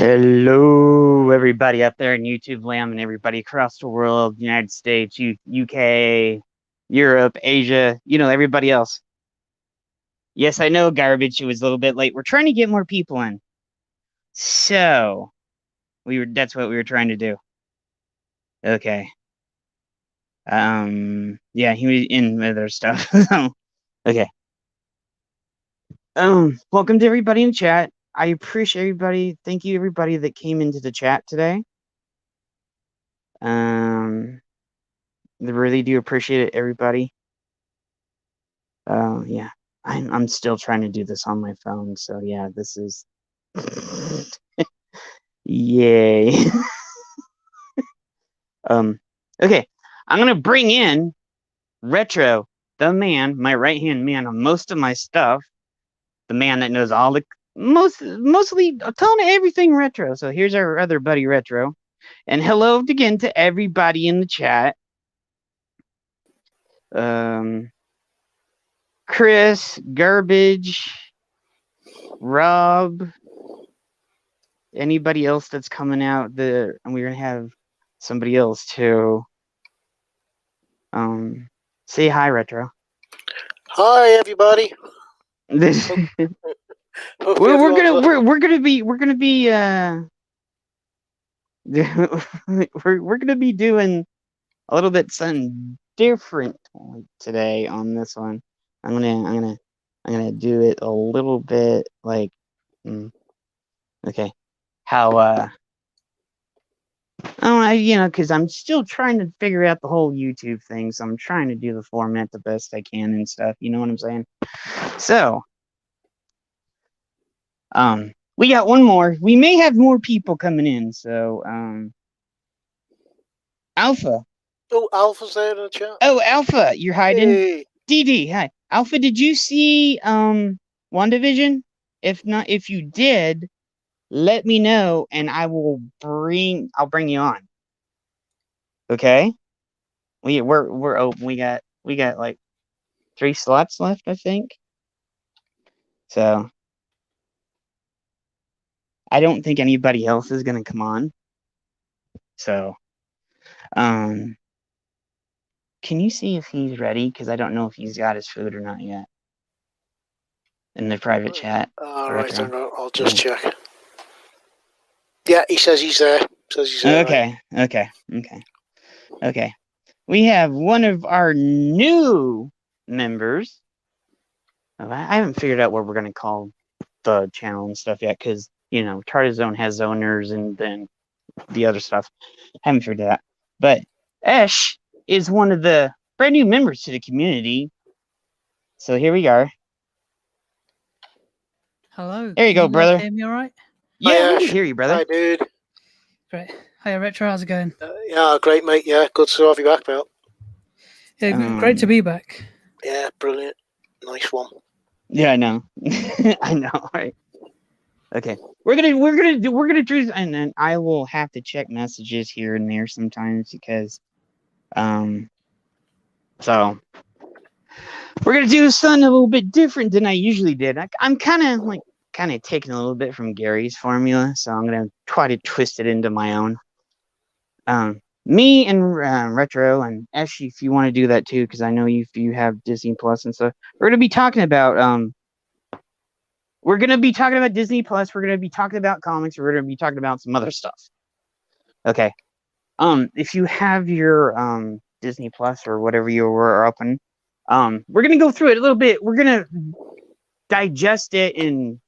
Hello, everybody out there in YouTube land and everybody across the world, United States, UK, Europe, Asia, everybody else. Yes, I know, garbage. It was a little bit late. We're trying to get more people in. So, that's what we were trying to do. Okay. Yeah, he was in with other stuff. Okay. Welcome to everybody in chat. I appreciate everybody. Thank you, everybody that came into the chat today. I really do appreciate it, everybody. Yeah, I'm still trying to do this on my phone, so yeah, this is yay. Okay, I'm gonna bring in Retro, the man, my right hand man on most of my stuff, the man that knows all the mostly a ton of everything retro. So here's our other buddy Retro, and hello again to everybody in the chat. Chris, Garbage, Rob, anybody else that's coming out there, and we're gonna have somebody else too. Say hi, Retro. Hi, everybody. This Hope we're gonna everyone's we're gonna be we're gonna be we're gonna be doing a little bit something different today on this one. I'm gonna do it a little bit like okay, how oh, because I'm still trying to figure out the whole YouTube thing, so I'm trying to do the format the best I can and stuff. You know what I'm saying? So, we got one more. We may have more people coming in. So, Alpha. Oh, Alpha's there in the chat. Oh, Alpha, you're hiding. Hey. DD, hi. Alpha, did you see WandaVision? If not, if you did, let me know and I'll bring you on. Okay? We're open. We got like 3 slots left, I think. So I don't think anybody else is gonna come on. So can you see if he's ready? Because I don't know if he's got his food or not yet. In the private chat. Alright, I'll just check. Yeah, he says he's there. Okay. We have one of our new members. I haven't figured out what we're gonna call the channel and stuff yet, because Tarzone has owners and then the other stuff. Haven't figured that. But Esh is one of the brand new members to the community. So here we are. Hello. There you go, brother. Hear me all right? Yeah, we can hear you, brother. Hi, dude. Great. Hi, Retro. How's it going? Yeah, great, mate. Yeah, good to have you back, pal. Yeah, great to be back. Yeah, brilliant. Nice one. Yeah, I know. I know, right? Okay, we're gonna do, and then I will have to check messages here and there sometimes because, so we're gonna do something a little bit different than I usually did. I'm kind of taking a little bit from Gary's formula, so I'm gonna try to twist it into my own. Me and Retro and Esh, if you want to do that too, because I know you have Disney Plus and stuff. We're gonna be talking about Disney Plus. We're gonna be talking about comics. We're gonna be talking about some other stuff. Okay. If you have your Disney Plus or whatever you were open, we're gonna go through it a little bit. We're gonna digest it and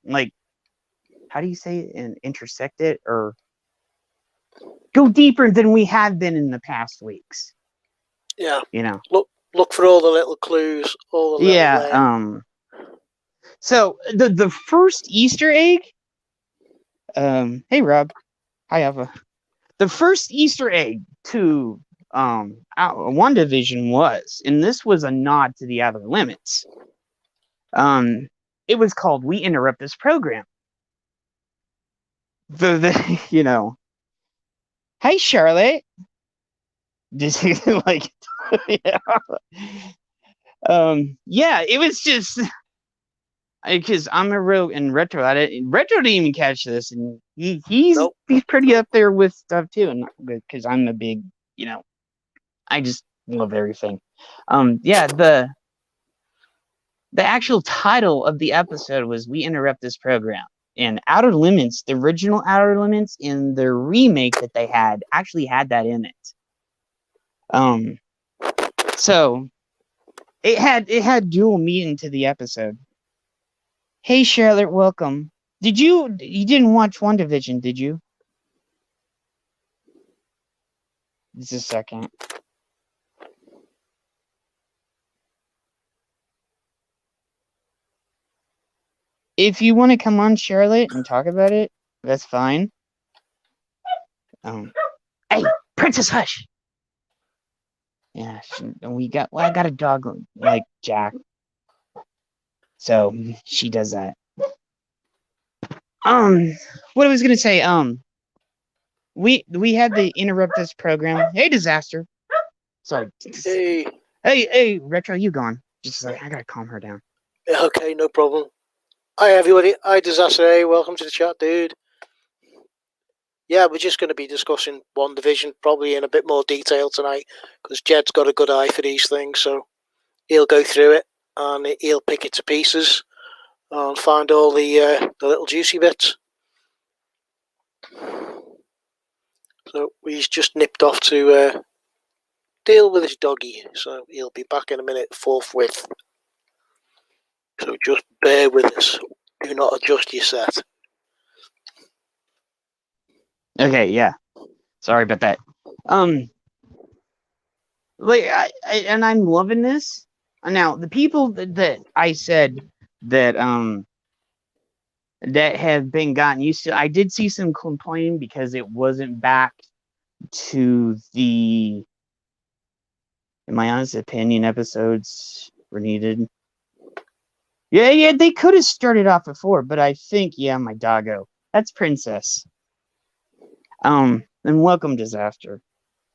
how do you say it, and intersect it or go deeper than we have been in the past weeks. Yeah. Look for all the little clues, all the little so the first Easter egg. Hey Rob. Hi Alpha. The first Easter egg to WandaVision was, and this was a nod to the Outer Limits. It was called "We Interrupt This Program." Hey Charlotte. Disney yeah. Yeah, it was just because I'm a real and retro at it. Retro didn't even catch this, and he's Nope. pretty up there with stuff too. And because I'm a big, I just love everything. Yeah, the actual title of the episode was "We Interrupt This Program." And Outer Limits, the original Outer Limits, in the remake that they had, actually had that in it. So it had dual meaning to the episode. Hey Charlotte, welcome. You didn't watch WandaVision, did you? Just a second. If you want to come on, Charlotte, and talk about it, that's fine. Hey, Princess Hush. Yeah, I got a dog like Jack, so she does that. What I was gonna say, we had to interrupt this program. Hey, Disaster. Sorry. Hey, Retro, you gone? Just like I gotta calm her down. Okay, no problem. Hi everybody. Hi Disaster. Hey, welcome to the chat, dude. Yeah, we're just going to be discussing WandaVision probably in a bit more detail tonight because Jed's got a good eye for these things, so he'll go through it and he'll pick it to pieces and find all the little juicy bits. So he's just nipped off to deal with his doggy, so he'll be back in a minute forthwith. So just bear with us. Do not adjust your set. Okay, yeah. Sorry about that. Like and I'm loving this. Now, the people that I said that that have been gotten used to, I did see some complaining because it wasn't back to the, in my honest opinion, episodes were needed. Yeah, they could have started off before, but I think, my doggo. That's Princess. And welcome, Disaster.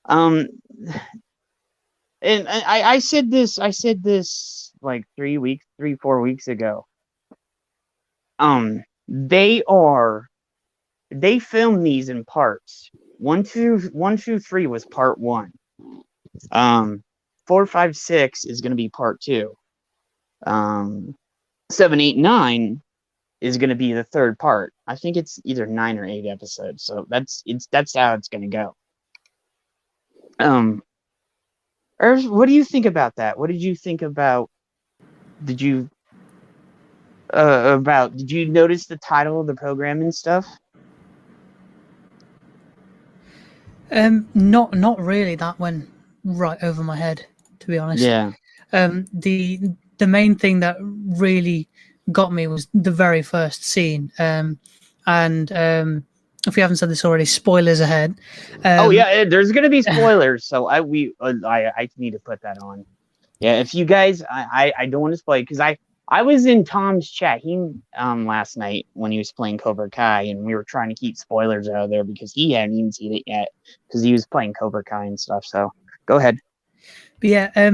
And I said this like 4 weeks ago. They filmed these in parts. 1, 2, 3 was part 1. 4, 5, 6 is going to be part 2. 7, 8, 9 is going to be the third part. I think it's either 9 or 8 episodes. So that's how it's going to go. Irv, what do you think about that? What did you think about? Did you notice the title of the program and stuff? Not really. That went right over my head, to be honest. Yeah. The main thing that really got me was the very first scene. If you haven't said this already, spoilers ahead. There's gonna be spoilers, so I need to put that on. Yeah, if you guys, I don't want to spoil because I was in Tom's chat. He last night when he was playing Cobra Kai, and we were trying to keep spoilers out of there because he hadn't even seen it yet because he was playing Cobra Kai and stuff. So go ahead. But yeah,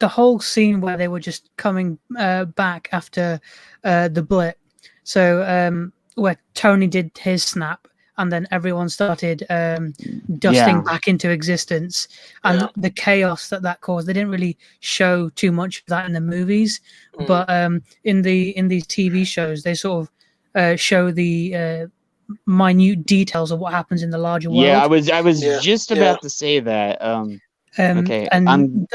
the whole scene where they were just coming back after the blip. So where Tony did his snap, and then everyone started dusting back into existence, and the chaos that caused. They didn't really show too much of that in the movies, but in these TV shows, they sort of show the minute details of what happens in the larger world. Yeah, I was just about to say that. Okay, and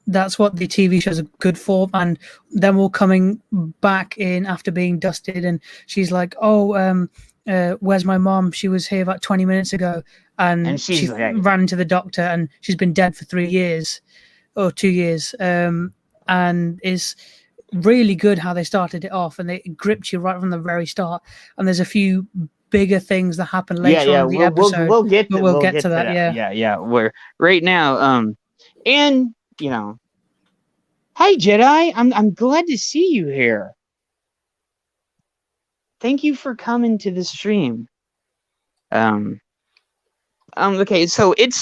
that's what the TV shows are good for. And then we're coming back in after being dusted, and she's like, "Oh, where's my mom? She was here about 20 minutes ago," and she ran to the doctor, and she's been dead for 3 years or 2 years. And it's really good how they started it off, and they gripped you right from the very start. And there's a few bigger things that happen later on in the episode. We'll get to that. Yeah. We're right now. And hi Jedi. I'm glad to see you here. Thank you for coming to the stream. Okay, so it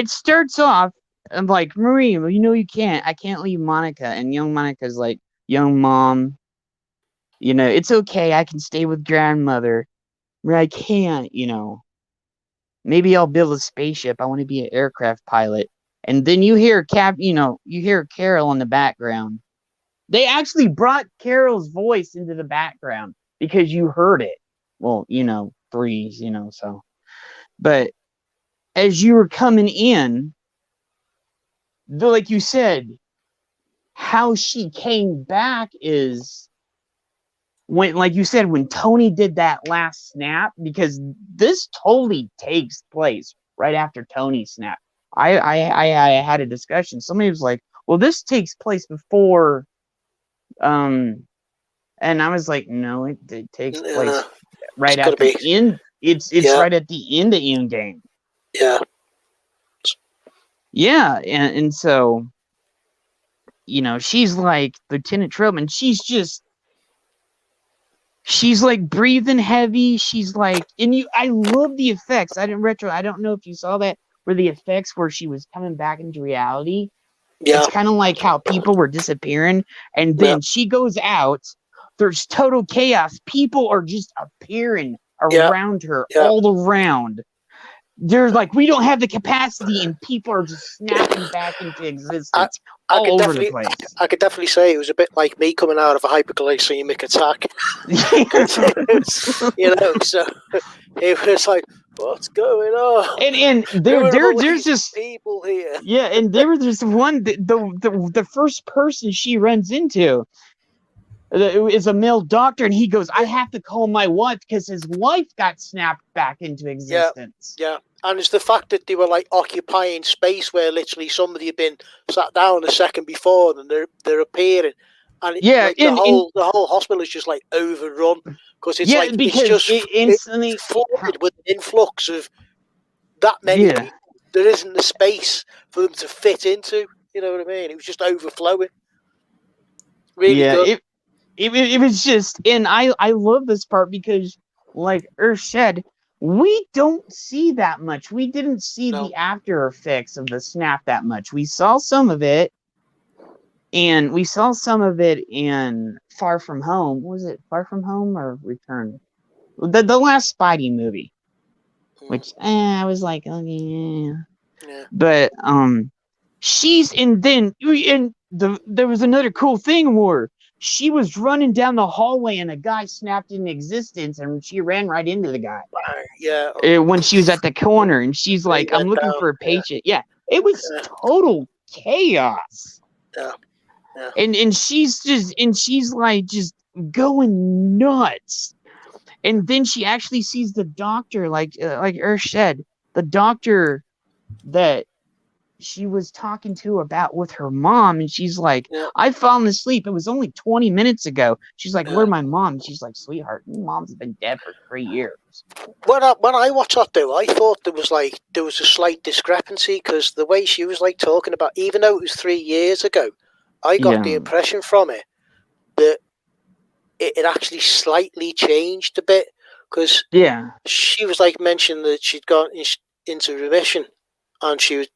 starts off. I'm like, Marie, you can't. I can't leave Monica, and young Monica's like, young mom, it's okay. I can stay with grandmother. Or I can't, maybe I'll build a spaceship. I want to be an aircraft pilot. And then you hear you hear Carol in the background. They actually brought Carol's voice into the background because you heard it. Well, threes, so. But as you were coming in, like you said, how she came back is when, like you said, when Tony did that last snap, because this totally takes place right after Tony snapped. I had a discussion. Somebody was like, well, this takes place before, and I was like, no, it takes place right gotta after be. end. It's right at the end of Endgame. Yeah. Yeah, and so, she's like Lieutenant Trillman. She's like breathing heavy. She's like, I love the effects. I don't know if you saw that, where the effects where she was coming back into reality. Yeah. It's kind of like how people were disappearing, and then she goes out. There's total chaos. People are just appearing around her, all around. They're like, we don't have the capacity, and people are just snapping back into existence all over the place. I could definitely say it was a bit like me coming out of a hyperglycemic attack. So it was like, what's going on? And there's just people here. Yeah, and there was this one, the first person she runs into is a male doctor, and he goes, I have to call my wife because his wife got snapped back into existence. Yeah. And it's the fact that they were like occupying space where literally somebody had been sat down a second before and they're appearing. And the whole hospital is just like overrun because it's flooded with an influx of that many people. There isn't the space for them to fit into. You know what I mean? It was just overflowing. Really good. It was just, and I love this part because, like Earth said, we don't see that much. We didn't see the after effects of the snap that much. We saw some of it, and we saw some of it in Far From Home. Was it Far From Home or Return? The last Spidey movie, which I was like, oh yeah. But there was another cool thing where she was running down the hallway and a guy snapped into existence and she ran right into the guy. Yeah. When she was at the corner and she's like, I'm looking for a patient. Yeah. It was total chaos. Yeah. And she's like just going nuts. And then she actually sees the doctor, like Earth said, the doctor that she was talking to about with her mom, and she's like, I've fallen asleep. It was only 20 minutes ago. She's like, where's my mom? And she's like, sweetheart, your mom's been dead for 3 years. When I watched that though, I thought there was a slight discrepancy because the way she was like talking about, even though it was 3 years ago, I got the impression from it that it actually slightly changed a bit because she was like mentioning that she'd gone into remission, and she was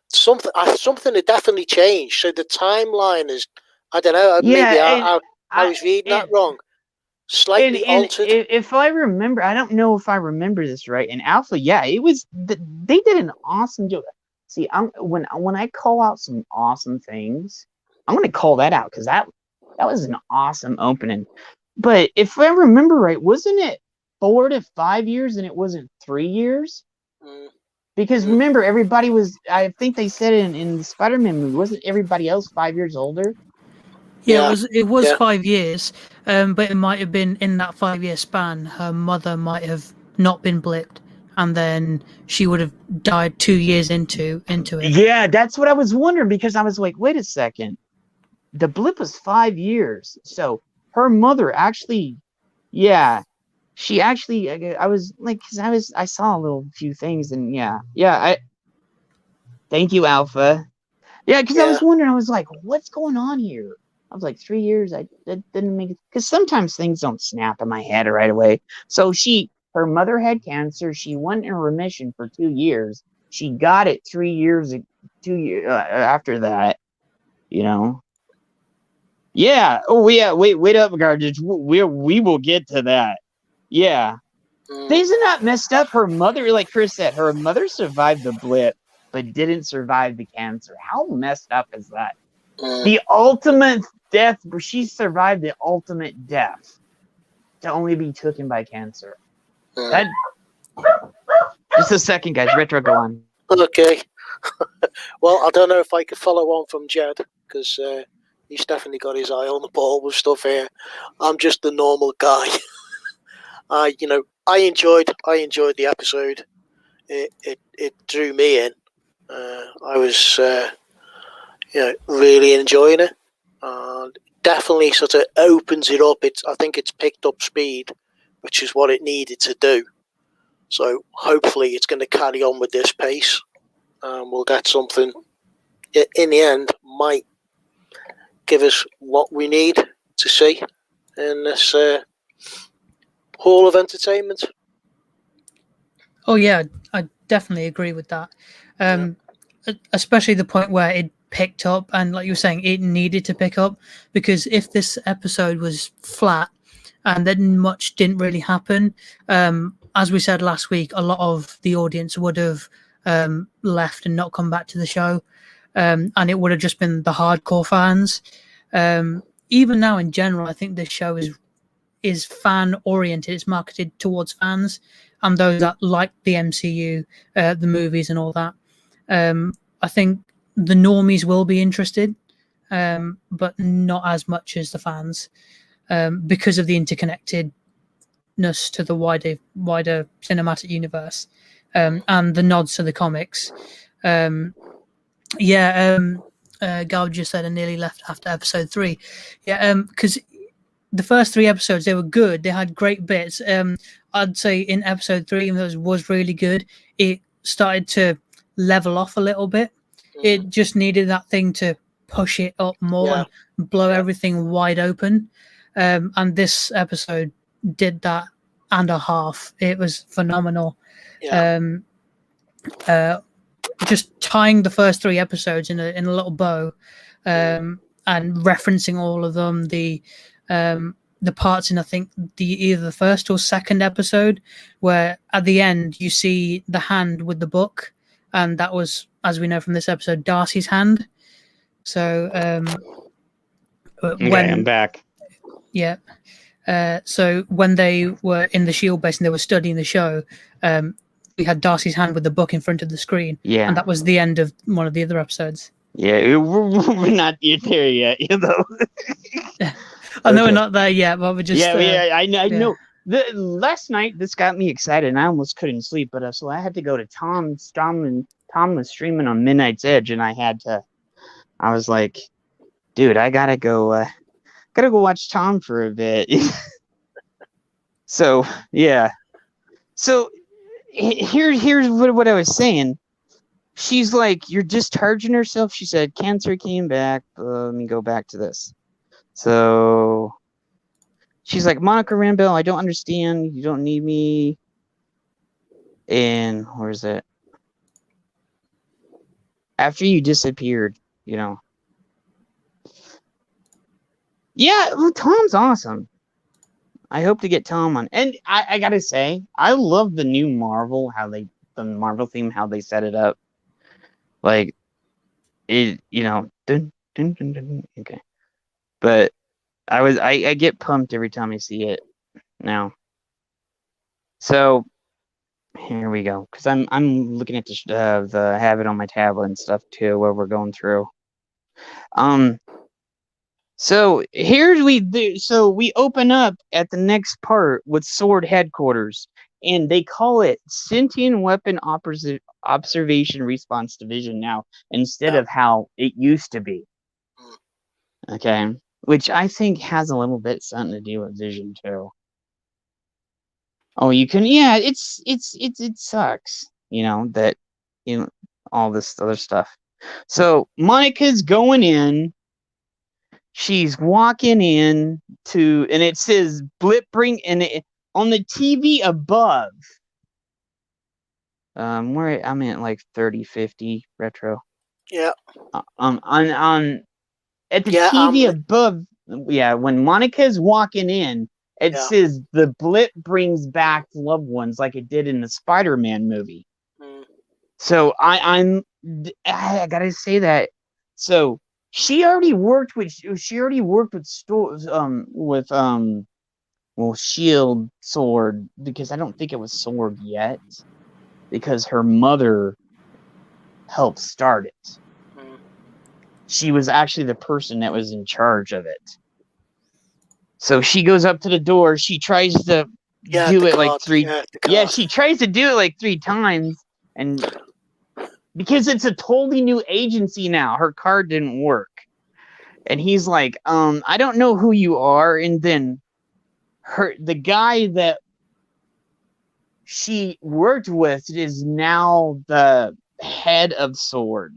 something had definitely changed. So the timeline is, I don't know, maybe I was reading that wrong. Slightly altered. If I remember, I don't know if I remember this right. In Alpha, it was they did an awesome job. See, when I call out some awesome things, I'm going to call that out because that was an awesome opening. But if I remember right, wasn't it 4 to 5 years and it wasn't 3 years? Because remember, everybody was, I think they said in the Spider-Man movie, wasn't everybody else 5 years older? Yeah, it was 5 years, but it might have been in that 5-year span. Her mother might have not been blipped, and then she would have died 2 years into it. Yeah, that's what I was wondering, because I was like, wait a second. The blip was 5 years. So her mother actually, she actually, I was like, because I saw a little few things, and thank you, Alpha. Yeah, because I was wondering, I was like, what's going on here? I was like, 3 years, that didn't make it, because sometimes things don't snap in my head right away. So her mother had cancer. She went in remission for 2 years. She got it 3 years, 2 years after that, Yeah. Oh, yeah. Wait up, Garbage. We will get to that. Yeah. Isn't that messed up? Her mother, like Chris said, her mother survived the blip, but didn't survive the cancer. How messed up is that? The ultimate death. She survived the ultimate death to only be taken by cancer. That. Just a second, guys. Retro, go on. Okay. Well, I don't know if I could follow on from Jed, because he's definitely got his eye on the ball with stuff here. I'm just the normal guy. I enjoyed the episode. It drew me in. I was really enjoying it. Definitely sort of opens it up. I think it's picked up speed, which is what it needed to do. So hopefully it's going to carry on with this pace. We'll get something in the end might give us what we need to see in this hall of entertainment. Oh yeah, I definitely agree with that. Especially the point where it picked up, and like you were saying, it needed to pick up, because if this episode was flat and then much didn't really happen, as we said last week, a lot of the audience would have left and not come back to the show, and it would have just been the hardcore fans. Even now, in general, I think this show is fan oriented. It's marketed towards fans and those that like the MCU, the movies, and all that. I think the normies will be interested, but not as much as the fans, because of the interconnectedness to the wider cinematic universe, and the nods to the comics. Gal just said I nearly left after episode 3. Because the first 3 episodes, they were good. They had great bits. I'd say in episode 3, even though it was really good, it started to level off a little bit. It just needed that thing to push it up more and blow everything wide open. And this episode did that and a half. It was phenomenal. Just tying the first 3 episodes in a little bow, and referencing all of them. The parts in, I think, either the first or second episode, where at the end you see the hand with the book, and that was, as we know from this episode, Darcy's hand. So I'm back. Yeah. So when they were in the Shield base and they were studying the show, we had Darcy's hand with the book in front of the screen. Yeah. And that was the end of one of the other episodes. Yeah, we're not there yet, you know. I know we're not there yet, but we're just... I know. Last night, this got me excited, and I almost couldn't sleep, but so I had to go to Tom's. Tom was streaming on Midnight's Edge, and I was like, dude, I gotta go watch Tom for a bit. So, yeah. So, here's what I was saying. She's like, you're discharging herself. She said, cancer came back. Let me go back to this. So, she's like, Monica Rambeau, I don't understand. You don't need me. And where is it? After you disappeared, you know. Yeah, well, Tom's awesome. I hope to get Tom on. And I gotta say, I love the new Marvel, the Marvel theme, how they set it up. Like, it, you know, dun, dun, dun, dun, okay. But I get pumped every time I see it now. So here we go, because I'm looking at the have it on my tablet and stuff too while we're going through. So we open up at the next part with Sword Headquarters, and they call it Sentient Weapon Observation Response Division now, instead of how it used to be. Okay, which I think has a little bit something to do with Vision too. Oh, you can, yeah, it sucks, you know, that, you know, all this other stuff. So Monica's going in. She's walking in and it says blip bring, and on the TV above, where I'm at like 3050 retro. Yeah. On at the TV above, when Monica's walking in, it says the blip brings back loved ones like it did in the Spider-Man movie. So I gotta say that. So she already worked with stores Shield Sword, because I don't think it was Sword yet, because her mother helped start it. She was actually the person that was in charge of it. So she goes up to the door. She tries to do it like three. She tries to do it like 3 times, and because it's a totally new agency now, her card didn't work. And he's like, I don't know who you are. And then the guy that she worked with is now the head of Sword,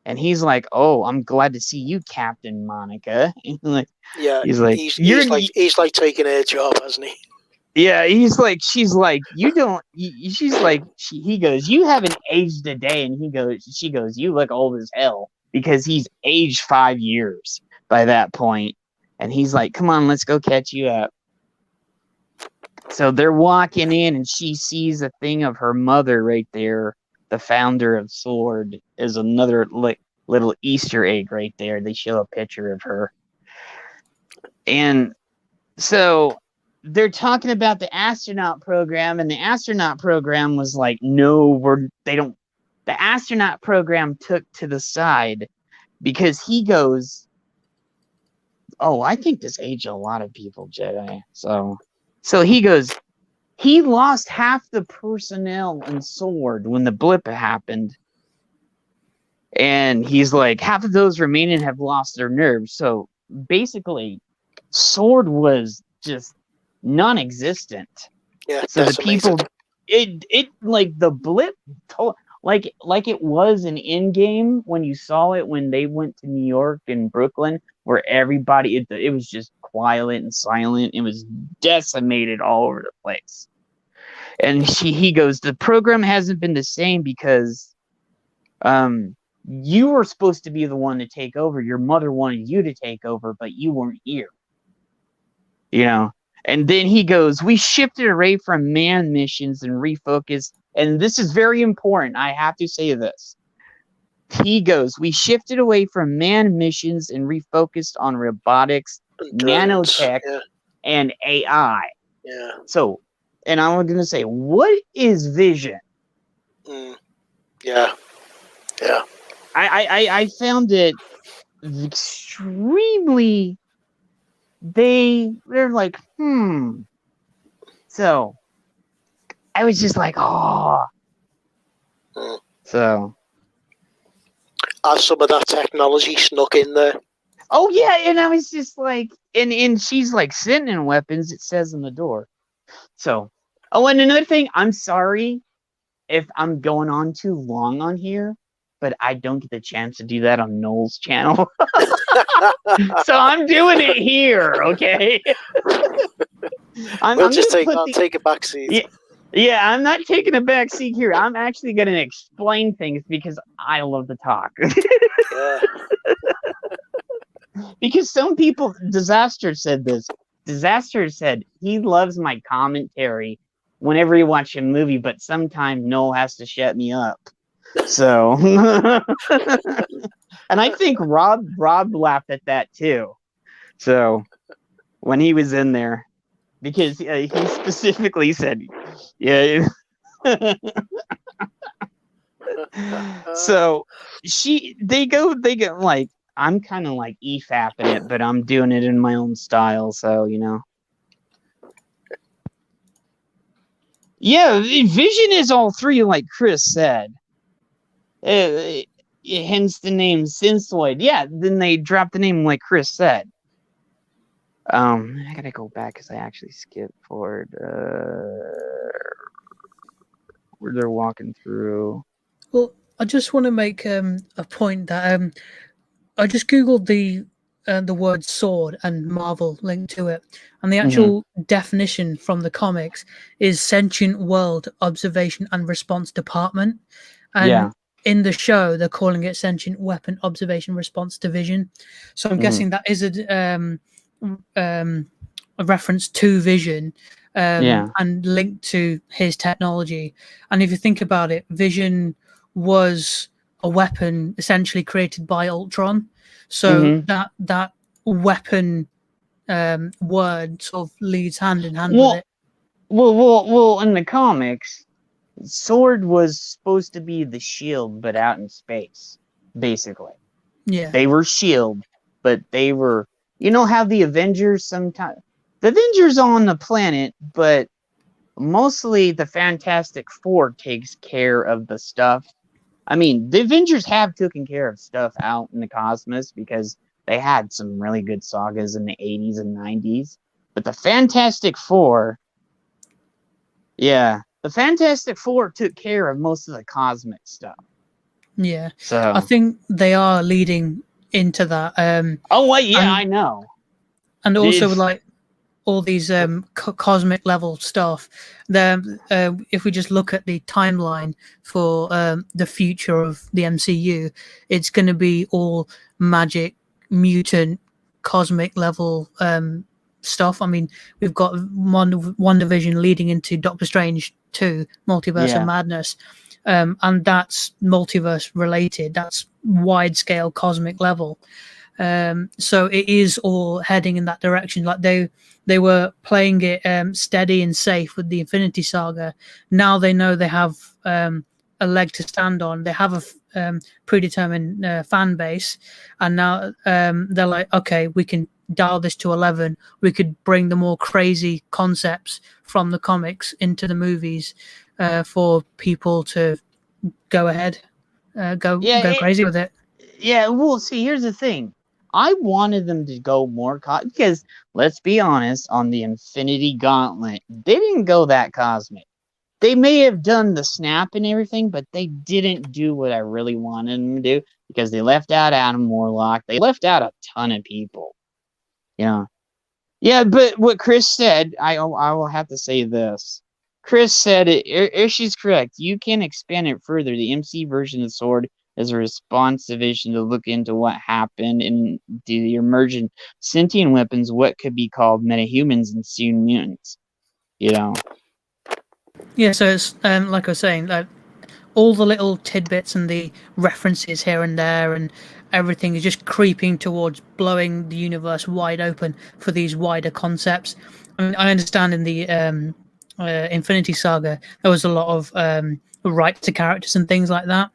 and he's like, "Oh, I'm glad to see you, Captain Monica." He's like, he's like taking her job, hasn't he? Yeah, he's like, she's like, you don't. She's like, he goes, you haven't aged a day, and she goes, you look old as hell, because he's aged 5 years by that point, and he's like, come on, let's go catch you up. So they're walking in, and she sees a thing of her mother right there. The founder of Sword is another little Easter egg right there. They show a picture of her. And so they're talking about the astronaut program, and the astronaut program was like, no, they don't. The astronaut program took to the side because he goes, oh, I think this aged a lot of people, Jedi. So he goes, he lost half the personnel in Sword when the blip happened. And he's like, half of those remaining have lost their nerves. So basically, Sword was just non-existent. Yeah, so the people, it like the blip, like it was an in-game when you saw it when they went to New York and Brooklyn, where everybody, it was just quiet and silent. It was decimated all over the place. And he goes, the program hasn't been the same because you were supposed to be the one to take over. Your mother wanted you to take over, but you weren't here. And then he goes, we shifted away from manned missions and refocused. And this is very important. I have to say this. He goes, we shifted away from manned missions and refocused on robotics, nanotech, and AI. Yeah. So, and I'm going to say, what is vision? Yeah. Yeah. I found it extremely, they're like, So I was just like, oh. So as some of that technology snuck in there. Oh yeah, and I was just like, and she's like sitting in weapons, it says on the door. So, and another thing, I'm sorry if I'm going on too long on here, but I don't get the chance to do that on Noel's channel. So I'm doing it here, okay? I'll take a back seat. Yeah, I'm not taking a back seat here. I'm actually going to explain things because I love to talk. Yeah. Because some people, Disaster said this. Disaster said he loves my commentary whenever he watches a movie, but sometimes Noel has to shut me up. So, and I think Rob laughed at that too. So, when he was in there, because he specifically said, yeah. So they go like, I'm kind of like e-fapping it, but I'm doing it in my own style. So, Yeah, vision is all three, like Chris said. Hence the name Synthzoid. Yeah, then they dropped the name like Chris said. I gotta go back because I actually skipped forward. Where they're walking through. Well, I just want to make a point that I just googled the word sword and Marvel linked to it, and the actual definition from the comics is sentient world observation and response department. And in the show they're calling it Sentient Weapon Observation Response Division. So I'm guessing that is a reference to Vision, and linked to his technology. And if you think about it, Vision was a weapon essentially created by Ultron. So that weapon word sort of leads hand in hand with it. Well, in the comics, Sword was supposed to be the Shield, but out in space, basically. Yeah. They were Shield, but they were, you know how the Avengers sometimes, the Avengers on the planet, but mostly the Fantastic Four takes care of the stuff. I mean, the Avengers have taken care of stuff out in the cosmos because they had some really good sagas in the 80s and 90s. But the Fantastic Four, the Fantastic Four took care of most of the cosmic stuff. Yeah. So I think they are leading into that. I know. And also like all these cosmic level stuff. If we just look at the timeline for the future of the MCU, it's going to be all magic, mutant, cosmic level stuff. I mean, we've got one division leading into Doctor Strange 2, Multiverse of Madness. And that's multiverse related. That's wide scale cosmic level. So it is all heading in that direction. Like they were playing it steady and safe with the Infinity Saga. Now they know they have a leg to stand on. They have a predetermined fan base, and now they're like, okay, we can dial this to 11. We could bring the more crazy concepts from the comics into the movies for people to go ahead, go crazy with it. Yeah, well, see, here's the thing. I wanted them to go more because let's be honest, on the Infinity Gauntlet, they didn't go that cosmic. They may have done the snap and everything, but they didn't do what I really wanted them to do because they left out Adam Warlock. They left out a ton of people. You know. Yeah, but what Chris said, I will have to say this. Chris said if she's correct, you can expand it further. The MC version of Sword is a response division to look into what happened in the emergent sentient weapons, what could be called metahumans and soon mutants. You know. Yeah, so it's like I was saying, like all the little tidbits and the references here and there and everything is just creeping towards blowing the universe wide open for these wider concepts. I mean, I understand in the Infinity Saga there was a lot of rights to characters and things like that.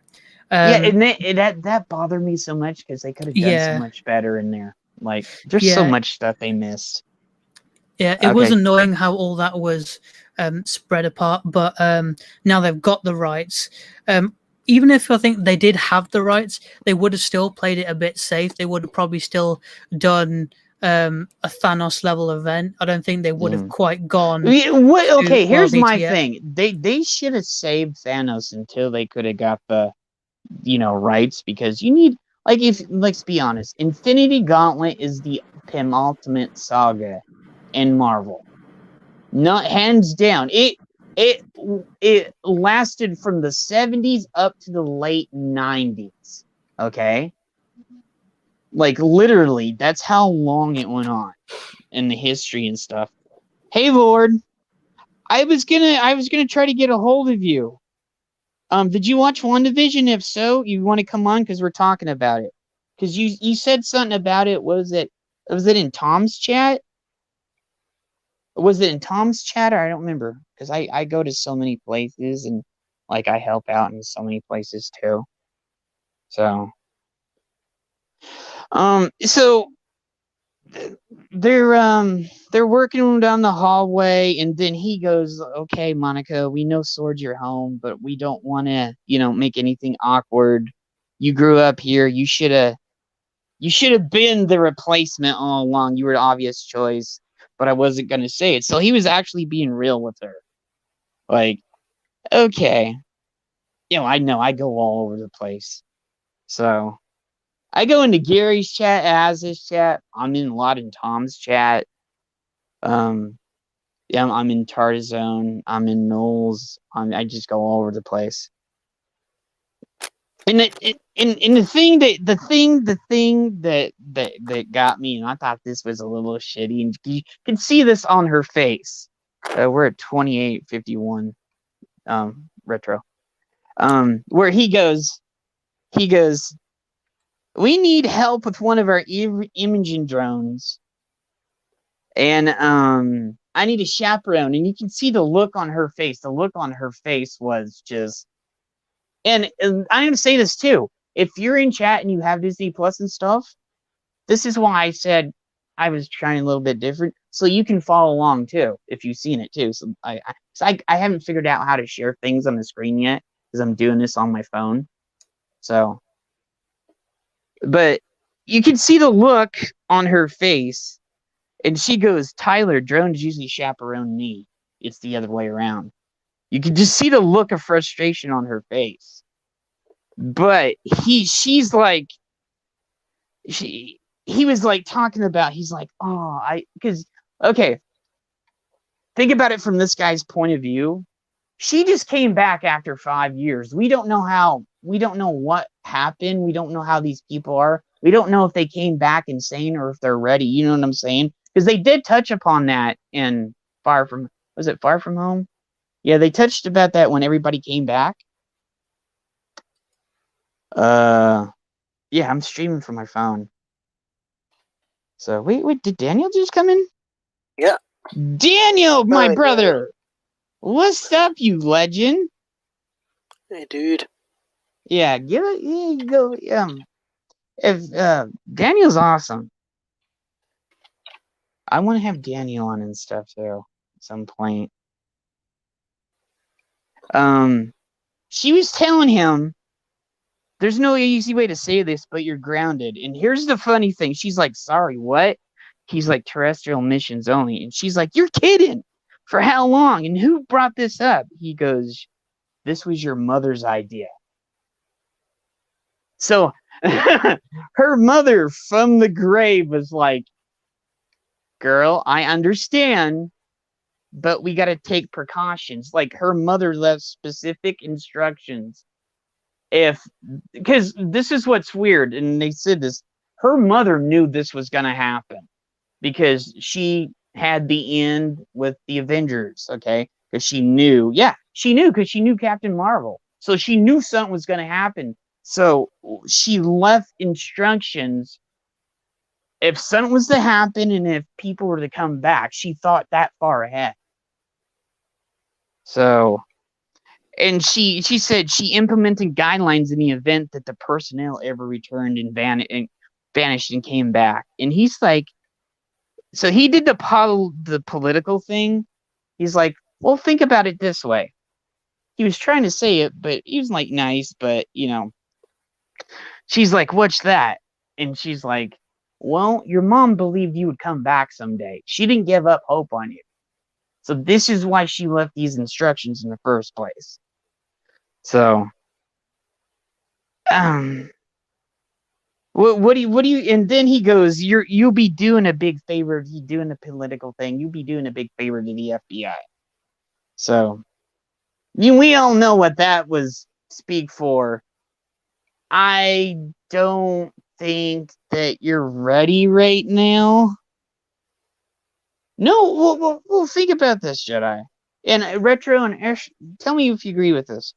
And that bothered me so much because they could have done so much better in there. Like, there's so much stuff they missed. Yeah, it was annoying how all that was spread apart, but now they've got the rights. Even if I think they did have the rights, they would have still played it a bit safe. They would have probably still done a Thanos level event. I don't think they would have quite gone. Here's my thing. They should have saved Thanos until they could have got the rights, because you need, like, if let's be honest, Infinity Gauntlet is the penultimate saga in Marvel. Not hands down. It lasted from the 70s up to the late 90s. Okay? Like, literally, that's how long it went on in the history and stuff. Hey, Lord, I was gonna try to get a hold of you. Did you watch WandaVision? If so, you want to come on because we're talking about it. Because you said something about it. Was it in Tom's chat? Was it in Tom's chat, or I don't remember, because I go to so many places and like I help out in so many places too. So so they're working down the hallway, and then he goes, "Okay, Monica, we know Sword's your home, but we don't want to, make anything awkward. You grew up here. You should have been the replacement all along. You were the obvious choice, but I wasn't gonna say it." So he was actually being real with her. Like, okay, I know I go all over the place. So I go into Gary's chat, Az's chat. I'm in a lot in Tom's chat. I'm in Tarzone. I'm in Knowles. I just go all over the place. And the thing that got me, and I thought this was a little shitty, and you can see this on her face. We're at 28:51 retro. Where he goes, we need help with one of our imaging drones, and I need a chaperone. And you can see the look on her face. The look on her face was just. And I'm going to say this too. If you're in chat and you have Disney Plus and stuff, this is why I said I was trying a little bit different, so you can follow along too if you've seen it too. So I haven't figured out how to share things on the screen yet because I'm doing this on my phone. So, but you can see the look on her face, and she goes, "Tyler, drones usually chaperone me. It's the other way around." You can just see the look of frustration on her face. But she's like, he was like talking about, he's like, oh, because, okay, think about it from this guy's point of view. She just came back after 5 years. We don't know what happened. We don't know how these people are. We don't know if they came back insane or if they're ready. You know what I'm saying? Because they did touch upon that in Far From Home? Yeah, they touched about that when everybody came back. Yeah, I'm streaming from my phone. So wait, did Daniel just come in? Yeah. Daniel, my brother. What's up, you legend? Hey, dude. Yeah, go. If Daniel's awesome. I want to have Daniel on and stuff too at some point. She was telling him, there's no easy way to say this, but you're grounded. And here's the funny thing. She's like, sorry, what? He's like, terrestrial missions only. And she's like, you're kidding. For how long? And who brought this up? He goes, this was your mother's idea. So her mother from the grave was like, girl, I understand, but we got to take precautions. Like, her mother left specific instructions. Because this is what's weird, and they said this, her mother knew this was going to happen because she had the end with the Avengers, okay? Because she knew because she knew Captain Marvel. So she knew something was going to happen. So she left instructions. If something was to happen and if people were to come back, she thought that far ahead. So, and she said she implemented guidelines in the event that the personnel ever returned and vanished and came back. And he's like, so he did the political thing. He's like, well, think about it this way. He was trying to say it, but he was like nice, but she's like, what's that? And she's like, well, your mom believed you would come back someday. She didn't give up hope on you. So this is why she left these instructions in the first place. So, what do you? And then he goes, you'll be doing a big favor if you doing the political thing. You'll be doing a big favor to the FBI. So, we all know what that was speak for. I don't think that you're ready right now. No, we'll think about this, Jedi. And Retro and Ash, tell me if you agree with this.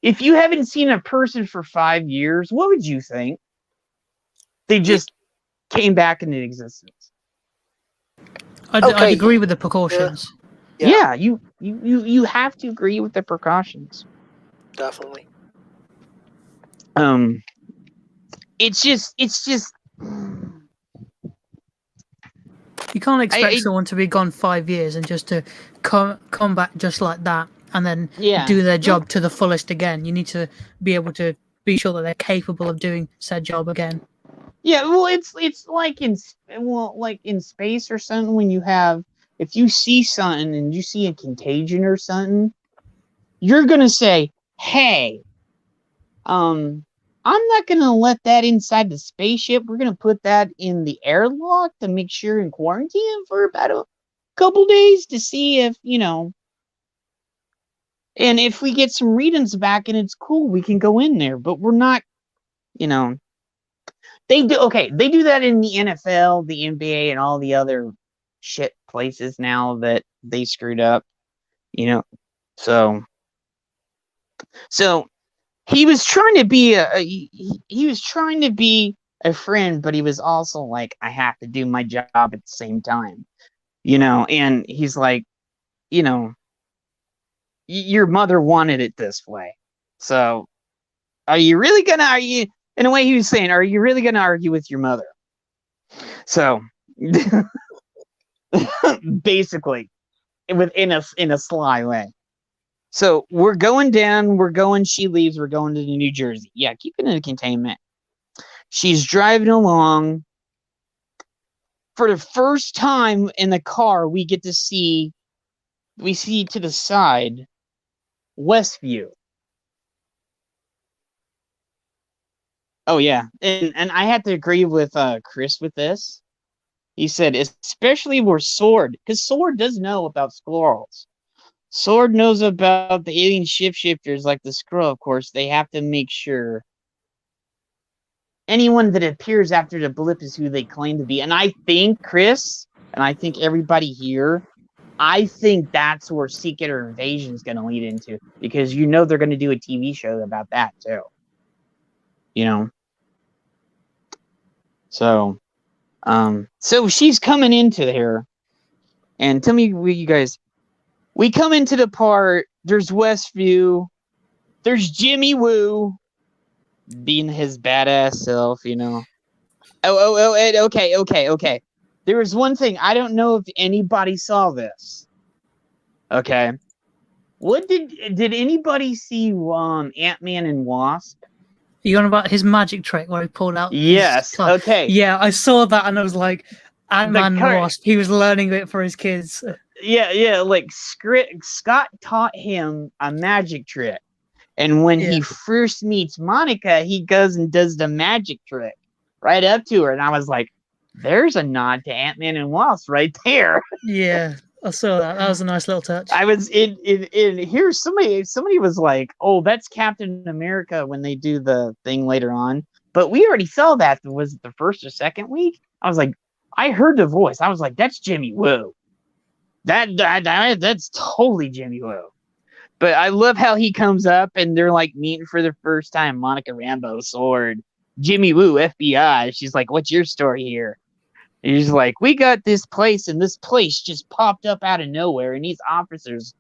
If you haven't seen a person for 5 years, what would you think? They just came back into existence. I'd agree with the precautions. Yeah, you have to agree with the precautions. Definitely. It's just. You can't expect someone to be gone 5 years and just to come back just like that and then do their job to the fullest again. You need to be able to be sure that they're capable of doing said job again. Yeah, well, it's like in space or something when if you see something and you see a contagion or something, you're gonna say, "Hey, I'm not gonna let that inside the spaceship. We're gonna put that in the airlock to make sure and quarantine for about a couple days to see if And if we get some readings back and it's cool, we can go in there. But we're not, you know. They do They do that in the NFL, the NBA, and all the other shit places now that they screwed up. You know, so he was trying to be he was trying to be a friend, but he was also like, I have to do my job at the same time. You know, and he's like, you know, your mother wanted it this way. So are you in a way he was saying, are you really gonna argue with your mother? So basically in a sly way. So we're going down, she leaves, we're going to New Jersey. Yeah, keep it in containment. She's driving along. For the first time in the car, we see to the side Westview. Oh yeah, and I had to agree with Chris with this. He said, especially where Sword, because Sword does know about squirrels. Sword knows about the alien shapeshifters like the Skrull, of course. They have to make sure anyone that appears after the blip is who they claim to be. And I think, Chris, and I think everybody here, I think that's where Secret Invasion is going to lead into. Because you know they're going to do a TV show about that, too. You know? So she's coming into there. And tell me, you guys... We come into the part, there's Westview, there's Jimmy Woo, being his badass self, you know. Okay. There was one thing, I don't know if anybody saw this. Okay. What did anybody see Ant-Man and Wasp? You on about his magic trick where he pulled out? Yes, okay. Yeah, I saw that and I was like, Ant-Man and Wasp, he was learning it for his kids. Yeah, like Scott taught him a magic trick. And when he first meets Monica, he goes and does the magic trick right up to her. And I was like, there's a nod to Ant-Man and Wasp right there. Yeah, I saw that. That was a nice little touch. I was in here. Somebody was like, oh, that's Captain America when they do the thing later on. But we already saw that. Was it the first or second week? I was like, I heard the voice. I was like, that's Jimmy Woo. That's totally Jimmy Woo. But I love how he comes up and they're like meeting for the first time. Monica Rambeau, Sword, Jimmy Woo, FBI. She's like, what's your story here? And he's like, we got this place and this place just popped up out of nowhere. And these officers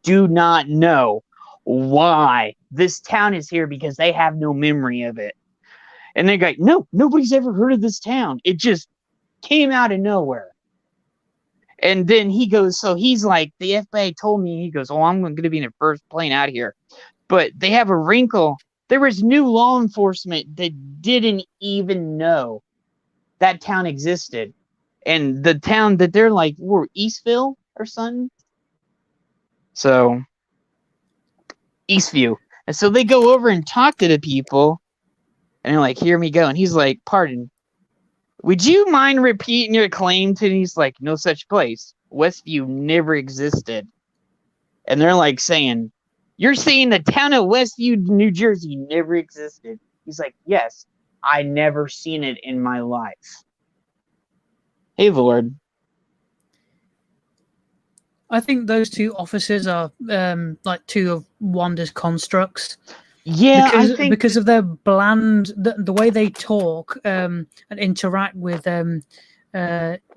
do not know why this town is here because they have no memory of it. And they're like, no, nobody's ever heard of this town. It just came out of nowhere. And then he goes, so he's like, the FBI told me, he goes, oh, I'm going to be in the first plane out of here. But they have a wrinkle. There was new law enforcement that didn't even know that town existed. And the town that they're like, we're Eastville or something. So, Eastview. And so they go over and talk to the people. And they're like, hear me go. And he's like, pardon. Would you mind repeating your claim to? And he's like, no such place. Westview never existed. And they're like saying, you're saying the town of Westview, New Jersey never existed? He's like, yes, I never seen it in my life. Hey, Lord. I think those two officers are like two of Wanda's constructs. Yeah, because of their bland, the way they talk and interact with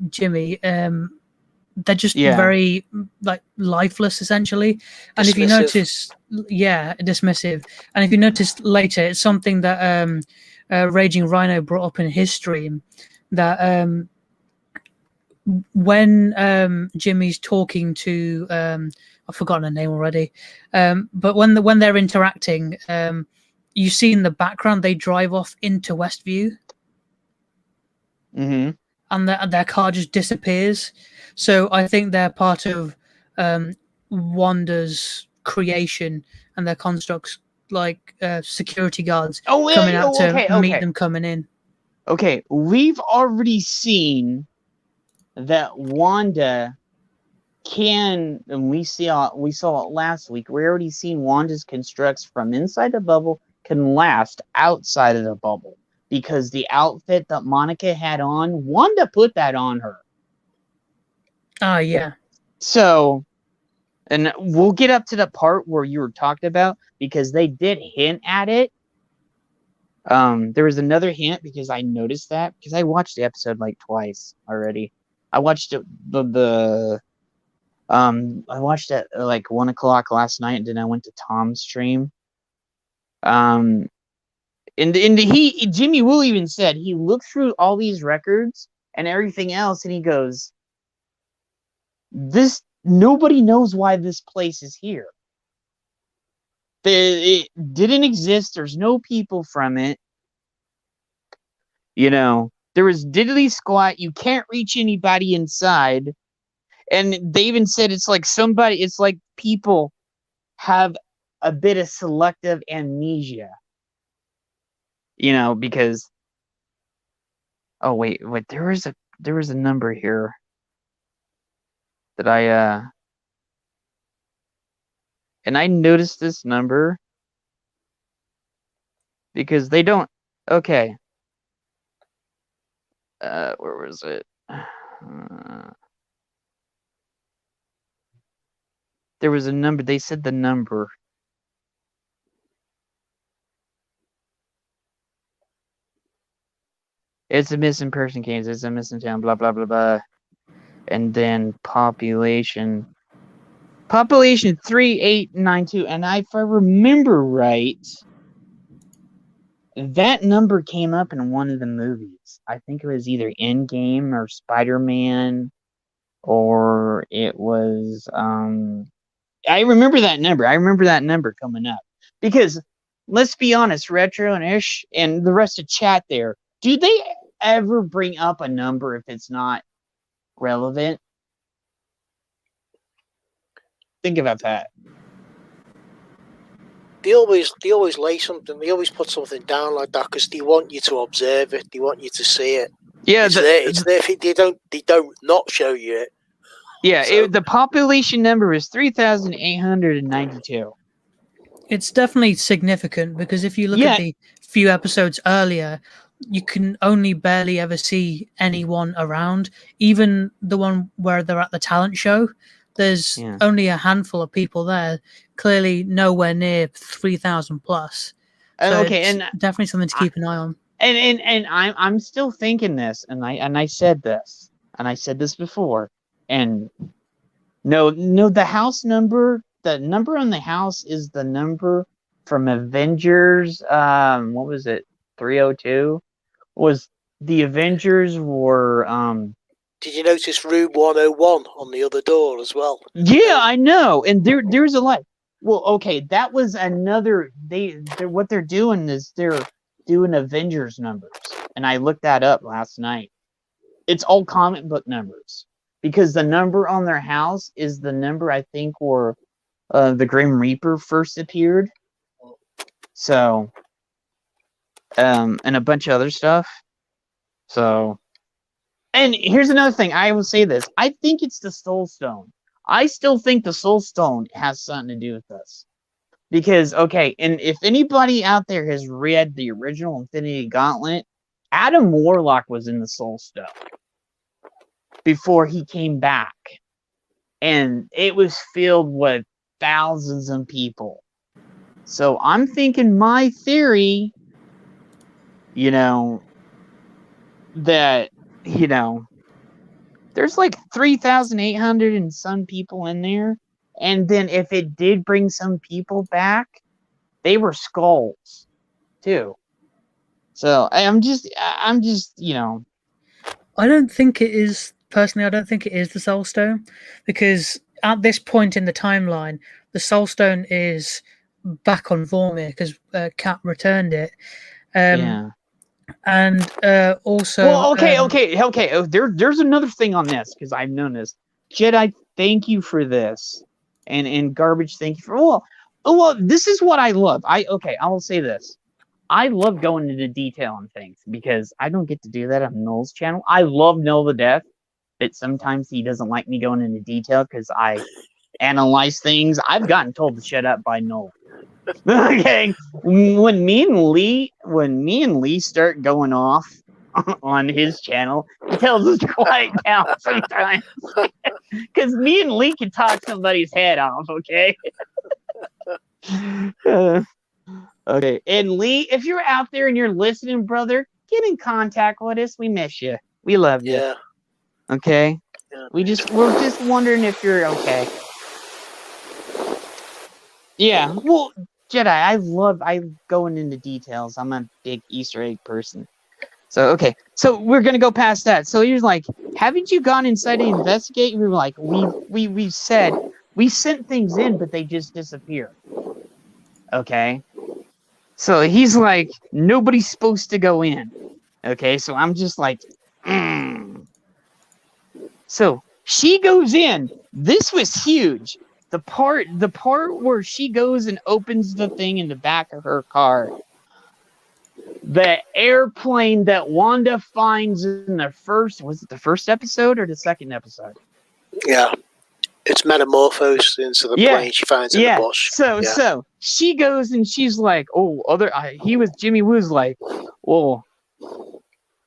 Jimmy, they're just very like lifeless, essentially. And Dismissive. If you notice, dismissive. And if you notice later, it's something that Raging Rhino brought up in his stream, that when Jimmy's talking to I've forgotten her name already, but when they're interacting, you see in the background they drive off into Westview, mm-hmm. and their car just disappears. So I think they're part of Wanda's creation, and their constructs like security guards coming out to meet them coming in. Okay, we've already seen that Wanda can, and we saw it last week. We already seen Wanda's constructs from inside the bubble can last outside of the bubble because the outfit that Monica had on, Wanda put that on her. Oh yeah. So, and we'll get up to the part where you were talking about because they did hint at it. There was another hint because I noticed that because I watched the episode like twice already. I watched it I watched it at like 1:00 last night, and then I went to Tom's stream. And Jimmy Woo even said he looked through all these records and everything else, and he goes, "This nobody knows why this place is here. It didn't exist. There's no people from it. You know, there was diddly squat. You can't reach anybody inside." And they even said it's like people have a bit of selective amnesia. You know, because wait, there was a number here that and I noticed this number because they don't. Okay. Where was it? There was a number. They said the number. It's a missing person case. It's a missing town. Blah blah blah blah. And then population 3892. And if I remember right, that number came up in one of the movies. I think it was either Endgame or Spider-Man, or it was I remember that number. I remember that number coming up because let's be honest, Retro and Ish and the rest of chat there, do they ever bring up a number if it's not relevant? Think about that. They always lay something. They always put something down like that because they want you to observe it. They want you to see it. Yeah, it's there. They don't not show you it. Yeah, so, the population number is 3,892. It's definitely significant because if you look at the few episodes earlier, you can only barely ever see anyone around. Even the one where they're at the talent show, there's only a handful of people there. Clearly, nowhere near 3,000 plus. So and definitely something to keep an eye on. And I'm still thinking this, and I said this, and I said this before, and no, the house number, the number on the house is the number from Avengers. What was it? 302 was the Avengers were. Did you notice room 101 on the other door as well? Yeah, I know, and there's a lot. Well, okay, that was another. What they're doing is they're doing Avengers numbers, and I looked that up last night. It's all comic book numbers because the number on their house is the number I think where the Grim Reaper first appeared. So, and a bunch of other stuff. So, and here's another thing. I will say this. I think it's the Soul Stone. I still think the Soul Stone has something to do with this. Because, okay, and if anybody out there has read the original Infinity Gauntlet, Adam Warlock was in the Soul Stone before he came back. And it was filled with thousands of people. So I'm thinking my theory, that, there's like 3,800 and some people in there. And then if it did bring some people back, they were skulls too. So I'm just, I don't think it is, personally, I don't think it is the Soul Stone, because at this point in the timeline, the Soul Stone is back on Vormir because Kat returned it. And also, well, okay. There's another thing on this because I've known this. Jedi, thank you for this, and Garbage, thank you for. Well, this is what I love. I will say this. I love going into detail on things because I don't get to do that on Noel's channel. I love Noel to death, but sometimes he doesn't like me going into detail because I analyze things. I've gotten told to shut up by Noel. Okay, when me and Lee start going off on his channel, he tells us to quiet down sometimes because me and Lee can talk somebody's head off. Okay. Okay, and Lee, if you're out there and you're listening, brother, get in contact with us. We miss you. We love you. Yeah. Okay. Yeah. We're just wondering if you're okay. Yeah. Well, Jedi, I going into details. I'm a big Easter egg person. So okay. So we're gonna go past that. So he was like, haven't you gone inside to investigate? We were like, we said we sent things in, but they just disappear. Okay. So he's like, nobody's supposed to go in. Okay, so I'm just like, So she goes in. This was huge. The part where she goes and opens the thing in the back of her car. The airplane that Wanda finds in the first, was it the first episode or the second episode? Yeah. It's metamorphosed into the plane she finds in the bush. So she goes and she's like, Jimmy Woo's like, well,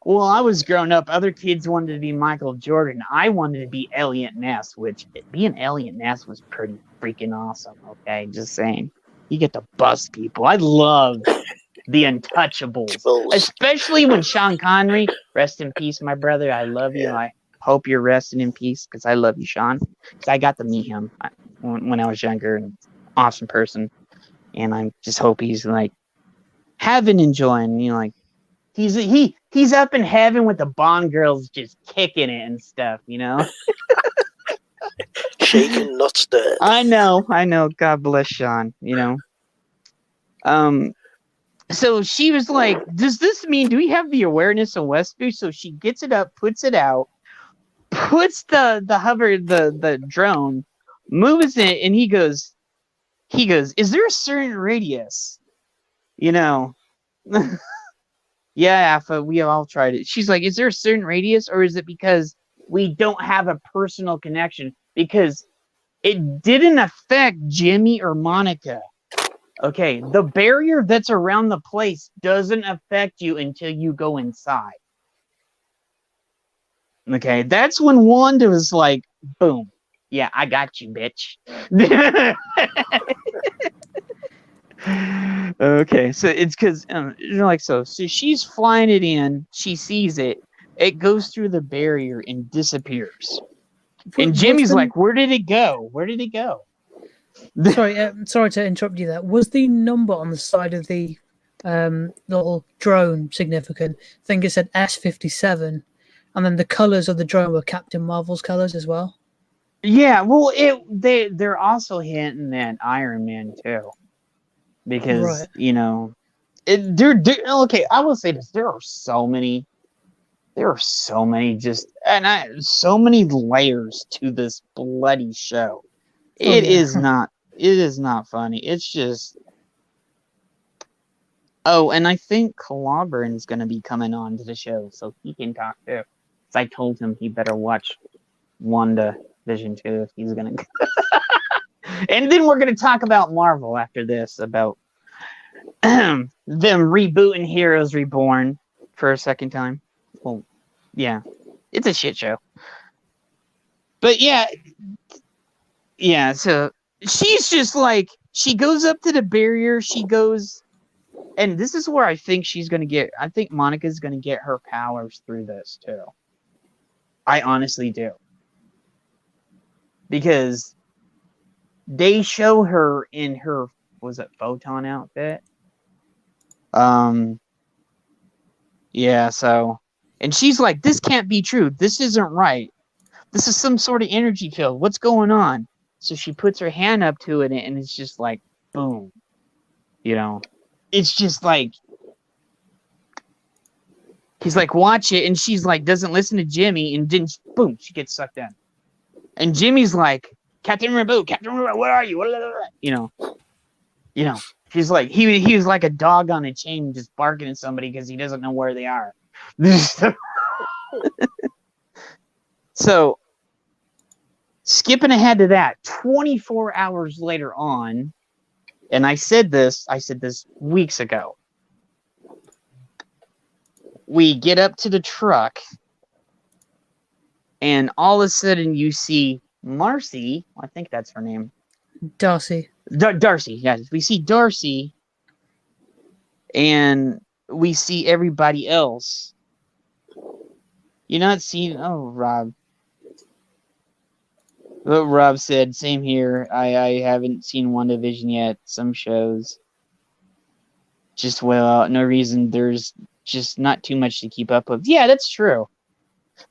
I was growing up. Other kids wanted to be Michael Jordan. I wanted to be Elliot Ness, which being Elliot Ness was pretty freaking awesome. Okay, just saying. You get to bust people. I love the Untouchables, especially when Sean Connery, rest in peace, my brother. I love you. I hope you're resting in peace because I love you, Sean. Because I got to meet him when I was younger, and awesome person. And I just hope he's like having enjoying, like. He's up in heaven with the Bond girls just kicking it and stuff, Shaking, not stirred. I know. God bless Sean, So she was like, does this mean, do we have the awareness of Westview? So she gets it up, puts it out, puts the drone, moves it, and he goes, is there a certain radius? Yeah, Alpha, we all tried it. She's like, is there a certain radius, or is it because we don't have a personal connection? Because it didn't affect Jimmy or Monica. Okay, the barrier that's around the place doesn't affect you until you go inside. Okay, that's when Wanda was like, boom. Yeah, I got you, bitch. Okay, so it's because so she's flying it in, she sees it, it goes through the barrier and disappears. And Jimmy's like, where did it go? Sorry to interrupt you there. Was the number on the side of the little drone significant? I think it said S57, and then the colors of the drone were Captain Marvel's colors as well. Yeah, well, they're also hinting at Iron Man too. Because okay, I will say this: there are so many so many layers to this bloody show. It is not funny. It's just. Oh, and I think Clobberin going to be coming on to the show, so he can talk too. So I told him he better watch WandaVision too if he's gonna. And then we're going to talk about Marvel after this, about them rebooting Heroes Reborn for a second time. Well, yeah, it's a shit show. But yeah, so she's just like, she goes up to the barrier, and this is where I think I think Monica's going to get her powers through this too. I honestly do. Because they show her in her, was it photon outfit? So, and she's like, this can't be true. This isn't right. This is some sort of energy field. What's going on? So she puts her hand up to it, and it's just like, boom. It's just like, he's like, watch it, and she's like, doesn't listen to Jimmy, and then, boom, she gets sucked in. And Jimmy's like, Captain Reboot, where are you? He's like, he was like a dog on a chain just barking at somebody because he doesn't know where they are. So, skipping ahead to that, 24 hours later on, and I said this weeks ago. We get up to the truck, and all of a sudden you see Marcy. I think that's her name. Darcy. Darcy. Yes, we see Darcy, and we see everybody else. You're not seeing. Oh, Rob. What Rob said, same here. I haven't seen WandaVision yet. Some shows just no reason. There's just not too much to keep up with. Yeah, that's true.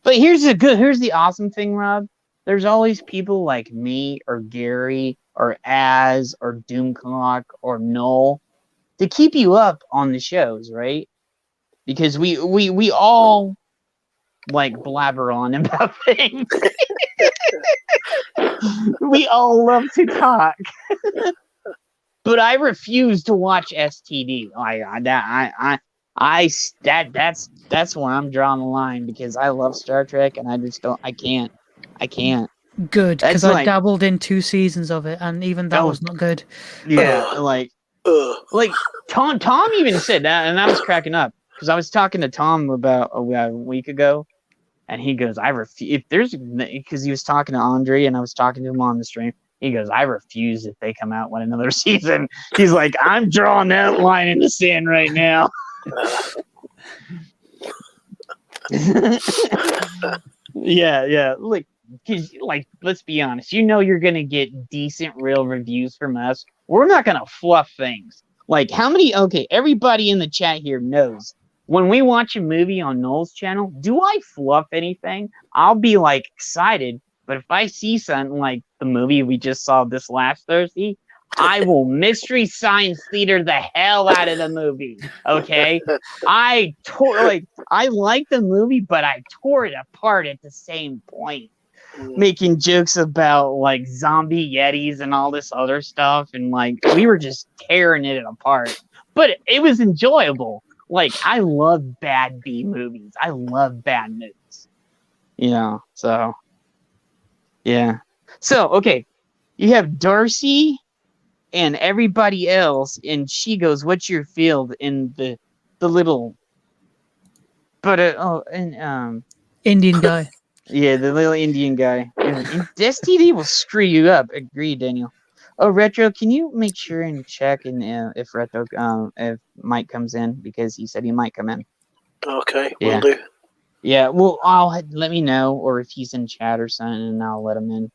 But here's the awesome thing, Rob. There's always people like me or Gary or Az or Doomclock or Noel to keep you up on the shows, right? Because we all like blabber on about things. We all love to talk. But I refuse to watch STD. That's where I'm drawing the line, because I love Star Trek and I just don't. I can't. Good, because That's I dabbled in 2 seasons of it, and even that was not good. Yeah, like Tom even said that, and I was cracking up because I was talking to Tom about a week ago, and he goes, "I refuse." If there's, because he was talking to Andre, and I was talking to him on the stream. He goes, "I refuse if they come out with another season." He's like, "I'm drawing that line in the sand right now." Yeah. Like, let's be honest. You're gonna get decent, real reviews from us. We're not gonna fluff things. Like, how many? Okay, everybody in the chat here knows when we watch a movie on Noel's channel, do I fluff anything? I'll be like excited, but if I see something like the movie we just saw this last Thursday, I will Mystery Science Theater the hell out of the movie. Okay, I like the movie, but I tore it apart at the same point, making jokes about like zombie yetis and all this other stuff, and like we were just tearing it apart. But it was enjoyable. Like, I love bad B movies. I love bad movies. So yeah. So okay, you have Darcy and everybody else, and she goes, "What's your field?" in the little, but Indian guy. Yeah, the little Indian guy. STD will screw you up. Agree, Daniel. Oh, Retro, can you make sure and check if Mike comes in, because he said he might come in. Okay, Yeah. will do. Yeah, well, let me know, or if he's in chat or something, and I'll let him in.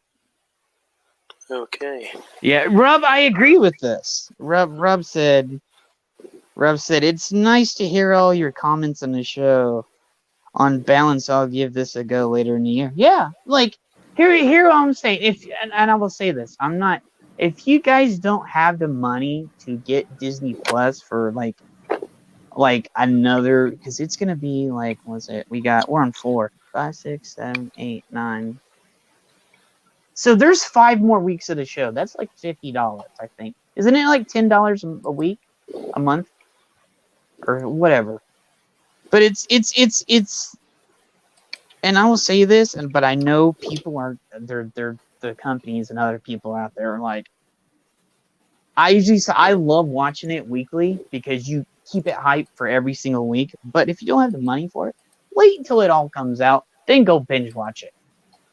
Okay. Yeah, Rob, I agree with this. Rob said, it's nice to hear all your comments on the show. On balance, I'll give this a go later in the year. Yeah, like here I'm saying, and I will say this, I'm not. If you guys don't have the money to get Disney Plus for like another, because it's gonna be like, what's it? We're on 4, 5, 6, 7, 8, 9. So there's 5 more weeks of the show. That's like $50, I think. Isn't it like $10 a week, a month, or whatever? But it's. And I will say this, but I know people are they're the companies and other people out there are like, I love watching it weekly because you keep it hyped for every single week. But if you don't have the money for it, wait until it all comes out, then go binge watch it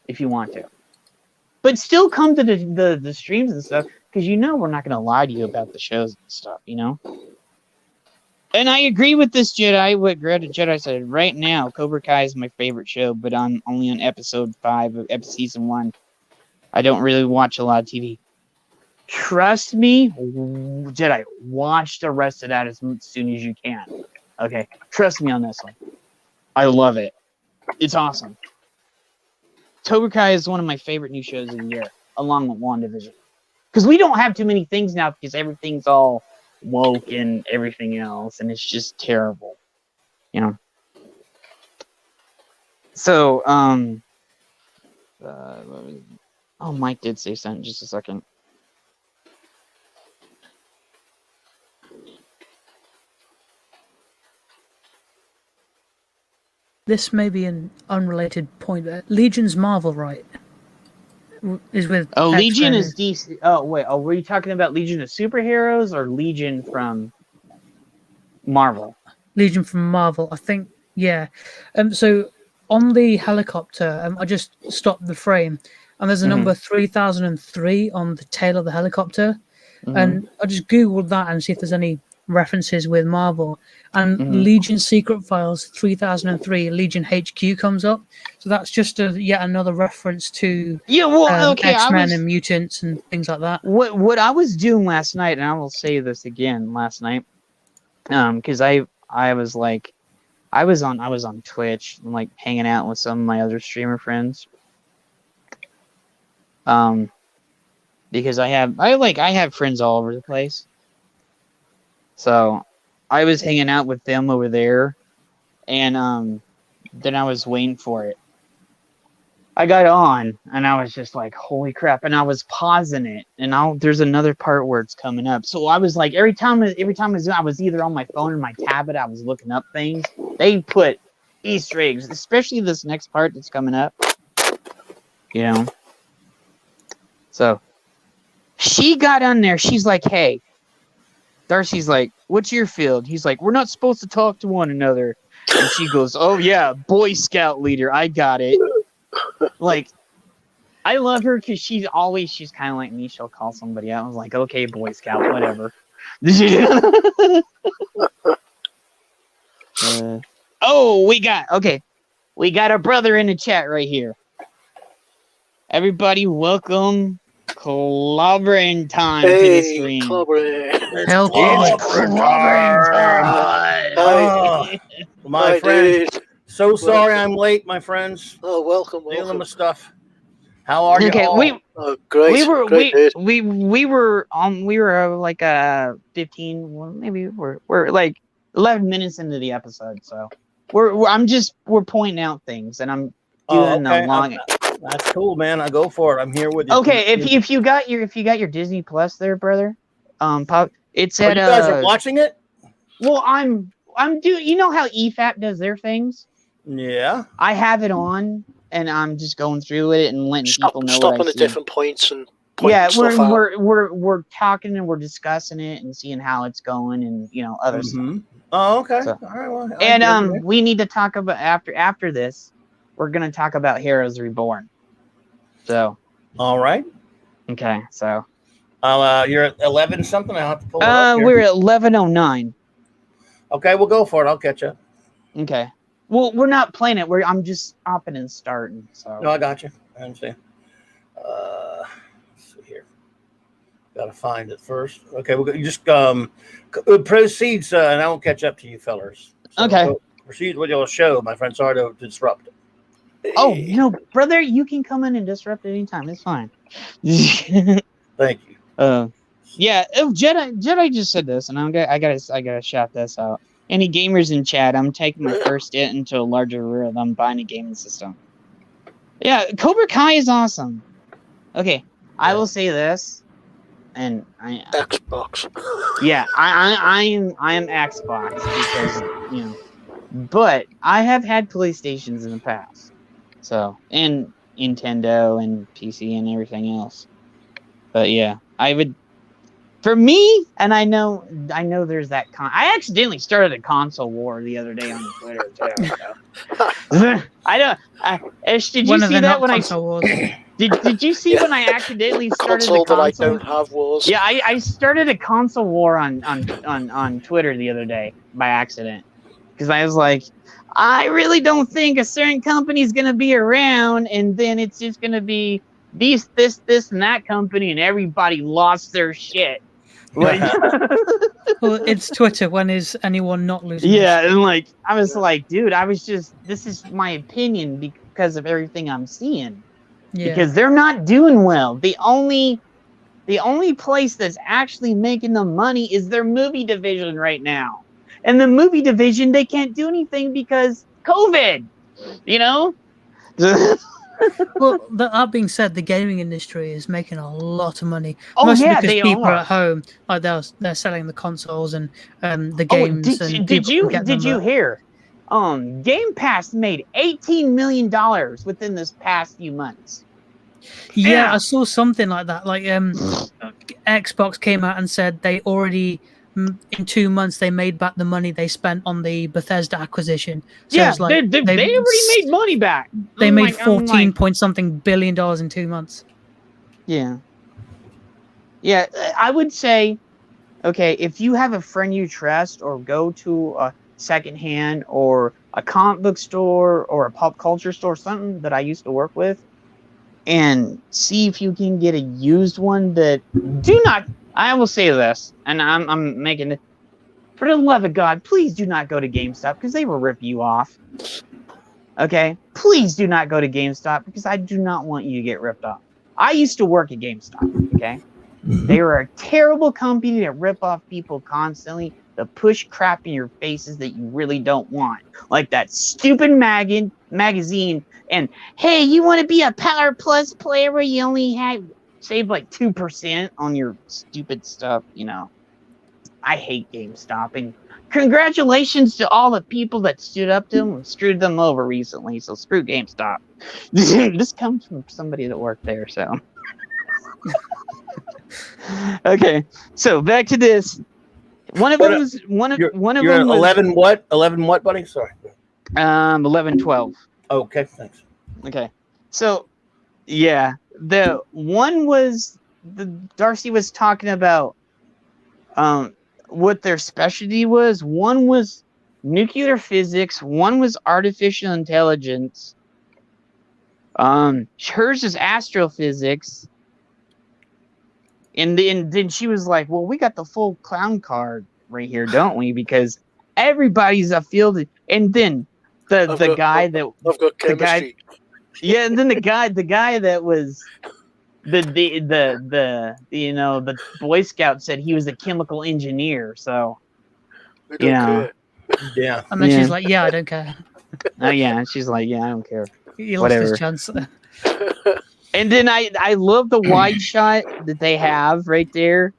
if you want to. But still come to the streams and stuff, because we're not going to lie to you about the shows and stuff, And I agree with this Jedi. What Greta Jedi said. Right now, Cobra Kai is my favorite show, but I'm only on episode 5 of season 1. I don't really watch a lot of TV. Trust me, Jedi, watch the rest of that as soon as you can. Okay? Trust me on this one. I love it. It's awesome. Cobra Kai is one of my favorite new shows of the year, along with WandaVision. Because we don't have too many things now, because everything's all woke and everything else, and it's just terrible. So, Mike did say something. Just a second. this may be an unrelated point, but Legion's Marvel, right? Is with Legion X-Men. is DC. Oh wait, were you talking about Legion of Superheroes or Legion from Marvel? Legion from Marvel, I think. Yeah. So on the helicopter, I just stopped the frame, and there's a number 3003 on the tail of the helicopter, and I just googled that and see if there's any references with Marvel, and Legion Secret Files 3003 Legion HQ comes up, so that's just yet another reference to X-Men and mutants and things like that. What I was doing last night, and I will say this again last night, because I was like, I was on Twitch and like hanging out with some of my other streamer friends, because I have friends all over the place. So I was hanging out with them over there, and then I was waiting for it. I got on, and I was just like, holy crap, and I was pausing it, and there's another part where it's coming up. So I was like, every time I was either on my phone or my tablet, I was looking up things. They put Easter eggs, especially this next part that's coming up. You know? So she got on there, she's like, hey. Darcy's like, what's your field? He's like, we're not supposed to talk to one another. And she goes, oh yeah, Boy Scout leader, I got it. Like, I love her because she's kind of like me. She'll call somebody out. I was like, okay, Boy Scout, whatever. We got a brother in the chat right here. Everybody, welcome clobbering time to the stream. Clobbering time. My friends, so sorry I'm late, my friends. Oh, welcome. Dealing with stuff. How are you? Okay, all? Great. We were like 15. Well, maybe we're like 11 minutes into the episode, so we're pointing out things, and I'm doing the long. That's cool, man. I go for it. I'm here with you. Okay, if you got your Disney Plus there, brother, Pop, it's at. You guys are watching it? Well, I'm doing. You know how EFAP does their things? Yeah. I have it on, and I'm just going through it and letting people know. Stopping at different points and. We're talking and we're discussing it and seeing how it's going and other stuff. Oh, okay. So, all right. Well, and we need to talk about after this. We're gonna talk about Heroes Reborn. So. All right. Okay. So. You're at 11 something. I have to pull it up here. We're at 11:09. Okay, we'll go for it. I'll catch up. Okay. Well, we're not playing it. I'm just stopping and starting. So. No, I got you. I understand. Let's see here. Gotta find it first. Okay, you just proceeds, and I won't catch up to you fellers. So okay. Proceed with your show, my friend. Sorry to disrupt it. Oh, brother, you can come in and disrupt anytime. It's fine. Thank you. Yeah. Jedi just said this, and I gotta shout this out. Any gamers in chat? I'm taking my first step into a larger world. I'm buying a gaming system. Yeah, Cobra Kai is awesome. Okay, I will say this, and Xbox. Yeah, I am Xbox because but I have had PlayStations in the past, so and Nintendo and PC and everything else. But yeah, I would. For me, and I know there's that I accidentally started a console war the other day on Twitter too. So. I don't. Did you see that when Did you see when I accidentally started a console? That I don't have wars. Yeah, I started a console war on Twitter the other day by accident because I was like, I really don't think a certain company is gonna be around, and then it's just gonna be this, and that company, and everybody lost their shit. Like, well, it's Twitter. When is anyone not losing? Yeah, and like I was like, dude, this is my opinion because of everything I'm seeing. Yeah. Because they're not doing well. The only place that's actually making the money is their movie division right now. And the movie division, they can't do anything because COVID. Well, that being said, the gaming industry is making a lot of money. Oh, mostly yeah, because they people are at home, like they're selling the consoles and the games. Did you hear? Game Pass made $18 million within this past few months. Yeah, I saw something like that. Like Xbox came out and said they already in 2 months they made back the money they spent on the Bethesda acquisition. So Yeah, it's like they already made money back. They made I'm 14 point something billion dollars in 2 months. Yeah. Yeah, I would say, okay, if you have a friend you trust, or go to a secondhand or a comic book store or a pop culture store, something that I used to work with, and see if you can get a used one that do not. I will say this, and I'm making it. For the love of God, please do not go to GameStop because they will rip you off. Okay? Please do not go to GameStop because I do not want you to get ripped off. I used to work at GameStop, okay? They were a terrible company that rip off people constantly, that push crap in your faces that you really don't want. Like that stupid magazine, and hey, you want to be a Power Plus player where you only save like 2% on your stupid stuff, you know. I hate GameStop, and congratulations to all the people that stood up to them and screwed them over recently. So screw GameStop. This comes from somebody that worked there, so. Okay, so back to this. One of them was one of You're them was 11 what? 11 what, buddy? Sorry. 11-12. Okay, thanks. Okay, so yeah, the one was Darcy was talking about what their specialty was. One was nuclear physics. One was artificial intelligence. Hers is astrophysics. And then she was like, "Well, we got the full clown card right here, don't we? Because everybody's a field." And then the guy that I've got chemistry. yeah, and then the guy that was the you know, the Boy Scout said he was a chemical engineer. So I don't care. Yeah. And then she's like, "Yeah, I don't care." Oh yeah, and she's like, "Yeah, I don't care." He lost Whatever. his chance. And then I love the wide shot that they have right there,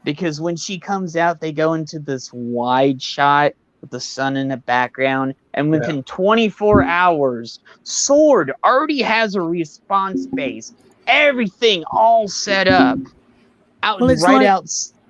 because when she comes out, they go into this wide shot with the sun in the background, and within 24 hours, Sword already has a response base, everything all set up,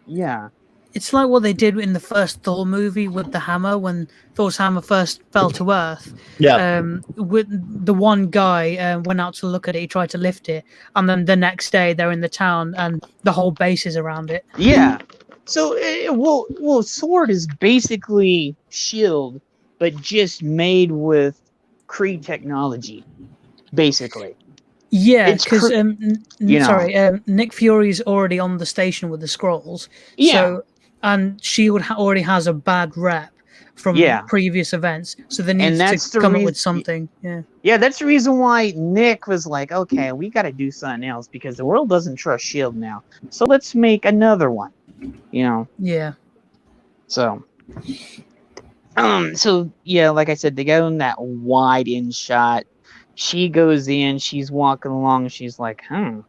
yeah. It's like what they did in the first Thor movie with the hammer, when Thor's hammer first fell to Earth. Yeah. With the one guy went out to look at it, he tried to lift it, and then the next day they're in the town and the whole base is around it. Yeah. So, well, Sword is basically Shield, but just made with Kree technology, basically. Yeah, It's because you know. Nick Fury's already on the station with the Skrulls. Yeah. So, and Shield already has a bad rep from previous events, so they need to come up with something. Yeah. Yeah, that's the reason why Nick was like, "Okay, we got to do something else because the world doesn't trust Shield now. So let's make another one." You know. Yeah. So. So yeah, like I said, they go in that wide in shot. She goes in, she's walking along, she's like, and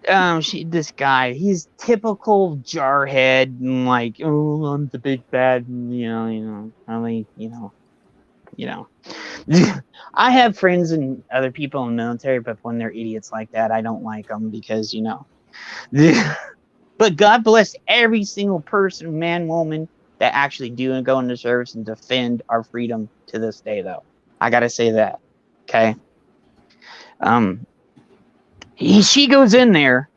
this guy, he's typical jarhead, and like, "Oh, I'm the big bad," I have friends and other people in the military, but when they're idiots like that, I don't like them because, but God bless every single person, man, woman, that actually do go into service and defend our freedom to this day, though. I gotta say that. Okay. She goes in there,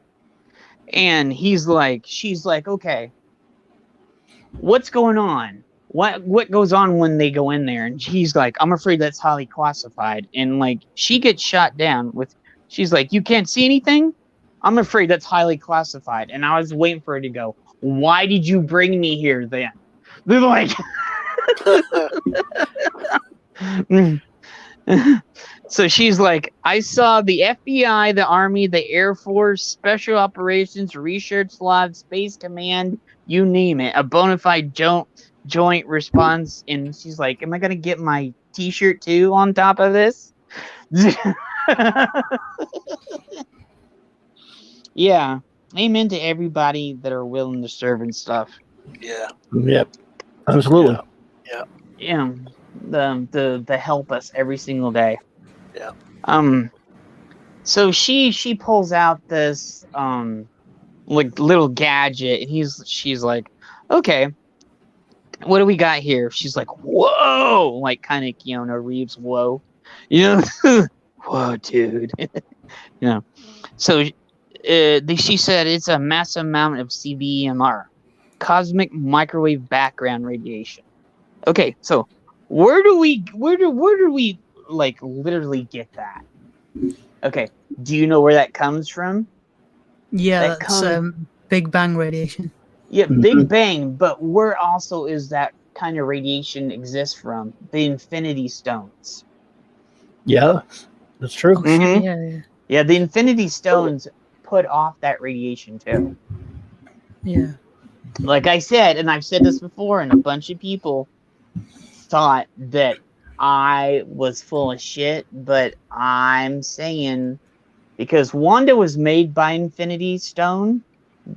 and she's like, "Okay, what's going on? What goes on when they go in there?" And he's like, "I'm afraid that's highly classified." And like, she gets shot down she's like, "You can't see anything? I'm afraid that's highly classified." And I was waiting for her to go, "Why did you bring me here then?" They're like, so she's like, "I saw the FBI, the Army, the Air Force, Special Operations, Research Lab, Space Command, you name it, a bona fide joint response." And she's like, "Am I going to get my t-shirt too on top of this?" Yeah. Amen to everybody that are willing to serve and stuff. Yeah. Yep. Absolutely. to help us every single day. Yeah. So she pulls out this like little gadget, and she's like, okay, what do we got here? She's like, whoa, like kind of Keanu Reeves, whoa, whoa, dude, So she said it's a massive amount of CBMR, cosmic microwave background radiation. Okay, so where do we like literally get that? Okay, do you know where that comes from? Yeah, that's Big Bang radiation. Yeah, Big Bang, but where also is that kind of radiation exists from? The Infinity Stones. Yeah, that's true. Oh, shit, Yeah, the Infinity Stones put off that radiation too. Yeah. Like I said, and I've said this before, and a bunch of people thought that I was full of shit, but I'm saying, because Wanda was made by Infinity Stone,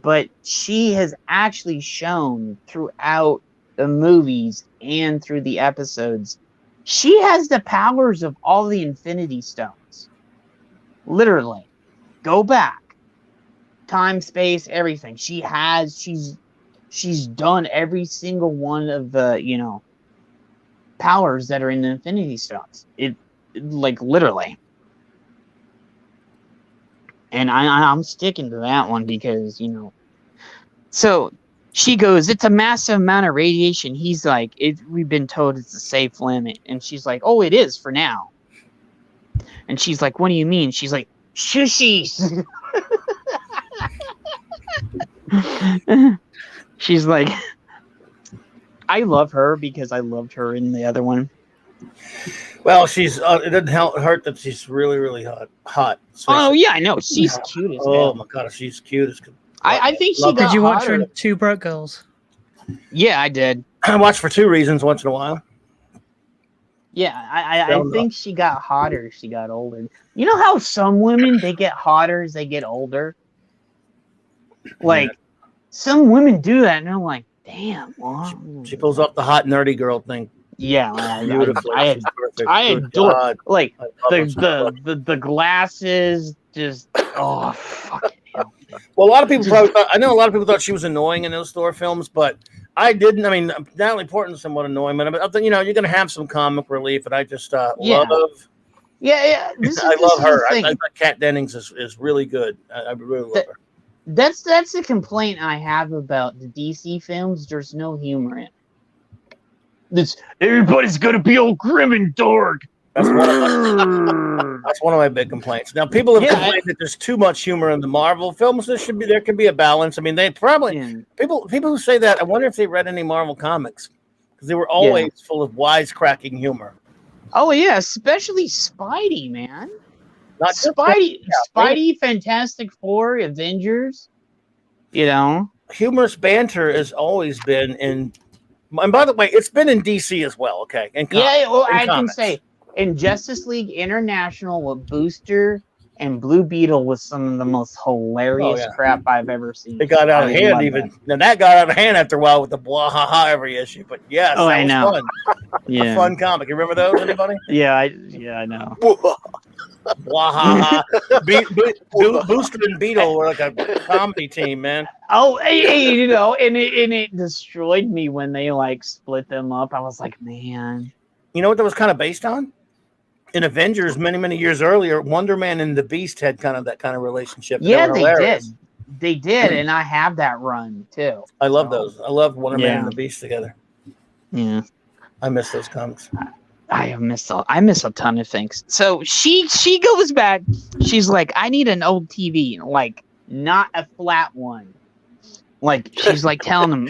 but she has actually shown throughout the movies and through the episodes, she has the powers of all the Infinity Stones. Literally. Go back. Time, space, everything. She's done every single one of the, powers that are in the Infinity Stones. It like literally. And I'm sticking to that one because, So she goes, it's a massive amount of radiation. He's like, we've been told it's a safe limit. And she's like, oh, it is for now. And she's like, what do you mean? She's like, shushies. She's like, I love her because I loved her in the other one. Well, she's it doesn't hurt that she's really, really hot. Oh yeah, I know. She's cute as hell. Oh my god, she's cute as. I think she got Did you watch hotter. her in Two Broke Girls? Yeah, I did. I watch for two reasons once in a while. Yeah, I think she got hotter as she got older. You know how some women, they get hotter as they get older? Like, some women do that, and I'm like, damn, wow. She pulls off the hot nerdy girl thing. Yeah, Beautifully. I adore, God. like, I love the glasses, just, oh, fucking hell. Well, a lot of people probably thought, I know a lot of people thought she was annoying in those Thor films, but I didn't. I mean, Natalie Portman's somewhat annoying, but I think, you're going to have some comic relief, and I just love. Yeah. I love her. I think Kat Dennings is really good. I really love her. That's the complaint I have about the DC films. There's no humor in it. Everybody's gonna be all grim and dark. That's one of my big complaints. Now, people have complained that there's too much humor in the Marvel films. There could be a balance. I mean, they probably people who say that. I wonder if they read any Marvel comics, because they were always full of wisecracking humor. Oh yeah, especially Spidey, man. Not Spidey, Fantastic Four, Avengers. Humorous banter has always been in. And by the way, it's been in DC as well. Okay, I can say in Justice League International with Booster and Blue Beetle was some of the most hilarious crap I've ever seen. It got out of hand that got out of hand after a while with the blah ha ha every issue. But yes, that was fun. A fun comic. You remember those? Anybody? Yeah, I know. Blah ha ha. Booster and Beetle were like a comedy team, man. Oh, hey, and it destroyed me when they like split them up. I was like, man. You know what that was kind of based on? In Avengers, many years earlier, Wonder Man and the Beast had that kind of relationship. Yeah, they did, and I have that run too. I love those. I love Wonder Man and the Beast together. Yeah, I miss those comics. I miss a ton of things. So she goes back. She's like, I need an old TV, like not a flat one. Like she's like telling them,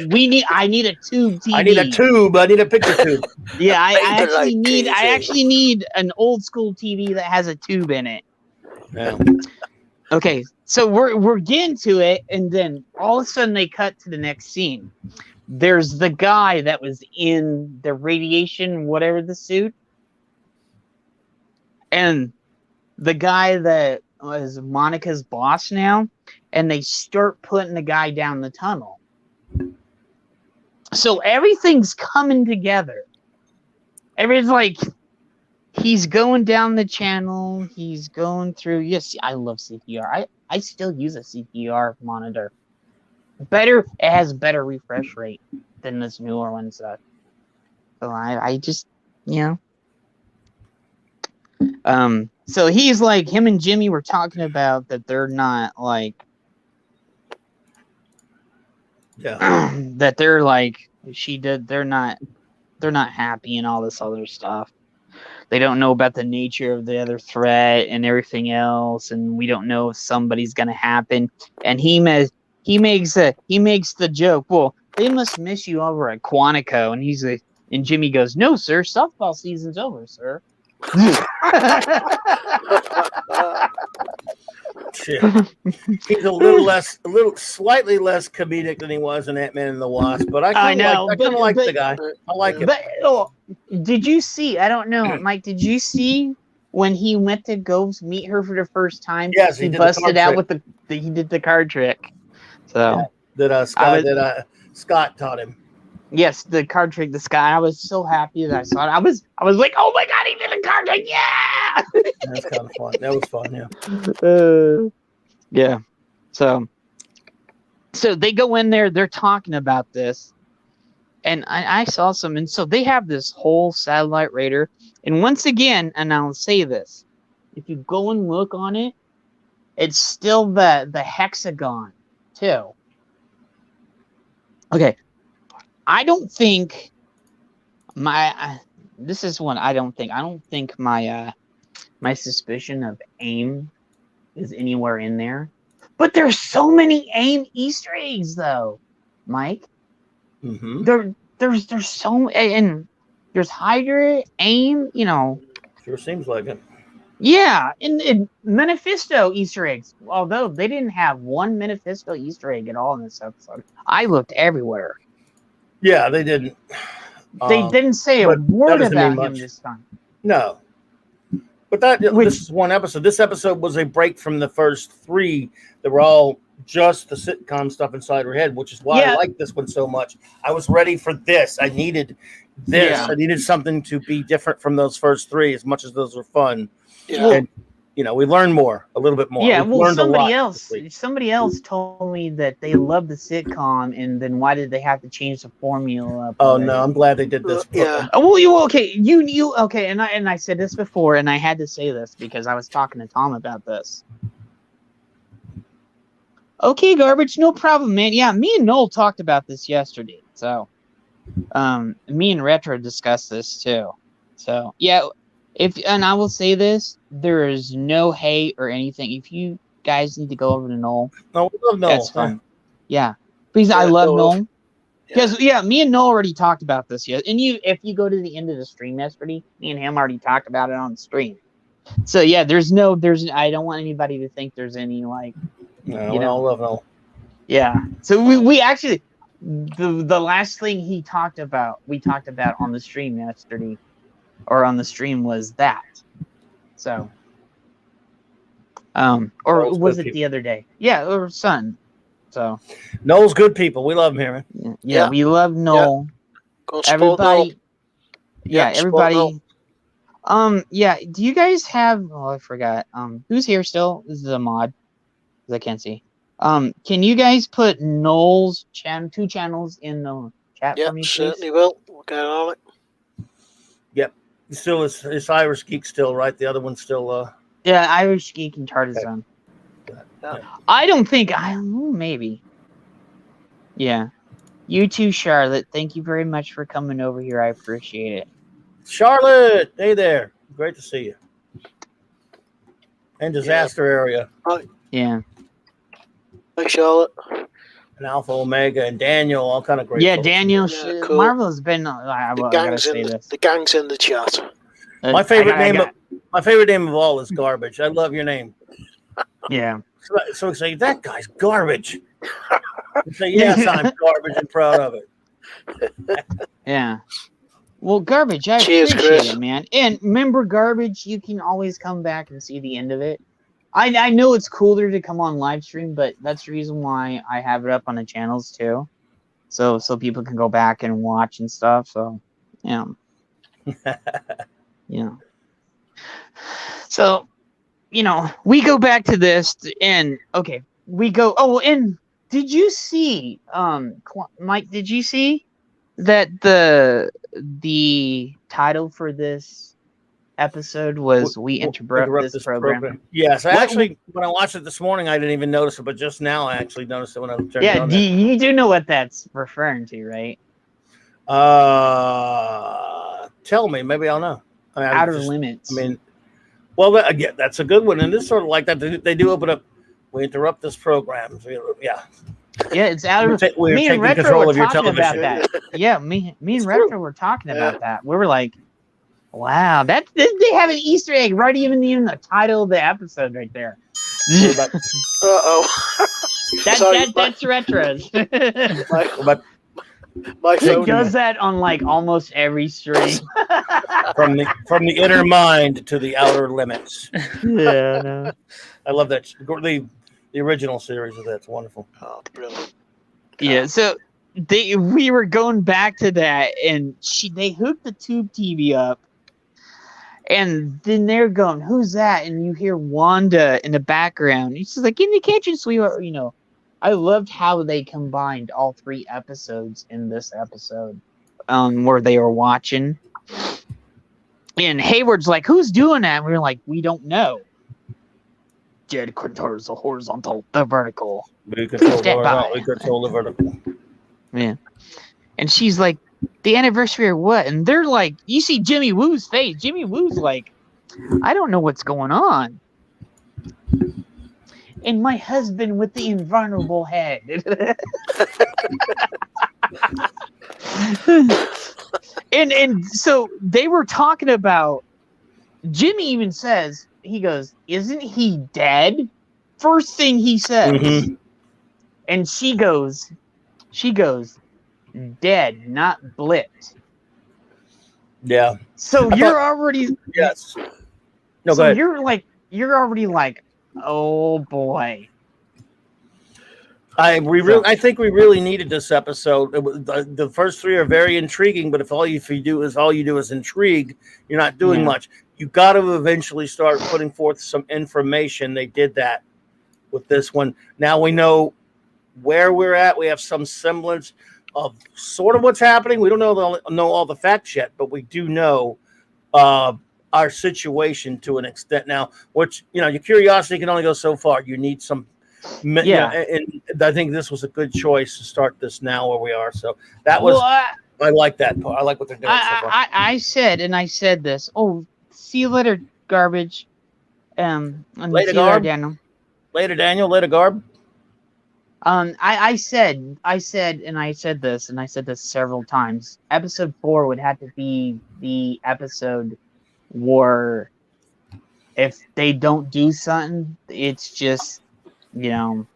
I need a tube TV. I need a tube. I need a picture tube. Yeah, I actually need an old school TV that has a tube in it. Yeah. Okay, so we're getting to it, and then all of a sudden they cut to the next scene. There's the guy that was in the radiation, whatever the suit, and the guy that was Monica's boss now, and they start putting the guy down the tunnel. So everything's coming together. everybody's like, he's going down the channel. He's going through. Yes, I love CPR. I still use a CPR monitor. It has better refresh rate than this newer one does. So I just, so he's like, him and Jimmy were talking about that they're not like, that they're like, they're not happy and all this other stuff. They don't know about the nature of the other threat and everything else, and we don't know if somebody's gonna happen. And he makes the joke, well, they must miss you over at Quantico, and he's like, and Jimmy goes, no, sir, softball season's over, sir. He's slightly less comedic than he was in Ant-Man and the Wasp, but I kind of like the guy. I like it. But did you see? I don't know, Mike. Did you see when he went to go meet her for the first time? Yes, he busted out with he did the card trick. So that Scott taught him. Yes, the card trick. The Scott. I was so happy that I saw it. I was like, oh my god, he did the card trick! Yeah. That's kind of fun. That was fun. Yeah. Yeah. So they go in there. They're talking about this, and I saw some. And so they have this whole satellite radar. And once again, and I'll say this: if you go and look on it, it's still the hexagon too. Okay. I don't think this is one I don't think my suspicion of AIM is anywhere in there. But there's so many AIM Easter eggs though, Mike. Mm-hmm. There's so, and there's Hydra, AIM, Sure seems like it. Yeah, and Mephisto Easter eggs. Although they didn't have one Mephisto Easter egg at all in this episode. I looked everywhere. Yeah, they didn't. They didn't say a word about him this time. No. But this is one episode. This episode was a break from the first three that were all just the sitcom stuff inside her head, which is why I like this one so much. I was ready for this. I needed this. Yeah. I needed something to be different from those first three, as much as those were fun. Yeah. And, we learned a little bit more. Yeah, somebody else told me that they loved the sitcom, and then why did they have to change the formula? Oh no, I'm glad they did this. Yeah. Well, you okay, and I said this before, and I had to say this because I was talking to Tom about this. Okay, Garbage, no problem, man. Yeah, me and Noel talked about this yesterday, so me and Retro discussed this too. So yeah. And I will say this, there is no hate or anything. If you guys need to go over to Noel, we love Noel. That's fine. Yeah, because I love Noel. Because me and Noel already talked about this. And if you go to the end of the stream yesterday, me and him already talked about it on the stream. So yeah, I don't want anybody to think there's any like. No, I love Noel. Yeah. So we actually the last thing we talked about on the stream yesterday. Or on the stream was that. So or was it the other day? Yeah, or son. So Noel's good people. We love him here, man. Yeah, we love Noel. Yeah. Everybody. Yeah, everybody. Yeah, do you guys have I forgot. Who's here still? This is a mod. Because I can't see. Can you guys put Noel's two channels in the chat for me, please? Certainly will. We'll get on it. Yep. Still is Irish Geek still, right? The other one's still Yeah, Irish Geek and Tartazon. Okay. Yeah. I don't think maybe. Yeah. You too, Charlotte. Thank you very much for coming over here. I appreciate it. Charlotte, hey there. Great to see you. And disaster area. Yeah. Hi, Charlotte. And Alpha Omega and Daniel, all kind of great. Yeah, folks. Daniel. Cool. Marvel has been. The gang's in the chat. My favorite name of all is Garbage. I love your name. Yeah. So we say that guy's garbage. You say yes, I'm garbage and proud of it. Yeah. Well, Garbage, I appreciate it, man. And remember, Garbage, you can always come back and see the end of it. I know it's cooler to come on live stream, but that's the reason why I have it up on the channels too, so people can go back and watch and stuff. So yeah. Yeah. So, we go back to this, and okay, we go. Oh, and did you see, Mike? Did you see that the title for this episode was "We Interrupt This Program"? Yes, actually, when I watched it this morning, I didn't even notice it, but just now I actually noticed it when I was turning it on. You do know what that's referring to, right? Tell me, maybe I'll know. Outer Limits. Well, that's a good one, and it's sort of like that. They do open up. We interrupt this program. Yeah. Yeah, it's outer. Me and Retro were talking about that. Yeah, me and Retro were talking about that. We were like, "Wow, they have an Easter egg right even in the title of the episode right there." That's Retro's. My phone does that on like almost every stream. from the inner mind to the outer limits. Yeah, no. I love that. The original series of that's wonderful. Oh, brilliant. Yeah, so we were going back to that, and they hooked the tube TV up, and then they're going, "Who's that?" And you hear Wanda in the background. She's like, "In the kitchen, sweetheart." I loved how they combined all 3 episodes in this episode, where they were watching. And Hayward's like, "Who's doing that?" And we were like, "We don't know." Jed controls the horizontal, the vertical. We control the vertical. Yeah. And she's like, "The anniversary or what?" And they're like, you see Jimmy Woo's face. Jimmy Woo's like, "I don't know what's going on." And my husband with the invulnerable head. and so they were talking about, Jimmy even says, he goes, "Isn't he dead?" First thing he says. Mm-hmm. And she goes, "Dead, not blipped." Yeah. So you're already yes. No, so you're already like, oh boy. I think we really needed this episode. The first 3 are very intriguing, but if all you do is intrigue, you're not doing much. You got to eventually start putting forth some information. They did that with this one. Now we know where we're at. We have some semblance of sort of what's happening. We don't know all the facts yet, but we do know our situation to an extent now, which, your curiosity can only go so far. You need some, and I think this was a good choice to start this now where we are. So that was, I like that part. I like what they're doing so far. I said this. Oh, see you later, garbage. Later, Garb. Daniel. Later, Daniel. Later, Garb. I said this several times. Episode 4 would have to be the episode where if they don't do something, it's just, it's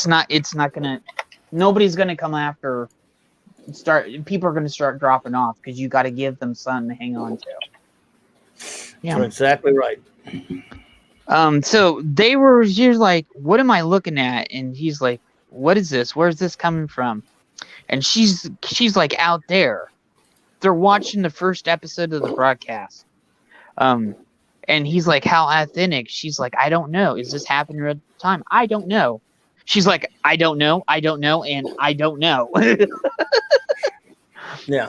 not gonna, nobody's gonna come after. People are gonna start dropping off because you got to give them something to hang on to. Yeah, you're exactly right. So you're like, "What am I looking at?" And he's like, "What is this? Where's this coming from?" And she's like, "Out there." They're watching the first episode of the broadcast. And he's like, "How authentic?" She's like, "I don't know. Is this happening at the time? I don't know." She's like, "I don't know, and I don't know." Yeah.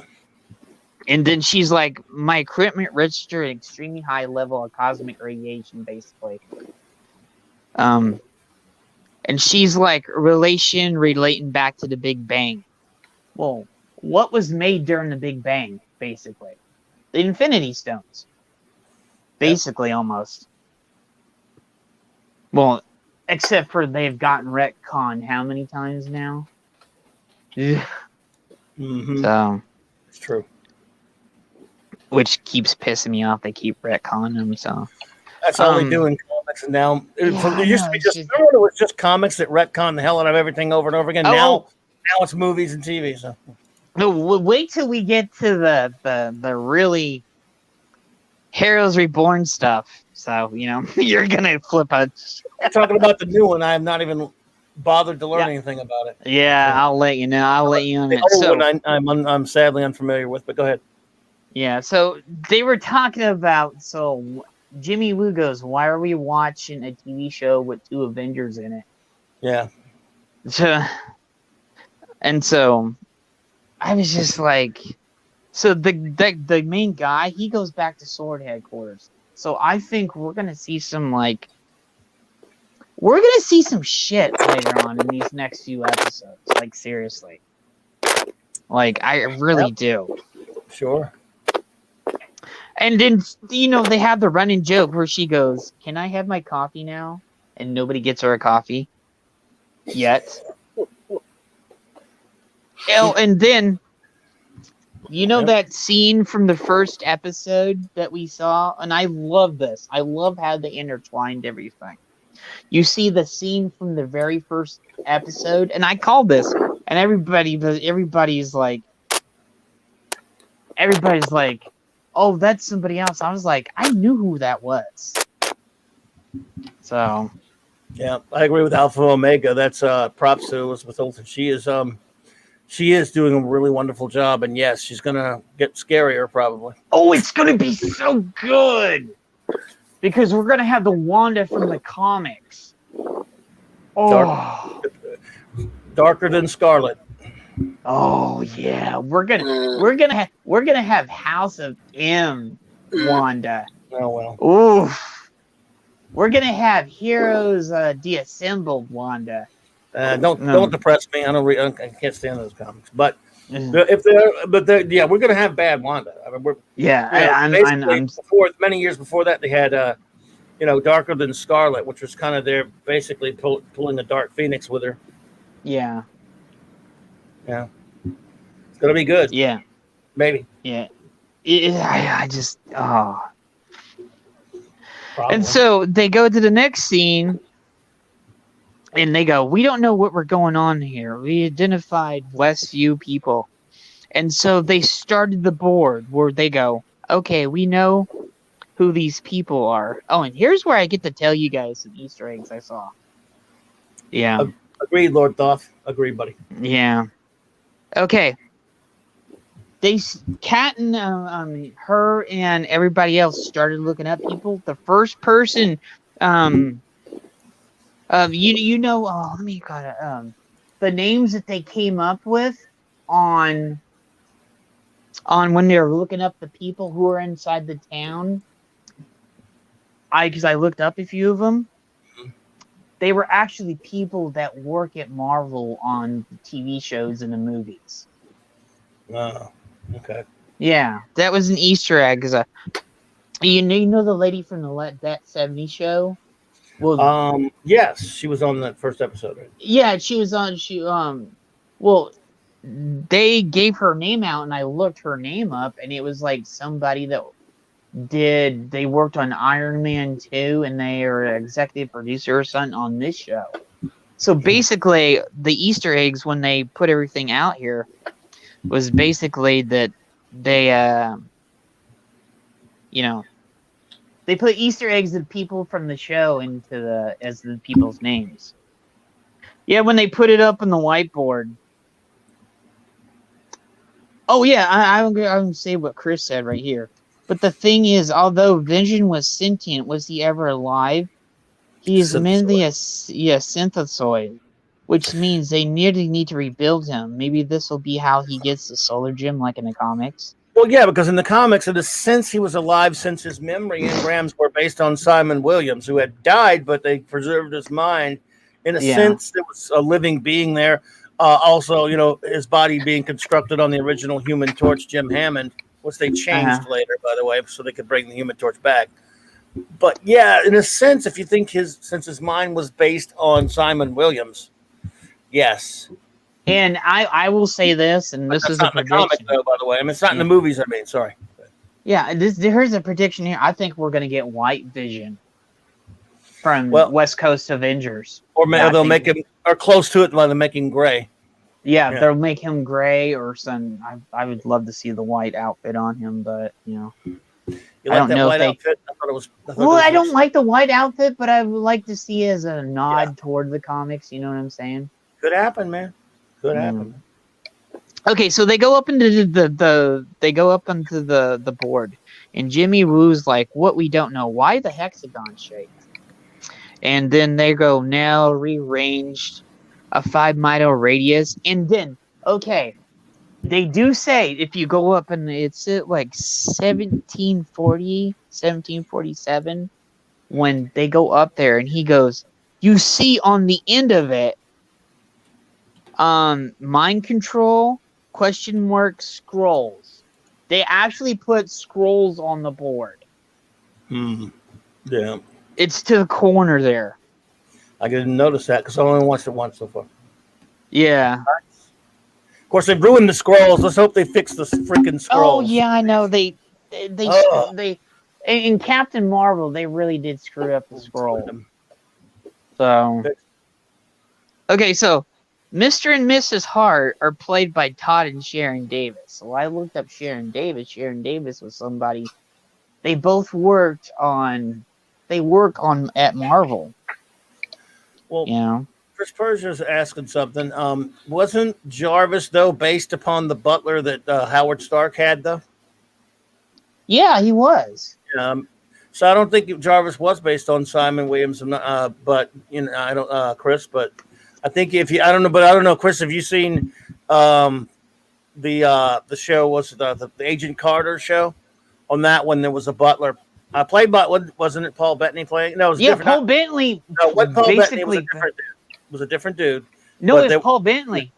And then she's like, "My equipment registered an extremely high level of cosmic radiation, basically." And she's like, relating back to the Big Bang. Well, what was made during the Big Bang, basically? The Infinity Stones. Basically, almost. Well, except for they've gotten retconned how many times now? Mm-hmm. So. It's true. Which keeps pissing me off. They keep retconning them, so. That's all they do in comics. And now, it used to be remember it was just comics that retcon the hell out of everything over and over again. Now it's movies and TV, so. No, wait till we get to the really Heroes Reborn stuff. So, you're going to flip out. I'm talking about the new one. I have not even bothered to learn anything about it. Yeah, so, I'll let you know. I'll let you on it. So, one I'm sadly unfamiliar with, but go ahead. Yeah, so they were talking about, so Jimmy Woo goes, why are we watching a TV show with 2 Avengers in it? Yeah. So I was just like, so the main guy, he goes back to Sword headquarters. So I think we're gonna see some shit later on in these next few episodes. Like seriously. Like I really do. Sure. And then they have the running joke where she goes, "Can I have my coffee now?" And nobody gets her a coffee yet. And then that scene from the first episode that we saw, and I love this. I love how they intertwined everything. You see the scene from the very first episode, and I called this, and everybody's like, oh, that's somebody else. I was like, I knew who that was. So, yeah, I agree with Alpha Omega. That's props to Elizabeth Olsen. She is doing a really wonderful job, and yes, she's gonna get scarier probably. Oh, it's gonna be so good because we're gonna have the Wanda from the comics. Oh, darker than Scarlet. Oh yeah, we're gonna have House of M Wanda. Oh well. Ooh, we're gonna have Heroes Deassembled Wanda. Don't depress me. I can't stand those comics. But we're gonna have bad Wanda. I mean, before many years before that, they had Darker Than Scarlet, which was kind of their basically pulling a Dark Phoenix with her. Yeah. Yeah. It's gonna be good. Yeah. Maybe. Yeah. I just And so they go to the next scene. And they go, we don't know what we're going on here. We identified Westview people. And so they started the board where they go, okay, we know who these people are. Oh, and here's where I get to tell you guys some Easter eggs I saw. Yeah. Agreed, Lord Thoth. Agreed, buddy. Yeah. Okay. Kat and her and everybody else started looking up people. The first person... let me the names that they came up with on when they were looking up the people who are inside the town. Because I looked up a few of them. They were actually people that work at Marvel on the TV shows and the movies. Oh, okay. Yeah, that was an Easter egg. Because you know the lady from that 70s show. Well, yes, she was on that first episode, right? Yeah, she was on. They gave her name out, and I looked her name up, and it was like somebody that they worked on Iron Man 2, and they are an executive producer or something on this show. So basically, the Easter eggs when they put everything out here was basically that they, they put Easter eggs of people from the show as the people's names. Yeah, when they put it up on the whiteboard. Oh yeah, I'm gonna say what Chris said right here. But the thing is, although Vision was sentient, was he ever alive? He is mainly a synthesoid, which means they nearly need to rebuild him. Maybe this will be how he gets the solar gem, like in the comics. Well, yeah, because in the comics, in a sense, he was alive since his memory engrams were based on Simon Williams, who had died, but they preserved his mind. In a sense, there was a living being there. Also, his body being constructed on the original Human Torch, Jim Hammond, which they changed later, by the way, so they could bring the Human Torch back. But yeah, in a sense, if you think since his mind was based on Simon Williams, yes. And I will say this, and this is a prediction. Not in the comic, though, by the way. I mean, it's not in the movies. I mean, sorry. Yeah, here's a prediction here. I think we're going to get White Vision from West Coast Avengers, or they'll make him or close to it while they're making gray. Yeah, they'll make him gray or some. I would love to see the white outfit on him, but You like that white outfit? I thought it was. I don't like the white outfit, but I would like to see as a nod toward the comics. You know what I'm saying? Could happen, man. Could happen. Okay, so they go up into the board, and Jimmy Woo's like, "What we don't know? Why the hexagon shape?" And then they go, "Now rearranged a 5 mile radius." And then, okay, they do say if you go up and it's at like 1740, 1747, when they go up there, and he goes, "You see on the end of it, mind control, ? Scrolls." They actually put scrolls on the board. Yeah. It's to the corner there. I didn't notice that because I only watched it once so far. Yeah. Of course, they've ruined the scrolls. Let's hope they fix the freaking scrolls. Oh yeah, I know. They in Captain Marvel, they really did screw up the scroll. So okay, so Mr. and Mrs. Hart are played by Todd and Sharon Davis. So I looked up Sharon Davis. Sharon Davis was somebody they both work on at Marvel. Well, you know. Chris Persia's asking something. Wasn't Jarvis though based upon the butler that Howard Stark had though? Yeah, he was. So I don't think Jarvis was based on Simon Williams, but I don't, Chris. But I think I don't know, Chris. Have you seen the show? Was the Agent Carter show? On that one, there was a butler. Played by wasn't it Paul Bettany playing? No, it was different. Paul Bentley. No, what Paul Bettany was a different dude. Was a different dude. No, it's Paul Bentley.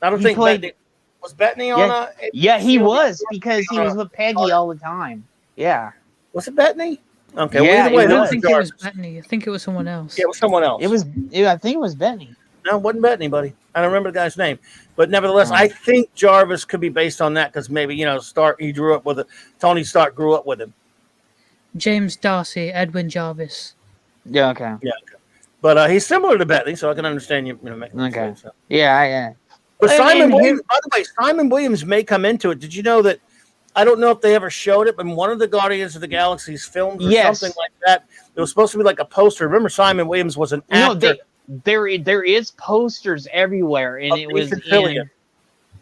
I don't think Bettany was Bettany on a. Yeah, he was because he was with Peggy all the time. Yeah. Was it Bettany? Okay. Yeah, well, I don't think it was Bettany. I think it was someone else. Yeah, it was someone else. I think it was Bettany. No, it wasn't Bettany, buddy. I don't remember the guy's name, but nevertheless, I think Jarvis could be based on that because maybe Stark. He grew up with it. Tony Stark grew up with him. James Darcy, Edwin Jarvis. Yeah. Okay. Yeah. Okay. But he's similar to Bettany, so I can understand you. Making okay. So. Yeah. But Simon Williams. By the way, Simon Williams may come into it. Did you know that? I don't know if they ever showed it, but in one of the Guardians of the Galaxy's films or something like that, there was supposed to be like a poster. Remember, Simon Williams was an actor. There is posters everywhere, and it was Fillion.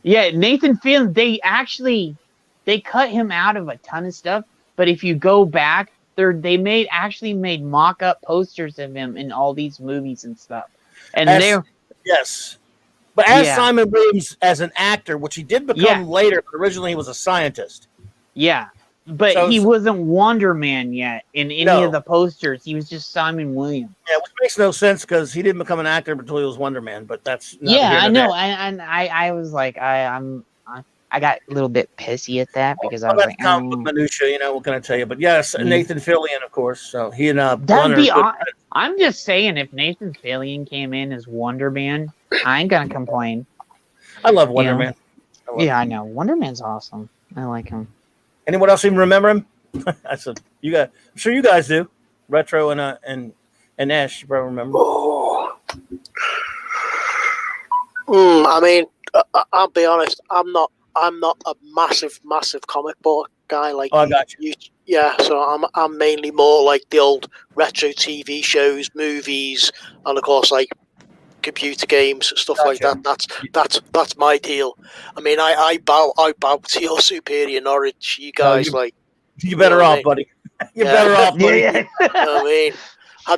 Nathan Fillion. They cut him out of a ton of stuff, but if you go back, they made mock-up posters of him in all these movies and stuff. And yes. But as Simon Williams as an actor, which he did become later, but originally he was a scientist. Yeah. But he wasn't Wonder Man yet in any of the posters. He was just Simon Williams. Yeah, which makes no sense because he didn't become an actor until he was Wonder Man. But that's I know. And I was like, I got a little bit pissy at that because I was like, comic book minutia, what can I tell you? But yes, Nathan Fillion, of course. So he and that'd be. I'm just saying, if Nathan Fillion came in as Wonder Man, I ain't gonna complain. I love Wonder Man. I know. Wonder Man's awesome. I like him. Anyone else even remember him? I said, I'm sure you guys do. Retro and Ash, you probably remember. I mean, I'll be honest. I'm not a massive comic book guy like I got you. Yeah, so I'm mainly more like the old retro TV shows, movies, and of course like computer games, stuff like that. That's my deal. I mean, I bow to your superior knowledge. You guys you're better off, buddy. You're better off, buddy. Yeah. I mean, I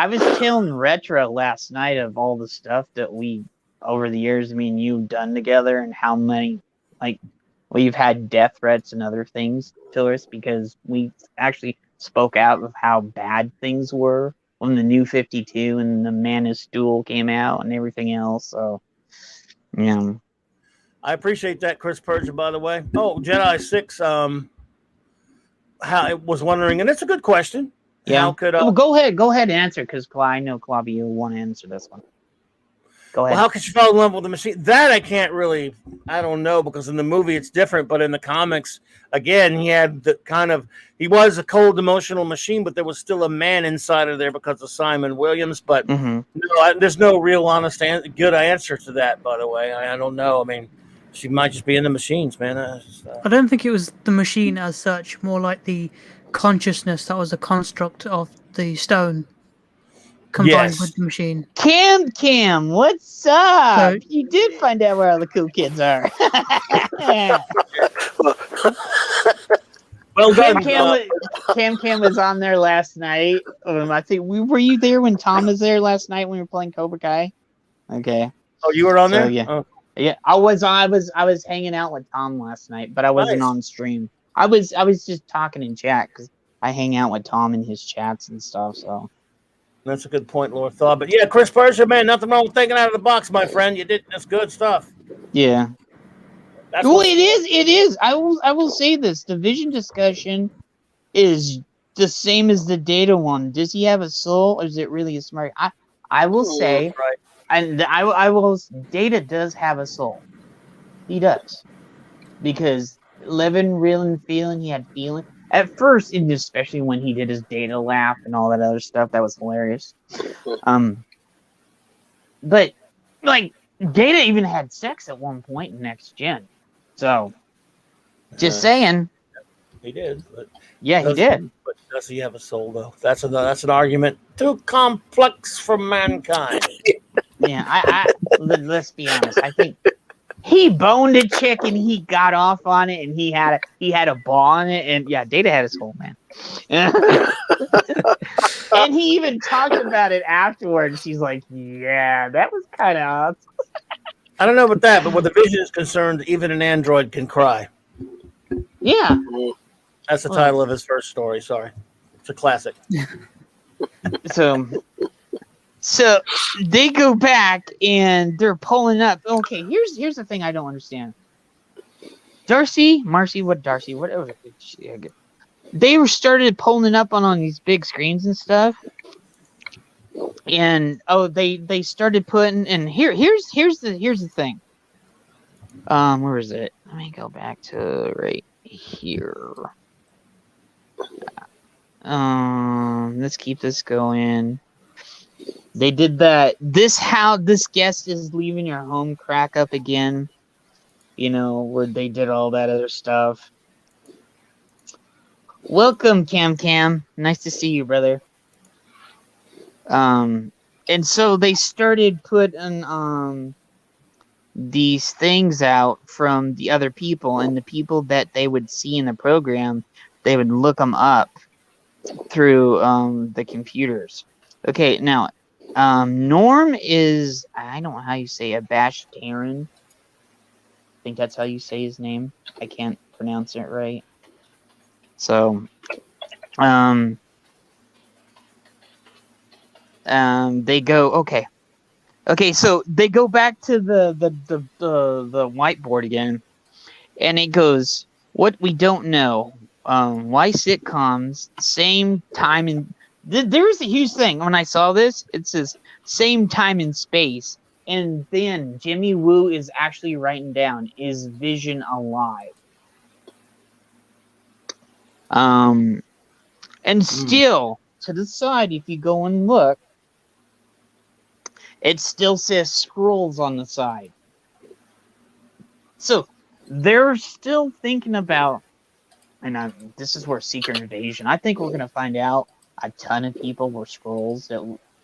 was telling Retro last night of all the stuff that we over the years, you've done together, and how many we've had death threats and other things to us because we actually spoke out of how bad things were when the New 52 and the Man of Steel came out and everything else. So, yeah. I appreciate that, Chris Persia, by the way. Oh, Jedi 6, how I was wondering, and it's a good question. Yeah. How could, go ahead and answer, because I know, Claudia, you want to answer this one. Go ahead. Well, how could you fall in love with the machine? That I can't really, I don't know, because in the movie it's different, but in the comics, again, he was a cold emotional machine, but there was still a man inside of there because of Simon Williams. But no, there's no real honest, good answer to that, by the way. I don't know. I mean, she might just be in the machines, man. I don't think it was the machine as such, more like the consciousness that was a construct of the stone. combined Yes. with the machine. Cam, what's up? So- You did find out where all the cool kids are. Well done. Cam was on there last night. I think were you there when Tom was there last night when we were playing Cobra Kai? Okay. Oh, you were on So, there? yeah. Oh. Yeah, I was hanging out with Tom last night, but I wasn't Nice. on stream. I was just talking in chat because I hang out with Tom in his chats and stuff. So That's a good point, Lord Thought. But yeah, Chris Persia, man, nothing wrong with thinking out of the box, my friend. You did that's good stuff. yeah. That's Well, what's- it is. I will say this: the Vision discussion is the same as the Data one. Does he have a soul, or is it really a smart? I will say, right. and I will. Data does have a soul. He does, because living, real, and feeling. He had feeling at first, and especially when he did his Data laugh and all that other stuff. That was hilarious. But like Data even had sex at one point in Next Gen. So just saying. He did. But Yeah, he did. But does he have a soul, though? That's an argument too complex for mankind. Yeah, let's be honest. I think he boned a chick and he got off on it and he had a ball on it, and yeah, Data had his soul, man. And he even talked about it afterwards. He's like, yeah, that was kind of awesome. I don't know about that, but where the Vision is concerned, even an android can cry. Yeah. That's the title of his first story. Sorry. It's a classic. So they go back and they're pulling up. Okay, here's the thing I don't understand. Whatever. They were started pulling up on these big screens and stuff. And they started putting, and here's the thing. Where is it? Let me go back to right here. Let's keep this going. They did that. This guest is leaving your home crack up again. You know, where they did all that other stuff. Welcome, Cam. Nice to see you, brother. And so they started putting these things out from the other people, and the people that they would see in the program, they would look them up through the computers. Okay, now Norm is, I don't know how you say Abash Taran. I think that's how you say his name. I can't pronounce it right. So they go, okay, so they go back to the whiteboard again, and it goes, what we don't know, why sitcoms, same time and there's a huge thing. When I saw this, it says same time and space, and then Jimmy Woo is actually writing down, is Vision alive? And still to the side, if you go and look, it still says scrolls on the side. So they're still thinking about, and this is where Secret Invasion, I think we're going to find out a ton of people were scrolls,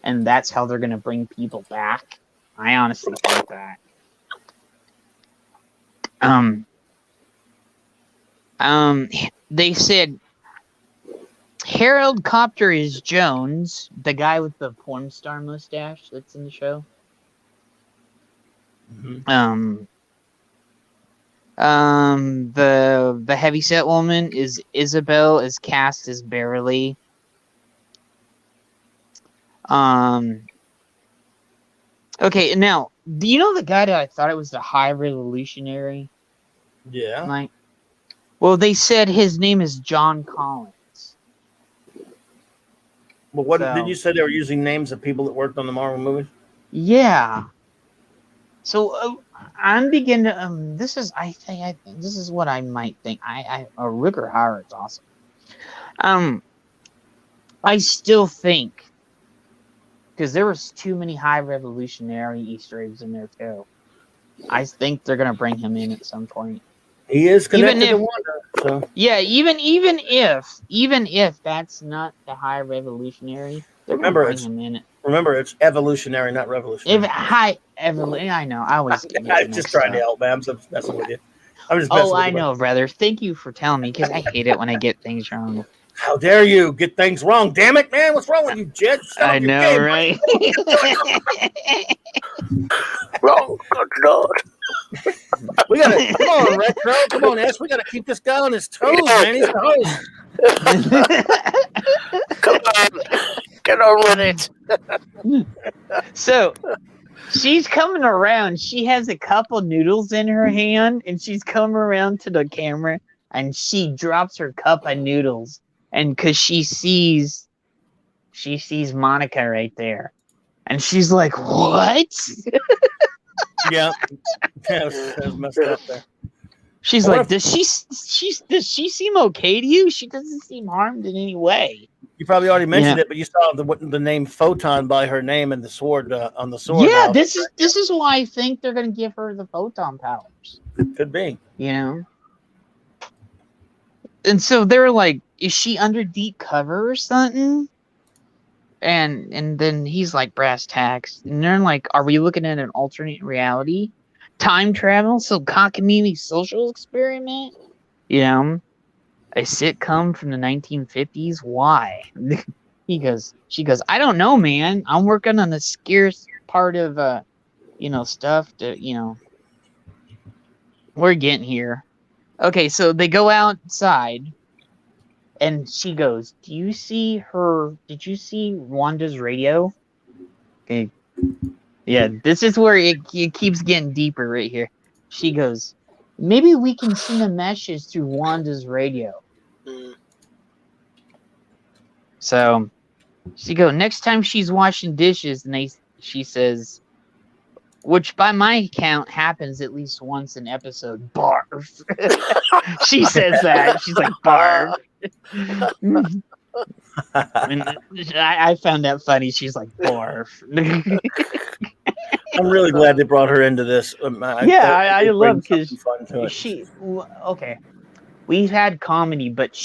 and that's how they're going to bring people back. I honestly think that. They said Harold Copter is Jones, the guy with the porn star mustache that's in the show. Mm-hmm. The heavyset woman is Isabel, is cast as Beverly. Okay, now, do you know the guy that I thought it was the High Revolutionary? Yeah. Like, well, they said his name is John Collins. Well, what did you say they were using names of people that worked on the Marvel movies? Yeah. So I'm beginning to. This is, I think, this is what I might think. Rutger Hauer is awesome. I still think, because there was too many High Revolutionary Easter eggs in there too. I think they're gonna bring him in at some point. He is connected to Wanda. So. Yeah, even if that's not the High Revolutionary, they're gonna bring him in. Remember, it's evolutionary, not revolutionary. I know. I always get I'm just trying to help, man. I'm just messing with you. I'm just messing with you. I know, brother. Thank you for telling me, because I hate it when I get things wrong. How dare you get things wrong? Damn it, man! What's wrong with you, Jed? I know, right? Wrong, good lord. We gotta come on, Retro. Come on, S. We gotta keep this guy on his toes, man. He's the host. Come on, get on with it. So she's coming around. She has a couple noodles in her hand, and she's coming around to the camera, and she drops her cup of noodles, and because she sees Monica right there, and she's like, "What?" Yeah, that was messed up there. She's like, does she seem okay to you? She doesn't seem harmed in any way. You probably already mentioned it, but you saw the name Photon by her name and the sword on the sword. Yeah, this is why I think they're gonna give her the photon powers. Could be, you know. And so they're like, is she under deep cover or something? And then he's like, brass tacks, and they're like, are we looking at an alternate reality? Time travel, so cockamamie social experiment, you know, a sitcom from the 1950s. Why? She goes, I don't know, man. I'm working on the scarce part of stuff that we're getting here. Okay, so they go outside, and she goes, did you see Wanda's radio? Okay. Yeah, this is where it keeps getting deeper right here. She goes, maybe we can send a message through Wanda's radio. So she goes, next time she's washing dishes, and she says, which by my count happens at least once an episode, barf. She says that. She's like, barf. I found that funny. She's like, barf. I'm really glad they brought her into this. I love, because okay, we've had comedy, but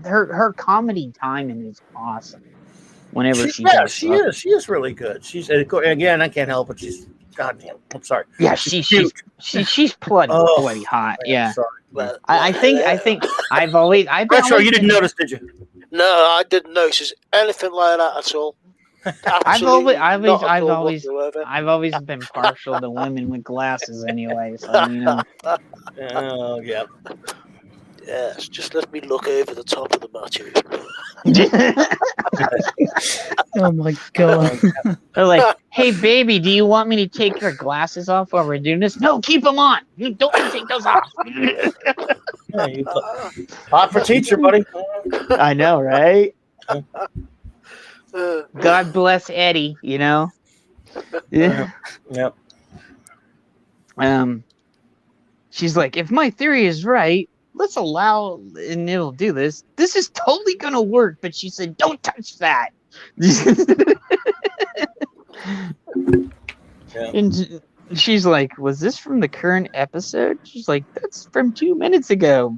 her comedy timing is awesome. Whenever she is really good. She's, again, I can't help it. She's goddamn. I'm sorry. Yeah, she's bloody hot. Yeah, Well, I think I've always Retro, you didn't notice, did you? No, I didn't notice anything like that at all. I've always been partial to women with glasses anyway, so you know. Oh yeah. Yes, just let me look over the top of the matches. Oh my god. They're like, hey baby, do you want me to take your glasses off while we're doing this? No, keep them on. You don't take those off. Hot for teacher, buddy. I know, right? God bless Eddie, you know. Yeah. Yep. She's like, if my theory is right, let's allow, and it'll do this. This is totally gonna work. But she said, don't touch that. And she's like, was this from the current episode? She's like, that's from 2 minutes ago.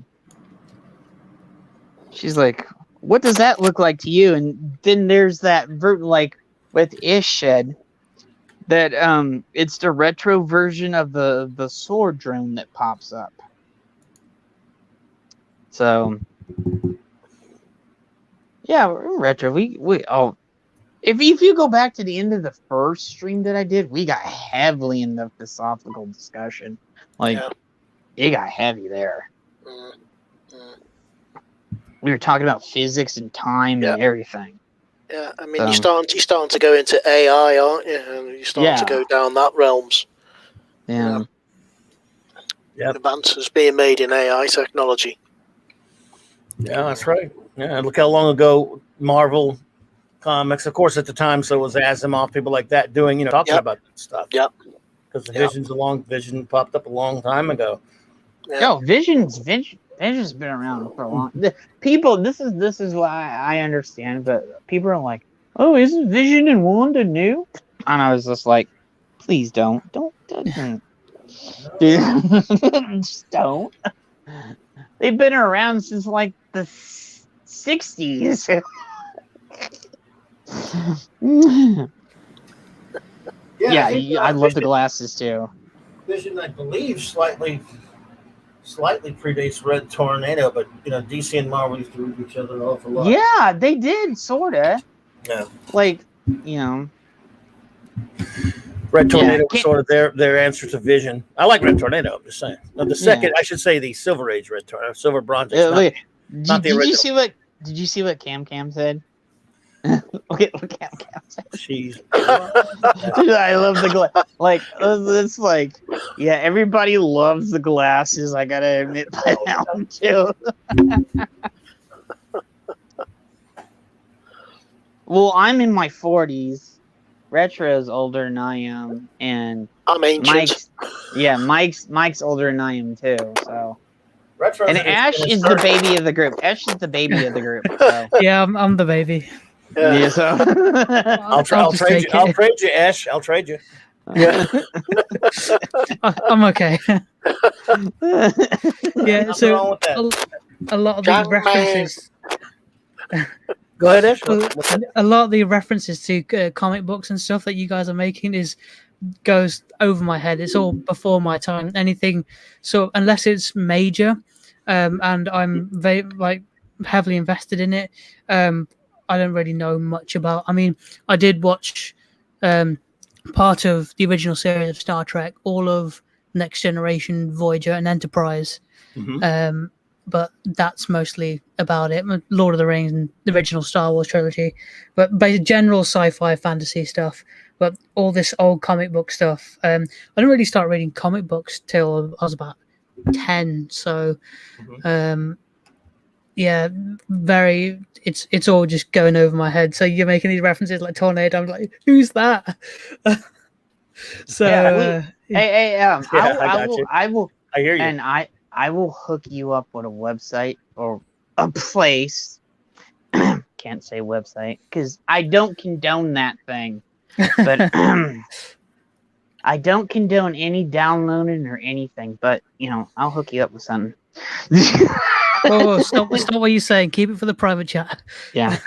She's like, what does that look like to you? And then there's that like with Ishshed, that it's the retro version of the sword drone that pops up. So yeah, we're retro. We if you go back to the end of the first stream that I did, we got heavily in the philosophical discussion. Like, it got heavy there. We were talking about physics and time and everything. Yeah, I mean, you're starting to go into AI, aren't you? And you're starting to go down that realms. Yeah. Advances being made in AI technology. Yeah, that's right. Yeah, look how long ago Marvel Comics, of course, at the time, so was Asimov, people like that doing, talking about that stuff. Yep. Because Vision popped up a long time ago. Yo, Vision's been around for a long. People, this is why I understand, but people are like, "Oh, isn't Vision and Wanda new?" And I was just like, "Please don't. Just don't." They've been around since like the 60s. Yeah, I think, I love the glasses too. Vision, I believe, slightly predates Red Tornado, but DC and Marvel used to read each other an awful lot. Yeah, they did, sorta. Yeah. Like, Red Tornado was sort of their answer to Vision. I like Red Tornado, I'm just saying. The second, I should say the Silver Age Red Tornado, Silver Bronze Age. Not the original. Did you see what Cam said? Look at what Cam said. Jeez. I love the glass. Like, it's like, yeah, everybody loves the glasses. I gotta admit by now too. Well, I'm in my 40s. Retro's older than I am, and I'm ancient. Mike's older than I am too. So, Retro and Ash is the baby of the group. Ash is the baby of the group. So. Yeah, I'm the baby. Yeah, so I'll trade you. I'll trade you, Ash. I'll trade you. Yeah, I'm okay. Yeah, so a lot of the references. Go ahead, Ash. A lot of the references to comic books and stuff that you guys are making goes over my head. It's all before my time. Anything, so unless it's major, and I'm very heavily invested in it, I don't really know much about. I mean, I did watch part of the original series of Star Trek, all of Next Generation, Voyager, and Enterprise. Mm-hmm. But that's mostly about it. Lord of the Rings and the original Star Wars trilogy, but general sci-fi fantasy stuff. But all this old comic book stuff. I didn't really start reading comic books till I was about 10. So, yeah, it's all just going over my head. So you're making these references like Tornado. I'm like, who's that? So, I will. I hear you. And I will hook you up with a website or a place. Can't say website because I don't condone that thing. But I don't condone any downloading or anything. But I'll hook you up with something. Stop what you're saying. Keep it for the private chat. Yeah.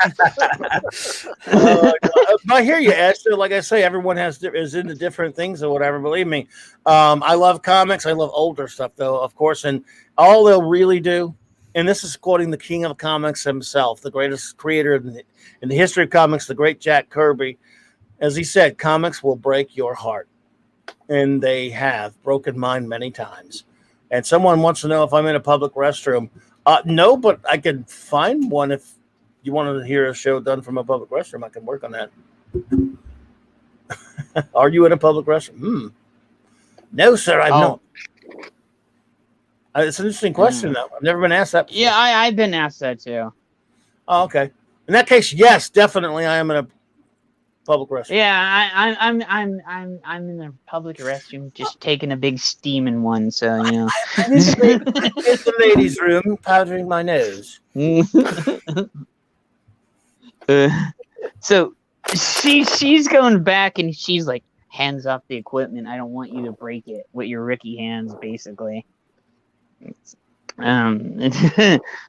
I hear you, Ash. So like I say, everyone is into different things or whatever. Believe me, I love comics. I love older stuff, though, of course. And all they'll really do, and this is quoting the king of comics himself, the greatest creator in the history of comics, the great Jack Kirby. As he said, comics will break your heart, and they have broken mine many times. And someone wants to know if I'm in a public restroom. No, but I could find one if you want to hear a show done from a public restroom. I can work on that. Are you in a public restroom? No, sir, I'm not. It's an interesting question, though. I've never been asked that before. Yeah, I've been asked that too. Oh, okay. In that case, yes, definitely, I am in a public restroom. Yeah, I'm in a public restroom, just taking a big steaming one. So It's the ladies' room, powdering my nose. So she's going back and she's like, hands off the equipment. I don't want you to break it with your Ricky hands, basically.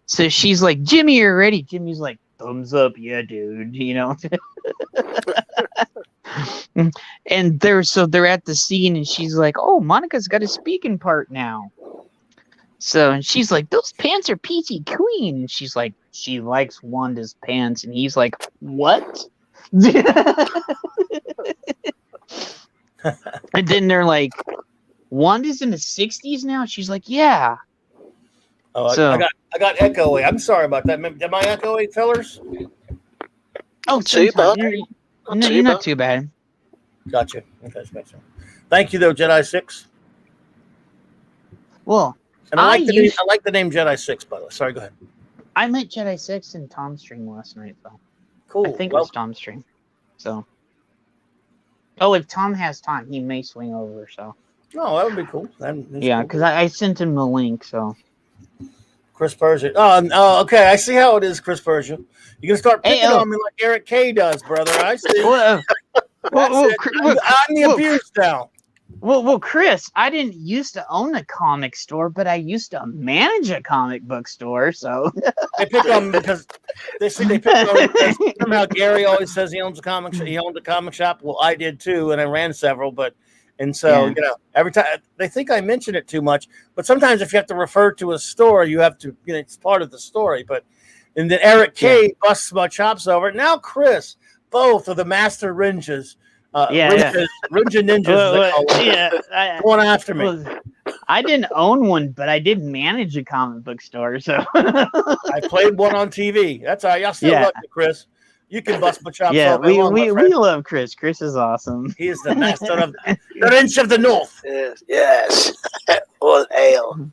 So she's like, Jimmy, you're ready. Jimmy's like, thumbs up, yeah, dude. And they're at the scene, and she's like, oh, Monica's got a speaking part now. So, and she's like, those pants are peachy clean. And she's like, she likes Wanda's pants. And he's like, what? And then they're like, Wanda's in the 60s now? She's like, yeah. Oh, so, I got echoing. I'm sorry about that. Am I echoing, fellers? Oh, too bad. You're not too bad. Gotcha. Okay, thank you, though, Jedi 6. Well, and I like the name Jedi 6, by the way. Sorry, go ahead. I met Jedi 6 in Tom's stream last night, though. Cool. I think it was Tom's stream. So. Oh, if Tom has time, he may swing over, so. Oh, that would be cool. Yeah, because I sent him the link, so. Chris Persia. Oh, okay. I see how it is, Chris Persia. You're going to start picking on me like Eric K does, brother. I see. I'm the abused now. Well, Chris, I didn't used to own a comic store, but I used to manage a comic book store. So They pick on me because they pick on me because somehow Gary always says he owns a comic shop. He owned a comic shop. Well, I did too, and I ran several. And so every time they think I mention it too much. But sometimes if you have to refer to a store, you have to. It's part of the story. And then Eric K busts my chops over it. Now Chris, both of the master ninjas. Ninja ninjas, going after me. Well, I didn't own one, but I did manage a comic book store. So I played one on TV. That's all. Y'all still love you, Chris. You can bust my chops. Yeah, all day long, we love Chris. Chris is awesome. He is the master of the Inch of the North. Yes. All hail.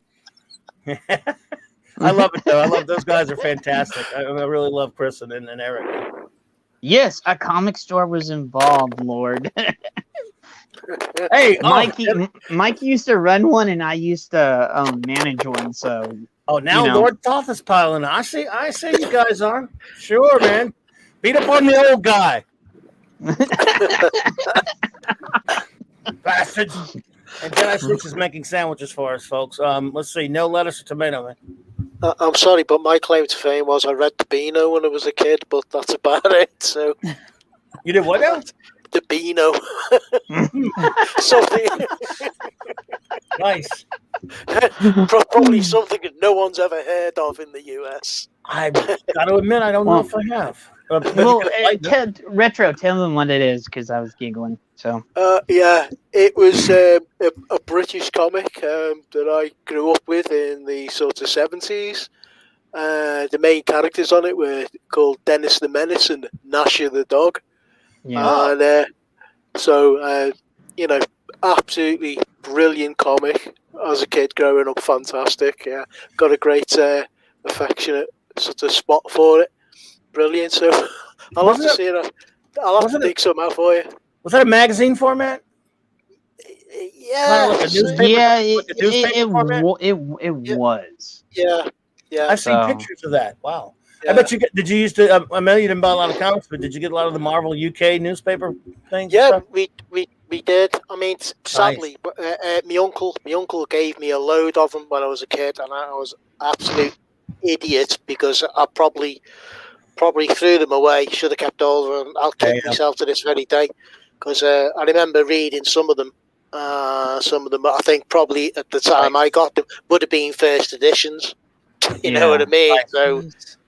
I love it though. I love those guys are fantastic. I really love Chris and Eric. Yes, a comic store was involved, Lord. Hey, Mike used to run one, and I used to manage one. So, now Lord Thoth is piling. I see you guys are sure, man. Beat up on the old guy, bastards. And Jedi Switch is making sandwiches for us, folks. Let's see, no lettuce or tomato, man. I'm sorry, but my claim to fame was I read the Beano when I was a kid, but that's about it. So you did what now? The Beano. Something. Nice. Probably something that no one's ever heard of in the US. I've got to admit, I don't know if I have. Retro, tell them what it is, because I was giggling. So it was a British comic that I grew up with in the sort of 70s. The main characters on it were called Dennis the Menace and Nasha the dog. Yeah. And absolutely brilliant comic. As a kid growing up, fantastic. Yeah, got a great affectionate sort of spot for it. Brilliant. So I'll have to see it. I'll have to dig some out for you. Was that a magazine format? Yeah. Like a newspaper, it was. Yeah. I've seen pictures of that. Wow. Yeah. I bet you did. You used to? I know you didn't buy a lot of comics, but did you get a lot of the Marvel UK newspaper things? Yeah, we did. I mean, sadly, nice. My uncle gave me a load of them when I was a kid, and I was an absolute idiot because I probably threw them away. Should have kept all of them. I'll kick myself to this very day because I remember reading some of them. I think probably at the time I got them would have been first editions. You know what I mean? Nice. So.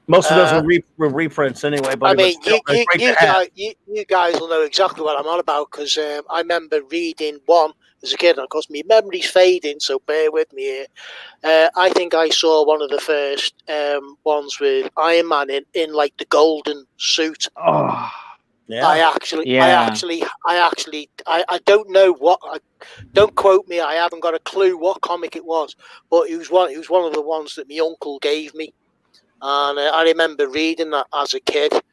Most of those were reprints anyway. But I mean, you guys will know exactly what I'm on about because I remember reading one as a kid, and of course, my memory's fading, so bear with me here. I think I saw one of the first ones with Iron Man in like the golden suit. Oh, yeah. I don't know what. Don't quote me. I haven't got a clue what comic it was, but it was one of the ones that my uncle gave me. And I remember reading that as a kid, and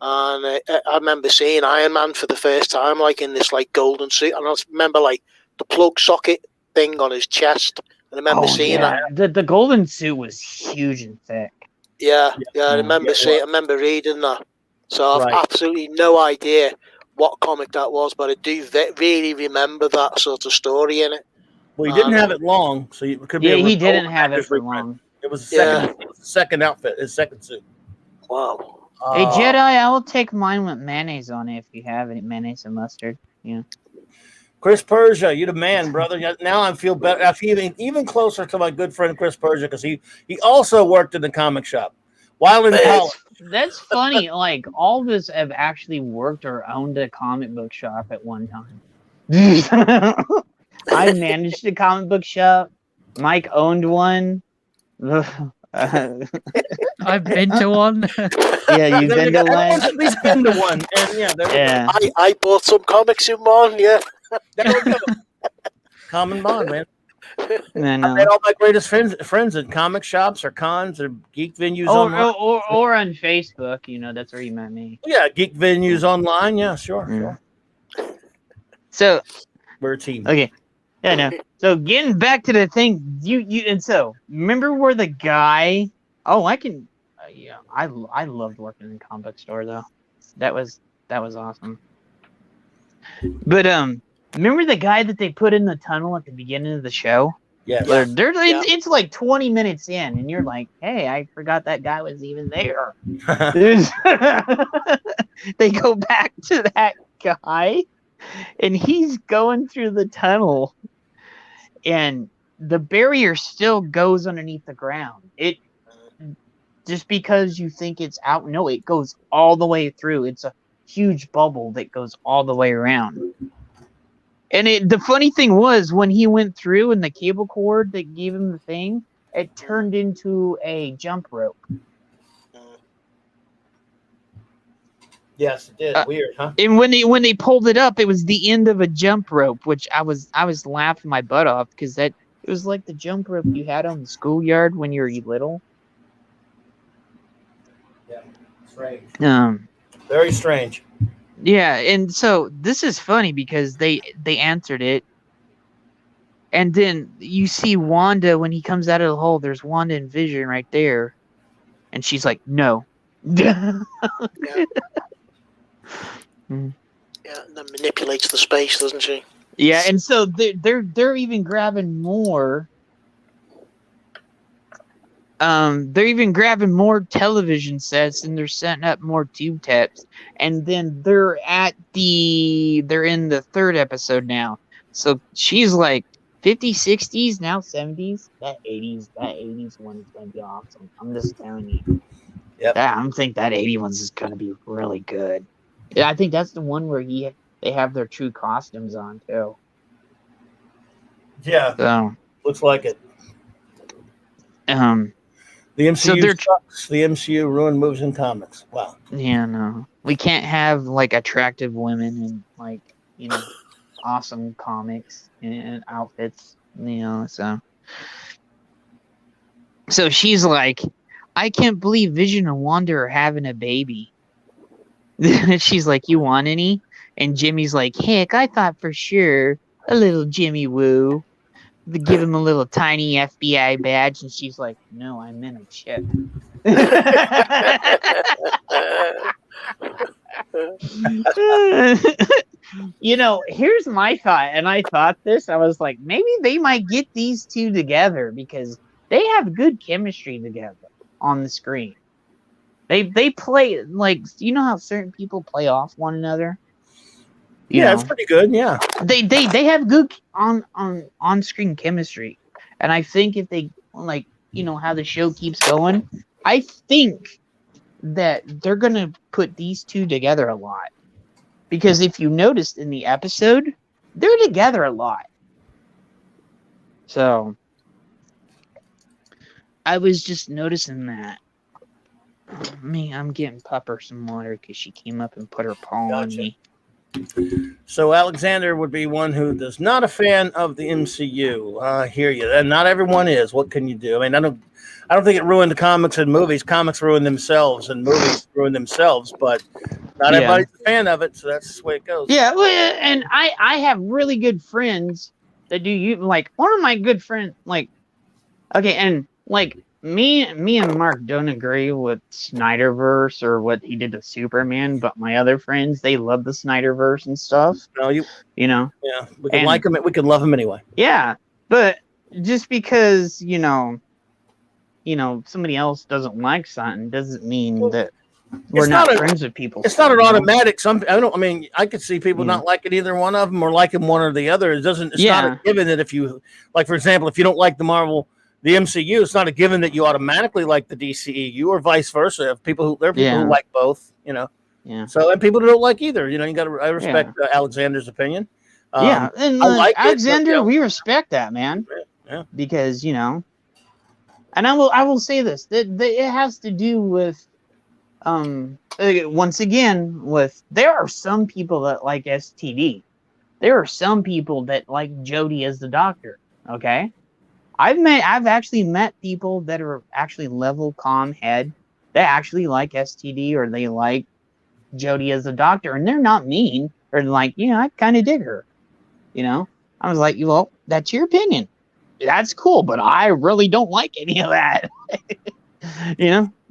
I remember seeing Iron Man for the first time, like in this like golden suit, and I remember like the plug socket thing on his chest, and I remember seeing that. The golden suit was huge and thick. Yeah, I remember I remember reading that. So I've absolutely no idea what comic that was, but I do really remember that sort of story in it. Well, he didn't have it long, so it could be. Yeah, he didn't have it for long. It was the second outfit, his second suit. Wow. Hey, Jedi, I will take mine with mayonnaise on it if you have it, mayonnaise and mustard. Yeah. Chris Persia, you're the man, brother. Now I feel better. I feel even closer to my good friend Chris Persia because he also worked in the comic shop while in college. That's funny. Like, all of us have actually worked or owned a comic book shop at one time. I managed a comic book shop. Mike owned one. I've been to one. Yeah, you've been to one. At least been to one. And I bought some comics in one. Yeah, common bond, man. I met all my greatest friends at comic shops or cons or geek venues online. Or on Facebook. You know, that's where you met me. Yeah, geek venues online. Yeah, sure. So we're a team. Okay. Yeah, no. So getting back to the thing, and so remember where the guy? Oh, I can. I loved working in a comic book store though. That was awesome. But Remember the guy that they put in the tunnel at the beginning of the show? Yes. It's like 20 minutes in, and you're like, hey, I forgot that guy was even there. They go back to that guy, and he's going through the tunnel, and the barrier still goes underneath the ground. It just because you think it's out, no, it goes all the way through. It's a huge bubble that goes all the way around. And the funny thing was, when he went through and the cable cord that gave him the thing, it turned into a jump rope. Yes, it did. Weird, huh? And when they pulled it up, it was the end of a jump rope, which I was laughing my butt off because it was like the jump rope you had on the schoolyard when you were little. Yeah, strange. Very strange. Yeah, and so this is funny because they answered it, and then you see Wanda when he comes out of the hole. There's Wanda and Vision right there, and she's like, "No." Yeah, and then manipulates the space, doesn't she? Yeah, and so they're even grabbing more. They're even grabbing more television sets, and they're setting up more tube taps, and then they're in the third episode now. So she's like 50s, 60s, now 70s. That 80s one is gonna be awesome. I'm just telling you. Yep. I think that 80 ones is gonna be really good. Yeah, I think that's the one where they have their true costumes on too. Yeah. So looks like it. The MCU sucks. The MCU ruined movies and comics. Wow. Yeah, no. We can't have like attractive women and like, awesome comics and outfits, so she's like, I can't believe Vision and Wanda are having a baby. She's like, you want any? And Jimmy's like, heck, I thought for sure a little Jimmy Woo. They give him a little tiny FBI badge, and she's like, no, I meant a chip. Here's my thought, and I thought this, I was like, maybe they might get these two together because they have good chemistry together on the screen. They play, like, you know how certain people play off one another? It's pretty good. Yeah, they have good on screen chemistry, and I think if they how the show keeps going, I think that they're gonna put these two together a lot, because if you noticed in the episode, they're together a lot. So I was just noticing that. I'm getting Pupper some water because she came up and put her paw on me. So Alexander would be one who is not a fan of the MCU. I hear you. And not everyone is. What can you do? I mean, I don't think it ruined the comics and movies. Comics ruin themselves, and movies ruin themselves. But not everybody's a fan of it, so that's the way it goes. Yeah, well, and I have really good friends that do like one of my good friends. Like, okay, and like me and Mark don't agree with Snyderverse or what he did to Superman, but my other friends, they love the Snyderverse and stuff. No, Yeah, we can like him. We can love him anyway. Yeah, but just because somebody else doesn't like something doesn't mean that we're not friends with people. It's not an automatic. I could see people not liking either one of them or liking one or the other. It's not a given that if you, like, for example, if you don't like the MCU, it's not a given that you automatically like the DCEU or vice versa. There are people who like both, Yeah. So, and people who don't like either, I respect Alexander's opinion. And I like Alexander, we respect that, man. Yeah. Because, and I will say this, that it has to do with, once again, there are some people that like STD. There are some people that like Jodie as the Doctor. Okay. I've actually met people that are actually level calm head that actually like STD, or they like Jodie as the Doctor, and they're not mean. Or like, I kind of dig her. I was like, well, that's your opinion. That's cool, but I really don't like any of that.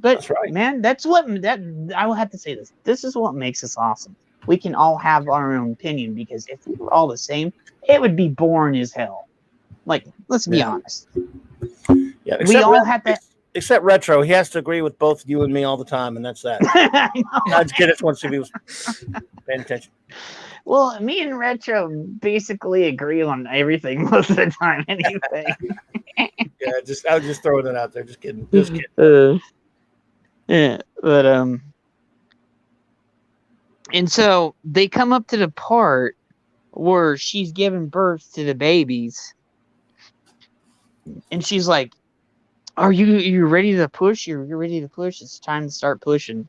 But that's right, man. I will have to say this. This is what makes us awesome. we can all have our own opinion, because if we were all the same, it would be boring as hell. Like, let's be honest. Yeah, we all have that. Except Retro, he has to agree with both you and me all the time, and that's that. I just get it once he was paying attention. Well, me and Retro basically agree on everything most of the time, anyway. Yeah, I was just throwing it out there. Just kidding. Just kidding. Yeah, but and so they come up to the part where she's giving birth to the babies, and she's like, "Are you ready to push? You're ready to push. It's time to start pushing."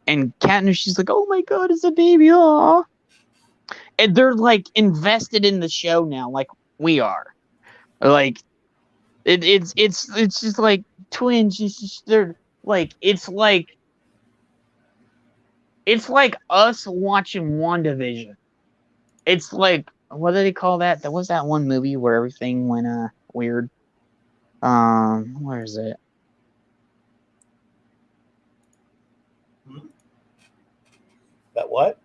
And Katniss, she's like, "Oh my God, it's a baby!" Aw. And they're like invested in the show now, like we are. Like it's just like twins. They're like it's like us watching WandaVision. It's like, what do they call that? That was that one movie where everything went weird. Where is it? That what?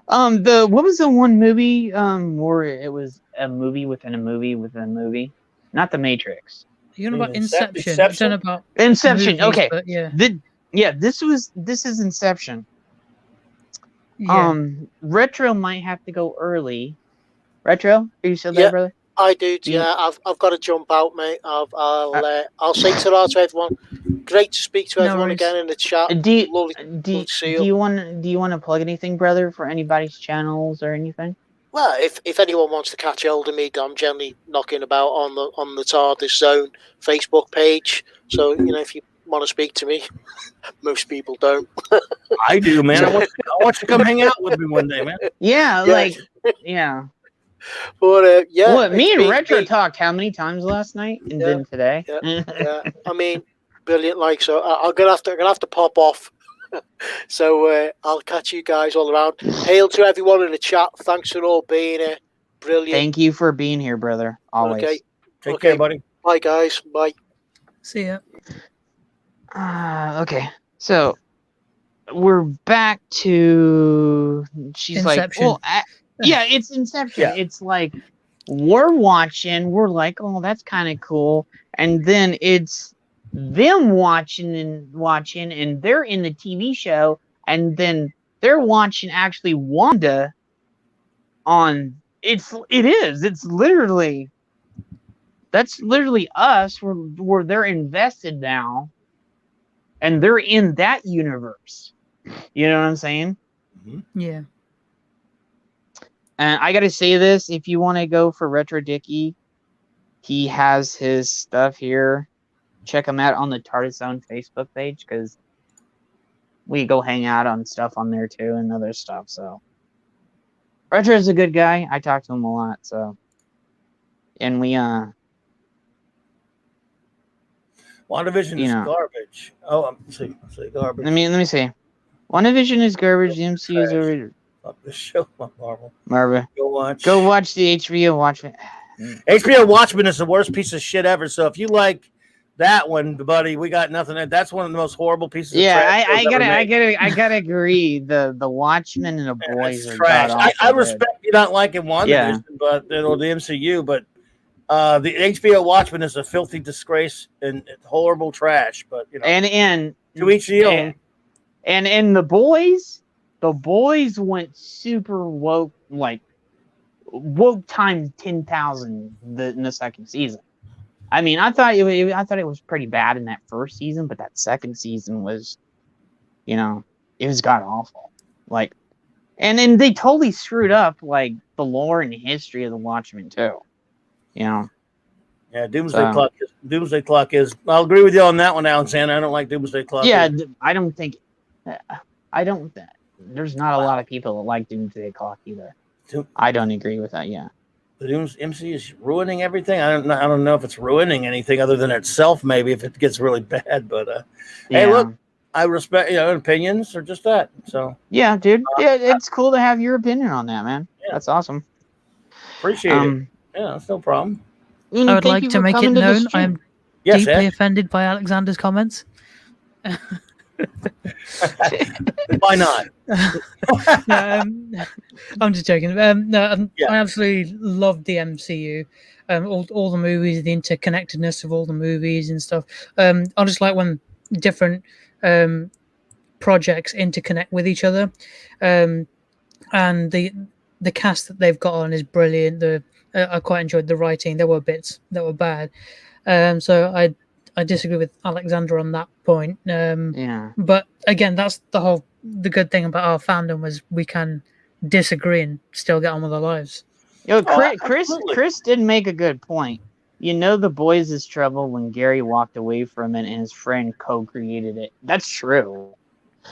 What was the one movie where it was a movie within a movie within a movie? Not The Matrix. You're talking about Inception. Inception? You're talking about Inception. movies, Okay. but yeah. This is Inception. Yeah. Retro might have to go early. Retro, are you still there, brother? I do. Yeah, I've got to jump out, mate. I'll say ta-ra to everyone. Great to speak to everyone again in the chat. Lovely to see you. Do you want to plug anything, brother, for anybody's channels or anything? Well, if anyone wants to catch hold of me, I'm generally knocking about on the TARDIS Zone Facebook page. So if you want to speak to me, most people don't. I do, man. I want you to come hang out with me one day, man. Yeah, like yeah. But yeah, what me and Retro talked how many times last night and then today? Yeah. I mean, brilliant. Like, so I'm gonna have to pop off. So I'll catch you guys all around. Hail to everyone in the chat. Thanks for all being here. Brilliant. Thank you for being here, brother. Always. Okay. Take care, buddy. Bye, guys. Bye. See ya. Okay. So we're back to she's Inception. like, well, yeah, it's Inception. Yeah. It's like we're watching. We're like, oh, that's kind of cool. And then it's them watching, and they're in the TV show, and then they're watching actually Wanda on. It's literally. That's literally us. Where they're invested now, and they're in that universe. You know what I'm saying? Yeah. And I gotta say this: if you want to go for Retro Dicky, he has his stuff here. Check him out on the TARDIS Zone Facebook page, because we go hang out on stuff on there too and other stuff. So Retro is a good guy. I talk to him a lot. So, and we WandaVision is garbage. Oh, let's see garbage. Let me see. WandaVision is garbage. The MCU is over. Fuck this show, Marvel. Go watch the HBO Watchmen. HBO Watchmen is the worst piece of shit ever. So if you like that one, buddy, we got nothing. That's one of the most horrible pieces. Yeah, of trash I gotta agree. The Watchmen and the Boys are trash. I respect you not liking WandaVision, but the MCU, but the HBO Watchmen is a filthy disgrace and horrible trash. But and to each their own. And the boys went super woke, like woke times 10,000 in the second season. I mean, I thought it was pretty bad in that first season, but that second season was, it was god awful. Like, and then they totally screwed up like the lore and history of the Watchmen too. Yeah, Doomsday Clock is. I'll agree with you on that one, Alexander. I don't like Doomsday Clock. Yeah, I don't. There's not a lot of people that like Doomsday Clock either. I don't agree with that. Yeah. The MC is ruining everything. I don't know if it's ruining anything other than itself. Maybe if it gets really bad, but hey, look, I respect opinions are just that. So yeah, dude, it's cool to have your opinion on that, man. Yeah. That's awesome. Appreciate it. Yeah, that's no problem. I would like to make it known I am deeply offended by Alexander's comments. Why not? No, I'm just joking. Yeah. I absolutely love the MCU. All the movies, the interconnectedness of all the movies and stuff. I just like when different projects interconnect with each other, and the cast that they've got on is brilliant. I quite enjoyed the writing. There were bits that were bad, so I disagree with Alexander on that point. Yeah. But again, that's the good thing about our fandom was we can disagree and still get on with our lives. Yo, Oh, Chris did make a good point. You know, The Boys is trouble when Gary walked away from it and his friend co-created it. That's true.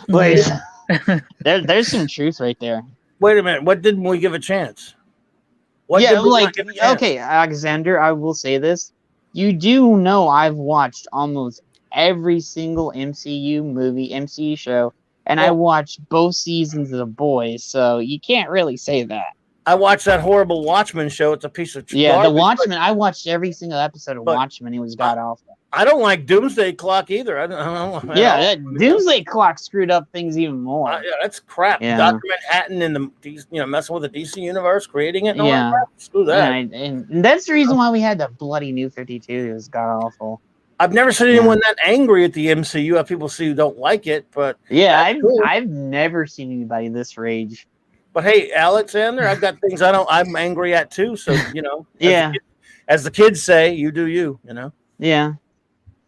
But Yeah. there's some truth right there. Wait a minute. What didn't we give a chance? What Yeah, did we like, not give a chance? okay, Alexander, I will say this. You do know I've watched almost every single MCU movie, MCU show, and I Well- watched both seasons of The Boys, so you can't really say that. I watched that horrible Watchmen show. It's a piece of Yeah, garbage, The Watchmen, I watched every single episode of but- Watchmen. It was god awful. I don't like Doomsday Clock either. I don't know. Yeah, that Doomsday Clock screwed up things even more. Yeah, that's crap. Yeah. Dr. Manhattan and messing with the DC universe, creating it. And all Yeah. that crap. Screw that. And that's the reason why we had the bloody New 52. It was god awful. I've never seen anyone that angry at the MCU. I have people see who don't like it, but Yeah, that's cool. I've never seen anybody this rage. But hey, Alexander, I've got things I'm angry at too. So Yeah. as the kids say, you do you. Yeah.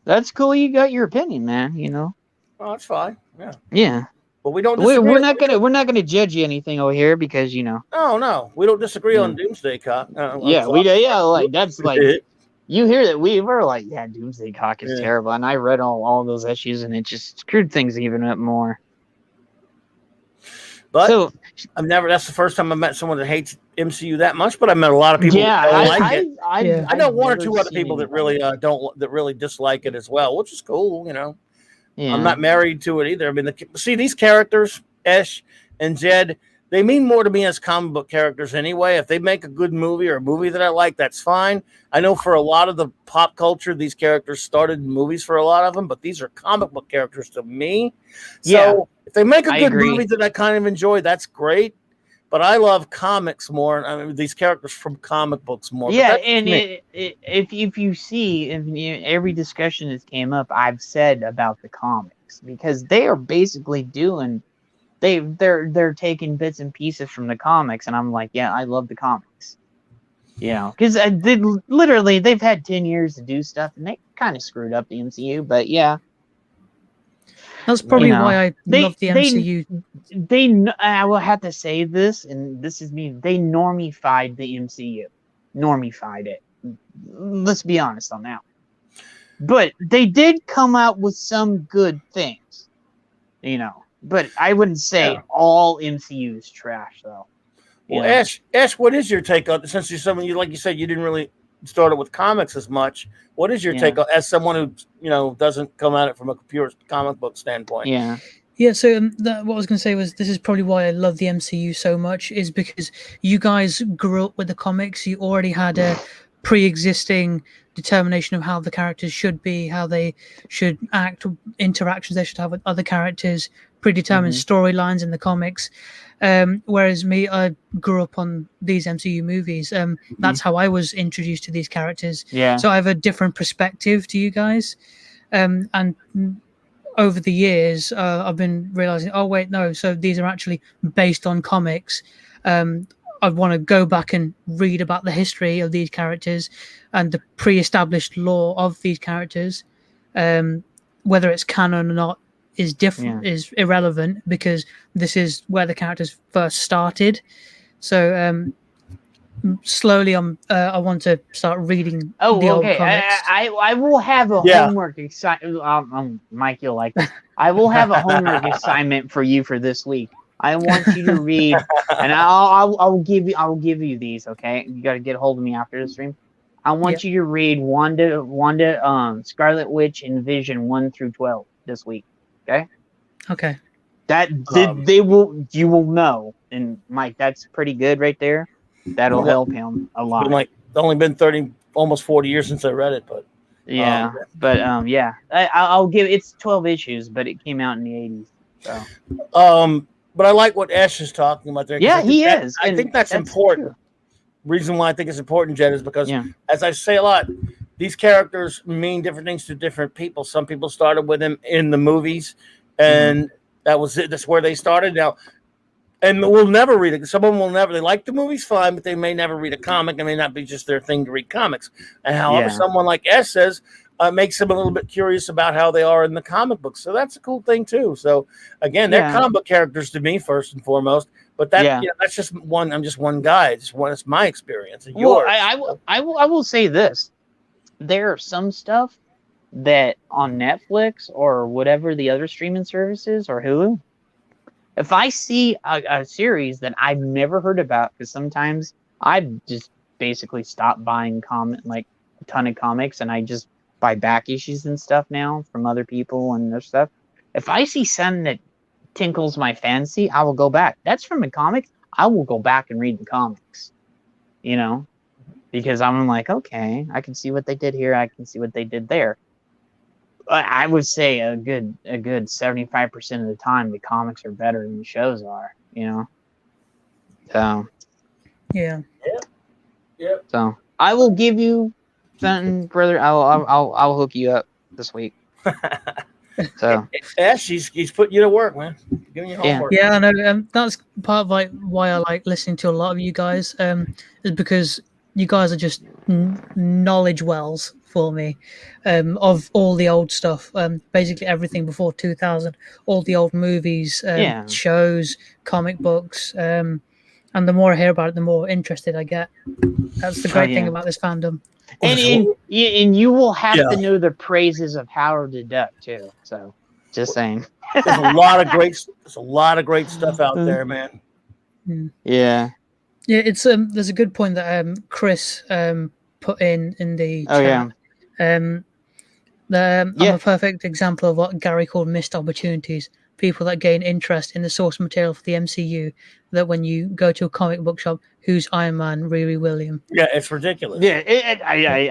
That's cool. You got your opinion, man. Oh, that's fine. Yeah. Yeah. But we don't. We're disagree. not gonna judge you anything over here because No, we don't disagree on Doomsday Clock. like that's like you hear that we're like, yeah, Doomsday Clock is terrible, and I read all those issues, and it just screwed things even up more. But So that's the first time I met someone that hates MCU that much. But I met a lot of people that don't like it. I know one or two other people that really that really dislike it as well, which is cool. Yeah. I'm not married to it either. I mean, see these characters, Esh and Jed, they mean more to me as comic book characters anyway. If they make a good movie or a movie that I like, that's fine. I know for a lot of the pop culture, these characters started in movies for a lot of them, but these are comic book characters to me. So if they make a good movie that I kind of enjoy, that's great. But I love comics more. I mean, these characters from comic books more. Yeah, and if you see every discussion that came up, I've said about the comics because they are basically they're taking bits and pieces from the comics, and I'm like, yeah, I love the comics. Because they've had 10 years to do stuff, and they kind of screwed up the MCU. But yeah, that's probably why I love the MCU. I will have to say this, and this is me. They normified the MCU, normified it. Let's be honest on that. But they did come out with some good things, But I wouldn't say all MCU is trash, though. Well, Ash, what is your take on, since you're someone like you said, you didn't really start it with comics as much. What is your take on, as someone who doesn't come at it from a pure comic book standpoint? Yeah. Yeah, so what I was going to say was this is probably why I love the MCU so much, is because you guys grew up with the comics. You already had a pre-existing determination of how the characters should be, how they should act, interactions they should have with other characters, predetermined storylines in the comics. Whereas me, I grew up on these MCU movies. That's how I was introduced to these characters. Yeah. So I have a different perspective to you guys. And over the years, I've been realizing, oh, wait, no. So these are actually based on comics. I want to go back and read about the history of these characters and the pre-established lore of these characters. Whether it's canon or not is different, is irrelevant, because this is where the characters first started. So slowly, I want to start reading the old comics. I will have a homework assignment. Mike, you'll like this. I will have a homework assignment for you for this week. I want you to read, and I'll give you these. Okay, you got to get a hold of me after the stream. I want you to read Wanda, Scarlet Witch, and Vision 1 through 12 this week. Okay. Okay. You will know, and Mike, that's pretty good right there. That'll help him a lot. It's only been 30, almost 40 years since I read it, but I'll give it's 12 issues, but it came out in the 80s. So, but I like what Ash is talking about there. Yeah, he is. I think that's important. True. Reason why I think it's important, Jed, is because, as I say a lot, these characters mean different things to different people. Some people started with him in the movies, and that was it. That's where they started. Now, and we'll never read it. Some of them will never. They like the movies, fine, but they may never read a comic. It may not be just their thing to read comics. And however, someone like S says, makes them a little bit curious about how they are in the comic books. So that's a cool thing too. So again, they're comic book characters to me first and foremost. But that that's just one. I'm just one guy. It's my experience. And yours. I will say this: there are some stuff that on Netflix or whatever the other streaming services or Hulu, if I see a series that I've never heard about, because sometimes I just basically stop buying a ton of comics, and I just buy back issues and stuff now from other people and their stuff. If I see something that tinkles my fancy, I will go back. That's from a comic. I will go back and read the comics, because I'm like, okay, I can see what they did here. I can see what they did there. I would say a good 75% of the time, the comics are better than the shows are, So. Yeah. Yep. So I will give you something, brother. I'll hook you up this week. So Ash, he's putting you to work, man. Giving you homework. Yeah, I know. That's part of why I like listening to a lot of you guys. Is because you guys are just knowledge wells for me, of all the old stuff. Basically everything before 2000, all the old movies, shows, comic books. And the more I hear about it, the more interested I get. That's the great thing about this fandom. And you will have to know the praises of Howard the Duck too. So, just saying. There's a lot of great stuff out there, man. Yeah. Yeah, it's there's a good point that Chris put in the chat. I'm a perfect example of what Gary called missed opportunities. People that gain interest in the source material for the MCU, that when you go to a comic book shop, who's Iron Man, Riri Williams? Yeah, it's ridiculous. Yeah,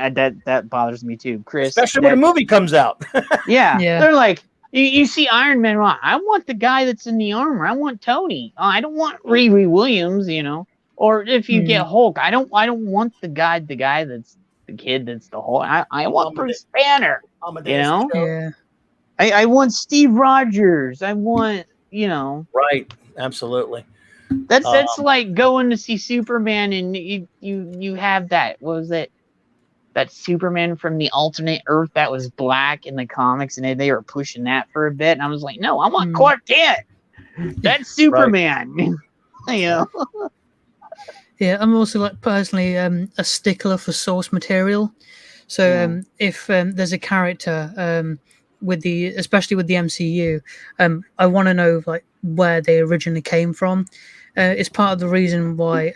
that bothers me too, Chris. Especially when a movie comes out. yeah, they're like, you see Iron Man, I want the guy that's in the armor. I want Tony. I don't want Riri Williams, Or if you get Hulk, I don't want the guy that's the kid that's the Hulk. I want Bruce Banner. Yeah. I want Steve Rogers. I want, Right. Absolutely. That's like going to see Superman and you have that. What was it? That Superman from the alternate Earth that was black in the comics, and they were pushing that for a bit. And I was like, no, I want Clark Kent. That's Superman. Yeah, I'm also personally a stickler for source material. So if there's a character especially with the MCU, I want to know where they originally came from. It's part of the reason why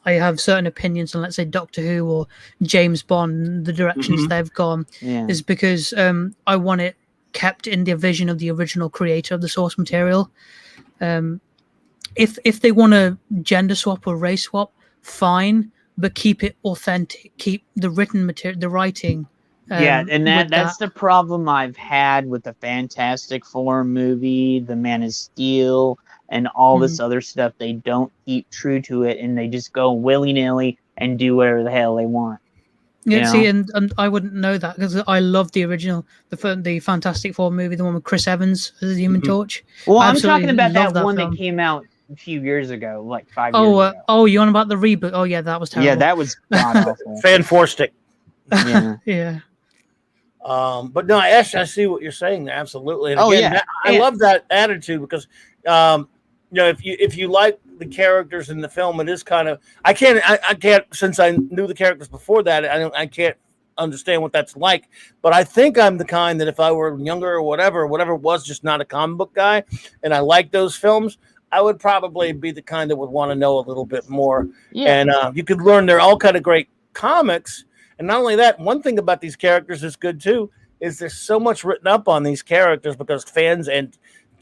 I have certain opinions on, let's say, Doctor Who or James Bond, the directions they've gone, is because I want it kept in the vision of the original creator of the source material. If they want to gender swap or race swap, fine, but keep it authentic. Keep the written material, the writing. And that's the problem I've had with the Fantastic Four movie, the Man of Steel, and all this other stuff. They don't keep true to it, and they just go willy-nilly and do whatever the hell they want. Yeah, see, and I wouldn't know that because I love the original, the Fantastic Four movie, the one with Chris Evans as the Human Torch. Well, I'm talking about that one that came out a few years ago, like 5 years ago. Oh, you on about the reboot? Oh, yeah, that was terrible. Yeah, that was god-awful. Fan-forstic. Yeah. Yeah. But no, I see what you're saying there, absolutely. And again, I love that attitude because, if you like the characters in the film, it is kind of I can't since I knew the characters before that, I can't understand what that's like. But I think I'm the kind that if I were younger or whatever it was, just not a comic book guy, and I like those films, I would probably be the kind that would want to know a little bit more. Yeah. And you could learn they're all kind of great comics. And not only that, one thing about these characters is good too, is there's so much written up on these characters because fans, and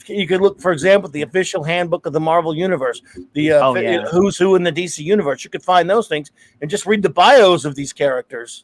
you could look, for example, the official handbook of the Marvel Universe, the who's who in the DC Universe. You could find those things and just read the bios of these characters.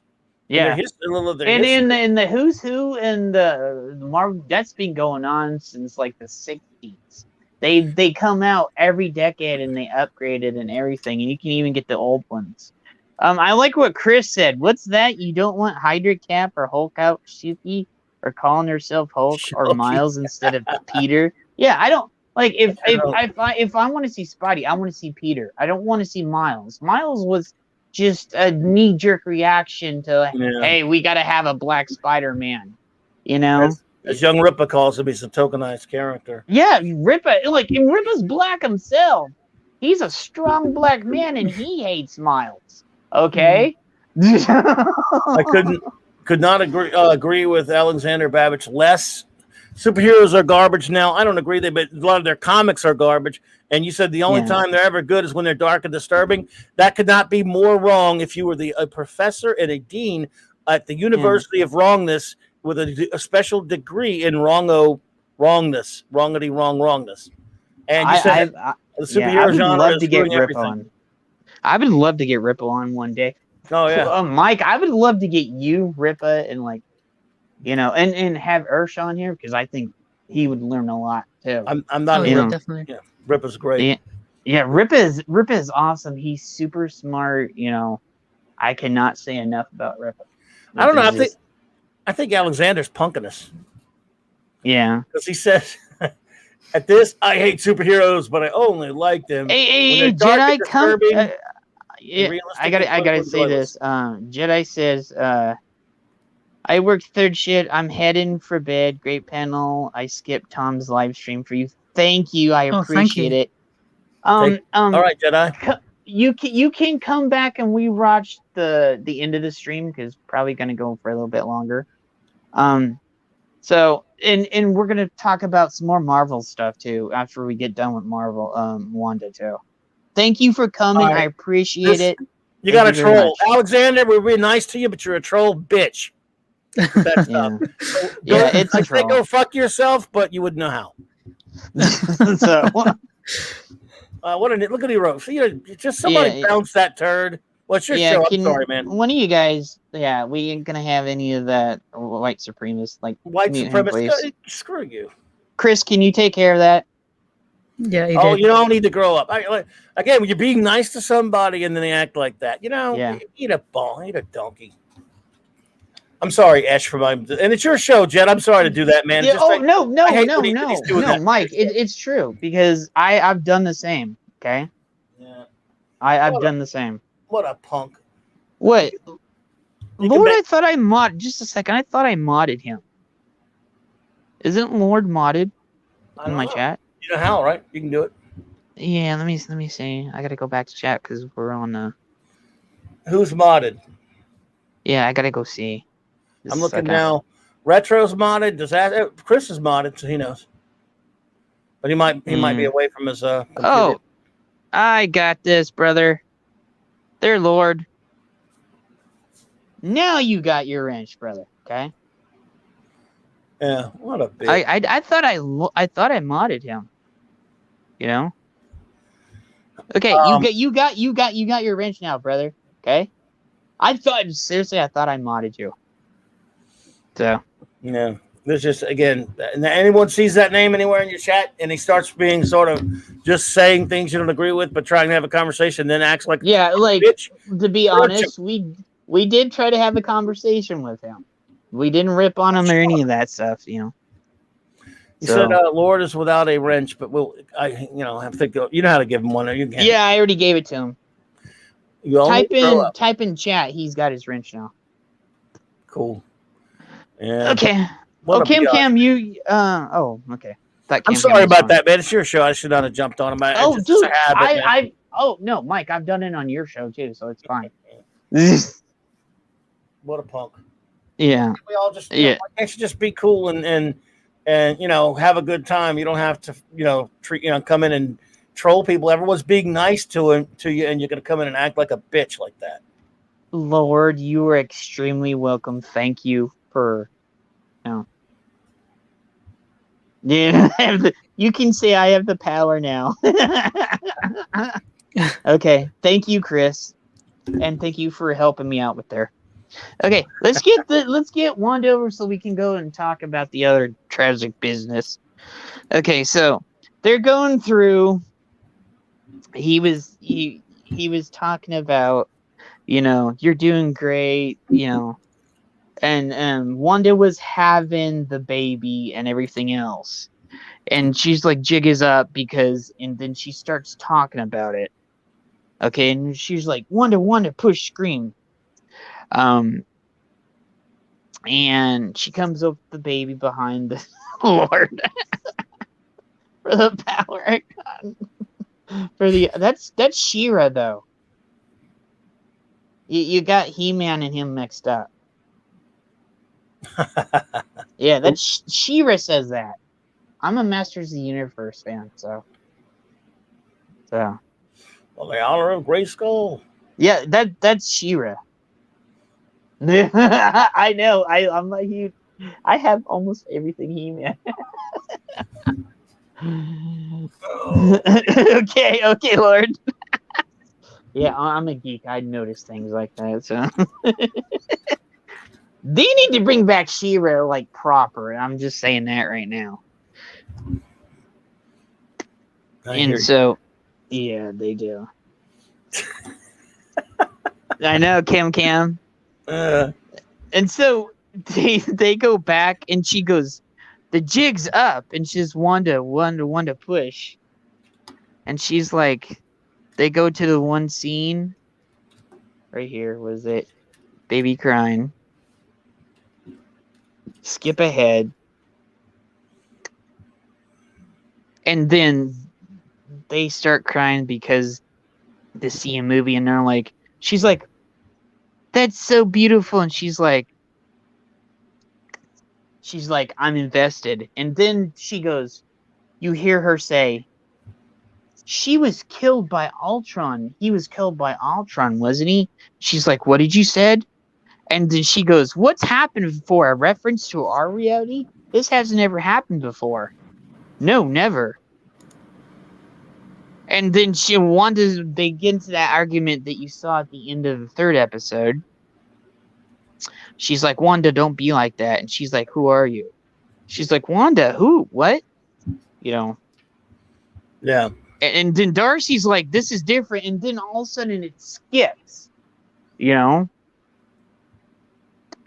Yeah. And in the who's who and the Marvel, that's been going on since like the 60s. They come out every decade and they upgrade it and everything, and you can even get the old ones. I like what Chris said. What's that? You don't want Hydra Cap or Hulk out Shuki or calling herself Hulk or Miles instead of Peter? Yeah, I don't like if I want to see Spidey, I want to see Peter. I don't want to see Miles. Miles was just a knee-jerk reaction to hey, we got to have a Black Spider-Man. You know, as young Rippa calls him, he's a tokenized character. Yeah, Rippa, like Rippa's black himself. He's a strong black man, and he hates Miles. Okay, I could not agree with Alexander Babbage less. Superheroes are garbage now. I don't agree, but a lot of their comics are garbage. And you said the only time they're ever good is when they're dark and disturbing. That could not be more wrong if you were a professor and a dean at the University of Wrongness with a special degree in wrongness. And you said the superhero genre is doing everything. I would love to get Rippa on one day. Oh yeah, Mike, I would love to get you, Rippa, and and have Ursh on here because I think he would learn a lot too. I'm not definitely. Yeah, Rippa's great. Yeah, Rippa is awesome. He's super smart. I cannot say enough about Rippa. I don't know. I think Alexander's punking us. Yeah, because he says. At this, I hate superheroes, but I only like them. Hey, Jedi, come. I gotta say this. Jedi says, I worked third shift. I'm heading for bed. Great panel. I skipped Tom's live stream for you. Thank you. I appreciate it. All right, Jedi. You can come back and we watch the end of the stream because probably gonna go for a little bit longer. So and we're gonna talk about some more Marvel stuff too after we get done with Marvel, Wanda too. Thank you for coming. Right. I appreciate it. You got a troll, Alexander. We're really nice to you, but you're a troll, bitch. That's it's a troll. Go fuck yourself, but you wouldn't know how. Look at he wrote. Just somebody bounce that turd. What's your show? I'm sorry, man. One of you guys, we ain't gonna have any of that white supremacist white supremacist. Screw you, Chris. Can you take care of that? Yeah. You don't need to grow up. Again, when you're being nice to somebody and then they act like that, eat a ball, eat a donkey. I'm sorry, Ash, and it's your show, Jed. I'm sorry to do that, man. Yeah, no, Mike. It's true because I've done the same. Okay. Yeah. I've done the same. What a punk. What? Lord, I thought I modded. Just a second. I thought I modded him. Isn't Lord modded in my chat? You know how, right? You can do it. Yeah, let me see. I got to go back to chat because we're on Who's modded? Yeah, I got to go see. I'm looking now. Retro's modded. Chris is modded, so he knows. But he might be away from his computer. Oh, I got this, brother. There, Lord. Now you got your wrench, brother. Okay. Yeah. What a bitch. I thought I modded him. Okay. You got your wrench now, brother. Okay. I thought I modded you. So. Yeah. There's just, again, anyone sees that name anywhere in your chat and he starts being sort of just saying things you don't agree with, but trying to have a conversation, then acts like bitch. To be honest, we did try to have a conversation with him. We didn't rip on him or any of that stuff, You said Lord is without a wrench, but have to go. You know how to give him one. You can. Yeah, I already gave it to him. Type in chat. He's got his wrench now. Cool. Yeah. Okay. Cam, you. Okay. I'm sorry about that, man. It's your show. I should not have jumped on him. No, Mike. I've done it on your show too, so it's fine. What a punk. Yeah. We all just. I should just be cool and have a good time. You don't have to come in and troll people. Everyone's being nice to you, and you're gonna come in and act like a bitch like that. Lord, you are extremely welcome. Thank you for. Yeah, you can say I have the power now. Okay, thank you, Chris, and thank you for helping me out with there. Okay, let's get Wanda over so we can go and talk about the other tragic business. Okay, so they're going through. He was talking about, you're doing great, and Wanda was having the baby and everything else, and she's like jig is up because, and then she starts talking about it. Okay, and she's like, Wanda, push, scream. And she comes up with the baby behind the Lord for the power icon. That's She-Ra though. You got He-Man and him mixed up. Yeah, that's She-Ra says that. I'm a Masters of the Universe fan, so. Well, the honor of Gray Skull. Yeah, that's She-Ra. I know. I'm a huge. I have almost everything He-Man. Okay, Lord. Yeah, I'm a geek. I notice things like that. So they need to bring back She-Ra like proper. I'm just saying that right now. And so, yeah, they do. I know, Cam. And so they go back, and she goes, the jig's up, and she's Wanda, push. And she's like, they go to the one scene right here. Was it baby crying? Skip ahead, and then they start crying because they see a movie, and they're like, she's like, that's so beautiful, and she's like, I'm invested. And then she goes, you hear her say, she was killed by Ultron. He was killed by Ultron, wasn't he? She's like, what did you said? And then she goes, what's happened before? A reference to our reality? This hasn't ever happened before. No, never. And then they get into that argument that you saw at the end of the third episode. She's like, Wanda, don't be like that. And she's like, who are you? She's like, Wanda, who? What? Yeah. And then Darcy's like, this is different. And then all of a sudden it skips.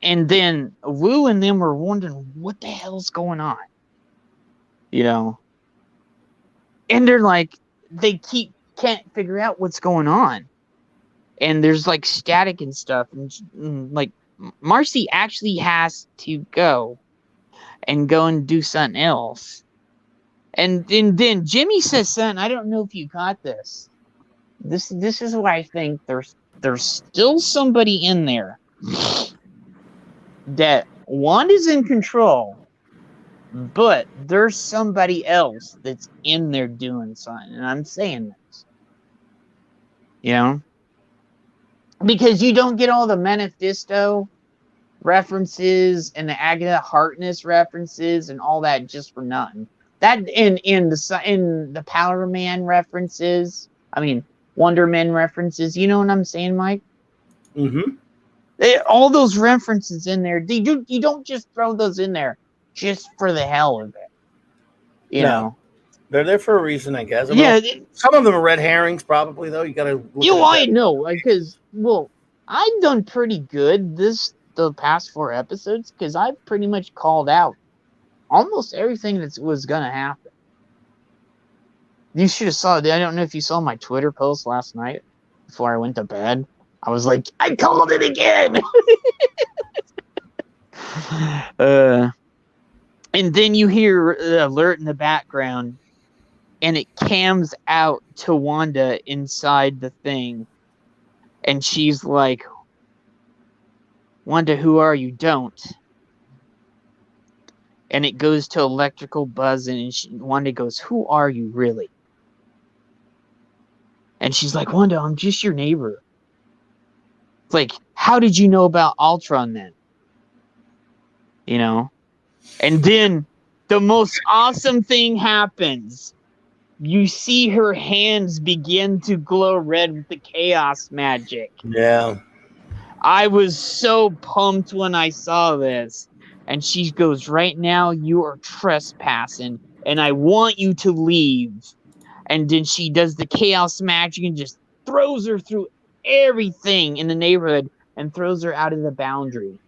And then Wu and them were wondering what the hell's going on. And they're like, they can't figure out what's going on. And there's like static and stuff. And like Marcy actually has to go and do something else. And then Jimmy says something. I don't know if you caught this. This is why I think there's still somebody in there that Wanda's in control, but there's somebody else that's in there doing something. And I'm saying this. Because you don't get all the Mephisto references and the Agatha Harkness references and all that just for nothing. That in the Power Man references, Wonder Man references. You know what I'm saying, Mike? Mm-hmm. All those references in there. You don't just throw those in there just for the hell of it. You know. They're there for a reason, I guess. Some of them are red herrings, probably, though. You got to. I know, because I've done pretty good the past 4 episodes because I've pretty much called out almost everything that was gonna happen. You should have saw it. I don't know if you saw my Twitter post last night before I went to bed. I was like, I called it again. And then you hear the alert in the background, and it cams out to Wanda inside the thing. And she's like, Wanda, who are you? Don't. And it goes to electrical buzzing, and Wanda goes, who are you, really? And she's like, Wanda, I'm just your neighbor. It's like, how did you know about Ultron then? And then the most awesome thing happens. You see her hands begin to glow red with the chaos magic. Yeah. I was so pumped when I saw this. And she goes, right now you are trespassing, and I want you to leave. And then she does the chaos magic and just throws her through everything in the neighborhood and throws her out of the boundary.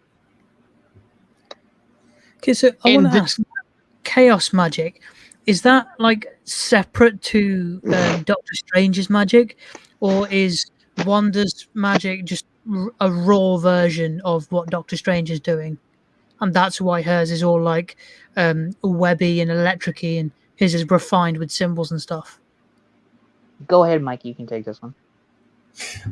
Okay, so I want to ask, chaos magic, is that like separate to Doctor Strange's magic, or is Wanda's magic just a raw version of what Doctor Strange is doing, and that's why hers is all like webby and electricy, and his is refined with symbols and stuff? Go ahead, Mike. You can take this one.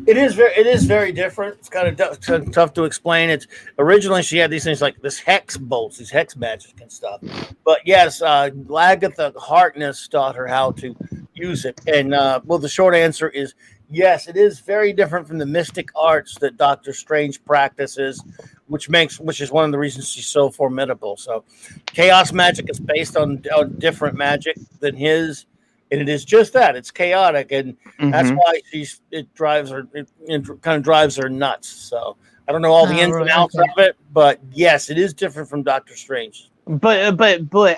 It is very different. It's kind of tough to explain. It's originally she had these things like this hex bolts, these hex magic and stuff. But yes, Lagatha Harkness taught her how to use it. And well, the short answer is yes. It is very different from the mystic arts that Doctor Strange practices, which is one of the reasons she's so formidable. So, chaos magic is based on different magic than his. And it is just that it's chaotic, and that's why it kind of drives her nuts. So I don't know all the ins and outs of it, but yes, it is different from Doctor Strange. But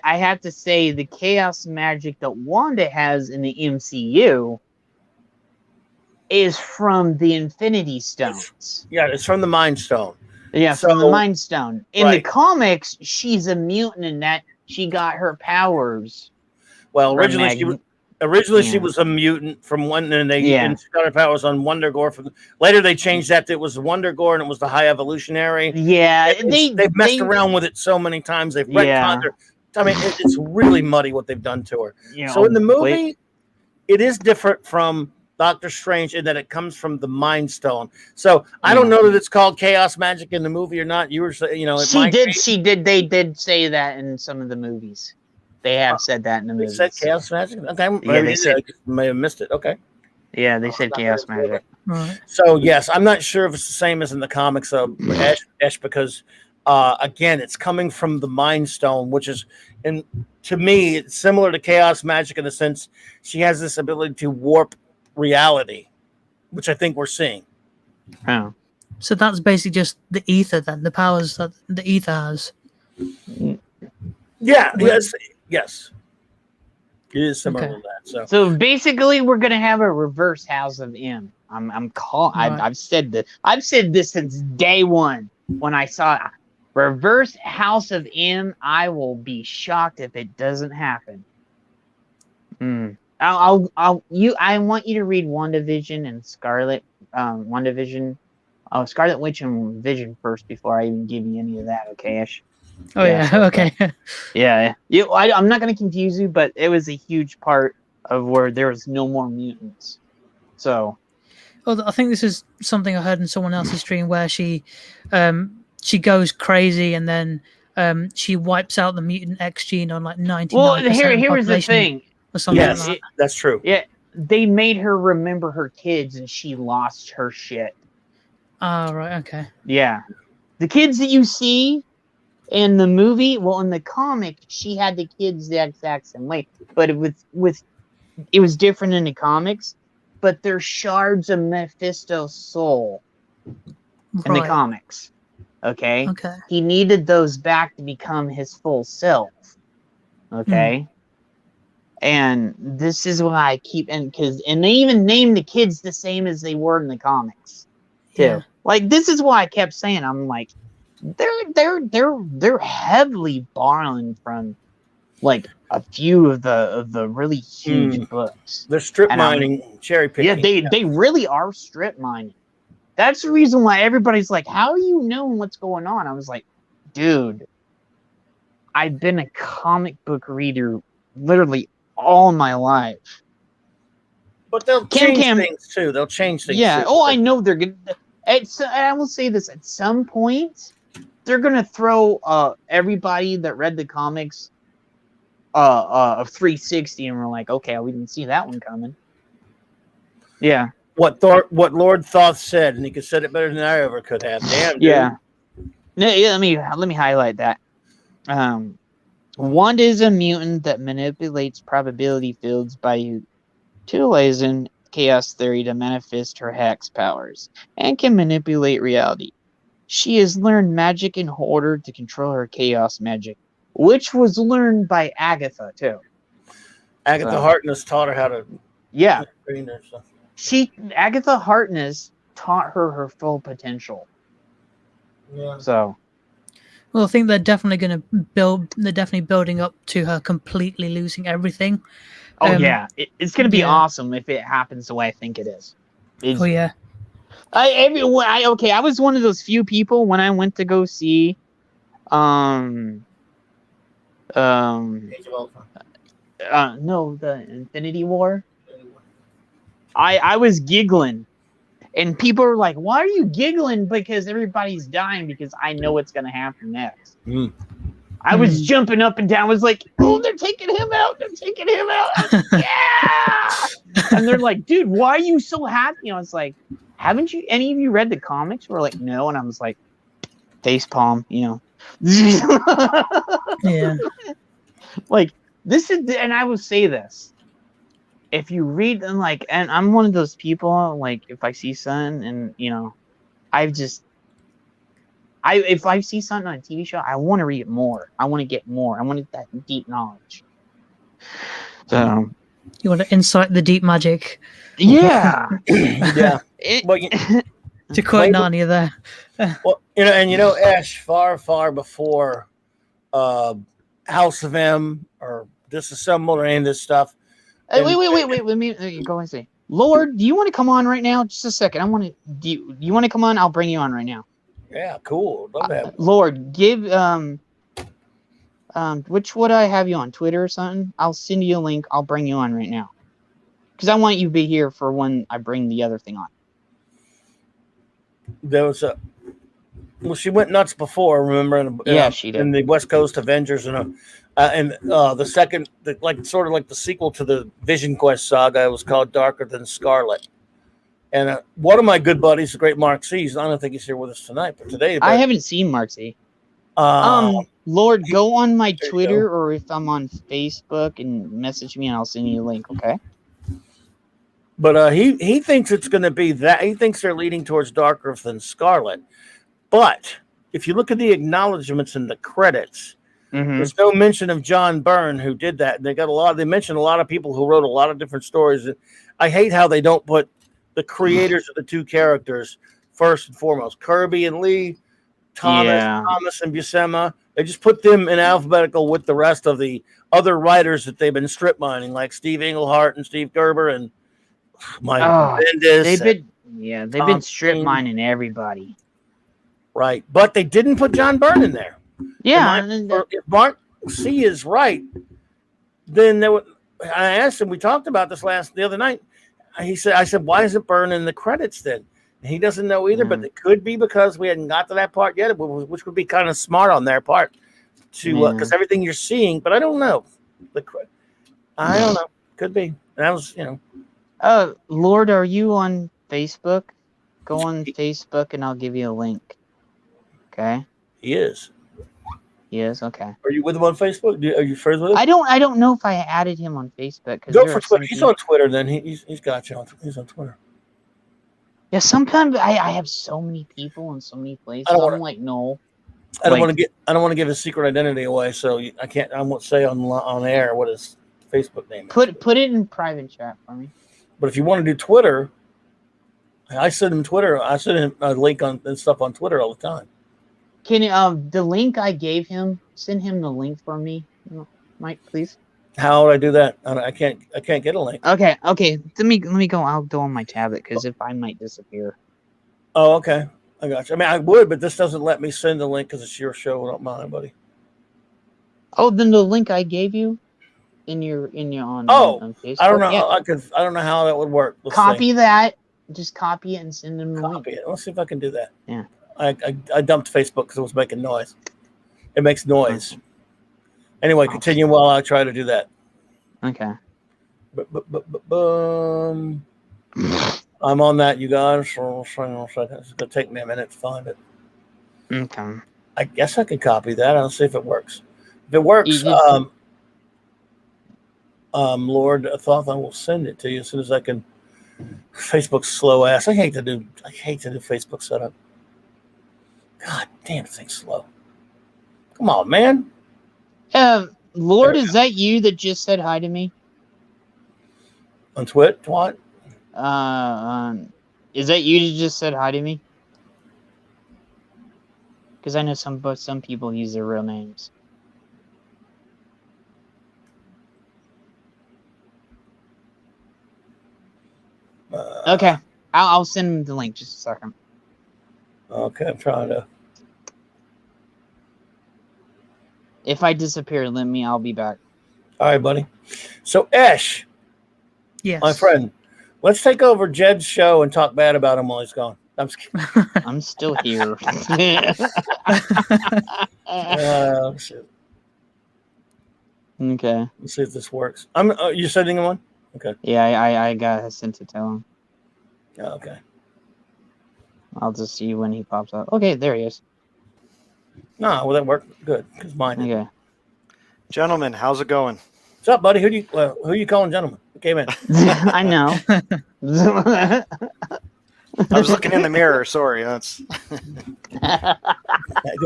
I have to say the chaos magic that Wanda has in the MCU is from the Infinity Stones. It's from the Mind Stone. Yeah, from the Mind Stone. In the comics, she's a mutant in that she got her powers. Well, originally she was a mutant from one, and and she got her powers on Wondergore. Later they changed that to it was the Wondergore, and it was the High Evolutionary. Yeah, they've messed around with it so many times. They've retconned her. I mean, it's really muddy what they've done to her. So in the movie, it is different from Doctor Strange in that it comes from the Mind Stone. So I don't know that it's called chaos magic in the movie or not. You were saying, she did. They did say that in some of the movies. They have said that in the movies. They said chaos magic? Okay. I may have missed it. Okay. Yeah, they said chaos magic. Right. So, yes, I'm not sure if it's the same as in the comics of Ash because, again, it's coming from the Mind Stone, which is, and to me, it's similar to chaos magic in the sense she has this ability to warp reality, which I think we're seeing. Oh. So that's basically just the ether then, the powers that the ether has. Yeah, yes. It is similar to that. So basically, we're gonna have a reverse House of M. I've said this. I've said this since day one when I saw reverse House of M. I will be shocked if it doesn't happen. I want you to read WandaVision and Scarlet Witch and Vision first before I even give you any of that. Okay, Ash. Oh yeah. Okay. Yeah. I'm not going to confuse you, but it was a huge part of where there was no more mutants. So, well, I think this is something I heard in someone else's stream where she goes crazy and then she wipes out the mutant X gene on like 99%. Well, here's the thing. Or something like that. That's true. Yeah, they made her remember her kids, and she lost her shit. Oh, right. Okay. Yeah, the kids that you see in the movie, well, in the comic, she had the kids the exact same way, but it was different in the comics. But they're shards of Mephisto's soul in the comics. Okay. He needed those back to become his full self. Okay. And this is why I keep and they even named the kids the same as they were in the comics too. Yeah. Like this is why I kept saying I'm like they're heavily borrowing from like a few of the really huge books. They're strip mining, cherry picking. Yeah, they really are strip mining. That's the reason why everybody's like, how are you knowing what's going on? I was like, dude, I've been a comic book reader literally all my life. But they'll change things too. They'll change things. Yeah. Too. Oh, I know they're gonna. I will say this: at some point, they're gonna throw everybody that read the comics of 360, and we're like, okay, we didn't see that one coming. Yeah. What Lord Thoth said, and he could said it better than I ever could have. Damn. Dude. Yeah. Let me highlight that. Wanda is a mutant that manipulates probability fields by utilizing chaos theory to manifest her hex powers and can manipulate reality. She has learned magic in order to control her chaos magic, which was learned by Agatha too. Agatha Harkness taught her how to. Yeah. Train her, so. Agatha Harkness taught her full potential. Yeah. So. Well, I think they're definitely going to build. They're definitely building up to her completely losing everything. Oh yeah, it's going to be awesome if it happens the way I think it is. Oh yeah. I was one of those few people when I went to go see, no, the Infinity War. I was giggling, and people were like, "Why are you giggling?" Because everybody's dying. Because I know what's going to happen next. I was jumping up and down. I was like, "Oh, they're taking him out! They're taking him out!" Yeah! And they're like, "Dude, why are you so happy?" I was like, "Haven't you? Any of you read the comics?" We're like, "No," and I was like, face palm, Yeah. Like this is, and I will say this: if you read them, and I'm one of those people, like if I see something, and if I see something on a TV show, I want to read it more. I want to get more. I want that deep knowledge. So you want to insight the deep magic. Yeah. Yeah. To quote Narnia there. Well, Ash, far before House of M or Disassembled or any of this stuff. Wait. Let me go and say, Lord, do you want to come on right now? Just a second. Do you want to come on? I'll bring you on right now. Yeah, cool. Love that. Lord, give which would I have you on, Twitter or something? I'll send you a link. I'll bring you on right now. Because I want you to be here for when I bring the other thing on. There was she went nuts before, remember? She did. In the West Coast Avengers and the second, sort of like the sequel to the Vision Quest saga, it was called Darker Than Scarlet. And one of my good buddies, the great Mark C. I don't think he's here with us tonight, but today. I haven't seen Mark C. Lord, go on my Twitter or if I'm on Facebook and message me and I'll send you a link, okay? But he thinks it's going to be that. He thinks they're leading towards Darker Than Scarlet. But if you look at the acknowledgments in the credits, there's no mention of John Byrne who did that. They mentioned a lot of people who wrote a lot of different stories. I hate how they don't put the creators of the two characters first and foremost. Kirby and Lee, Thomas and Buscema. They just put them in alphabetical with the rest of the other writers that they've been strip mining, like Steve Englehart and Steve Gerber and Mike Bendis. They've been strip mining everybody. Right, but they didn't put John Byrne in there. Yeah, if Mark C is right, then I asked him. We talked about this the other night. I said, why isn't Byrne in the credits then? And he doesn't know either, but it could be because we hadn't got to that part yet, which would be kind of smart on their part because everything you're seeing. But I don't know. I don't know. Could be. And that was, Lord, are you on Facebook? Go on Facebook and I'll give you a link. Okay. He is. Okay. Are you with him on Facebook? Are you friends with him? I don't know if I added him on Facebook. Go for Twitter. He's on Twitter. Then he's got you on. He's on Twitter. Yeah. Sometimes I have so many people in so many places. I'm like, no. I don't want to give his secret identity away, so I can't. I won't say on air what his Facebook name is. Put it in private chat for me. But if you want to do Twitter, I send him Twitter. I send him a link and stuff on Twitter all the time. Can the link I gave him, send him the link for me, Mike, please? How would I do that? I can't get a link. Okay. Let me go. I'll go on my tablet because if I might disappear. Oh, okay. I got you. I mean, I would, but this doesn't let me send the link because it's your show, not mine, buddy. Oh, then the link I gave you in your on Facebook. I don't know. Yeah. I don't know how that would work. Copy that. Just copy it and send them the link. Copy it. Let's see if I can do that. Yeah. I dumped Facebook because it was making noise. It makes noise. Anyway, continue while I try to do that. Okay. I'm on that, you guys. For it's going to take me a minute to find it. Okay. I guess I can copy that. I'll see if it works. If it works, Lord, I thought I will send it to you as soon as I can Facebook's slow ass. I hate to do Facebook setup. God damn, thing's slow. Come on, man. Lord, is that you that just said hi to me? On Twit, what? Is that you that just said hi to me? Because I know some people use their real names. Okay, I'll send him the link. Just a second. Okay, I'm trying to. If I disappear, I'll be back. All right, buddy. So Ash, Yes. my friend, let's take over Jed's show and talk bad about him while he's gone. I'm just kidding. I'm still here. Shit. Okay. Let's see if this works. You sending him one? Okay. Yeah, I sent it to him. Okay. I'll just see when he pops up. Okay, there he is. No, well that worked good because mine didn't. Okay. Gentlemen, how's it going? What's up, buddy? Who are you calling gentlemen? Who came in? I know. I was looking in the mirror. Sorry, Good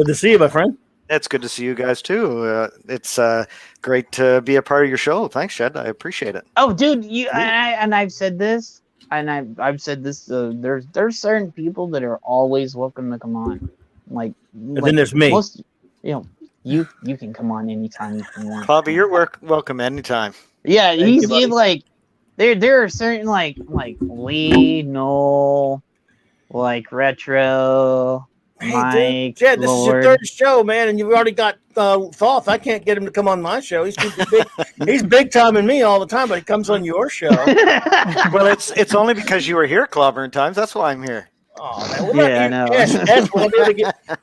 to see you, my friend. it's good to see you guys too. It's great to be a part of your show. Thanks, Jed. I appreciate it. Oh, dude, I've said this, and I've said this. There's certain people that are always welcome to come on. And then there's me. Most, you can come on anytime you want. Bobby, you're welcome anytime. Yeah, Thank you, he's buddy. like there are certain like Lee, Noel, like Retro, Hey, Mike, dude, Jed, this is your Lord. third show, man, and you've already got Thoth. I can't get him to come on my show. He's he's big timing me all the time, but he comes on your show. Well, it's only because you were here clobbering times. That's why I'm here. Oh, man. Yeah, I know.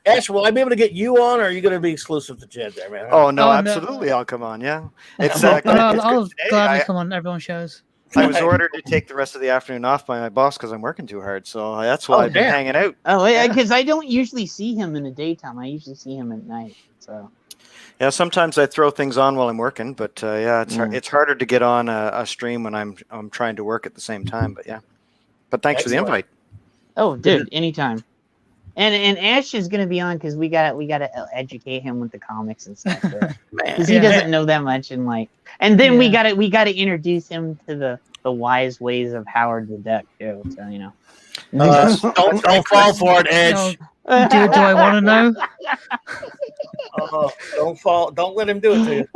Ash, will I be able to get you on, or are you going to be exclusive to Jed there, man? Oh no, Oh, no. absolutely, I'll come on. Yeah, it's I'll it's good today. gladly come on everyone's shows. I was ordered to take the rest of the afternoon off by my boss because I'm working too hard. So that's why I've been damn. hanging out. Oh, yeah, because I don't usually see him in the daytime. I usually see him at night. So Yeah, sometimes I throw things on while I'm working, but yeah, it's harder to get on a stream when I'm trying to work at the same time. But yeah, but thanks for the invite. oh, dude, anytime. And Ash is gonna be on because we gotta educate him with the comics and stuff. Because he doesn't know that much, and then we gotta introduce him to the wise ways of Howard the Duck too. So Don't fall for it, Edge. No, do I want to know? Don't fall. Don't let him do it to you.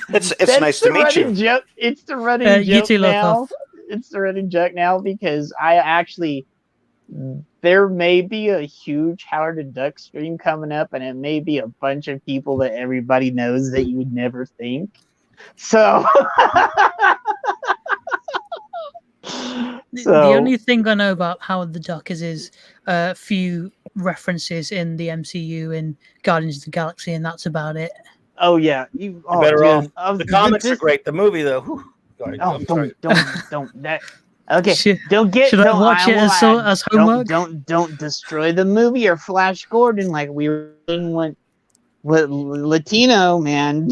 It's nice to meet you. Joke. It's the running You joke too, now. Lothar. It's the running joke now because there may be a huge Howard the Duck stream coming up, and it may be a bunch of people that everybody knows that you would never think. So, The only thing I know about Howard the Duck is his few references in the MCU in Guardians of the Galaxy, and that's about it. oh yeah, Better dude. off. The comics are great. The movie, though. Whew. Sorry, Oh, I'm sorry. don't that. Okay, Should don't get. I don't, watch it as homework? Don't destroy the movie or Flash Gordon like we were doing with Latino man.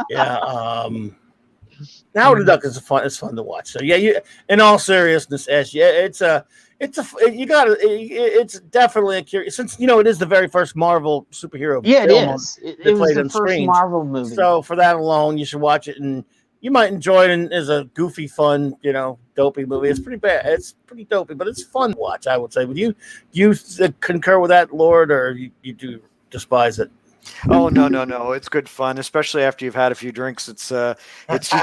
Yeah. Howard the Duck is fun. It's fun to watch. So yeah, in all seriousness, Ash, yeah, it's definitely a curious, since it is the very first Marvel superhero. Yeah, it film is. It that was played the on first screens. Marvel movie. So for that alone, you should watch it, and you might enjoy it as a goofy, fun, dopey movie. It's pretty bad. It's pretty dopey, but it's fun to watch, I would say. Would you concur with that, Lord, or you do despise it? Oh no! It's good fun, especially after you've had a few drinks. It's you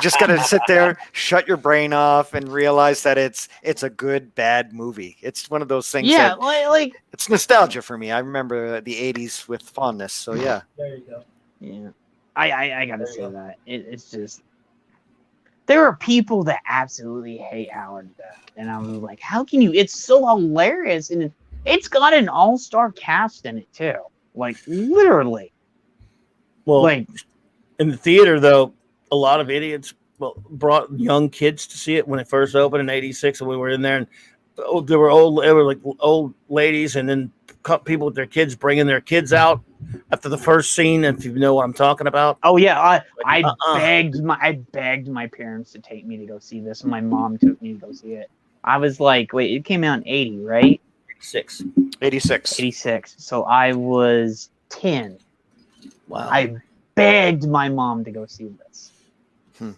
just gotta sit there, shut your brain off, and realize that it's a good bad movie. It's one of those things. Yeah, that, it's nostalgia for me. I remember the '80s with fondness. So yeah. There you go. Yeah, I gotta say that it's just there are people that absolutely hate Howard the Duck, and I was like, how can you? It's so hilarious, and it's got an all-star cast in it too. Like literally. Well, in the theater, though, a lot of idiots brought young kids to see it when it first opened in '86, and we were in there, and there were old ladies, and then people with their kids bringing their kids out after the first scene. If you know what I'm talking about. Oh yeah, I begged my parents to take me to go see this, and my mom took me to go see it. I was like, wait, it came out in 80, right? 86. 86. So I was 10. Wow. I begged my mom to go see this.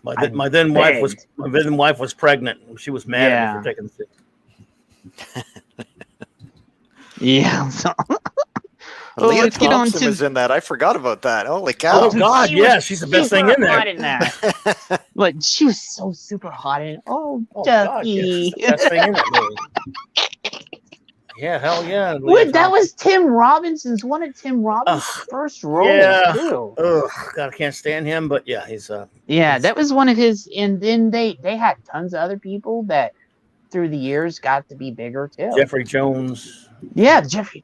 My then wife was pregnant. She was mad at me for taking the seat. Yeah. So Leah Thompson was in that. I forgot about that. Holy cow! Oh God, she's the best thing in there. Hot in that. But she was so super hot in it. Oh Ducky. God, she's the best thing in that movie. Yeah, hell yeah. Wait, that was Tim Robinson's one of Tim Robinson's first roles too. Oh God, I can't stand him, but yeah, he's that was one of his. And then they had tons of other people that through the years got to be bigger too. Jeffrey Jones. Yeah, Jeffrey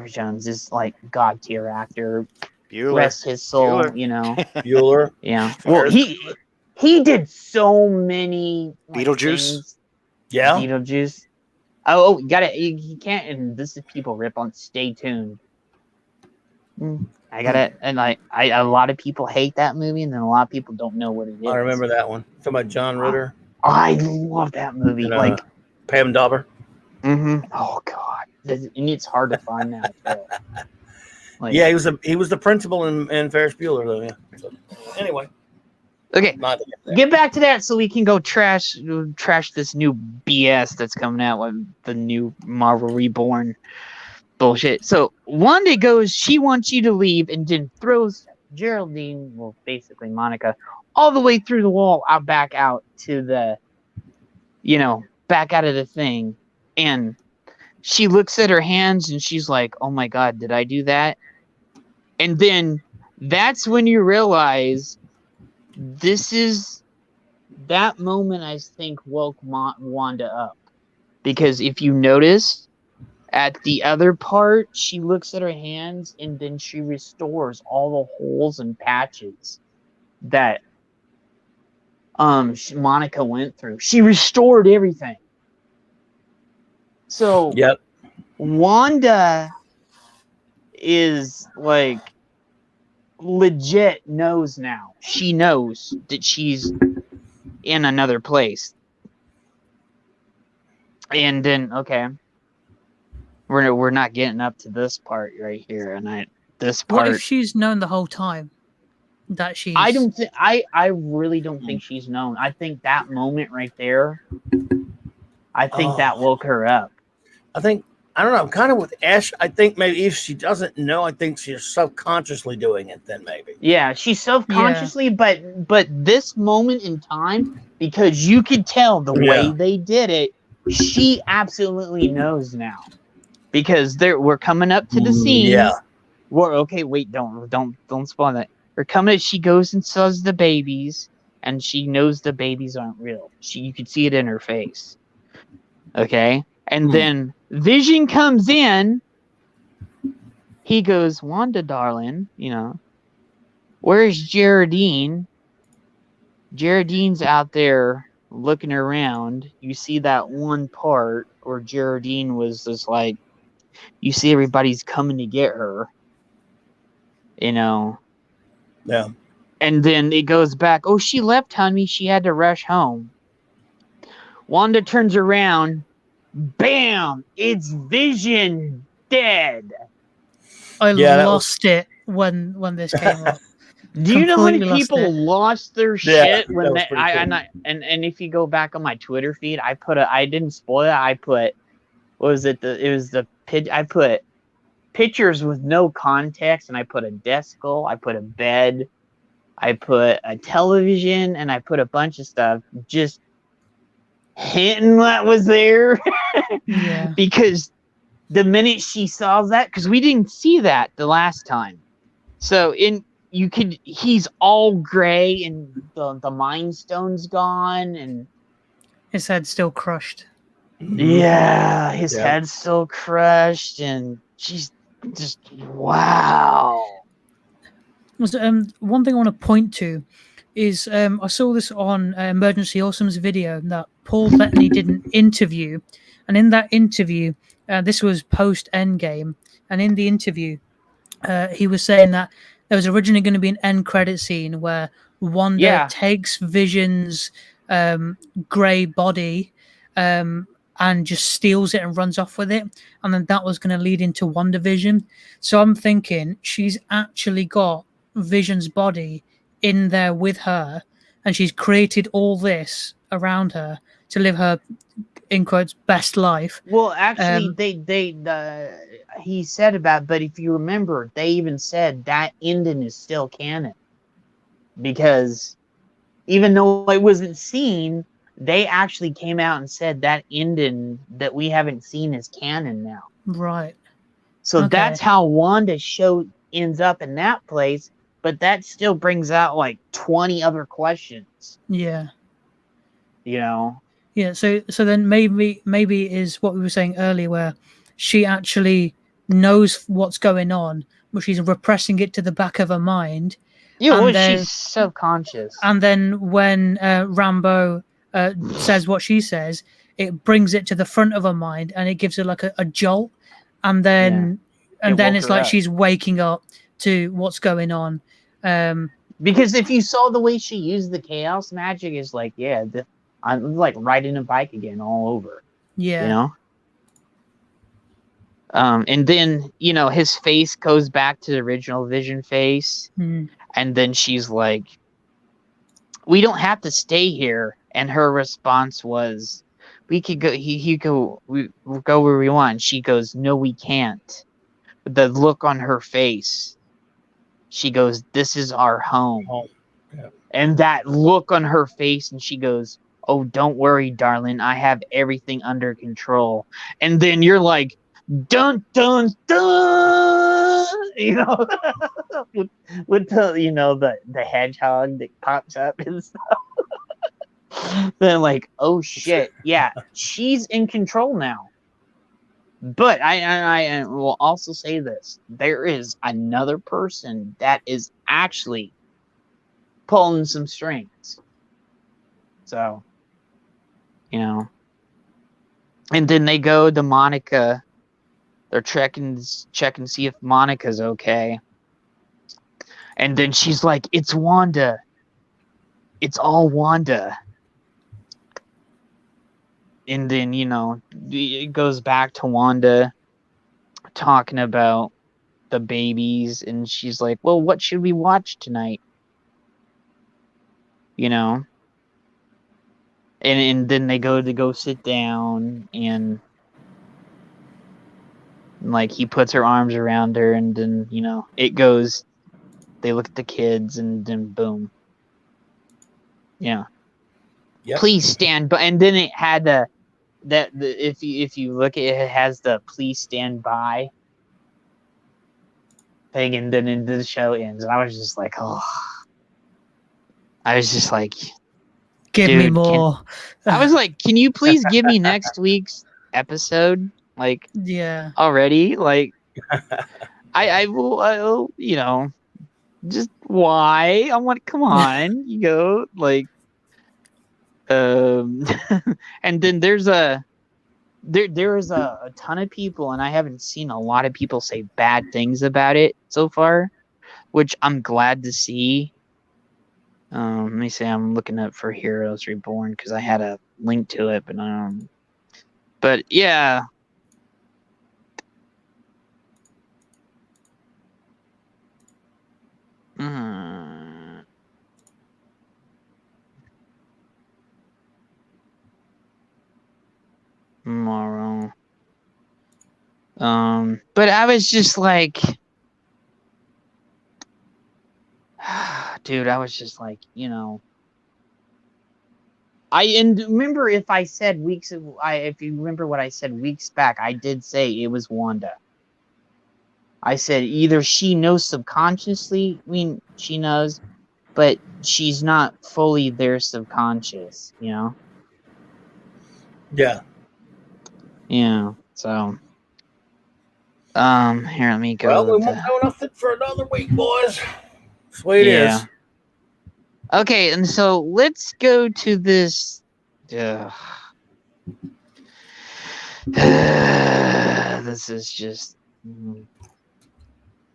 Jones is like god tier actor. Bueller. Rest his soul, Bueller. Yeah. Well, he did so many Beetlejuice. things. Yeah. Beetlejuice. Oh, you got it. You can't. And this is people rip on. Stay tuned. I got it. And a lot of people hate that movie, and then a lot of people don't know what it is. I remember that one. Talking about John Ritter. I love that movie. And, Pam Dauber. Mm-hmm. Oh God, and it's hard to find now. Yeah, he was the principal in Ferris Bueller though. Yeah. So, anyway. Okay, get back to that so we can go trash this new BS that's coming out with the new Marvel Reborn bullshit. So Wanda goes, she wants you to leave, and then throws Geraldine, well, basically Monica, all the way through the wall, back out to the, back out of the thing. And she looks at her hands and she's like, oh my God, did I do that? And then that's when you realize this is that moment, I think, woke Wanda up. Because if you notice, at the other part, she looks at her hands and then she restores all the holes and patches that Monica went through. She restored everything. So Wanda is like legit knows now. She knows that she's in another place. And then we're not getting up to this part right here, and this part. What if she's known the whole time that she's? I really don't think she's known. I think that moment right there, that woke her up. I don't know. I'm kind of with Ash. I think maybe if she doesn't know, I think she's subconsciously doing it. Then maybe. Yeah, she's self-consciously, but this moment in time, because you could tell the way they did it, she absolutely knows now. Because we're coming up to the scene. Yeah. Wait, don't spoil that. We're coming. She goes and saws the babies, and she knows the babies aren't real. You can see it in her face. Okay, and then Vision comes in. He goes, Wanda, darling, where's Geraldine? Geraldine's out there looking around. You see that one part where Geraldine was just like, you see everybody's coming to get her. Yeah. And then it goes back, oh, she left, honey. She had to rush home. Wanda turns around. Bam! It's Vision dead. I lost it when this came up. Do you know how many people lost their shit when that and if you go back on my Twitter feed, I didn't spoil it. I put I put pictures with no context, and I put a desk, I put a bed, I put a television, and I put a bunch of stuff just hinting what was there. Yeah. Because the minute she saw that, because we didn't see that the last time, so he's all gray and the Mind Stone's gone and his head's still crushed. Yeah, his head's still crushed, and she's just wow. One thing I want to point to is I saw this on Emergency Awesome's video that Paul Bettany did an interview And in that interview, this was post Endgame, and in the interview, he was saying that there was originally going to be an end credit scene where Wanda takes Vision's grey body and just steals it and runs off with it, and then that was going to lead into WandaVision. So I'm thinking she's actually got Vision's body in there with her, and she's created all this around her to live her, in quotes, best life. Well, actually, he said about, but if you remember, they even said that ending is still canon, because even though it wasn't seen, they actually came out and said that ending that we haven't seen is canon now. Right. So that's how Wanda ends up in that place, but that still brings out like 20 other questions. Yeah. You know? Yeah, so then maybe is what we were saying earlier, where she actually knows what's going on, but she's repressing it to the back of her mind. Yeah, well, she's subconscious. And then when Rambo says what she says, it brings it to the front of her mind, and it gives her like a jolt, and then it's like she's waking up to what's going on. Because if you saw the way she used the chaos magic, is like, I'm like riding a bike again all over. Yeah. You know? And then, his face goes back to the original Vision face. And then she's like, we don't have to stay here. And her response was, we could go, we'll go where we want. And she goes, no, we can't. The look on her face, she goes, this is our home. Yeah. And that look on her face, and she goes, oh, don't worry, darling. I have everything under control. And then you're like, dun, dun, dun! with the, the hedgehog that pops up and stuff. Then like, oh shit, yeah, she's in control now. But I will also say this. There is another person that is actually pulling some strings. So, and then they go to Monica. They're checking to see if Monica's okay. And then she's like, it's Wanda. It's all Wanda. And then, it goes back to Wanda talking about the babies. And she's like, well, what should we watch tonight? And then they go sit down, and like he puts her arms around her, and then it goes. They look at the kids, and then boom. Yeah. Yep. Please stand by. And then it had if you look at it, it has the please stand by thing, and then the show ends, and I was just like, give me more. I was like, can you please give me next week's episode? Like, yeah, already? Like, I will, just why? I'm like, come on, like, and then there's there is a ton of people, and I haven't seen a lot of people say bad things about it so far, which I'm glad to see. Let me see. I'm looking up for Heroes Reborn because I had a link to it, but yeah. Tomorrow. But I was just like, dude, I was just like, and remember if I said if you remember what I said weeks back, I did say it was Wanda. I said either she knows subconsciously, she knows, but she's not fully there subconscious, Yeah. Yeah, so. Here, let me go. Well, we won't have enough for another week, boys. Sweet is. Okay, and so let's go to this. This is just.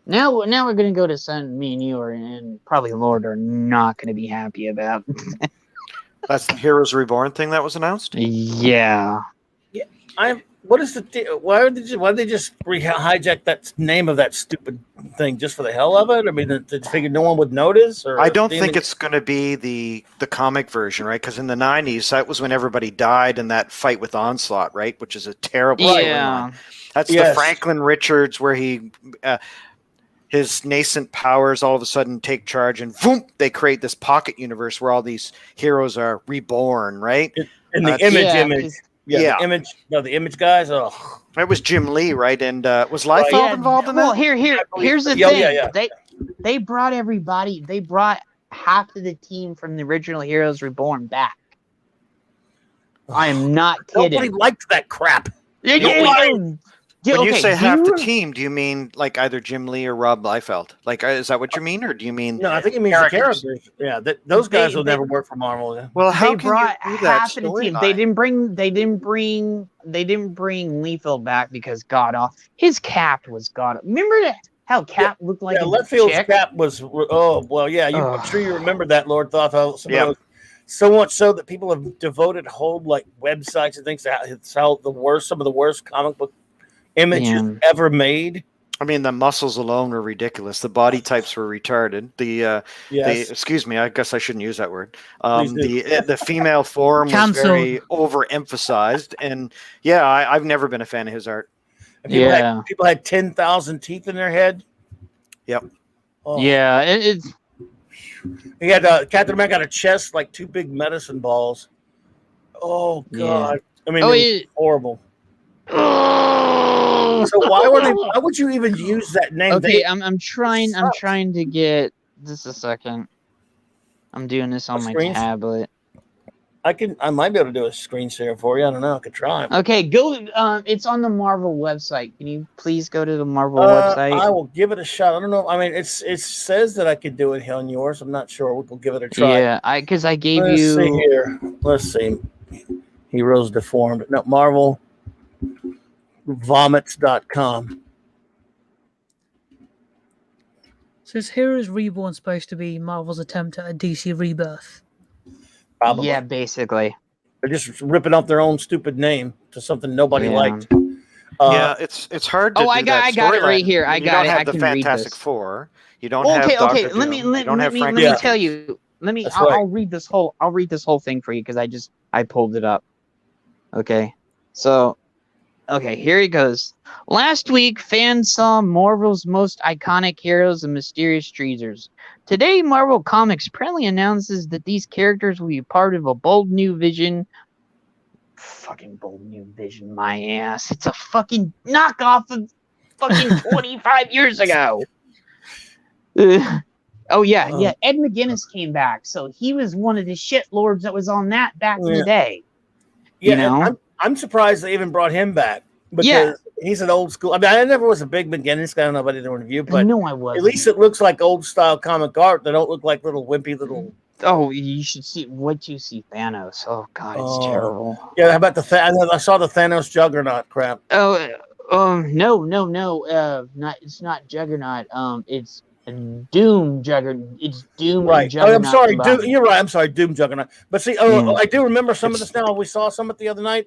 Now we're gonna go to something me and you are and probably Lord are not gonna be happy about. That's the Heroes Reborn thing that was announced. Yeah. What is the? Why did they just hijack that name of that stupid thing just for the hell of it? I mean, did you figure no one would notice? Or I don't think it's going to be the comic version, right? Because in the 90s, that was when everybody died in that fight with Onslaught, right? Which is a terrible storyline. That's the Franklin Richards where he. His nascent powers all of a sudden take charge and boom, they create this pocket universe where all these heroes are reborn, right? In the image. Yeah. The image guys. Oh, it was Jim Lee, right? And was Liefeld involved in that? Well, here's the thing. They brought everybody. They brought half of the team from the original Heroes Reborn back. I am not kidding. Nobody liked that crap. When you say half the team, do you mean like either Jim Lee or Rob Liefeld? Like, is that what you mean, or do you mean? No, I think it means the characters. Yeah, those guys will never work for Marvel. Yeah. Well, how they brought half of the team. They didn't bring Liefeld back because his cap was god. Remember how Cap looked like? Yeah, Liefield's cap was. Oh well, yeah. I'm sure you remember that, Lord Thoth. So much so that people have devoted whole like websites and things to how some of the worst comic book images ever made. I mean, the muscles alone were ridiculous. The body types were retarded. Excuse me, I guess I shouldn't use that word. The female form was very overemphasized, and I've never been a fan of his art. People had 10,000 teeth in their head. Yep. Oh. Yeah, it's. He had Captain America got a chest like two big medicine balls. Oh God! I mean, it was horrible. So why would you even use that name? Okay, I'm trying to get just a second. I'm doing this on my tablet. I might be able to do a screen share for you. I don't know. I could try. Okay, go. It's on the Marvel website. Can you please go to the Marvel website? I will give it a shot. I don't know. I mean, it says that I could do it on yours. I'm not sure. We'll give it a try. Yeah, because I gave you. Let's see here. Let's see. Heroes Deformed. No, Marvel. Vomits.com. So is Heroes Reborn supposed to be Marvel's attempt at a DC rebirth? Probably. Yeah, basically. They're just ripping out their own stupid name to something nobody liked. It's hard to I got it right here. I got it. I can read this. Fantastic Four. You don't have Dr. Doom. Let me tell you. I'll read this whole thing for you because I pulled it up. Okay. So here he goes. Last week, fans saw Marvel's most iconic heroes and mysterious treasures. Today, Marvel Comics proudly announces that these characters will be part of a bold new vision. Fucking bold new vision, my ass. It's a fucking knockoff of fucking 25 years ago. Ed McGuinness came back, so he was one of the shit lords that was on that back in the day. Yeah, you know? I'm surprised they even brought him back because he's an old school. I mean, I never was a big McGuinness guy. I don't know about either one of you, but no, I wasn't. At least it looks like old style comic art. They don't look like little wimpy little. Oh, you should see what you see Thanos. Oh God, it's terrible. Yeah, how about I saw the Thanos Juggernaut crap. No. It's not Juggernaut. It's Doom Juggernaut. It's Doom. Right. I'm sorry. You're right. I'm sorry. Doom Juggernaut. But see, I do remember some of this now. We saw some of it the other night.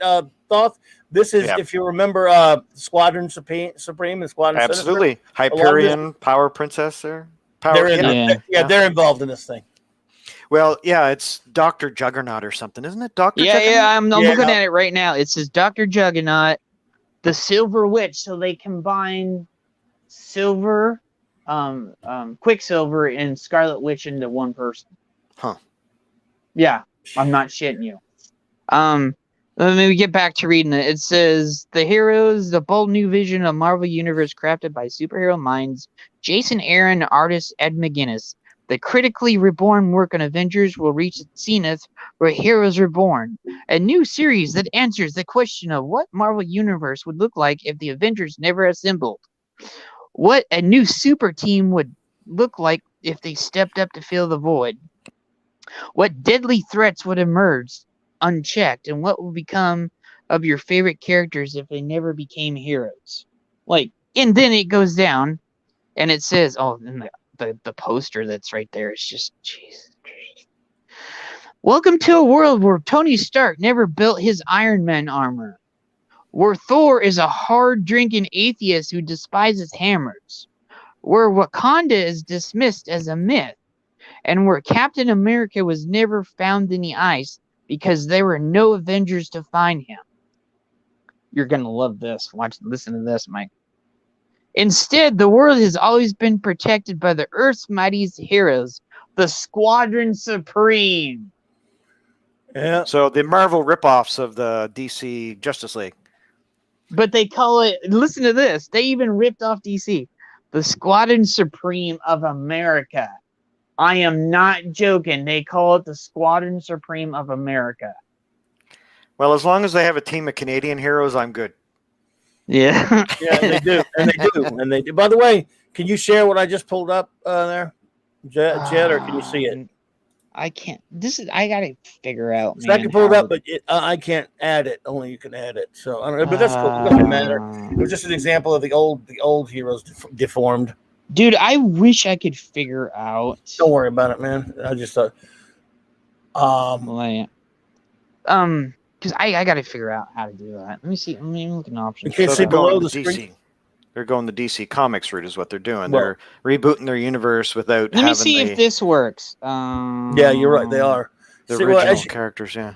Thoth. This is, if you remember, Squadron Supreme and Squadron. Absolutely. Sinister. Hyperion, Power Princess. There. They're involved in this thing. Well, it's Dr. Juggernaut or something, isn't it? Dr. Juggernaut? I'm looking at it right now. It says Dr. Juggernaut, the Silver Witch. So they combine Silver, Quicksilver, and Scarlet Witch into one person. Huh. Yeah, I'm not shitting you. Let me get back to reading it. It says, the heroes, the bold new vision of Marvel Universe crafted by superhero minds, Jason Aaron, artist Ed McGuinness. The critically reborn work on Avengers will reach its zenith where Heroes Reborn, a new series that answers the question of what Marvel Universe would look like if the Avengers never assembled. What a new super team would look like if they stepped up to fill the void. What deadly threats would emerge unchecked, and what will become of your favorite characters if they never became heroes? Like, and then it goes down, and it says, oh, and the poster that's right there is just, jeez. Welcome to a world where Tony Stark never built his Iron Man armor, where Thor is a hard-drinking atheist who despises hammers, where Wakanda is dismissed as a myth, and where Captain America was never found in the ice because there were no Avengers to find him. You're going to love this. Listen to this, Mike. Instead, the world has always been protected by the Earth's mightiest heroes, the Squadron Supreme. Yeah. So the Marvel ripoffs of the DC Justice League. But they call it, listen to this, they even ripped off DC. The Squadron Supreme of America. I am not joking. They call it the Squadron Supreme of America. Well, as long as they have a team of Canadian heroes, I'm good. Yeah. Yeah, and they do. And they do. By the way, can you share what I just pulled up there? Jed, or can you see it? I can't. I gotta figure out. So I can pull it up, but I can't add it. Only you can add it. So I don't know, but that's cool. It doesn't matter. It was just an example of the old heroes deformed. Dude, I wish I could figure out. Don't worry about it, man. I just thought. Because I gotta figure out how to do that. Let me see. Let me look at options. You can't see below the DC. screen. They're going the DC Comics route, is what they're doing. Well, they're rebooting their universe without. Let me see if this works. Yeah, you're right. They are the original characters. Yeah.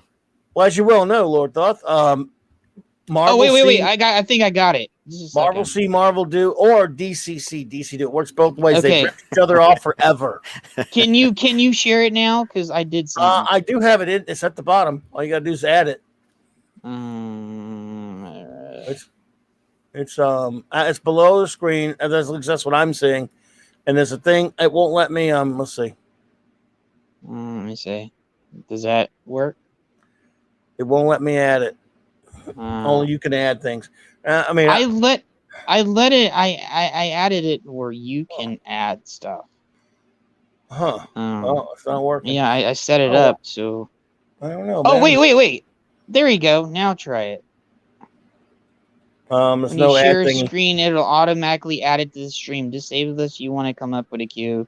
Well, as you well know, Lord Thoth, Marvel. Oh wait! I think I got it. Marvel see, Marvel do, or DC see, DC do. It works both ways. Okay. They rip each other off forever. Can you share it now? Because I did see. I do have it. It's at the bottom. All you gotta do is add it. It's below the screen. That's what I'm seeing. And there's a thing. It won't let me. Let's see. Let me see. Does that work? It won't let me add it. Only you can add things. I mean, I let it. I added it where you can add stuff. Huh? It's not working. Yeah, I set it up so. I don't know. Oh man. Wait! There you go. Now try it. There's when no you share ad a thing. screen, it'll automatically add it to the stream. Disable this. You want to come up with a queue.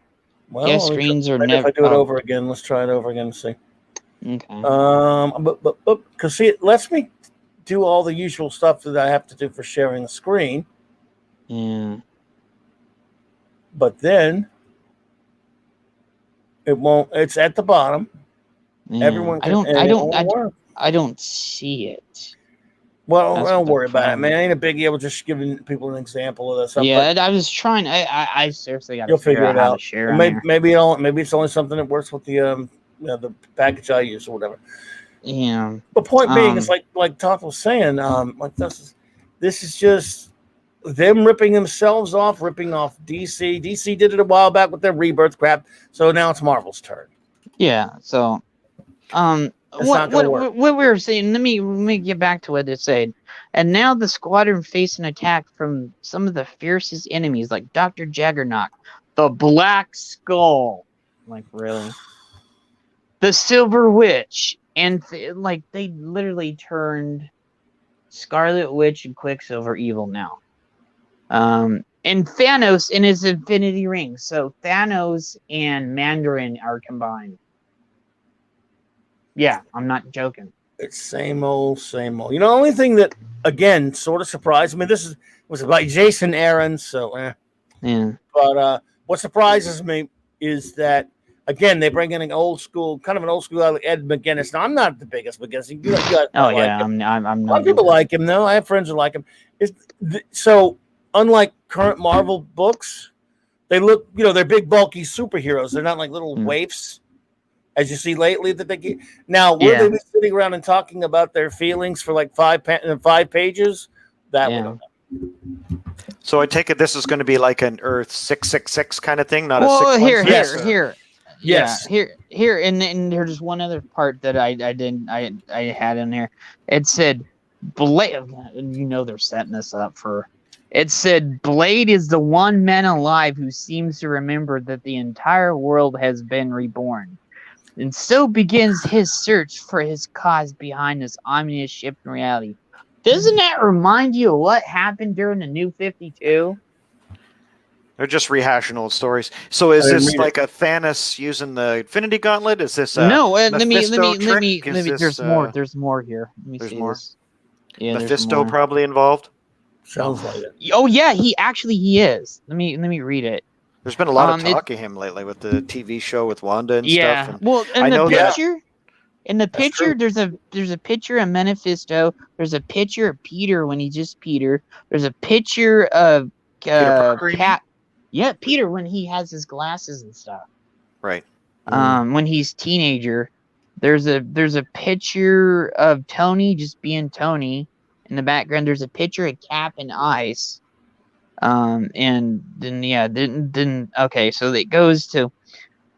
Well, yes, screens are never. If I do it over again, let's try it over again and see. Okay. But because see, it lets me do all the usual stuff that I have to do for sharing the screen. Yeah. But then it won't. It's at the bottom. Yeah. Everyone. I don't see it. Well, don't worry about it, man. Ain't a biggie. I was just giving people an example of this. Yeah, I was trying. I seriously got to figure it out. To share maybe it's only something that works with the the package I use or whatever. Yeah. But point being is like Todd was saying, like this is just them ripping themselves off, ripping off DC. DC did it a while back with their rebirth crap, so now it's Marvel's turn. Yeah. So, what we were saying, let me get back to what it said. And now the squadron face an attack from some of the fiercest enemies, like Dr. Juggernaut, the Black Skull. Like, really? The Silver Witch. And, they literally turned Scarlet Witch and Quicksilver evil now. And Thanos in his Infinity Ring. So Thanos and Mandarin are combined. Yeah, I'm not joking. It's same old, same old. You know, the only thing that, again, sort of surprised me, was by Jason Aaron, so yeah. But what surprises me is that, again, they bring in an old school like Ed McGuinness. Now, I'm not the biggest McGuinness. You guys I'm not. A lot of people like him, though. I have friends who like him. So, unlike current Marvel books, they look, they're big, bulky superheroes. They're not like little waifs, as you see lately that they get. Now, will they be sitting around and talking about their feelings for like 5 pages? That would. So I take it this is going to be like an Earth 666 kind of thing, not a 616. Here. Yes. Yeah, here, and there's one other part that I had in there. It said Blade. They're setting this up for. It said Blade is the one man alive who seems to remember that the entire world has been reborn, and so begins his search for his cause behind this ominous shift in reality. Doesn't that remind you of what happened during the New 52? They're just rehashing old stories. So is this like a Thanos using the Infinity Gauntlet? Is this no? Let me. There's more. There's more here. Let me there's see more. this. Yeah, Mephisto probably involved. Sounds like it. Oh yeah, he is. Let me read it. There's been a lot of talk of him lately with the TV show with Wanda and stuff. And well, in the picture. In the picture, true. there's a picture of Mephisto. There's a picture of Peter when he's just Peter. There's a picture of Cat. Yeah, Peter when he has his glasses and stuff. Right. When he's teenager, there's a picture of Tony just being Tony. In the background, there's a picture of Cap and Ice. And then okay, so it goes to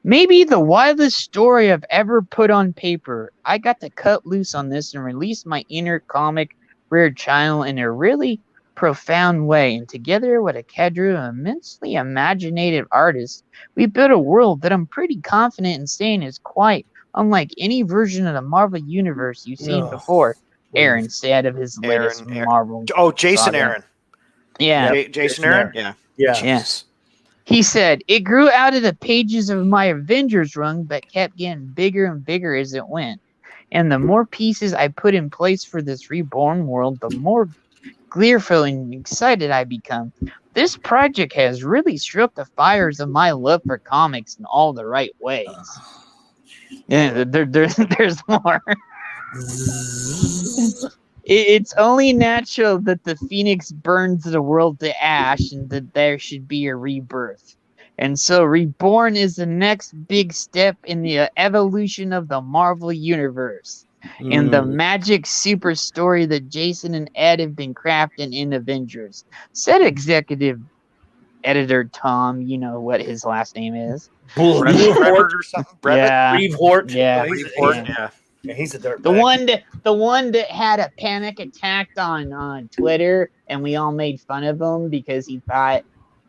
maybe the wildest story I've ever put on paper. I got to cut loose on this and release my inner comic rare child in a really profound way. And together with a cadre of immensely imaginative artists, we built a world that I'm pretty confident in saying is quite unlike any version of the Marvel Universe you've seen before. Aaron said of his latest Marvel. Oh, Jason saga. Aaron. Yeah. Jason Aaron? Yeah. Yes. He said, it grew out of the pages of my Avengers run, but kept getting bigger and bigger as it went. And the more pieces I put in place for this reborn world, the more gleeful and excited I become. This project has really struck the fires of my love for comics in all the right ways. Yeah, there's more. It's only natural that the phoenix burns the world to ash and that there should be a rebirth. And so Reborn is the next big step in the evolution of the Marvel Universe. And the magic super story that Jason and Ed have been crafting in Avengers. Said executive editor Tom, you know what his last name is. Brevet or something? Reeve Hort. Yeah. Yeah, he's a dirt. The one that had a panic attack on Twitter, and we all made fun of him because he thought,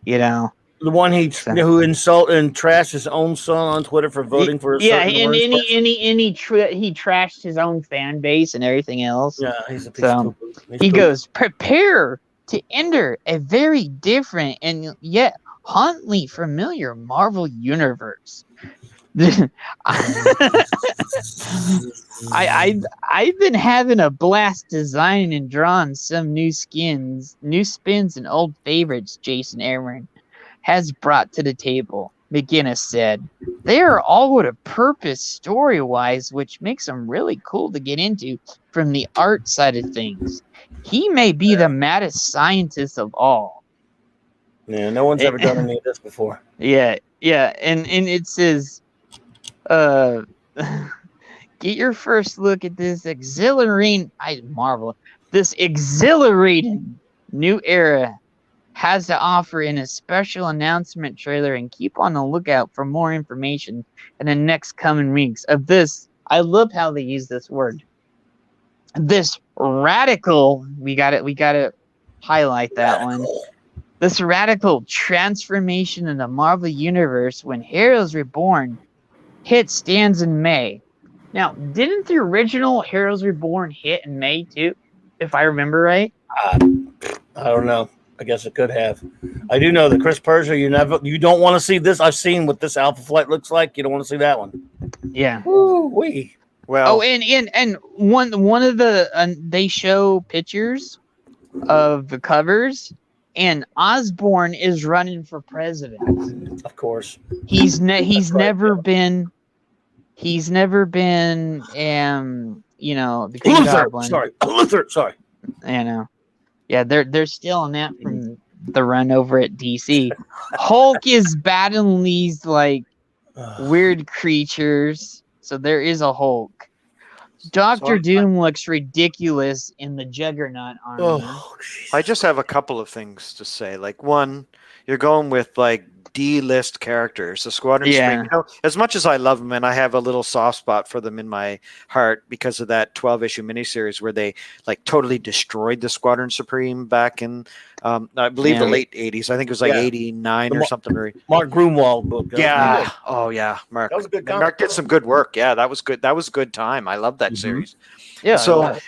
the one who insulted and trashed his own son on Twitter for voting for a certain he trashed his own fan base and everything else. Yeah, he's a piece of poo-poo. He goes, prepare to enter a very different and yet hauntingly familiar Marvel universe. I've been having a blast designing and drawing some new spins and old favorites Jason Aaron has brought to the table. McGinnis said, they are all with a purpose story-wise, which makes them really cool to get into from the art side of things. He may be the maddest scientist of all. Yeah, no one's ever done any of this before. Yeah, and it says, get your first look at this exhilarating new era has to offer in a special announcement trailer, and keep on the lookout for more information in the next coming weeks of this. I love how they use this word. This radical, we gotta highlight that one. This radical transformation in the Marvel Universe when Heroes Reborn hit stands in May. Now, didn't the original Heroes Reborn hit in May too, if I remember right? I don't know. I guess it could have. I do know that Chris Persia, you don't want to see this. I've seen what this Alpha Flight looks like. You don't want to see that one. Yeah. Woo-wee. Well, and one of the they show pictures of the covers, and Osborn is running for president. Of course. He's never been the Green Goblin. Luther. Sorry. Yeah, they're still on that from the run over at DC. Hulk is battling these weird creatures, so there is a Hulk. Dr. Doom looks ridiculous in the Juggernaut armor. I just have a couple of things to say. Like, one, you're going with D-list characters. The Squadron Supreme. As much as I love them, and I have a little soft spot for them in my heart because of that 12-issue miniseries where they like totally destroyed the Squadron Supreme back in, I believe the late 80s. I think it was like 89 or something. Mark Grunwald book. Yeah. Oh yeah, Mark. That was a good Mark did some good work. Yeah, that was good. That was a good time. I love that series. Yeah. So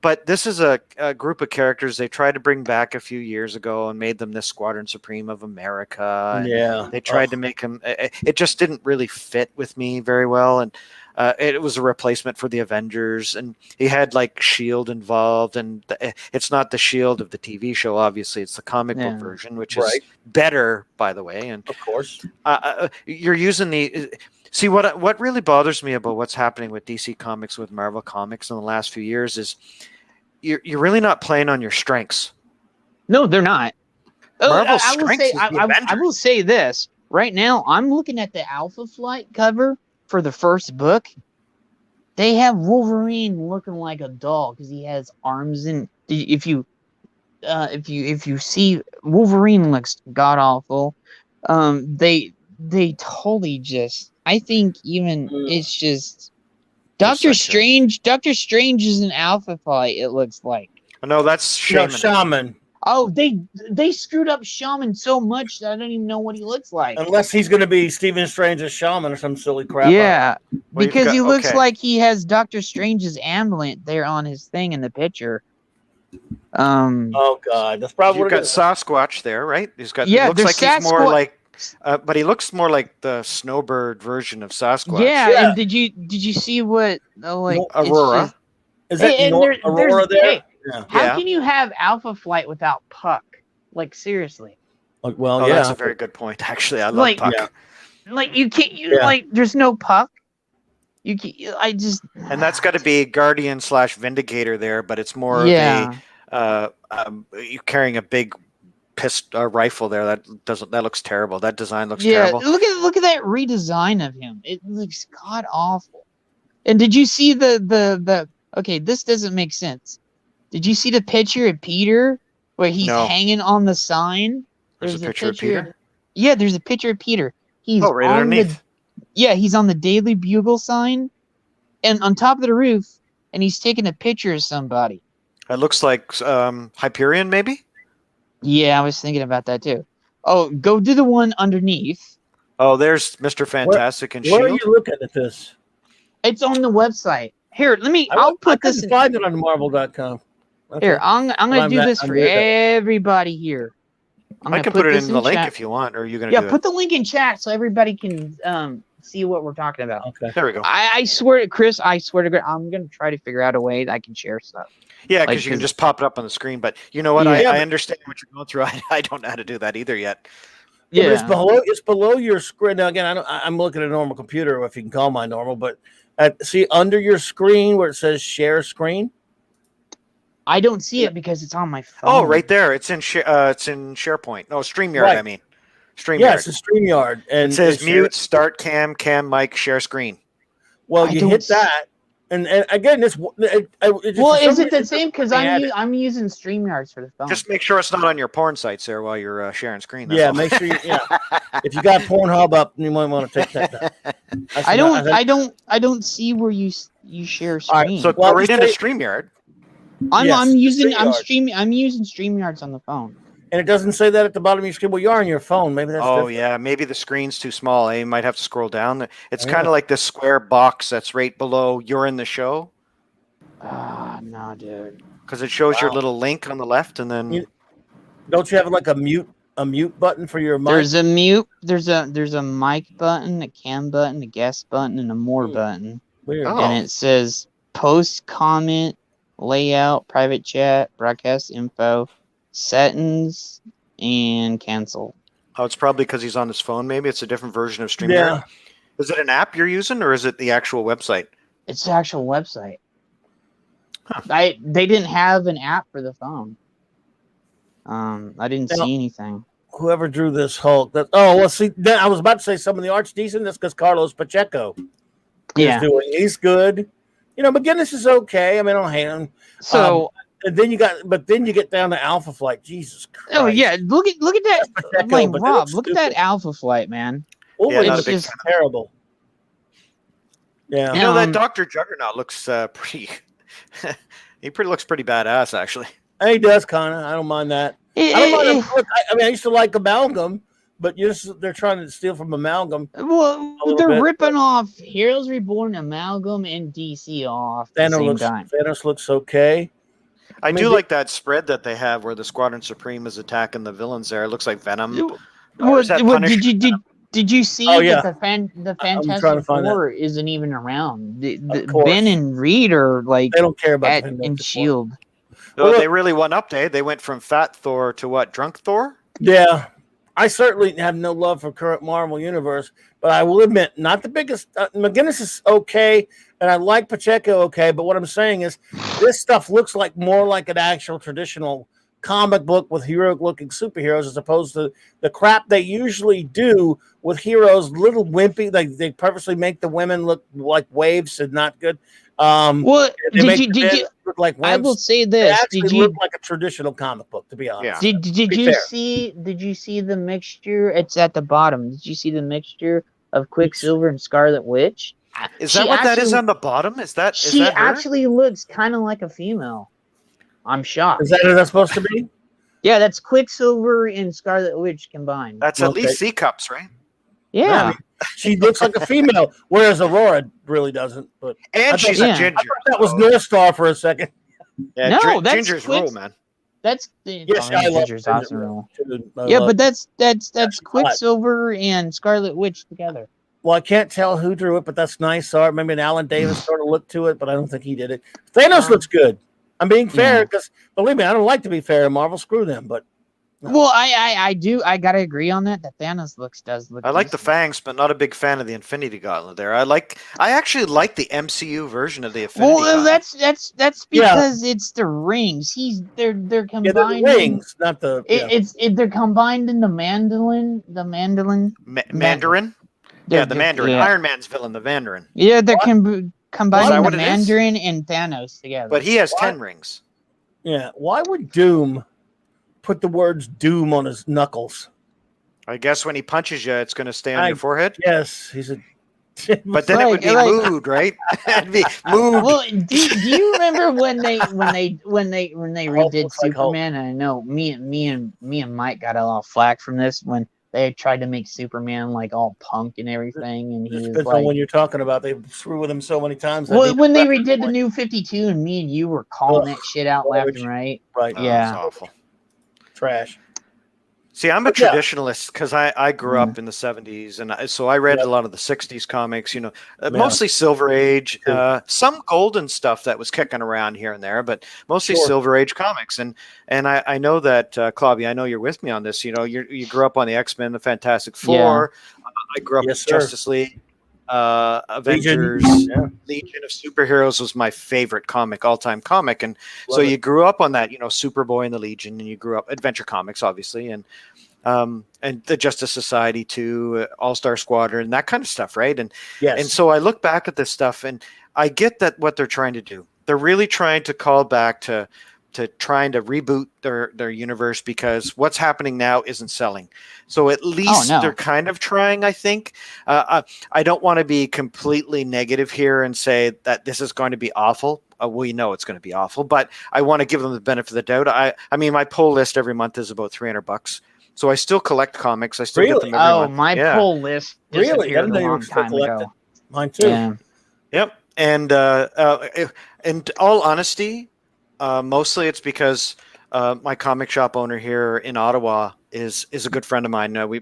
but this is a group of characters they tried to bring back a few years ago and made them this Squadron Supreme of America. And they tried to make him. It just didn't really fit with me very well, and it was a replacement for the Avengers. And he had like Shield involved, and it's not the Shield of the TV show. Obviously, it's the comic book version, which is better, by the way. And of course, you're using the. See, what really bothers me about what's happening with DC Comics, with Marvel Comics in the last few years is you're really not playing on your strengths. No, they're not. Marvel's I will say this. Right now, I'm looking at the Alpha Flight cover for the first book. They have Wolverine looking like a doll because he has arms, and if you see, Wolverine looks god awful. They totally just. I think even it's just Doctor Strange. Doctor Strange is an Alpha Flight. It looks like. No, that's Shaman. Oh, they screwed up Shaman so much that I don't even know what he looks like. Unless he's going to be Stephen Strange's Shaman or some silly crap. Yeah, because he looks like he has Doctor Strange's amulet there on his thing in the picture. Oh God, that's probably what got Sasquatch there, right? He's got. Yeah, looks like he's more like. But he looks more like the Snowbird version of Sasquatch. Yeah. And did you see what Aurora? Is that Aurora there? How can you have Alpha Flight without Puck? Like seriously. Well, that's a very good point. Actually, I love Puck. Yeah. Like you can't. Like there's no Puck. You can, and that's got to be Guardian / Vindicator there, but it's more of you carrying a big rifle there. That looks terrible. That design looks terrible. Look at that redesign of him. It looks god awful. And did you see the okay, this doesn't make sense. Did you see the picture of Peter where he's hanging on the sign? There's a picture of Peter? Yeah, there's a picture of Peter. He's right underneath. He's on the Daily Bugle sign and on top of the roof, and he's taking a picture of somebody. It looks like Hyperion, maybe? Yeah, I was thinking about that too. Oh, go do the one underneath. Oh, there's Mr. Fantastic and Shield. Where are you looking at this? It's on the website. Here, I'll put this in. Find it on Marvel.com. Okay. Here, I'm gonna do this for everybody here. I can put it in the link if you want, or are you gonna? Yeah, put the link in chat so everybody can see what we're talking about. Okay, there we go. I swear to Chris, I swear to God, I'm gonna try to figure out a way that I can share stuff. Yeah, because you can just pop it up on the screen. But you know what? I understand what you're going through. I don't know how to do that either yet. Yeah, it's below your screen. Now again, I'm looking at a normal computer, if you can call mine normal. But see under your screen where it says share screen. I don't see it because it's on my phone. Oh, right there. It's in SharePoint. No, StreamYard. Right. I mean, StreamYard. Yeah, it's a StreamYard, and it says mute, start cam, mic, share screen. Well, you hit that. And again, is it the same? Because I'm using StreamYards for the phone. Just make sure it's not on your porn sites there while you're sharing screen. Make sure. If you got Pornhub up, you might want to take that down. I don't see where you share screen. All right, so go right into StreamYard. I'm using StreamYards on the phone. And it doesn't say that at the bottom of your screen. Well, you are on your phone. Maybe that's different. Yeah. Maybe the screen's too small. You might have to scroll down. It's kind of like this square box that's right below you're in the show. No, dude. Because it shows your little link on the left, and then don't you have like a mute button for your mic? There's a mute. There's a mic button, a cam button, a guest button, and a more button. Weird. And it says post, comment, layout, private chat, broadcast info, settings, and cancel. Oh, it's probably because he's on his phone. Maybe it's a different version of StreamYard. Yeah. Is it an app you're using, or is it the actual website? It's the actual website. Huh. They didn't have an app for the phone. I didn't see anything. Whoever drew this Hulk. I was about to say some of the art's decent. That's because Carlos Pacheco is doing. He's good. McGinnis is okay. I mean, I don't hate him. So And then you get down to Alpha Flight. Jesus Christ. Oh yeah, look at that. I'm like, Rob, look at that Alpha Flight, man. Wolverine's just terrible. Yeah. You know that Dr. Juggernaut looks pretty. He looks pretty badass, actually. He does kind of. I don't mind that. I used to like Amalgam, but they're trying to steal from Amalgam. Well, they're ripping off Heroes Reborn, Amalgam, and DC off at the same time. Thanos looks okay. I do like that spread that they have where the Squadron Supreme is attacking the villains there. It looks like Venom. Did you see that the Fantastic Four isn't even around? Ben and Reed are like they don't care about in S.H.I.E.L.D. Well, they really went up, Dave. They went from Fat Thor to what? Drunk Thor? Yeah. I certainly have no love for current Marvel Universe, but I will admit, not the biggest. McGinnis is okay, and I like Pacheco okay, but what I'm saying is this stuff looks more like an actual traditional comic book with heroic-looking superheroes as opposed to the crap they usually do with heroes, little wimpy. Like they purposely make the women look like waves and not good. Well, did you look like I will say this: did you look like a traditional comic book? To be honest, did you see the mixture? It's at the bottom. Did you see the mixture of Quicksilver and Scarlet Witch? Is that what that is on the bottom? Is that she her? Actually looks kind of like a female? I'm shocked. Is that what that's supposed to be? Yeah, that's Quicksilver and Scarlet Witch combined. That's at least C-cups, right? Yeah. I mean, she looks like a female, whereas Aurora really doesn't. But she's a ginger. I thought that was North Star for a second. Yeah, no, that's Ginger's rule, man. That's I love Ginger's awesome rule. Yeah, but that's Quicksilver and Scarlet Witch together. Well, I can't tell who drew it, but that's nice art. Maybe an Alan Davis sort of look to it, but I don't think he did it. Thanos looks good. I'm being fair because believe me, I don't like to be fair in Marvel. Screw them, but. No. Well, I do. I gotta agree on that. That Thanos does look. I like the fangs, but not a big fan of the Infinity Gauntlet. There, I actually like the MCU version of the Infinity Gauntlet. That's because it's the rings. They're combined. Yeah, the rings, not the. They're combined in the Mandarin. The Mandarin. Mandarin. Yeah, the Mandarin. Yeah. Iron Man's villain, the Mandarin. Yeah, they're combining the Mandarin and Thanos together. But he has 10 rings. Yeah. Why would Doom put the words Doom on his knuckles? I guess when he punches you, it's going to stay on your foredhead. Yes, he's a. But then it would be mood, right? It'd be mood. Well, do you remember when they redid Superman? And I know me and Mike got a lot of flack from this when they tried to make Superman like all punk and everything, and he was like, when you're talking about, they screw with him so many times. Well, when they redid the New 52, and me and you were calling that shit out left and right. Right? Yeah, that's awful. Trash. See, I'm a traditionalist because I grew up in the 70s, and so I read a lot of the 60s comics, mostly Silver Age, some golden stuff that was kicking around here and there, but mostly Silver Age comics. And I know that, Claudia, I know you're with me on this. You grew up on the X-Men, the Fantastic Four. Yeah. I grew up with Justice League, Avengers, Legion of Superheroes was my favorite all-time comic. And so you grew up on that, Superboy and the Legion, and you grew up Adventure Comics, obviously, and the Justice Society too, All-Star Squadron, that kind of stuff, right? And so I look back at this stuff, and I get that what they're trying to do. They're really trying to call back to trying to reboot their universe because what's happening now isn't selling. So at least they're kind of trying, I think. I don't want to be completely negative here and say that this is going to be awful. We know it's going to be awful, but I want to give them the benefit of the doubt. I mean, my pull list every month is about $300. So I still collect comics. I still get them every month. My pull list disappeared a long time ago. Mine too. Yeah. Yep. And in all honesty, mostly it's because my comic shop owner here in Ottawa is a good friend of mine. We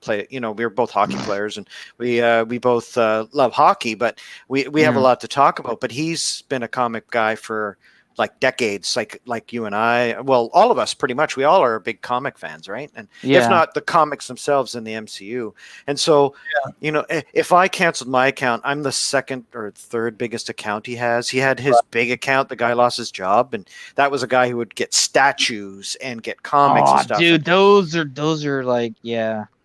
play, we're both hockey players, and we both love hockey, but we have a lot to talk about. But he's been a comic guy for like decades, like you and I. Well, all of us pretty much. We all are big comic fans, right? And if not the comics themselves in the MCU. And so, if I canceled my account, I'm the second or third biggest account he has. He had his big account. The guy lost his job, and that was a guy who would get statues and get comics and stuff. Dude, those are like,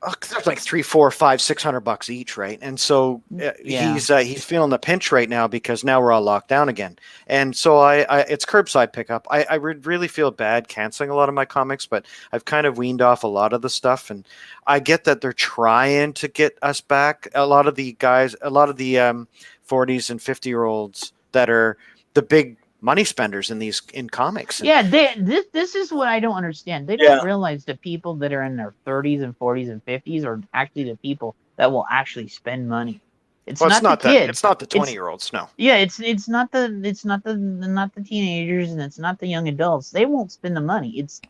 there's like $300, $400, $500, $600 each, right? And so he's feeling the pinch right now because now we're all locked down again. And so it's curbside pickup. I really feel bad canceling a lot of my comics, but I've kind of weaned off a lot of the stuff. And I get that they're trying to get us back. A lot of the guys, a lot of the 40s and 50-year-olds that are the big money spenders in comics. This is what I don't understand. They don't realize the people that are in their 30s and 40s and 50s are actually the people that will actually spend money. It's not the kids. It's not the 20-year-olds. No. Yeah, it's not the teenagers, and it's not the young adults. They won't spend the money. It's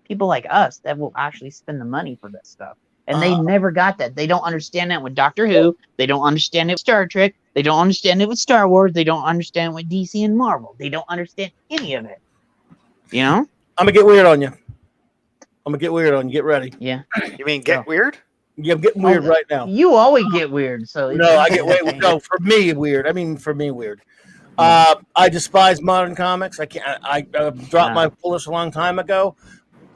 people like us that will actually spend the money for that stuff. And they never got that. They don't understand that with Doctor Who. They don't understand it with Star Trek. They don't understand it with Star Wars. They don't understand it with DC and Marvel. They don't understand any of it. You know? I'm going to get weird on you. Get ready. Yeah. You mean get weird? Yeah, I'm getting weird right now. You always get weird. So no, I get weird. No, for me, weird. I mean, for me, weird. I despise modern comics. I can't. I dropped my fullest a long time ago.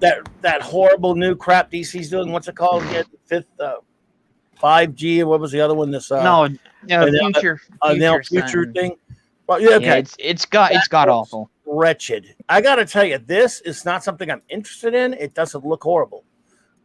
That horrible new crap DC's doing. What's it called? Fifth 5G. What was the other one? This future thing. Well, yeah, okay. Yeah, it's got awful. Wretched. I got to tell you, this is not something I'm interested in. It doesn't look horrible.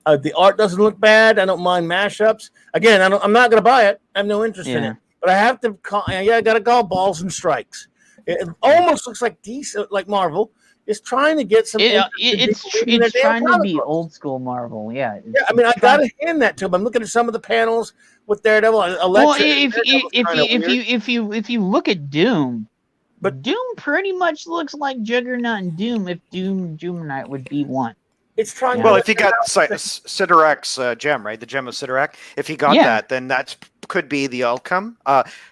The art doesn't look bad. I don't mind mashups. Again, I'm not going to buy it. I have no interest in it. But I have to call. I got to call balls and strikes. It almost looks like DC, like Marvel. Is trying to get some. It's trying to be old school Marvel. Yeah. I mean, I gotta hand that to him. I'm looking at some of the panels with Daredevil. Well, if you look at Doom, but Doom pretty much looks like Juggernaut and Doom. If Doom Knight would be one. It's trying. Well, if he got Sidorak's gem, right, the gem of Sidorak, if he got that, then that could be the outcome.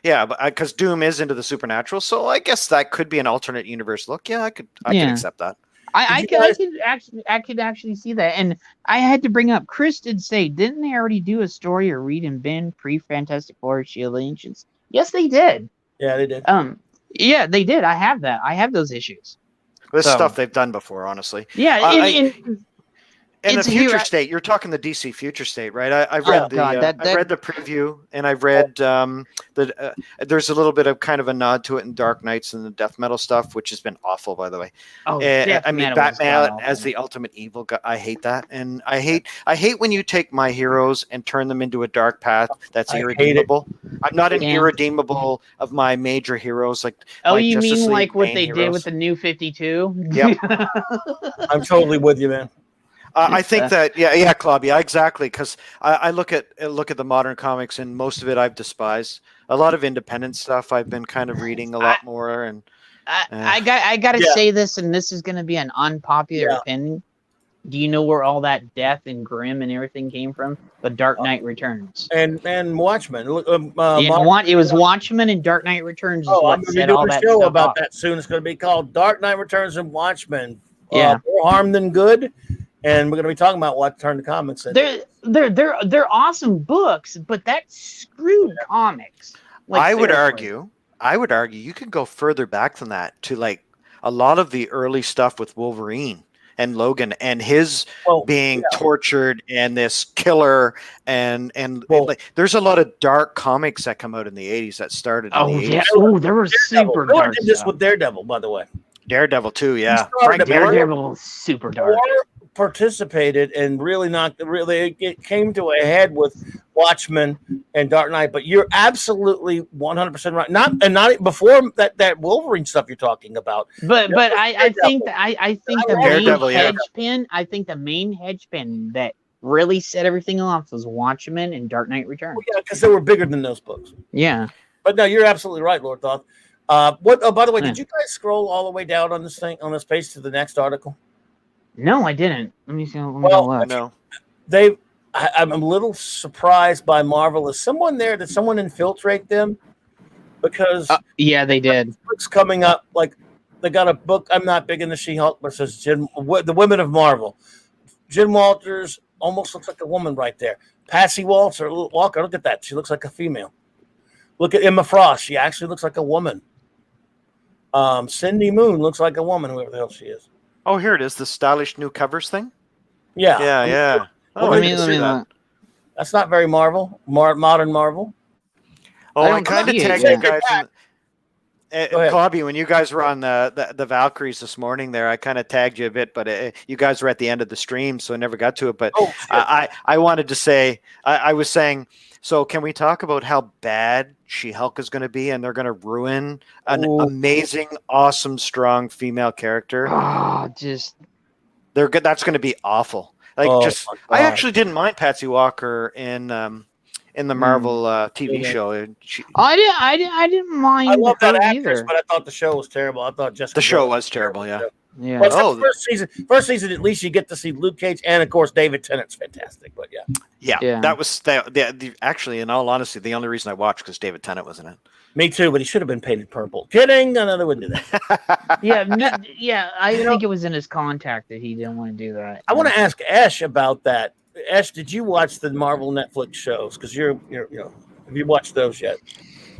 Because Doom is into the supernatural, so I guess that could be an alternate universe look. Yeah, I could accept that. I could actually see that. And I had to bring up, Chris did say, didn't they already do a story or read and bin pre-Fantastic Four Shield of Ancients? Yes, they did. Yeah, they did. Yeah, they did. I have that. I have those issues. This stuff they've done before, honestly. Yeah, in the future state, you're talking the DC future state, right? I've read I've read the preview, and I've read there's a little bit of kind of a nod to it in Dark Knights and the death metal stuff, which has been awful, by the way. I mean, Batman as the ultimate evil guy, I hate that, and I hate when you take my heroes and turn them into a dark path that's irredeemable. I'm not an irredeemable of my major heroes, like. Oh, you mean like what they did with the New 52? Yep. I'm totally with you, man. I think that Claude, exactly, because I look at the modern comics, and most of it I've despised. A lot of independent stuff I've been kind of reading a lot more, and I got to say this, and this is going to be an unpopular opinion. Do you know where all that death and grim and everything came from? The Dark Knight Returns and Watchmen. It was Watchmen and Dark Knight Returns. I'm going to do a show about that soon. It's going to be called Dark Knight Returns and Watchmen. More harm than good. And we're going to be talking about what turned the comics into. They're awesome books, but that screwed comics. Like, I would argue you could go further back than that to like a lot of the early stuff with Wolverine and Logan and his being tortured and this killer and like there's a lot of dark comics that come out in the 80s that started in the 80s. Yeah. Oh, there was super dark did this with Daredevil, by the way. Daredevil too, yeah. Daredevil was super dark. Participated and it came to a head with Watchmen and Dark Knight, but you're absolutely 100% right. Not before that Wolverine stuff you're talking about. But I think the main hedge-pin that really set everything off was Watchmen and Dark Knight Returns. Well, yeah, because they were bigger than those books. Yeah. But no, you're absolutely right, Lord Thoth. By the way, did you guys scroll all the way down on this page to the next article? No, I didn't. Let me see. No. I'm a little surprised by Marvel. Is someone there? Did someone infiltrate them? Because yeah, they did. Books coming up, like they got a book. I'm not big into She-Hulk, but it says the Women of Marvel. Jen Walters almost looks like a woman right there. Patsy Walker, look at that. She looks like a female. Look at Emma Frost. She actually looks like a woman. Cindy Moon looks like a woman, whoever the hell she is. Oh, here it is, the stylish new covers thing. Yeah. Oh, let me look. That's not very modern Marvel. Oh, I kind of tagged you guys in. Bobby, when you guys were on the Valkyries this morning there, I kind of tagged you a bit, but you guys were at the end of the stream, so I never got to it. But I wanted to say, I was saying, so can we talk about how bad She-Hulk is going to be, and they're going to ruin an amazing, awesome, strong female character? They're good. That's going to be awful. I actually didn't mind Patsy Walker in the Marvel TV show. I didn't mind. I love that actress, either. But I thought the show was terrible. I thought the show was terrible. Yeah. Yeah. Well, first season, at least you get to see Luke Cage, and of course David Tennant's fantastic. But yeah. That was actually, in all honesty, the only reason I watched because David Tennant was in it. Me too, but he should have been painted purple. Kidding? No, they wouldn't do that. I think it was in his contract that he didn't want to do that. I want to ask Ash about that. Ash, did you watch the Marvel Netflix shows? Because you're have you watched those yet?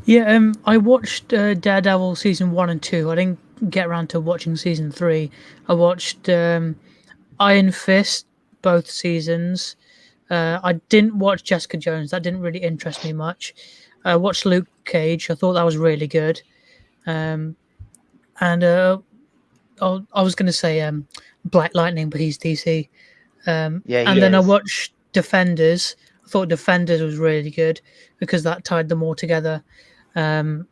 Yeah, I watched Daredevil season 1 and 2. I didn't get around to watching season 3. I watched Iron Fist both seasons. I didn't watch Jessica Jones. That didn't really interest me much. I watched Luke Cage. I thought that was really good. And I was going to say Black Lightning, but he's DC. And then I watched Defenders. I thought Defenders was really good because that tied them all together. It's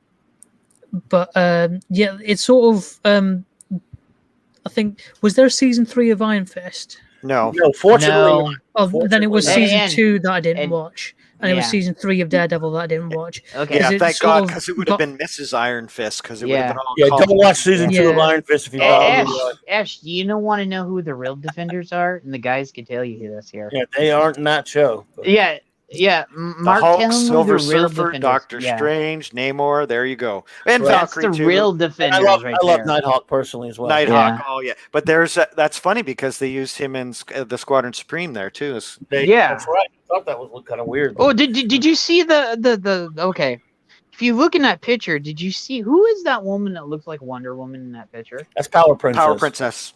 sort of. I think was there a season 3 of Iron Fist? No, fortunately. No. Then it was season 2 that I didn't watch. And it was season 3 of Daredevil that I didn't watch. Okay. Yeah, thank God, because it would have been Mrs. Iron Fist. Because it would have been all. Yeah, don't watch season 2 of Iron Fist if you. Ash, do you want to know who the real Defenders are? And the guys can tell you who this here. Yeah, they aren't in that show. But. Yeah. Mark, the Hulk, Silver Surfer, Doctor Strange, Namor. There you go. And Valkyrie that's the real Defenders. I love Nighthawk personally as well. Nighthawk. Oh yeah, but that's funny because they used him in the Squadron Supreme there too. That's right. I thought that was kind of weird. Oh, did you see the okay? If you look in that picture, did you see who is that woman that looks like Wonder Woman in that picture? That's Power Princess. Power Princess.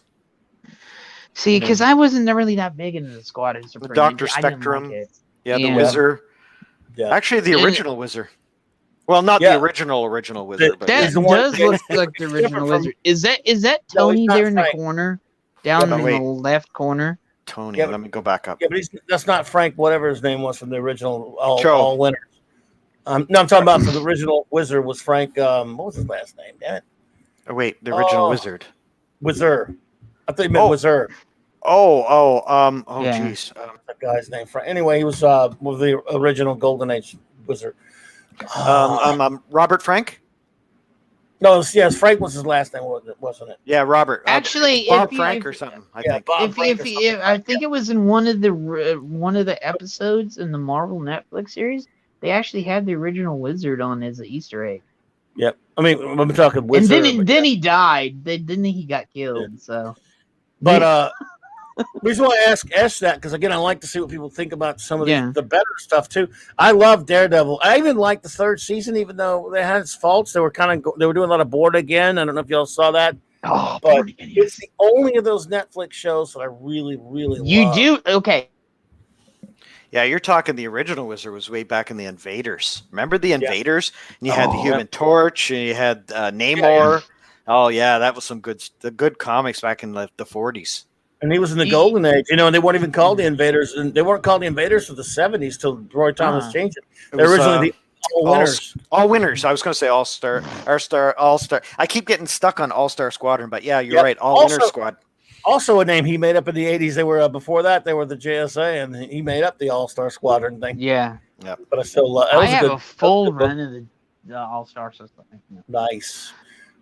See, because I wasn't really that big into the Squadron Supreme. The Dr. Spectrum. The Wizard. Yeah. Actually, the original Wizard. Well, not the original Wizard. But that does look like the original Wizard. Is that Tony there in the corner? Down in the left corner? Tony, let me go back up. Yeah, but that's not Frank, whatever his name was from the original All Winners. No, I'm talking about the original Wizard was Frank. What was his last name? Damn it. Oh, wait, the original Wizard. Wizard. I thought you meant Wizard. Jeez. That guy's name. Anyway, he was with the original Golden Age Wizard. Robert Frank? No, yes, Frank was his last name, wasn't it? Yeah, Robert. Actually, Bob Frank or something. I think. I think it was in one of the episodes in the Marvel Netflix series. They actually had the original Wizard on as an Easter egg. Yep. I mean, I'm talking Wizard. And then he died. Then he got killed. Yeah. So. But the reason why I ask Ash that, because again, I like to see what people think about some of the better stuff too. I love Daredevil. I even liked the third season, even though they had its faults. They were doing a lot of Born Again. I don't know if y'all saw that. Oh, but it's the only of those Netflix shows that I really, really love. You do? Okay. Yeah, you're talking the original Wizard was way back in the Invaders. Remember the Invaders? And you had the Human Torch, and you had Namor. Yeah. Oh yeah, that was some good comics back in the 40s. And he was in the Golden Age, and they weren't even called the Invaders, and they weren't called the Invaders for the 70s till Roy Thomas changed it. They're originally the All-Winners. All-Winners. I was going to say All-Star. I keep getting stuck on All-Star Squadron, but yeah, you're right. All-Winner Squad. Also a name he made up in the 80s. They were before that. They were the JSA, and he made up the All-Star Squadron thing. Yeah. But I still love. I have a full run of the All-Star system. Nice.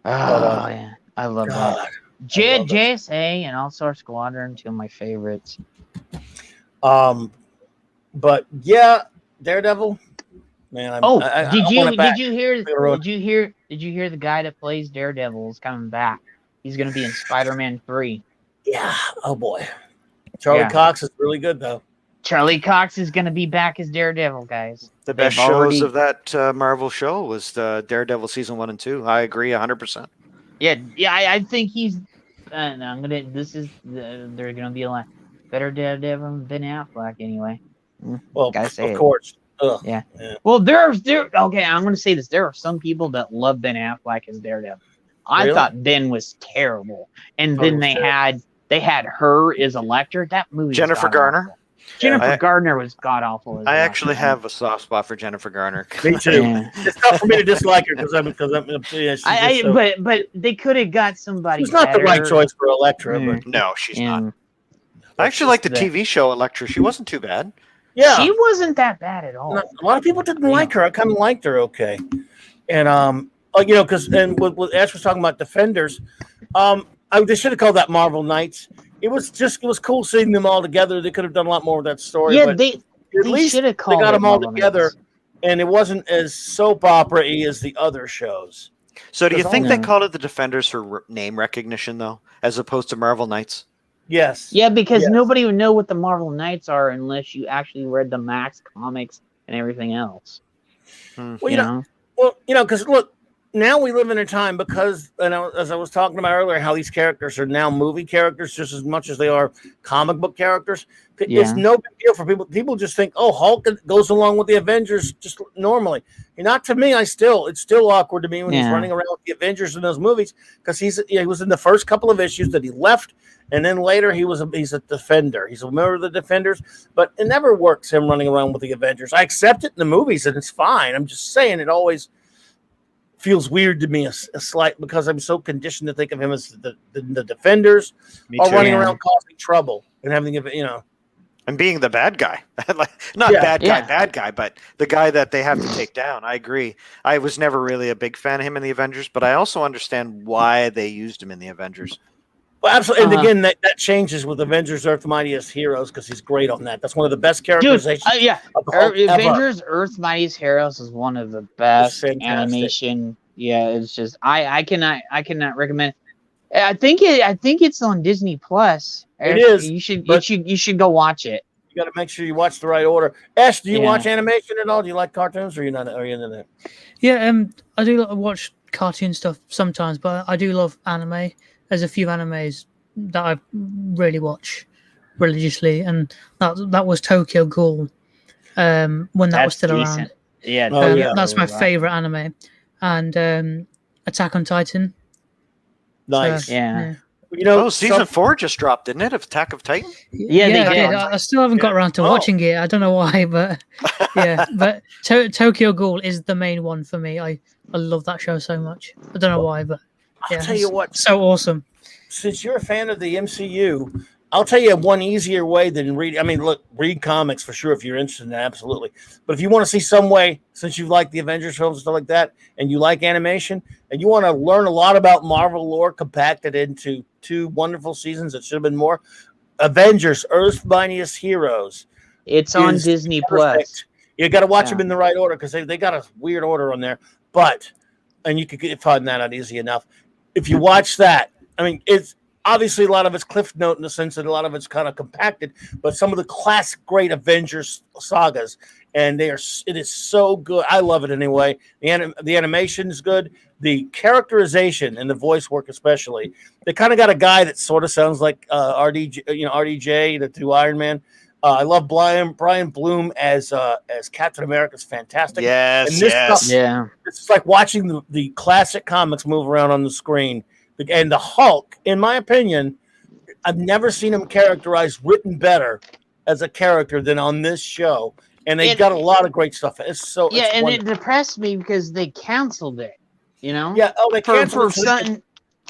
Yeah, I love that. JSA and All-Star Squadron, two of my favorites. But yeah, Daredevil. Man, did you hear the guy that plays Daredevil is coming back? He's going to be in Spider-Man 3. Yeah. Oh boy. Charlie Cox is really good though. Charlie Cox is going to be back as Daredevil, guys. The best shows of that Marvel show was the Daredevil season 1 and 2. I agree 100%. Yeah. I think he's. There's going to be a lot better Daredevil than Ben Affleck anyway. Well, of course. Yeah. Well, there. Okay, I'm going to say this. There are some people that love Ben Affleck as Daredevil. I thought Ben was terrible, and then they had her as Elektra. That movie. Jennifer Garner. Jennifer Gardner was god awful. I actually have a soft spot for Jennifer Garner. Me too. Yeah. It's tough for me to dislike her because but they could have got somebody. She's not the right choice for Elektra. But no, she's not. I actually like the TV show Elektra. She wasn't too bad. Yeah, she wasn't that bad at all. A lot of people didn't like her. I kind of liked her. Okay, and because with Ash was talking about Defenders, they should have called that Marvel Knights. It was cool seeing them all together. They could have done a lot more with that story. Yeah, but they at least they got them all together, and it wasn't as soap opera-y as the other shows. So, do you think they called it the Defenders for name recognition, though, as opposed to Marvel Knights? Yes. Yeah, because nobody would know what the Marvel Knights are unless you actually read the Max comics and everything else. Well, because look. Now we live in a time because, as I was talking about earlier, how these characters are now movie characters just as much as they are comic book characters. Yeah. It's no big deal for people. People just think, oh, Hulk goes along with the Avengers just normally. And not to me. It's still awkward to me when he's running around with the Avengers in those movies because he was in the first couple of issues that he left, and then later he's a Defender. He's a member of the Defenders, but it never works him running around with the Avengers. I accept it in the movies, and it's fine. I'm just saying it always feels weird to me a slight because I'm so conditioned to think of him as the Defenders running around causing trouble and having and being the bad guy. Bad guy, but the guy that they have to take down. I agree. I was never really a big fan of him in the Avengers, but I also understand why they used him in the Avengers. Well, absolutely. And again, that changes with Avengers Earth's Mightiest Heroes because he's great on that. That's one of the best characterizations. Avengers Earth's Mightiest Heroes is one of the best animation. Yeah, it's just I cannot recommend it. I think it's on Disney Plus. It is. You should go watch it. You got to make sure you watch the right order. Ash, do you watch animation at all? Do you like cartoons, or are you not? Are you into that? Yeah, I do watch cartoon stuff sometimes, but I do love anime. There's a few animes that I really watch religiously, and that was Tokyo Ghoul when that was still around. Yeah, that's my favorite anime, and Attack on Titan. Nice. So, season 4 just dropped, didn't it? Of Attack of Titan. Yeah, they did. I still haven't got around to watching it. I don't know why, but but Tokyo Ghoul is the main one for me. I love that show so much. I don't know why, but. I'll tell you what. So awesome. Since you're a fan of the MCU, I'll tell you one easier way than read. I mean, look, read comics for sure if you're interested in it, absolutely. But if you want to see some way, since you like the Avengers films and stuff like that, and you like animation, and you want to learn a lot about Marvel lore compacted into 2 wonderful seasons that should have been more, Avengers Earth's Mightiest Heroes. It's on Disney Plus. You got to watch them in the right order because they got a weird order on there. And you could find that out easy enough. If you watch that, I mean, it's obviously a lot of it's Cliff Note in the sense that a lot of it's kind of compacted, but some of the classic great Avengers sagas, and it is so good. I love it anyway. The animation is good. The characterization and the voice work, especially, they kind of got a guy that sort of sounds like RDJ, the 2 Iron Man. I love Brian Bloom as Captain America is fantastic. Yes, It's like watching the classic comics move around on the screen. And the Hulk, in my opinion, I've never seen him written better as a character than on this show. And they got a lot of great stuff. It's and it depressed me because they canceled it. Yeah. Oh, they canceled it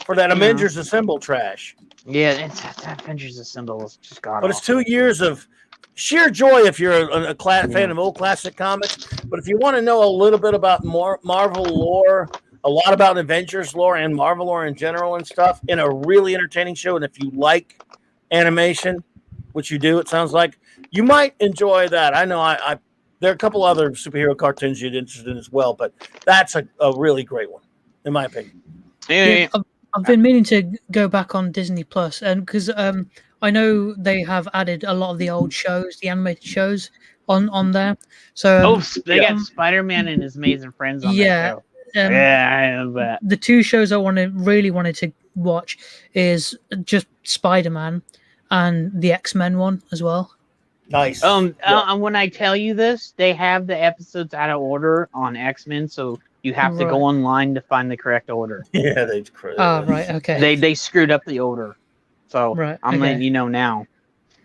for that Avengers Assemble trash. Yeah, that Avengers Assemble was just god. But it's 2 years of sheer joy if you're a fan of old classic comics. But if you want to know a little bit about more Marvel lore, a lot about Avengers lore and Marvel lore in general and stuff, in a really entertaining show, and if you like animation, which you do, it sounds like, you might enjoy that. I know there are a couple other superhero cartoons you'd interested in as well, but that's a really great one, in my opinion. I've been meaning to go back on Disney Plus, and because I know they have added a lot of the old shows, the animated shows, on there. So they got Spider-Man and His Amazing Friends on that show. I know that. The 2 shows I really wanted to watch is just Spider-Man and the X-Men one as well. Nice. When I tell you this, they have the episodes out of order on X-Men, so you have to go online to find the correct order. Yeah, they. Oh, right. Okay. They screwed up the order, so I'm letting you know now.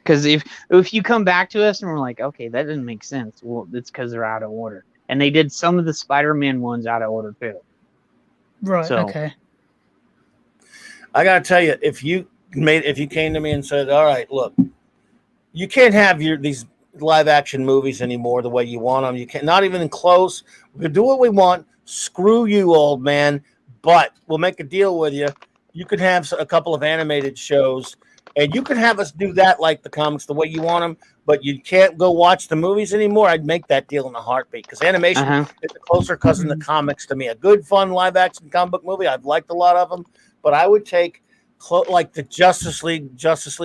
Because if you come back to us and we're like, okay, that doesn't make sense. Well, it's because they're out of order, and they did some of the Spider-Man ones out of order too. Right. So, okay. I gotta tell you, if you came to me and said, "All right, look, you can't have these live action movies anymore the way you want them. You can't, not even close. We can do what we want. Screw you, old man. But we'll make a deal with you. You can have a couple of animated shows, and you can have us do that like the comics the way you want them. But you can't go watch the movies anymore." I'd make that deal in a heartbeat because animation is a closer cousin to comics to me. A good, fun live action comic book movie. I've liked a lot of them, but I would take like the Justice League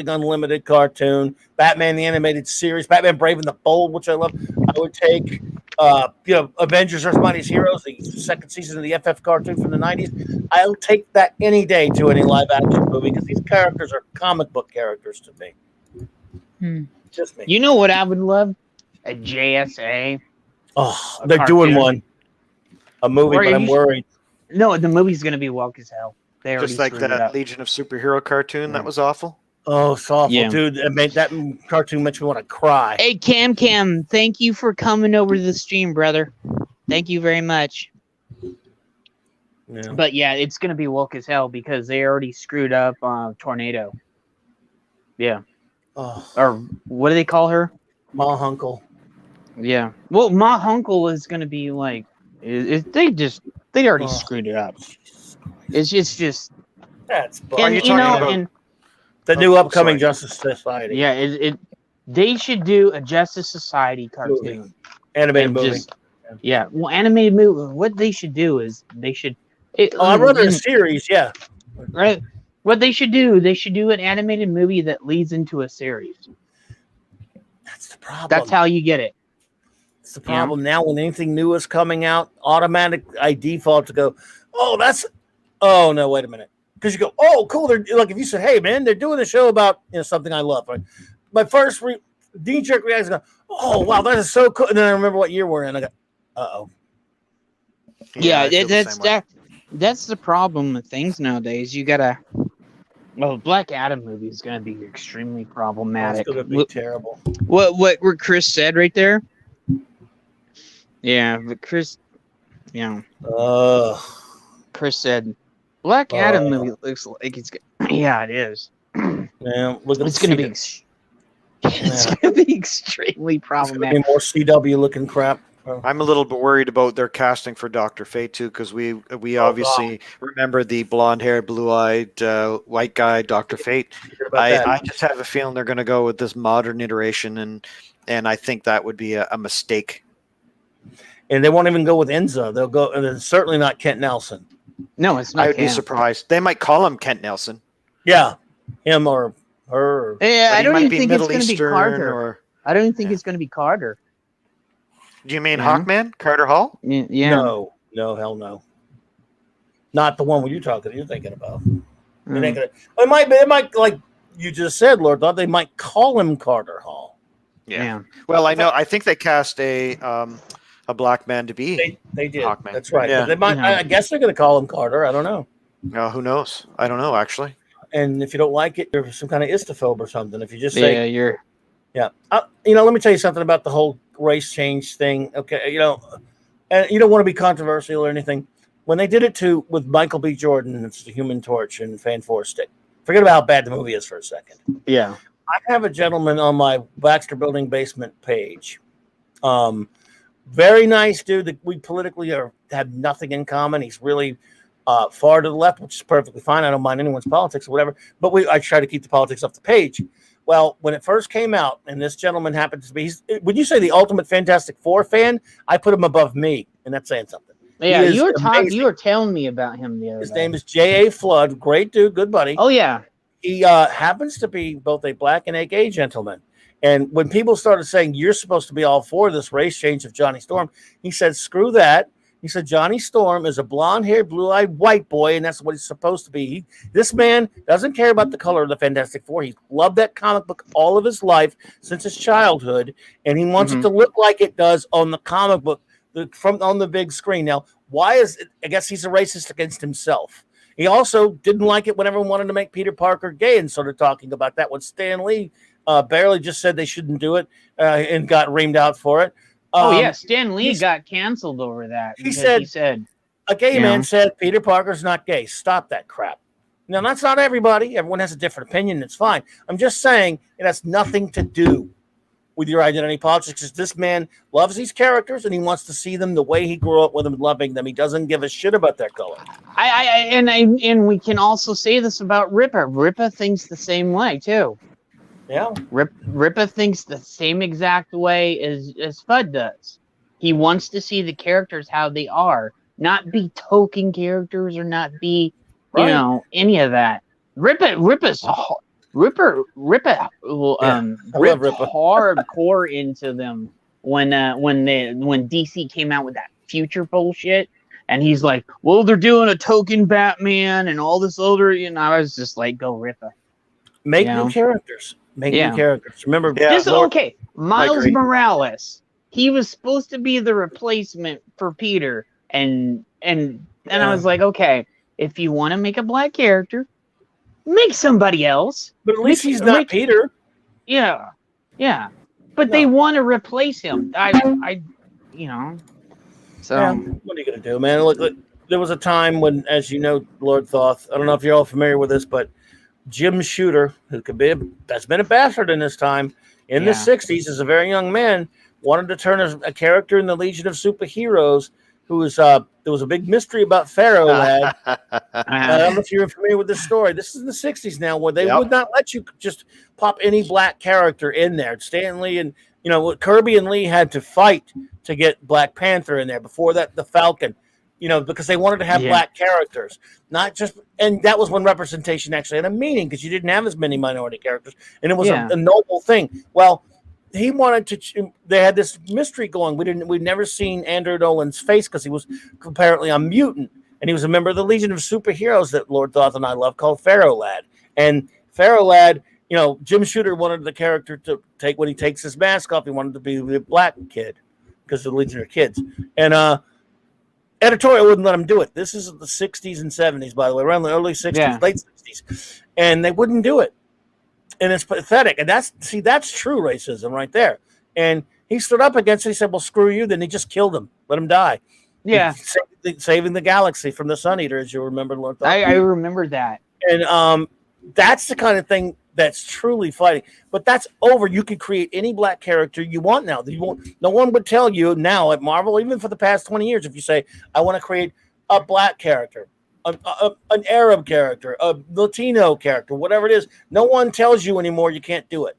Unlimited cartoon, Batman the Animated Series, Batman Brave and the Bold, which I love. I would take, Avengers Earth's Mightiest Heroes, the second season of the FF cartoon from the 90s. I'll take that any day to any live action movie because these characters are comic book characters to me. Just me. You know what I would love? A JSA. Oh, they're doing one. A movie, but I'm worried. No, the movie's going to be woke as hell. Just like that Legion of Superhero cartoon, that was awful. Oh, it's awful, dude. That cartoon makes me want to cry. Hey, Cam, thank you for coming over to the stream, brother. Thank you very much. Yeah. But yeah, it's going to be woke as hell because they already screwed up Tornado. Yeah. Oh. Or what do they call her? Ma Hunkle. Yeah. Well, Ma Hunkle is going to be like, they already screwed it up. It's just that's and, you know, and the new upcoming Justice Society. Yeah, they should do a Justice Society cartoon, animated movie. Well, animated movie. What they should do is I'd rather a series. Yeah, right. What they should do an animated movie that leads into a series. That's the problem. That's how you get it. It's the problem now. When anything new is coming out, I default to go, oh no, wait a minute. Because you go, oh, cool. They're like, if you said, hey man, they're doing a show about something I love. Right? My first knee-jerk reaction, oh wow, that is so cool. And then I remember what year we're in. I go, uh-oh. Yeah, that's the problem with things nowadays. You gotta. Well, Black Adam movie is gonna be extremely problematic. It's gonna be terrible. What Chris said right there. Yeah, but Chris, Chris said, Black Adam movie looks like it's. Yeah, it is. Yeah, it's gonna be. It's gonna be extremely problematic. It's gonna be more CW looking crap. I'm a little bit worried about their casting for Dr. Fate too, because we obviously remember the blonde-haired, blue-eyed white guy, Dr. Fate. I just have a feeling they're going to go with this modern iteration, and I think that would be a mistake. And they won't even go with Enza. They'll go, and it's certainly not Kent Nelson. No, it's not. I would be surprised. They might call him Kent Nelson. Yeah, him or her. Yeah, I don't even think it's going to be Carter. I don't even think it's going to be Carter. Do you mean Hawkman? Carter Hall? Yeah. No, hell no. Not the one you're thinking about. It might, like you just said, Lord, thought they might call him Carter Hall. Yeah. Well, I think they cast a black man to be. They did. Hawkman. That's right. Yeah. They might. I guess they're going to call him Carter. I don't know. No, who knows? I don't know actually. And if you don't like it, you're some kind of istophobe or something. If you just say, you're. Yeah. Let me tell you something about the whole race change thing. Okay. And you don't want to be controversial or anything. When they did it with Michael B. Jordan, it's the Human Torch and Fan Four Stick. Forget about how bad the movie is for a second. Yeah. I have a gentleman on my Baxter Building basement page. Very nice dude that we politically have nothing in common. He's really far to the left, which is perfectly fine. I don't mind anyone's politics or whatever. But I try to keep the politics off the page. Well, when it first came out, and this gentleman happened to be, would you say the ultimate Fantastic Four fan? I put him above me, and that's saying something. Yeah, you were telling me about him the other day. His name is J.A. Flood. Great dude, good buddy. Oh, yeah. He happens to be both a black and a gay gentleman. And when people started saying, you're supposed to be all for this race change of Johnny Storm, he said, screw that. He said Johnny Storm is a blonde-haired, blue-eyed white boy, and that's what he's supposed to be. This man doesn't care about the color of the Fantastic Four. He's loved that comic book all of his life, since his childhood, and he wants it to look like it does on the comic book on the big screen. Now, why is it? I guess he's a racist against himself. He also didn't like it when everyone wanted to make Peter Parker gay and started talking about that when Stan Lee barely just said they shouldn't do it and got reamed out for it. Stan Lee got canceled over that. He said a gay man said Peter Parker's not gay. Stop that crap. Now, that's not everybody. Everyone has a different opinion. It's fine. I'm just saying it has nothing to do with your identity politics. This man loves these characters and he wants to see them the way he grew up with them, loving them. He doesn't give a shit about their color. And we can also say this about Ripper. Ripper thinks the same way too. Yeah. Ripper thinks the same exact way as Fudd does. He wants to see the characters how they are, not be token characters or not be, any of that. Ripper ripped hardcore into them when DC came out with that future bullshit, and he's like, well, they're doing a token Batman and all this other, I was just like, go Ripper. Make new characters. Make new characters. Remember, Miles Morales. He was supposed to be the replacement for Peter, and I was like, okay, if you want to make a black character, make somebody else. But at least he's not Peter. Yeah. But they want to replace him. So what are you gonna do, man? Look, there was a time when, as you know, Lord Thoth, I don't know if you're all familiar with this, but Jim Shooter, that's been a bastard in his time, in the 60s, as a very young man, wanted to turn a character in the Legion of Superheroes who was, there was a big mystery about Pharaoh Lad. I don't know if you're familiar with this story. This is in the 60s now, where they would not let you just pop any black character in there. Stan Lee and, Kirby and Lee had to fight to get Black Panther in there. Before that, the Falcon. Because they wanted to have black characters, not just, and that was when representation actually had a meaning, because you didn't have as many minority characters, and it was a noble thing. Well, he wanted to. They had this mystery going. We'd never seen Andrew Nolan's face because he was apparently a mutant, and he was a member of the Legion of Superheroes that Lord Thoth and I love, called Pharaoh Lad. And Pharaoh Lad, Jim Shooter wanted the character to take, when he takes his mask off, he wanted to be the black kid because the Legion are kids, and editorial wouldn't let him do it. This is the 60s and 70s, by the way, around the early 60s, late 60s. And they wouldn't do it. And it's pathetic. And that's true racism right there. And he stood up against it. He said, well, screw you. Then he just killed him. Let him die. Yeah. Saving the galaxy from the Sun Eater, as you remember. Lord Thoth. I remember that. And that's the kind of thing that's truly fighting. But that's over. You can create any black character you want now. No one would tell you now at Marvel, even for the past 20 years, if you say, I want to create a black character, an Arab character, a Latino character, whatever it is, no one tells you anymore you can't do it.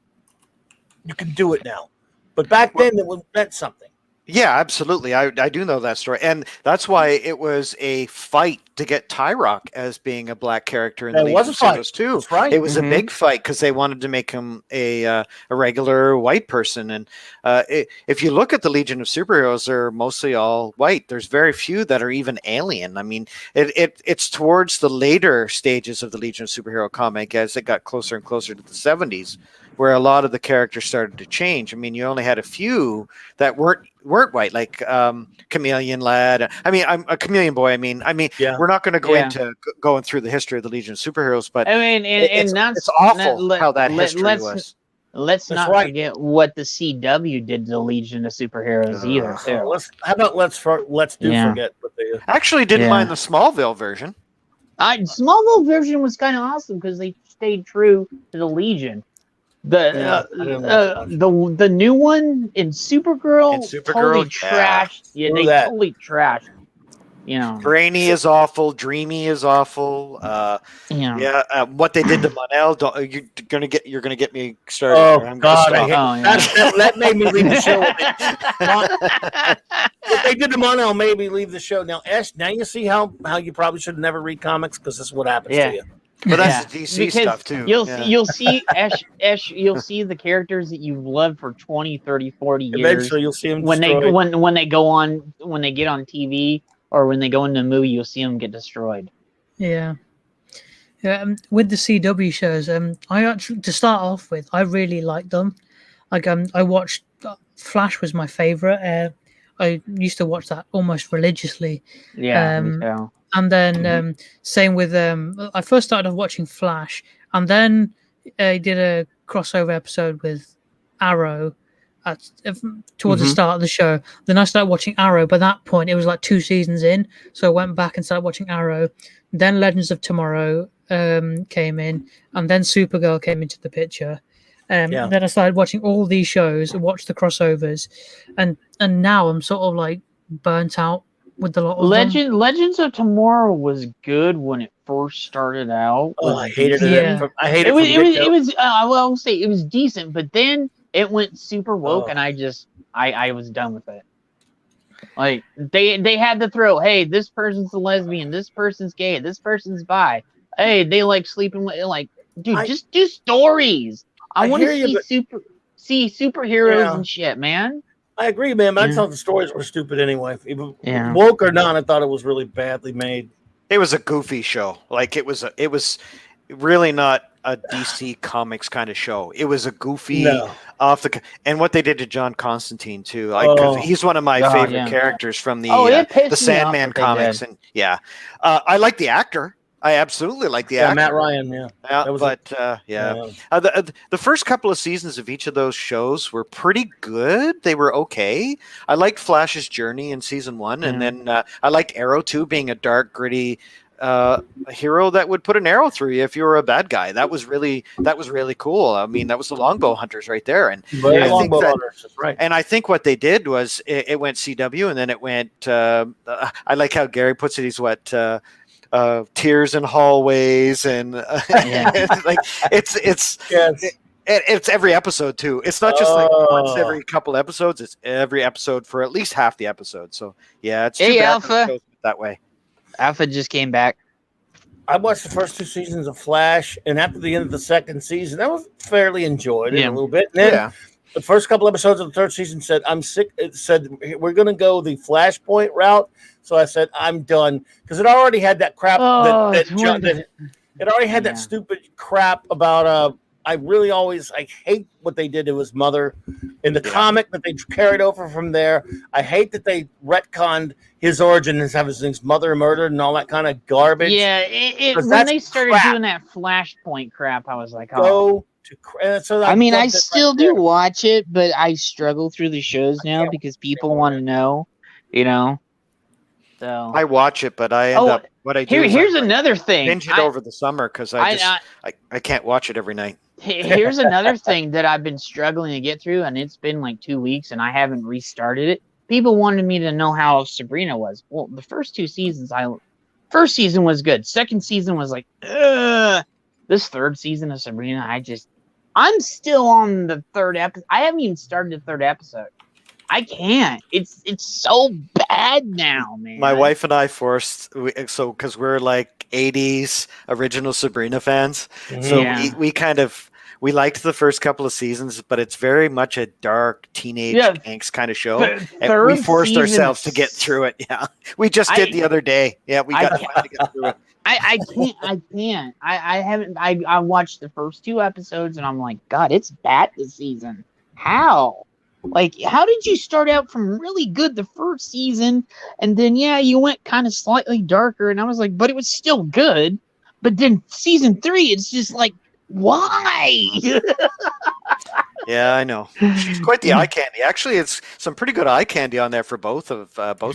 You can do it now. But back then, it meant something. Yeah, absolutely. I do know that story. And that's why it was a fight to get Tyrock as being a black character in the Legion of Superheroes too. Right. It was a big fight because they wanted to make him a regular white person. And if you look at the Legion of Superheroes, they're mostly all white. There's very few that are even alien. I mean, it's towards the later stages of the Legion of Superhero comic, as it got closer and closer to the 70s, where a lot of the characters started to change. I mean, you only had a few that weren't white, like Chameleon Lad. I mean, I'm a Chameleon Boy. I mean, we're not going to go into going through the history of the Legion of Superheroes, but it's awful how that history was. Let's not forget what the CW did to the Legion of Superheroes either. Too. Let's forget what they actually didn't mind the Smallville version. Smallville version was kind of awesome because they stayed true to the Legion. The new one in Supergirl totally trashed. Yeah, they totally trashed. Brainy is awful. Dreamy is awful. What they did to Mon-El, you're gonna get me started. Oh God, that made me leave the show. What they did to Mon-El made me leave the show. Now, Ash, now you see how you probably should never read comics, because this is what happens to you. But that's the DC stuff too. You'll see Ash, you'll see the characters that you've loved for 20, 30, 40 years. Eventually you'll see them when they get on TV, or when they go into a movie, you'll see them get destroyed. Yeah. Yeah, with the CW shows, I actually, to start off with, I really liked them. Like, I watched Flash was my favorite. I used to watch that almost religiously. Yeah, me too. And then same with I first started off watching Flash, and then I did a crossover episode with Arrow towards the start of the show. Then I started watching Arrow. By that point, it was like 2 seasons in, so I went back and started watching Arrow. Then Legends of Tomorrow came in, and then Supergirl came into the picture. Then I started watching all these shows, watched the crossovers, and now I'm sort of like burnt out with a lot of them. Legends of Tomorrow was good when it first started out. Oh, I hated it. Yeah. I hated it. It was. I'll say it was decent, but then it went super woke, and I was done with it. Like they had to throw, hey, this person's a lesbian, this person's gay, this person's bi. Hey, they like sleeping with, like, dude, just do stories. I want to see superheroes and shit, man. I agree, man. But I thought the stories were stupid anyway. Woke or not, I thought it was really badly made. It was a goofy show. Like it was really not a DC Comics kind of show. It was a goofy and what they did to John Constantine too. Like he's one of my favorite characters from the Sandman comics, and I like the actor. I absolutely like the actor. Matt Ryan, the first couple of seasons of each of those shows were pretty good. They were okay. I liked Flash's journey in season 1, and then I liked Arrow too, being a dark, gritty hero that would put an arrow through you if you were a bad guy. That was really cool. I mean, that was the Longbow Hunters right there, and I think what they did was it went CW, and then it went. I like how Gary puts it. He's what. Tears in hallways, and it's every episode too. It's not just like once every couple episodes. It's every episode for at least half the episode. So it's too bad Alpha that way. Alpha just came back. I watched the first 2 seasons of Flash, and after the end of the second season, I was fairly enjoyed it a little bit. And then the first couple episodes of the third season said, "I'm sick." It said we're going to go the Flashpoint route. So I said, I'm done. Because it already had that crap. It already had that stupid crap about, I hate what they did to his mother in the comic that they carried over from there. I hate that they retconned his origin and have his mother murdered and all that kind of garbage. Yeah, when they started doing that Flashpoint crap, I was like, oh. I still do watch it, but I struggle through the shows now because people want to know, So I watch it, but I end up what I do. Here's another thing. Binge it over the summer because I can't watch it every night. Here's another thing that I've been struggling to get through, and it's been like 2 weeks, and I haven't restarted it. People wanted me to know how Sabrina was. Well, the first 2 seasons, first season was good. Second season was like, ugh. This third season of Sabrina, I'm still on the 3rd episode. I haven't even started the 3rd episode. I can't. It's so bad now, man. My wife and I because we're like 80s original Sabrina fans. So we liked the first couple of seasons, but it's very much a dark teenage angst kind of show. And we forced ourselves to get through it. Yeah, we just did the other day. Yeah, we got to get through it. I can't. I haven't. I watched the first 2 episodes, and I'm like, God, it's bad this season. How? Like, how did you start out from really good the first season, and then you went kind of slightly darker, and I was like, but it was still good. But then season 3, it's just like, why? Yeah, I know. She's quite the eye candy. Actually, it's some pretty good eye candy on there for both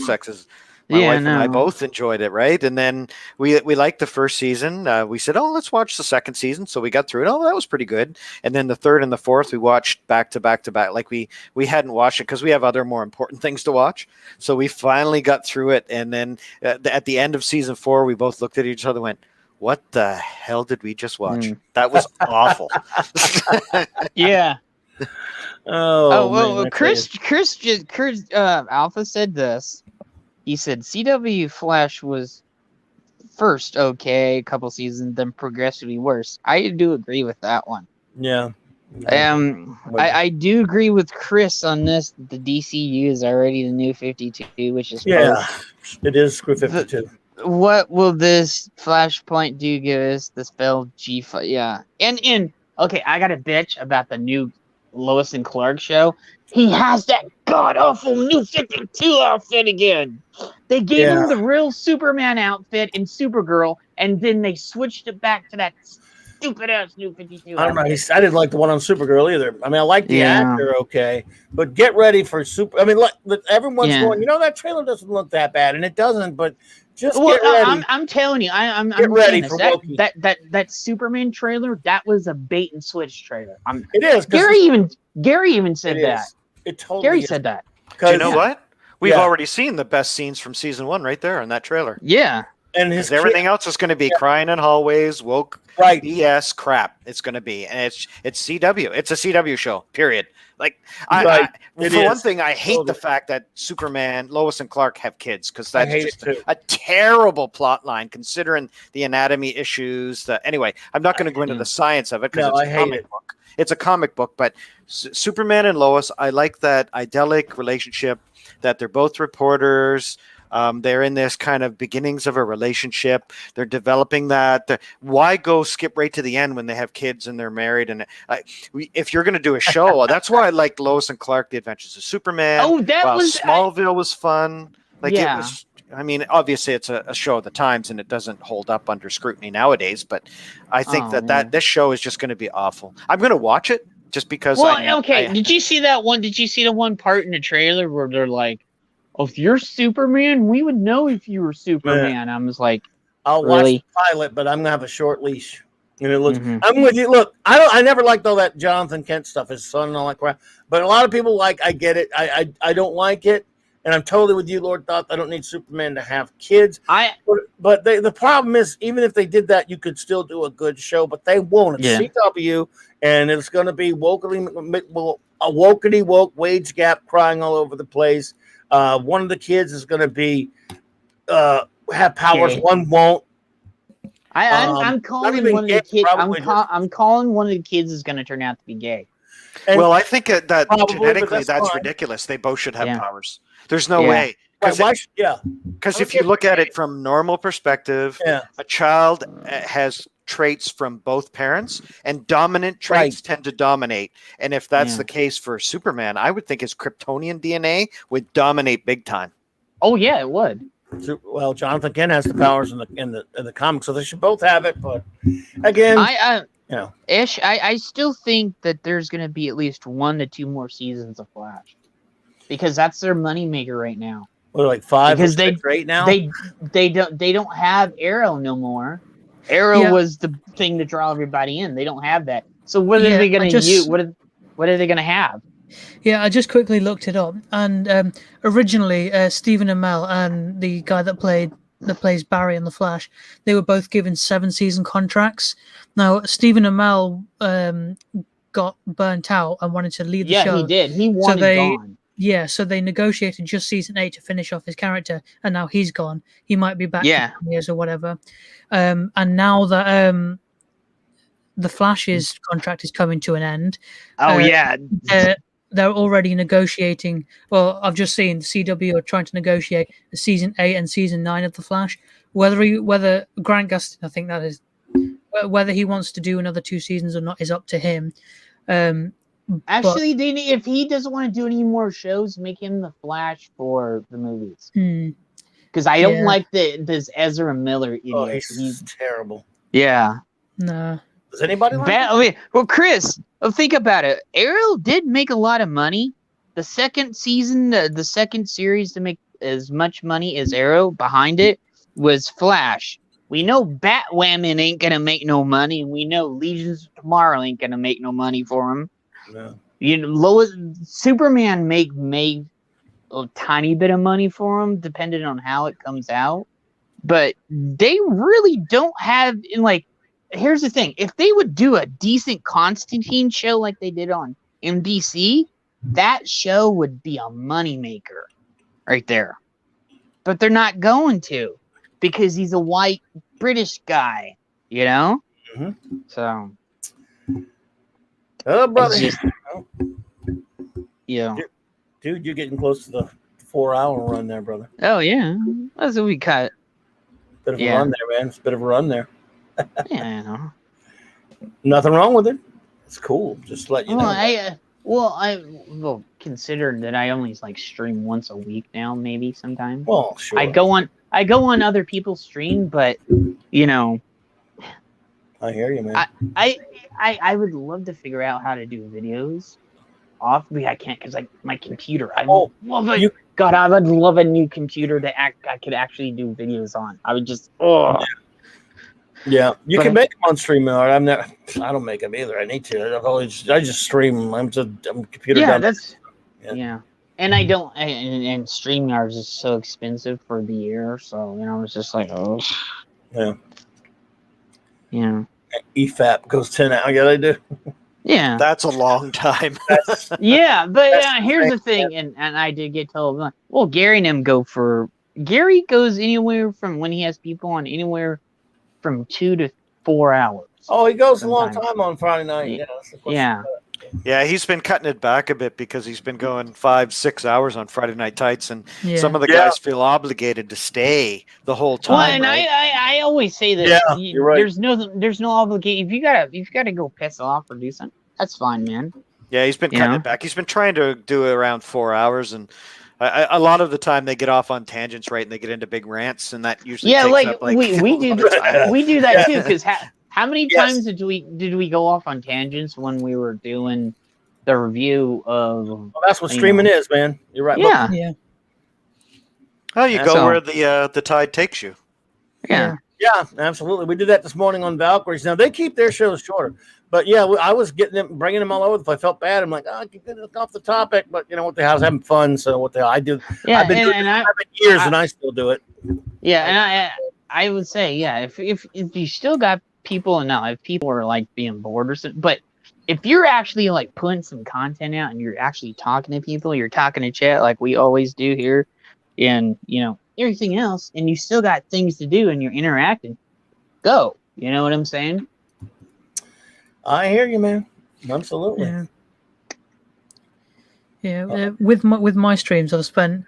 sexes. My wife and I both enjoyed it, right? And then we liked the first season. We said, let's watch the second season. So we got through it. Oh, that was pretty good. And then the 3rd and the 4th, we watched back to back to back. Like we hadn't watched it because we have other more important things to watch. So we finally got through it. And then at the end of season 4, we both looked at each other and went, what the hell did we just watch? That was awful. Yeah. Man, Chris Alpha said this. He said CW Flash was first okay, a couple seasons, then progressively worse. I do agree with that one. Yeah. I do agree with Chris on this. The DCU is already the new 52, which is it is Screw 52. What will this Flashpoint do? Give us the spell G5? Yeah, and okay, I got a bitch about the new Lois and Clark show. He has that god awful new 52 outfit again. They gave him the real Superman outfit in Supergirl, and then they switched it back to that stupid ass new 52. I don't know. I didn't like the one on Supergirl either. I mean, I like the actor, okay, but get ready for Super. I mean, everyone's going. That trailer doesn't look that bad, and it doesn't. But just get ready. I'm telling you, I'm get ready for that Superman trailer. That was a bait and switch trailer. It is. Gary even said that. It totally Gary said that. Do you know what? We've already seen the best scenes from season 1 right there in that trailer. Yeah. And everything else is going to be crying in hallways, woke BS crap. It's going to be, and it's CW. It's a CW show. Period. Like, for one thing, I hate the fact that Superman, Lois and Clark have kids because that's just a terrible plot line considering the anatomy issues. Anyway, I'm not going to go into the science of it because it's a comic book. It's a comic book, but Superman and Lois, I like that idyllic relationship that they're both reporters. They're in this kind of beginnings of a relationship. They're developing that. Why go skip right to the end when they have kids and they're married? And if you're going to do a show, that's why I like Lois and Clark: The Adventures of Superman. Oh, Smallville was fun. It was. I mean, obviously, it's a show of the times, and it doesn't hold up under scrutiny nowadays. But I think that this show is just going to be awful. I'm going to watch it just because. Well, did you see that one? Did you see the one part in the trailer where they're like, "Oh, if you're Superman, we would know if you were Superman." I was like, "I'll watch the pilot, but I'm gonna have a short leash." And it looks. I'm with you. Look, I never liked all that Jonathan Kent stuff, his son and all that crap. But a lot of people I get it. I don't like it. And I'm totally with you, Lord Thoth. I don't need Superman to have kids. But the problem is, even if they did that, you could still do a good show. But they won't. It's CW, and it's going to be wokety woke wage gap crying all over the place. One of the kids is going to be have powers. One won't. I'm calling one of the kids. I'm calling one of the kids is going to turn out to be gay. And I think that genetically that's ridiculous. They both should have powers. There's no way. Because if you look at it from normal perspective, a child has traits from both parents, and dominant traits tend to dominate. And if that's the case for Superman, I would think his Kryptonian DNA would dominate big time. Oh yeah, it would. Well, Jonathan Kent has the powers in the comics, so they should both have it. But again, Ish, I still think that there's going to be at least 1 to 2 more seasons of Flash, because that's their moneymaker right now. What, like 5 or 6 right now? They don't have Arrow no more. Arrow was the thing to draw everybody in. They don't have that. So what are they going to use? What are they going to have? Yeah, I just quickly looked it up, and originally Stephen Amell and the guy that plays Barry in The Flash, they were both given 7-season contracts. Now Stephen Amell got burnt out and wanted to leave the show. Yeah, he did. He wanted gone. Yeah, so they negotiated just season 8 to finish off his character, and now he's gone. He might be back in years or whatever. And now that the Flash's contract is coming to an end. They're already negotiating. Well, I've just seen the CW are trying to negotiate the season 8 and season 9 of The Flash. Whether Grant Gustin, I think that is, whether he wants to do another 2 seasons or not is up to him. Actually, if he doesn't want to do any more shows, make him the Flash for the movies. Because I don't like this Ezra Miller idiot. Oh, he's terrible. Yeah. No. Does anybody like him? Well, Chris, think about it. Arrow did make a lot of money. The second season, the second series to make as much money as Arrow behind it was Flash. We know Batwoman ain't going to make no money, and we know Legions of Tomorrow ain't going to make no money for him. No. Superman made a tiny bit of money for him, depending on how it comes out. But they really don't have here's the thing. If they would do a decent Constantine show like they did on NBC, that show would be a moneymaker right there. But they're not going to, because he's a white British guy, you know? Mm-hmm. So Oh, brother. Just, yeah. Dude, you're getting close to the 4-hour run there, brother. Oh, yeah. That's what we cut. Bit of a run there, man. It's a bit of a run there. Yeah, I know. Nothing wrong with it. It's cool. Just let you know. Well, consider that I only stream once a week now, maybe sometimes. Well, sure. I go on other people's stream, but I hear you, man. I would love to figure out how to do videos off, but I can't because my computer. I would love a new computer that I could actually do videos on. I would just Yeah, you can make them on StreamYard. I don't make them either. I need to. I just stream them. I'm computer. Yeah. And I don't. And StreamYard is so expensive for the year, so it's just like Yeah. Yeah. EFAP goes 10 out. Yeah, they do. Yeah. That's a long time. Yeah, but here's the thing, and I did get told. Well, Gary and him Gary goes anywhere from when he has people on anywhere from 2 to 4 hours. Oh, he goes a long time on Friday night. Yeah. Yeah, he's been cutting it back a bit because he's been going 5-6 hours on Friday Night Tights, and some of the guys feel obligated to stay the whole time. Well, and I always say that you're right. There's no obligation. If you gotta go piss off or do something, that's fine, man. Yeah, he's been cutting it back. He's been trying to do it around 4 hours, and a lot of the time they get off on tangents, right? And they get into big rants, and that usually takes up we do that too. Because how many times did we go off on tangents when we were doing the review of? Well, that's what streaming is, man. You're right. Yeah. Yeah. Oh, you go where the tide takes you. Yeah. Yeah, absolutely. We did that this morning on Valkyries. Now they keep their shows shorter, but yeah, I was bringing them all over. If I felt bad, I'm like, I can get off the topic, but you know what the hell, I was having fun. So what the hell I do? Yeah, I've been doing it for years, and I still do it. Yeah, and I would say, if you still got people, and now if people are being bored or something, but if you're actually putting some content out and you're actually talking to people, you're talking to chat like we always do here, and everything else, and you still got things to do and you're interacting, go. You know what I'm saying? I hear you, man. Absolutely. Yeah. With my streams, I've spent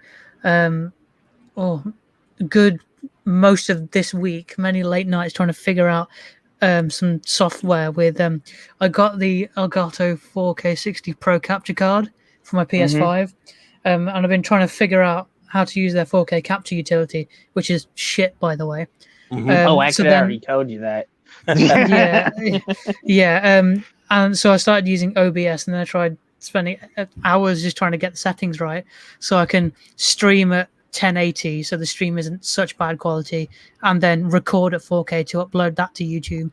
good most of this week, many late nights trying to figure out some software with I got the Elgato 4K 60 Pro capture card for my PS5, and I've been trying to figure out how to use their 4K capture utility, which is shit, by the way. Actually, I already told you that. And so I started using OBS, and then I tried spending hours just trying to get the settings right so I can stream at 1080, so the stream isn't such bad quality, and then record at 4K to upload that to YouTube.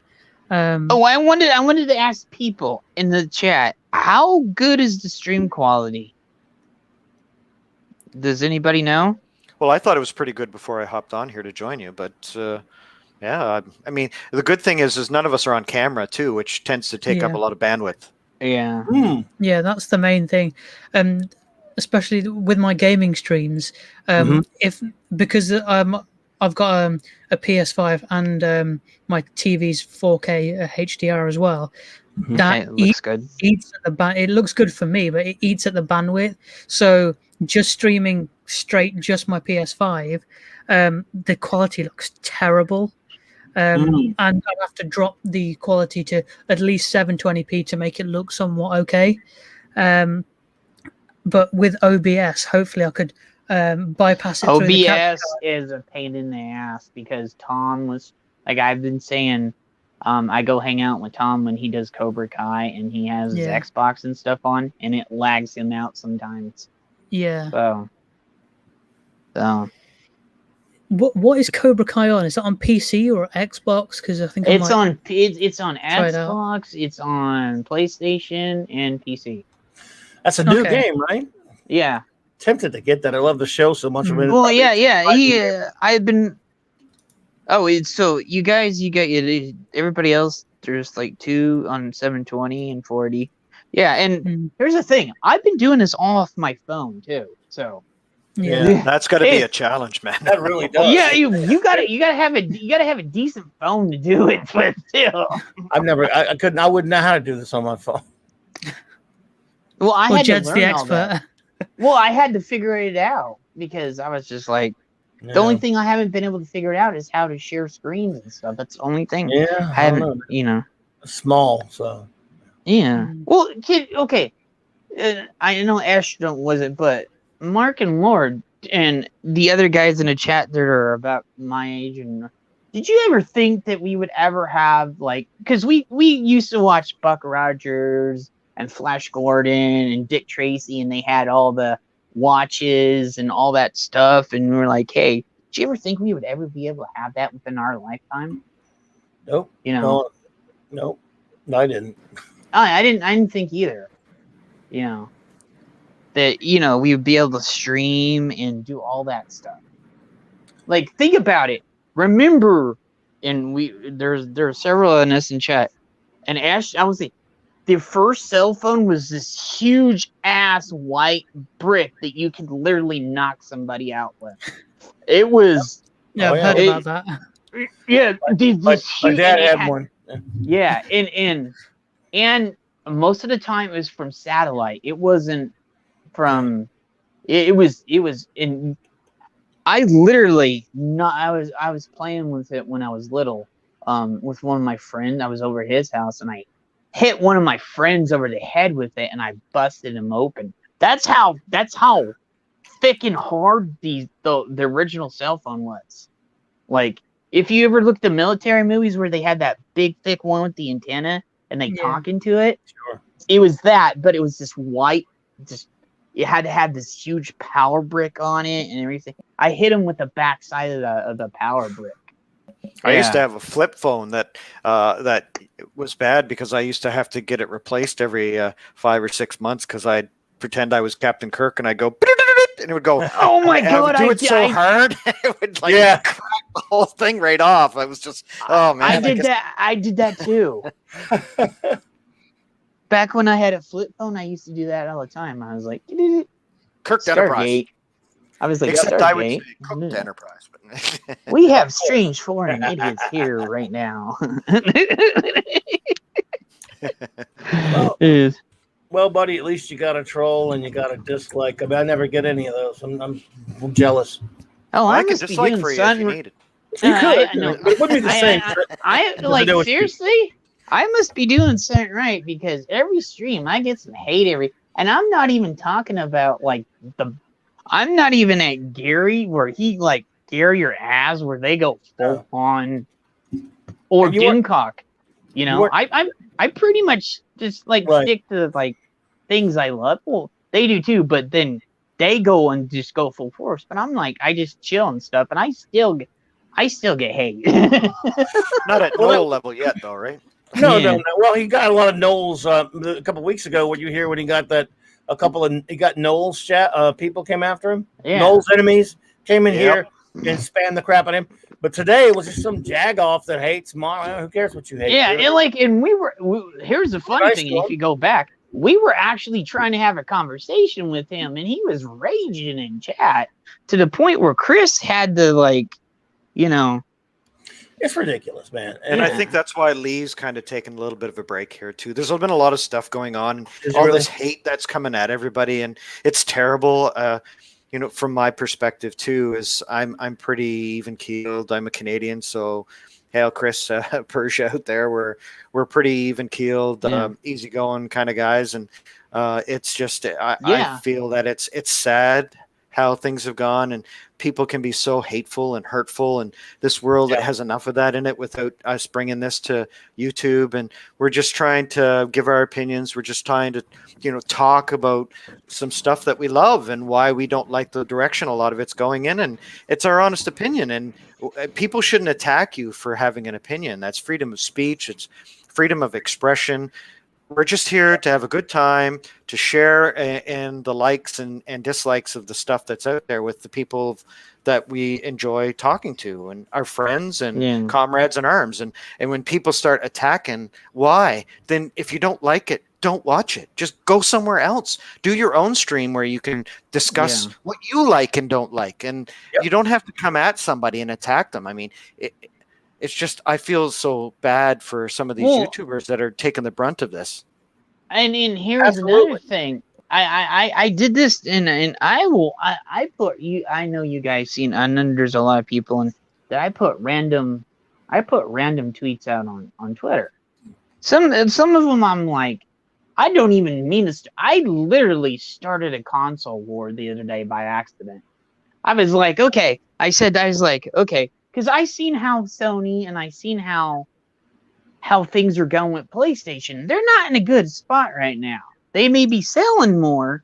I wanted to ask people in the chat, how good is the stream quality? Does anybody know? Well, I thought it was pretty good before I hopped on here to join you, but I mean, the good thing is none of us are on camera too, which tends to take up a lot of bandwidth. Yeah. Yeah, that's the main thing. Especially with my gaming streams, because I've got a PS5 and my TV's 4K HDR as well. That looks good. Eats at it looks good for me, but it eats at the bandwidth. So just streaming straight, just my PS5, the quality looks terrible. And I'd have to drop the quality to at least 720p to make it look somewhat okay. But with OBS, hopefully I could bypass it. OBS is a pain in the ass because Tom was I've been saying, I go hang out with Tom when he does Cobra Kai and he has his Xbox and stuff on, and it lags him out sometimes. Yeah. So. What is Cobra Kai on? Is it on PC or Xbox? Because I think it's on Xbox, it's on PlayStation and PC. That's a new game, right? Yeah. Tempted to get that. I love the show so much. Well, I've been. So you guys, everybody else. There's 2 on 720 and 40. Yeah, and here's the thing. I've been doing this all off my phone too. So. Yeah, that's got to be a challenge, man. That really does. Yeah, you gotta have a decent phone to do it with too. I wouldn't know how to do this on my phone. Well, I had Jed's to learn the all that. expert. Well, I had to figure it out because I was just like, the only thing I haven't been able to figure it out is how to share screens and stuff. That's the only thing. Yeah, I haven't, you know. Small, so. Yeah. Well, kid, okay. I know Ashton wasn't, but Mark and Lord and the other guys in the chat that are about my age, and did you ever think that we would ever have, like, because we used to watch Buck Rogers and Flash Gordon and Dick Tracy, and they had all the watches and all that stuff, and we were like, hey, did you ever think we would ever be able to have that within our lifetime? Nope. You know? Nope. I didn't. I didn't think either. You know, that, you know, we would be able to stream and do all that stuff. Like, think about it. Remember, and there are several in us in chat. And Ash, I was like, the first cell phone was this huge ass white brick that you could literally knock somebody out with. It was. Yeah, I've heard about that. Yeah, my dad had one. Yeah, and most of the time it was from satellite. It wasn't from. It was in. I literally not. I was playing with it when I was little. With one of my friends. I was over at his house and I hit one of my friends over the head with it and I busted him open. That's how thick and hard the original cell phone was. Like, if you ever looked at the military movies where they had that big thick one with the antenna and they talk into it, sure. It was that, but it was this white, just it had to have this huge power brick on it and everything. I hit him with the backside of the power brick. I used to have a flip phone that was bad because I used to have to get it replaced every 5 or 6 months because I'd pretend I was Captain Kirk and I'd go and it would go. Oh my god! I would do it so hard, it would crack the whole thing right off. I was just man. I did that too. Back when I had a flip phone, I used to do that all the time. I was like, Kirk Enterprise. I was like, except I would say Cooked Enterprise. But we have strange foreign idiots here right now. Well, buddy, at least you got a troll and you got a dislike. I mean, I never get any of those. I'm jealous. Oh, I can dislike for you if you need it. You could. It wouldn't be the same. I like seriously. I must be doing something right because every stream I get some hate and I'm not even talking about like I'm not even at Gary where he like Gary or Az where they go full on or Dimcock. You know, I pretty much just like stick to like things I love. Well, they do too, but then they go and just go full force. But I'm like, I just chill and stuff, and I still get hate. Not at Noel level yet, though, right? No. Well, he got a lot of Noel's a couple of weeks ago. What you hear when he got that? He got Noel's people came after him. Yeah. Noel's enemies came in here and spammed the crap at him. But today it was just some jagoff that hates Mar. Who cares what you hate? Yeah, and here's the funny thing. If you go back, we were actually trying to have a conversation with him, and he was raging in chat to the point where Chris had to It's ridiculous, man. And I think that's why Lee's kind of taken a little bit of a break here too. There's been a lot of stuff going on, this hate that's coming at everybody, and it's terrible. From my perspective too, is I'm pretty even keeled. I'm a Canadian, so hail Chris Persia out there. We're pretty even keeled, easygoing kind of guys, and it's just I feel that it's sad how things have gone, and people can be so hateful and hurtful, and this world has enough of that in it without us bringing this to YouTube. And we're just trying to give our opinions. We're just trying to, talk about some stuff that we love and why we don't like the direction a lot of it's going in. And it's our honest opinion, and people shouldn't attack you for having an opinion. That's freedom of speech. It's freedom of expression. We're just here to have a good time, to share in the likes and dislikes of the stuff that's out there with the people that we enjoy talking to and our friends and comrades in arms. And when people start attacking, why? Then if you don't like it, don't watch it. Just go somewhere else. Do your own stream where you can discuss what you like and don't like. And you don't have to come at somebody and attack them. I mean, it's just, I feel so bad for some of these YouTubers that are taking the brunt of this. And here's another thing. I did this and I put you. I know you guys seen. I know there's a lot of people and that I put random tweets out on Twitter. Some of them I'm like, I don't even mean this. I literally started a console war the other day by accident. I was like, okay. I was like, okay, because I seen how Sony and I seen how things are going with PlayStation. They're not in a good spot right now. They may be selling more,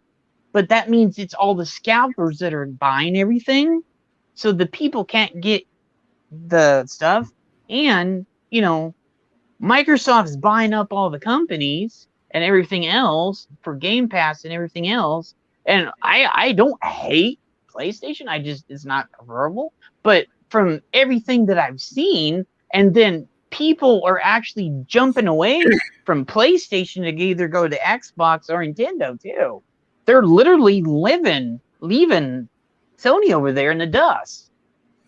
but that means it's all the scalpers that are buying everything. So the people can't get the stuff. And, Microsoft's buying up all the companies and everything else for Game Pass and everything else. And I don't hate PlayStation. It's not preferable. But from everything that I've seen, and then people are actually jumping away from PlayStation to either go to Xbox or Nintendo too. They're literally leaving Sony over there in the dust.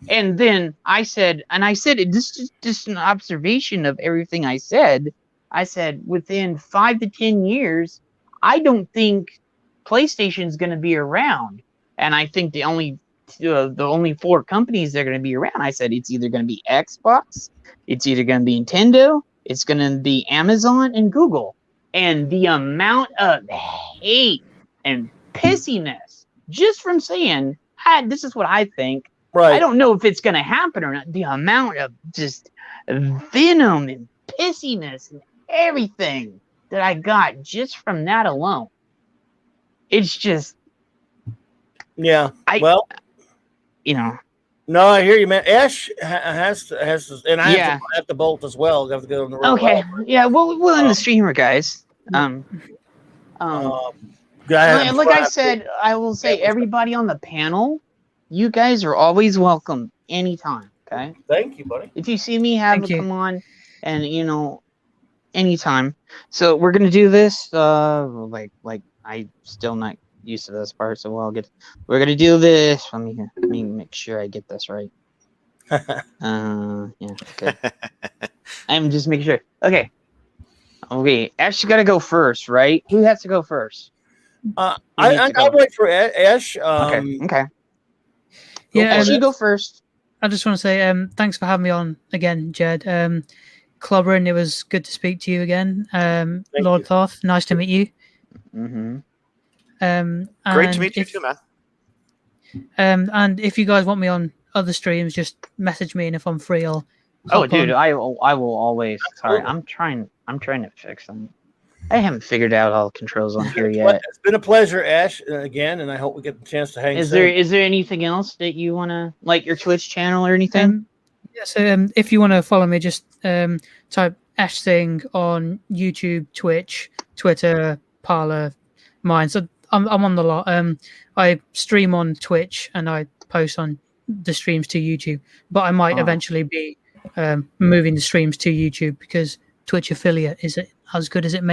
And then I said, this is just an observation of everything I said. I said, within 5 to 10 years, I don't think PlayStation is going to be around. And I think the only 4 companies that are going to be around, I said, it's either going to be Xbox, it's either going to be Nintendo, it's going to be Amazon and Google. And the amount of hate and pissiness just from saying, this is what I think. Right. I don't know if it's going to happen or not. The amount of just venom and pissiness and everything that I got just from that alone. It's just. Yeah. No, I hear you, man. Ash has to, and I have to bolt as well. I have to go on the road. Okay. Yeah. We'll end the streamer, guys. Like I said, I will say everybody on the panel, you guys are always welcome anytime. Okay. Thank you, buddy. If you see me, come on, and anytime. So we're gonna do this. Like I still not used to this part, so we're gonna do this. Let me make sure I get this right. Yeah. Okay. I'm just making sure. Okay. Ash, you gotta go first, right? Who has to go first? I'll wait for Ash. Okay. Yeah, Ash, you go first. I just want to say thanks for having me on again, Jed. Clobbering, it was good to speak to you again. Lord Thoth, nice to meet you. Mm-hmm. Great to meet you too, man. And if you guys want me on other streams, just message me, and if I'm free, I'll. Dude, I will always. Sorry, I'm trying to fix them. I haven't figured out all the controls on here yet. It's been a pleasure, Ash, again, and I hope we get the chance to hang. Is there anything else that you wanna, like your Twitch channel or anything? So if you want to follow me, just type Ash Thing on YouTube, Twitch, Twitter, Parler, mine. So I'm on the lot. I stream on Twitch and I post on the streams to YouTube, but I might eventually be moving the streams to YouTube because Twitch affiliate is as good as it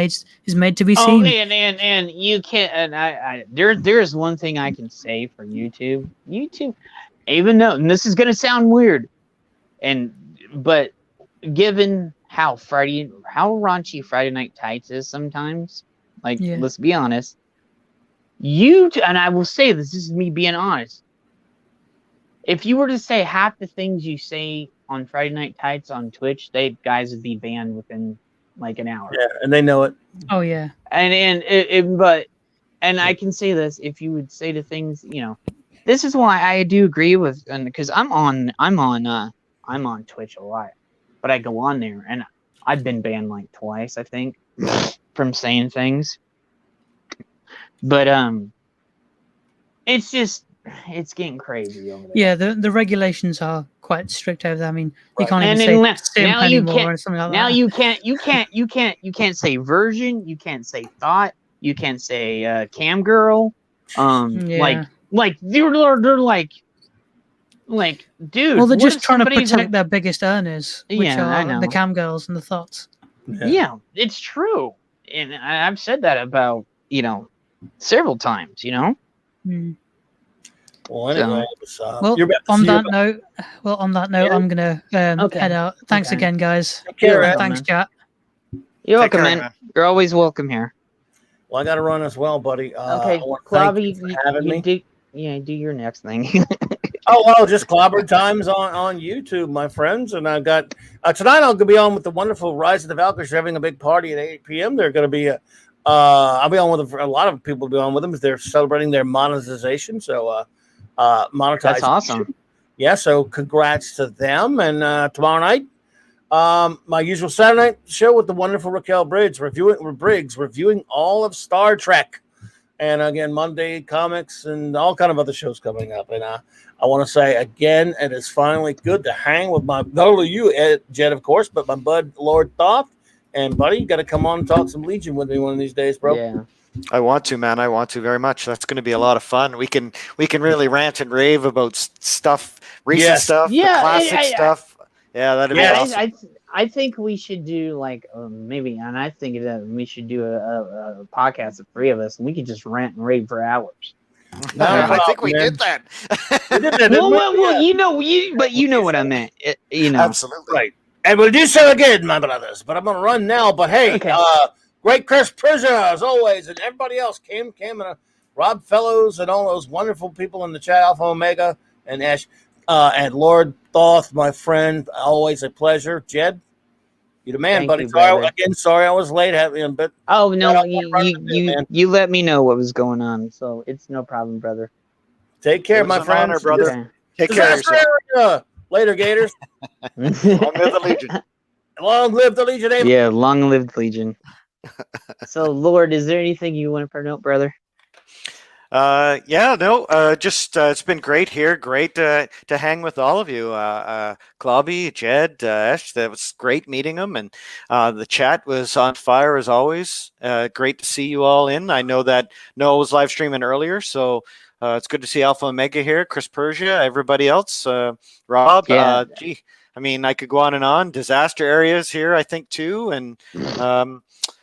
is made to be seen. And you can't. And there's one thing I can say for YouTube. Even though, and this is gonna sound weird, but given how raunchy Friday Night Tights is sometimes, let's be honest. And I will say this is me being honest. If you were to say half the things you say on Friday Night Tights on Twitch, guys would be banned within like an hour. Yeah, and they know it. Oh yeah. And I can say this: if you would say the things, this is why I do agree with, and because I'm on Twitch a lot, but I go on there and I've been banned like twice, I think, from saying things. But it's getting crazy over there. Yeah, the regulations are quite strict over there. I mean, you can't even say simp anymore or something like that. Now you can't say version, you can't say thought, you can't say cam girl. They're like, dude. Well, they're just trying to protect their biggest earners, which are the cam girls and the thoughts. Yeah, it's true, and I've said that about several times. Mm. Well, anyway, on that note, I'm gonna head out. Thanks again, guys. Thanks, chat. You're welcome, man. You're always welcome here. Well, I got to run as well, buddy. Okay, Clobby, having me. Do your next thing. Oh, well, just clobber times on YouTube, my friends. And I've got tonight I'll be on with the wonderful Rise of the Valkyries. They're having a big party at 8 p.m. They're going to be, I'll be on with a lot of people will be on with them. They're celebrating their monetization. So, monetization. That's awesome. Yeah, so congrats to them. And tomorrow night, my usual Saturday night show with the wonderful Raquel reviewing all of Star Trek. And again, Monday comics and all kind of other shows coming up. And I want to say again, it is finally good to hang with not only you, Jed, of course, but my bud Lord Thoth. And buddy, you got to come on and talk some Legion with me one of these days, bro. Yeah. I want to, man. I want to very much. That's going to be a lot of fun. We can really rant and rave about stuff, recent stuff, the classic stuff. Yeah, that'd be awesome. I think we should do like maybe, and I think that we should do a podcast of three of us, and we could just rant and rave for hours. No, I think we did that. Well, you know what I meant. Absolutely right. And we'll do so again, my brothers. But I'm gonna run now. But hey, great Chris Prisoner as always, and everybody else, Kim, and Rob Fellows, and all those wonderful people in the chat, Alpha Omega, and Ash, and Lord Thoth, my friend, always a pleasure. Jed, you're the man, buddy. Sorry I was late. But oh no, you let me know what was going on, so it's no problem, brother. Take care, my friend, brother. Okay. Take care of yourself. Later, Gators. Long live the Legion. Long live the Legion. Amen. Yeah, long live the Legion. So, Lord, is there anything you want to promote, brother? Just it's been great here. Great to hang with all of you. Clobby, Jed, Ash, that was great meeting them, and the chat was on fire as always. Great to see you all in. I know that Noah was live streaming earlier, so it's good to see Alpha Omega here, Chris Persia, everybody else, Rob. Yeah. I mean, I could go on and on. Disaster areas here, I think too, and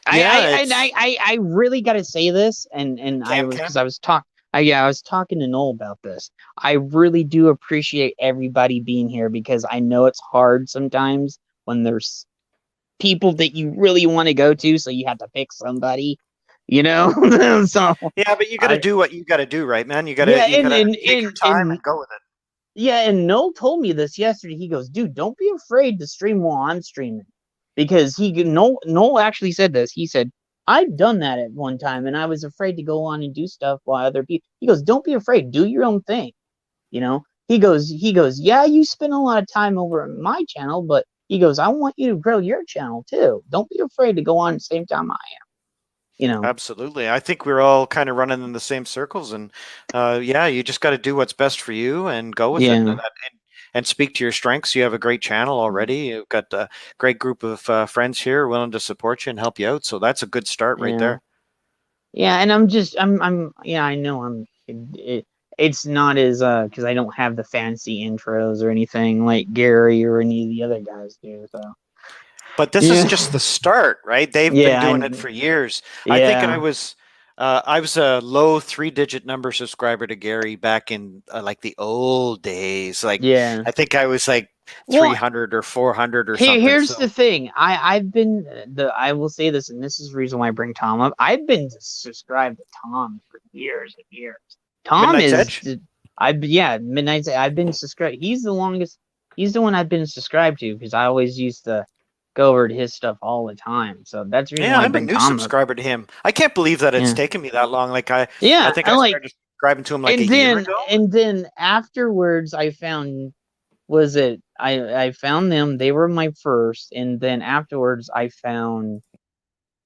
I really got to say this, and I was talking to Noel about this. I really do appreciate everybody being here because I know it's hard sometimes when there's people that you really want to go to, so you have to pick somebody, so yeah, but you got to do what you got to do, right, man? You got to take your time and go with it. Yeah, and Noel told me this yesterday. He goes, "Dude, don't be afraid to stream while I'm streaming." Because Noel actually said this. He said, I've done that at one time, and I was afraid to go on and do stuff while other people. He goes, don't be afraid. Do your own thing. He goes, yeah, you spend a lot of time over on my channel, but he goes, I want you to grow your channel too. Don't be afraid to go on at the same time I am. Absolutely. I think we're all kind of running in the same circles, and you just got to do what's best for you and go with it. And speak to your strengths. You have a great channel already. You've got a great group of friends here willing to support you and help you out. So that's a good start right there. Yeah, and I know it's not as because I don't have the fancy intros or anything like Gary or any of the other guys do. So, but this is just the start, right? They've been doing it for years. I think I was a low 3-digit number subscriber to Gary back in like the old days. I think I was like 300 or 400 or something. Here's the thing. I will say this, and this is the reason why I bring Tom up. I've been subscribed to Tom for years and years. Tom Midnight's is Midnight's Edge. I've been subscribed. He's the one I've been subscribed to because I always used to go over to his stuff all the time. So that's the reason why I'm a new subscriber to him. I can't believe that it's taken me that long. I think I started subscribing to him a year ago. And then afterwards I found I found them. They were my first, and then afterwards I found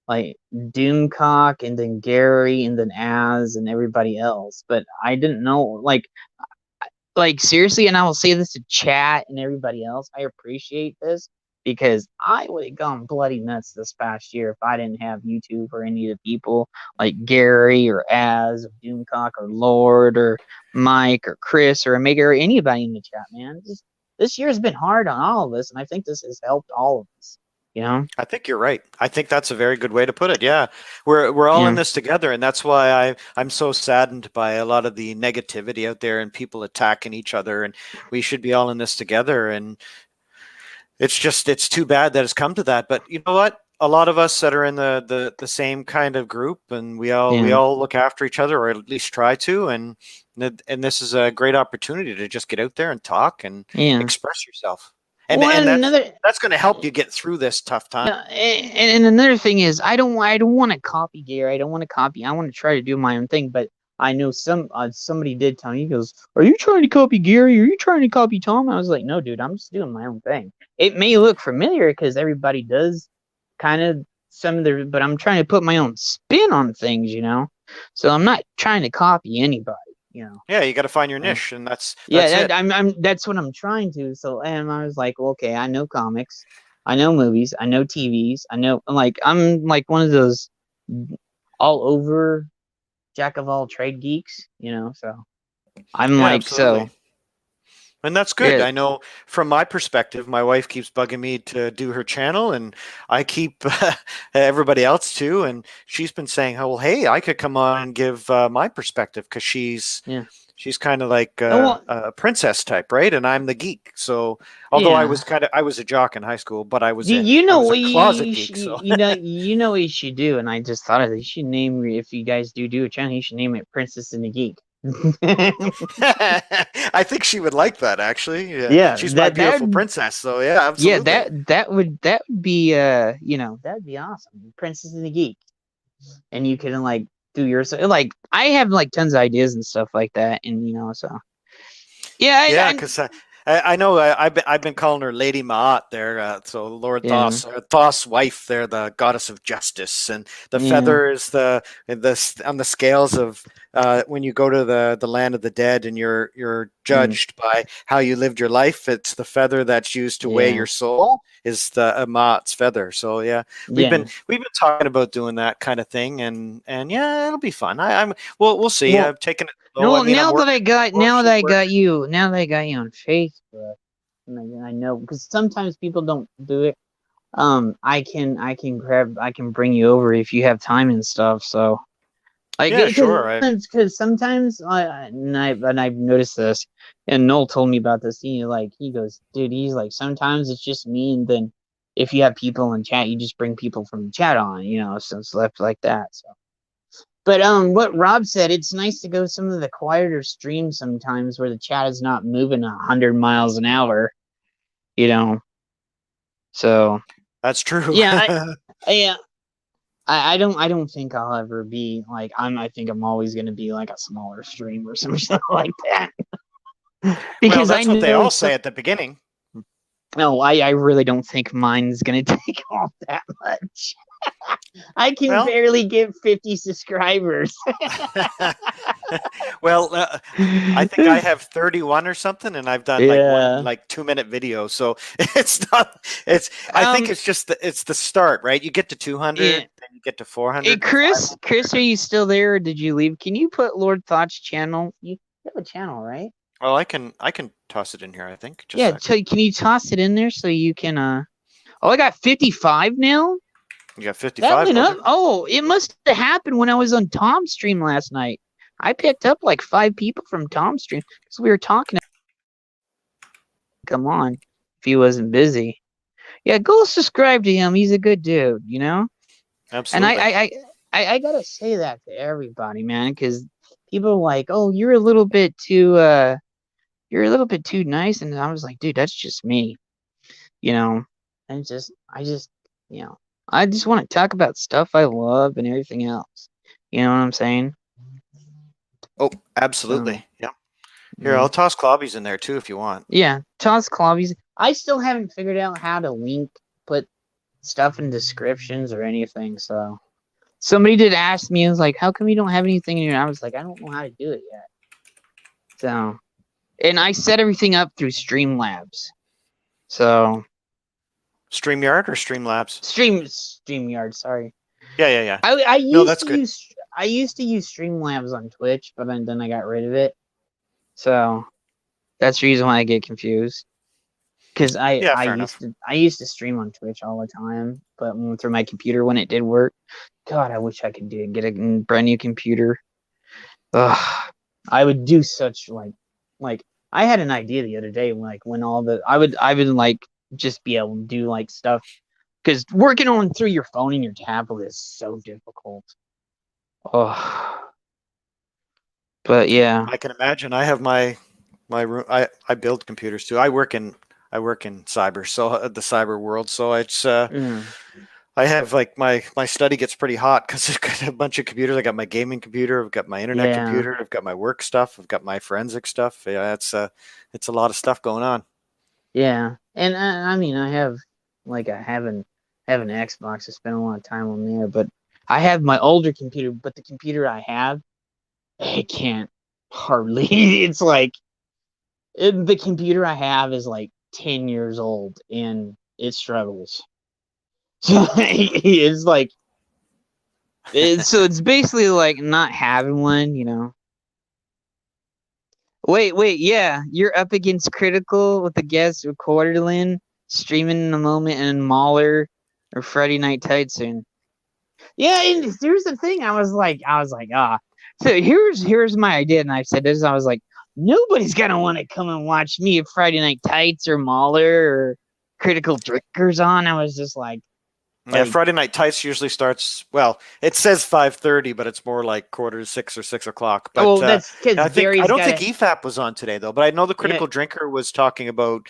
like Doomcock and then Gary and then Az and everybody else. But I didn't know like seriously, and I will say this to chat and everybody else, I appreciate this. Because I would have gone bloody nuts this past year if I didn't have YouTube or any of the people like Gary or Az or Doomcock or Lord or Mike or Chris or Omega or anybody in the chat, man. This year has been hard on all of us, and I think this has helped all of us. I think you're right. I think that's a very good way to put it. Yeah, we're all in this together, and that's why I'm so saddened by a lot of the negativity out there and people attacking each other. And we should be all in this together. And it's too bad that it's come to that. But you know what? a lot of us that are in the same kind of group, and we all look after each other, or at least try to, and this is a great opportunity to just get out there and talk and express yourself. And that's going to help you get through this tough time. And another thing is, I don't want to copy Gary. I don't want to copy. I want to try to do my own thing. But I know somebody did tell me, he goes, "Are you trying to copy Gary? Are you trying to copy Tom?" I was like, "No, dude. I'm just doing my own thing. It may look familiar because everybody does kind of some of the, but I'm trying to put my own spin on things, you know. So I'm not trying to copy anybody." You know. Yeah, you got to find your niche, and that's it. That's what I'm trying to. So, and I was like, well, okay, I know comics, I know movies, I know TVs, I know, I'm like one of those all over jack of all trade geeks, you know. So I'm absolutely. And that's good. I know from my perspective, my wife keeps bugging me to do her channel, and I keep everybody else too. And she's been saying, "Oh, well, hey, I could come on and give my perspective," because she's kind of like a princess type, right? And I'm the geek. So although I was a jock in high school, but I was a closet geek. So you know what you should do. And I just thought of it. You should name, if you guys do a channel, you should name it Princess and the Geek. I think she would like that, actually. Yeah, she's my beautiful princess. So yeah, absolutely. Yeah, that would be that'd be awesome. Princess and the Geek, and you can like do yours. Like I have like tons of ideas and stuff like that, and you know, so yeah, because I know I've been calling her Lady Ma'at there. So Lord Thoth's wife there, the goddess of justice, and the feather is the on the scales of when you go to the land of the dead and you're judged by how you lived your life. It's the feather that's used to weigh your soul is the Ma'at's feather. So we've been talking about doing that kind of thing, and it'll be fun. We'll see. I've taken it. No, now that I got you on Facebook, I know, because sometimes people don't do it. I can bring you over if you have time and stuff. So, sure. Because sometimes and I've noticed this, and Noel told me about this. He goes, dude, he's like, sometimes it's just me, and then if you have people in chat, you just bring people from the chat on, you know, so it's left like that. So. But what Rob said, it's nice to go to some of the quieter streams sometimes where the chat is not moving 100 miles an hour, you know. So that's true. Yeah, I don't think I'll ever be like I think I'm always going to be like a smaller stream or something like that. Because that's what they all say at the beginning. No, I really don't think mine's going to take off that much. I can barely get 50 subscribers. Well, I think I have 31 or something, and I've done like 2-minute videos. So it's not. I think it's just it's the start, right? You get to 200, then you get to 400. Hey, Chris, are you still there, or did you leave? Can you put Lord Thought's channel? You have a channel, right? Oh, I can toss it in here. I think. Can you toss it in there so you can? Oh, I got 55 now. You got 55. Oh, it must have happened when I was on Tom's stream last night. I picked up like 5 people from Tom's stream because we were talking. Come on, if he wasn't busy. Yeah, go subscribe to him. He's a good dude, you know. Absolutely. And I gotta say that to everybody, man, because people are like, "Oh, you're a little bit too nice," and I was like, "Dude, that's just me," you know. And I just want to talk about stuff I love and everything else. You know what I'm saying? Oh, absolutely. Yeah. Here, I'll toss Clobbies in there too if you want. Yeah, toss Clobbies. I still haven't figured out how to put stuff in descriptions or anything. So somebody did ask me, I was like, how come you don't have anything in here? I was like, I don't know how to do it yet. So, and I set everything up through Streamlabs. So. StreamYard or Streamlabs? StreamYard, sorry. Yeah. I used to use Streamlabs on Twitch, but then I got rid of it. So that's the reason why I get confused. Because I used to stream on Twitch all the time, but through my computer when it did work. God, I wish I could get a brand new computer. Ugh, I would do such like I had an idea the other day, like when I would like just be able to do like stuff because working on through your phone and your tablet is so difficult. Oh, but yeah, I can imagine. I have my room. I build computers too. I work in cyber, so the cyber world. So it's I have like my study gets pretty hot because I've got a bunch of computers. I got my gaming computer, I've got my internet computer, I've got my work stuff, I've got my forensic stuff. Yeah, it's a lot of stuff going on. Yeah, and I mean, I have like I have an Xbox. I spend a lot of time on there, but I have my older computer. But the computer I have, it can't hardly. It's like the computer I have is like 10 years old, and it struggles. So it's like so it's basically like not having one, you know. Wait, yeah, you're up against Critical with the guest recorded in, streaming in a moment, and Mauler or Friday Night Tight soon. Yeah, and here's the thing. I was like, So here's my idea, and I said this. I was like, nobody's gonna want to come and watch me if Friday Night Tights or Mauler or Critical Drinkers on. I was just like. Yeah, Friday Night Tights usually starts. Well, it says 5:30, but it's more like 5:45 or 6 o'clock. But that's because I don't think EFAP was on today though. But I know the Critical Drinker was talking about.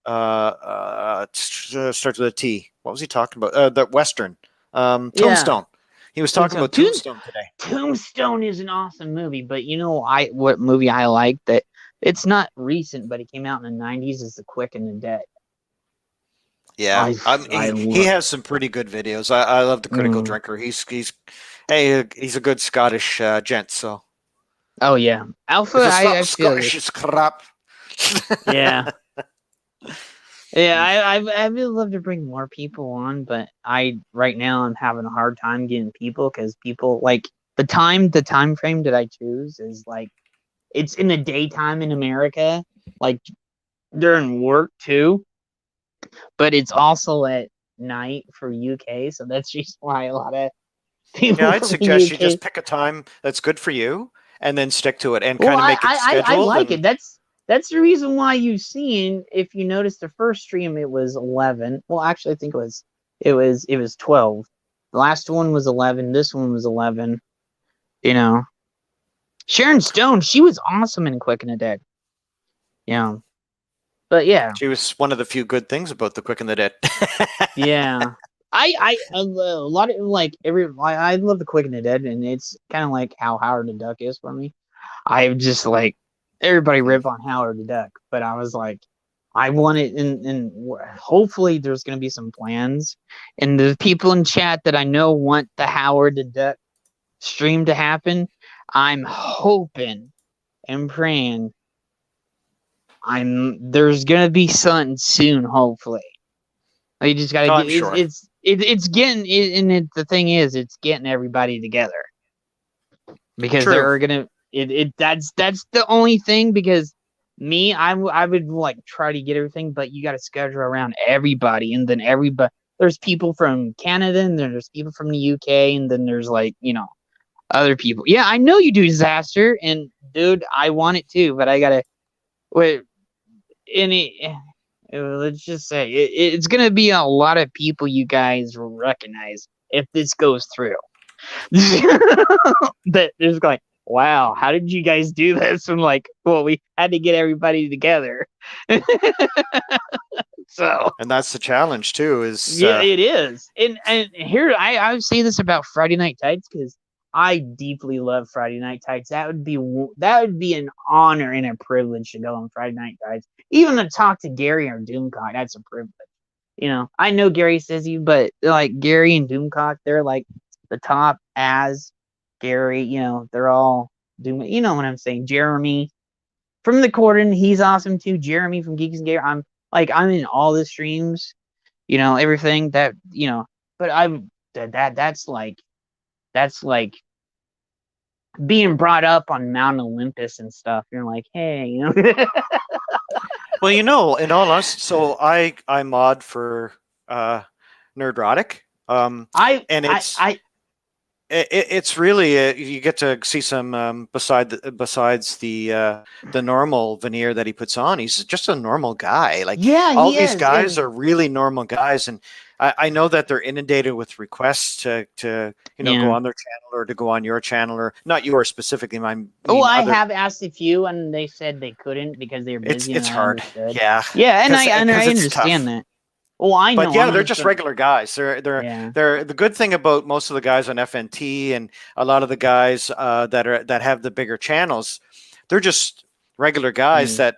Starts with a T. What was he talking about? The Western. Tombstone. He was talking about Tombstone today. Tombstone is an awesome movie, but you know what movie I like that it's not recent, but it came out in the 90s is The Quick and the Dead. Yeah, he has some pretty good videos. I love the Critical Drinker. He's a good Scottish gent. So. Oh yeah, Alpha. I feel Scottish is crap. Yeah. Yeah, I would love to bring more people on, but right now I'm having a hard time getting people because people like the time frame that I choose is like it's in the daytime in America, like during work too. But it's also at night for UK, so that's just why a lot of people. Yeah, I'd suggest you just pick a time that's good for you, and then stick to it, and kind of make it scheduled. I like it. That's the reason why you've seen. If you notice, the first stream it was 11. Well, actually, I think it was 12. The last one was 11. This one was 11. You know, Sharon Stone, she was awesome in Quick and the Dead. Yeah. But yeah, she was one of the few good things about The Quick and the Dead. Yeah, I a lot of I love The Quick and the Dead, and it's kind of like how Howard the Duck is for me. I just like everybody rip on Howard the Duck, but I was like, I want it, and hopefully there's going to be some plans, and the people in chat that I know want the Howard the Duck stream to happen. I'm hoping and praying. There's gonna be something soon, hopefully. You just gotta get sure. it's getting and the thing is it's getting everybody together. Because they're gonna that's the only thing because me, I would like try to get everything, but you gotta schedule around everybody and then everybody there's people from Canada and then there's people from the UK and then there's like, you know, other people. Yeah, I know you do Disaster and dude, I want it too, but I gotta wait. Let's just say it's gonna be a lot of people you guys recognize if this goes through. That is going, wow, how did you guys do this? And like, well, we had to get everybody together. So, and that's the challenge too. Is it is. And here I say this about Friday Night Tights because I deeply love Friday Night Tights. That would be an honor and a privilege to go on Friday Night Tights. Even to talk to Gary or Doomcock, that's a privilege. You know, I know Gary Sizzy, but like Gary and Doomcock, they're like the top as Gary. You know, they're all Doom. You know what I'm saying? Jeremy from the Corden, he's awesome too. Jeremy from Geeks and Gary. I'm in all the streams. You know, everything that you know. But that's like being brought up on Mount Olympus and stuff. You're like, hey, you know. Well, you know, in all honesty, so I mod for Nerdrotic. It's really you get to see some besides the normal veneer that he puts on. He's just a normal guy. Like all these guys are really normal guys, and I know that they're inundated with requests to go on their channel or to go on your channel, or not yours specifically. I have asked a few, and they said they couldn't because they're busy. It's hard. Understood. Yeah. Yeah, and I understand that. Well, I know. But yeah, they're just regular guys. They're the good thing about most of the guys on FNT and a lot of the guys that have the bigger channels, they're just regular guys that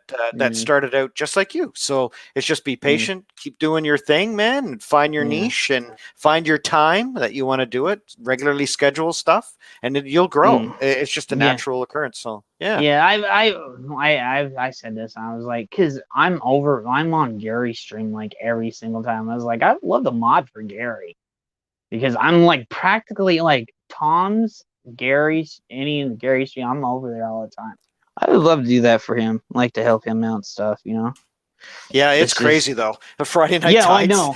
started out just like you. So it's just be patient, keep doing your thing, man, and find your niche and find your time that you want to do it. Regularly schedule stuff, and you'll grow. It's just a natural occurrence. So yeah. I said this. I was like, because I'm on Gary's stream like every single time. I was like, I'd love to mod for Gary because I'm like practically like Tom's, Gary's, and Gary's stream. I'm over there all the time. I would love to do that for him, like to help him out and stuff, Yeah, it's crazy though. The Friday night tides, I know.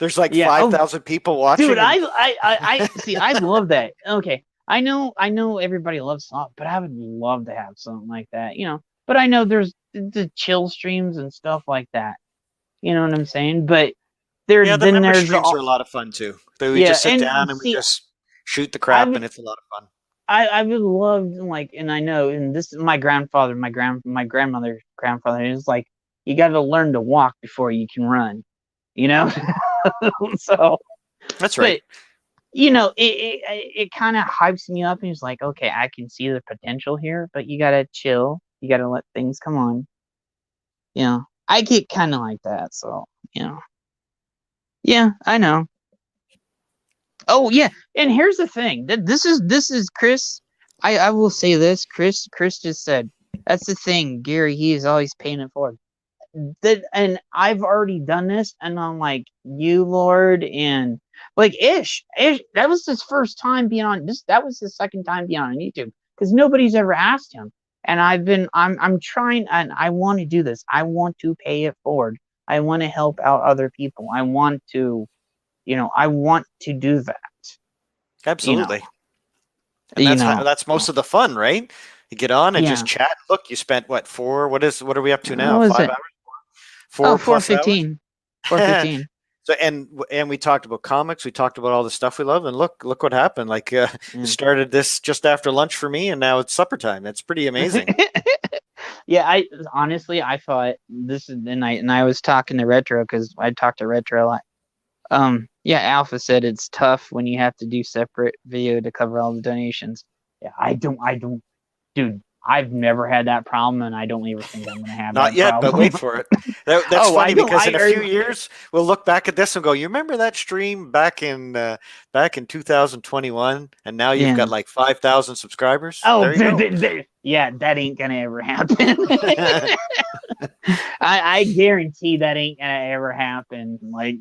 There's like 5,000 people watching. Dude, I see. I love that. Okay, I know everybody loves stuff, but I would love to have something like that, But I know there's the chill streams and stuff like that. You know what I'm saying? But there's streams are a lot of fun too. We just sit down and we just shoot the crap, and it's a lot of fun. I would love and I know, and this is my grandfather, my grandmother's grandfather is like, you got to learn to walk before you can run, So that's right. But, it kind of hypes me up, and he's like, okay, I can see the potential here, but you got to chill. You got to let things come on. I get kind of like that. So, yeah, I know. Oh yeah, and here's the thing. This is Chris. I will say this. Chris just said that's the thing. Gary, he is always paying it forward. And I've already done this, and I'm like, you Lord, and like Ish. That was his first time being on this. That was his second time being on YouTube because nobody's ever asked him. And I'm trying, and I want to do this. I want to pay it forward. I want to help out other people. I want to. I want to do that. Absolutely. And that's most of the fun, right? You get on and just chat. Look, you spent what are we up to now? 5 hours? 4:15. 4:15. So and we talked about comics, we talked about all the stuff we love, and look what happened. Like started this just after lunch for me, and now it's supper time. It's pretty amazing. Yeah, I thought this is the night, and I was talking to Retro because I talked to Retro a lot. Alpha said it's tough when you have to do separate video to cover all the donations. Yeah, I don't, dude. I've never had that problem, and I don't even think I'm going to have Not that yet, problem. But wait for it. That's funny because in a few years we'll look back at this and go, "You remember that stream back in 2021, and now you've got like 5,000 subscribers." Oh, yeah, that ain't gonna ever happen. I guarantee that ain't gonna ever happen. Like.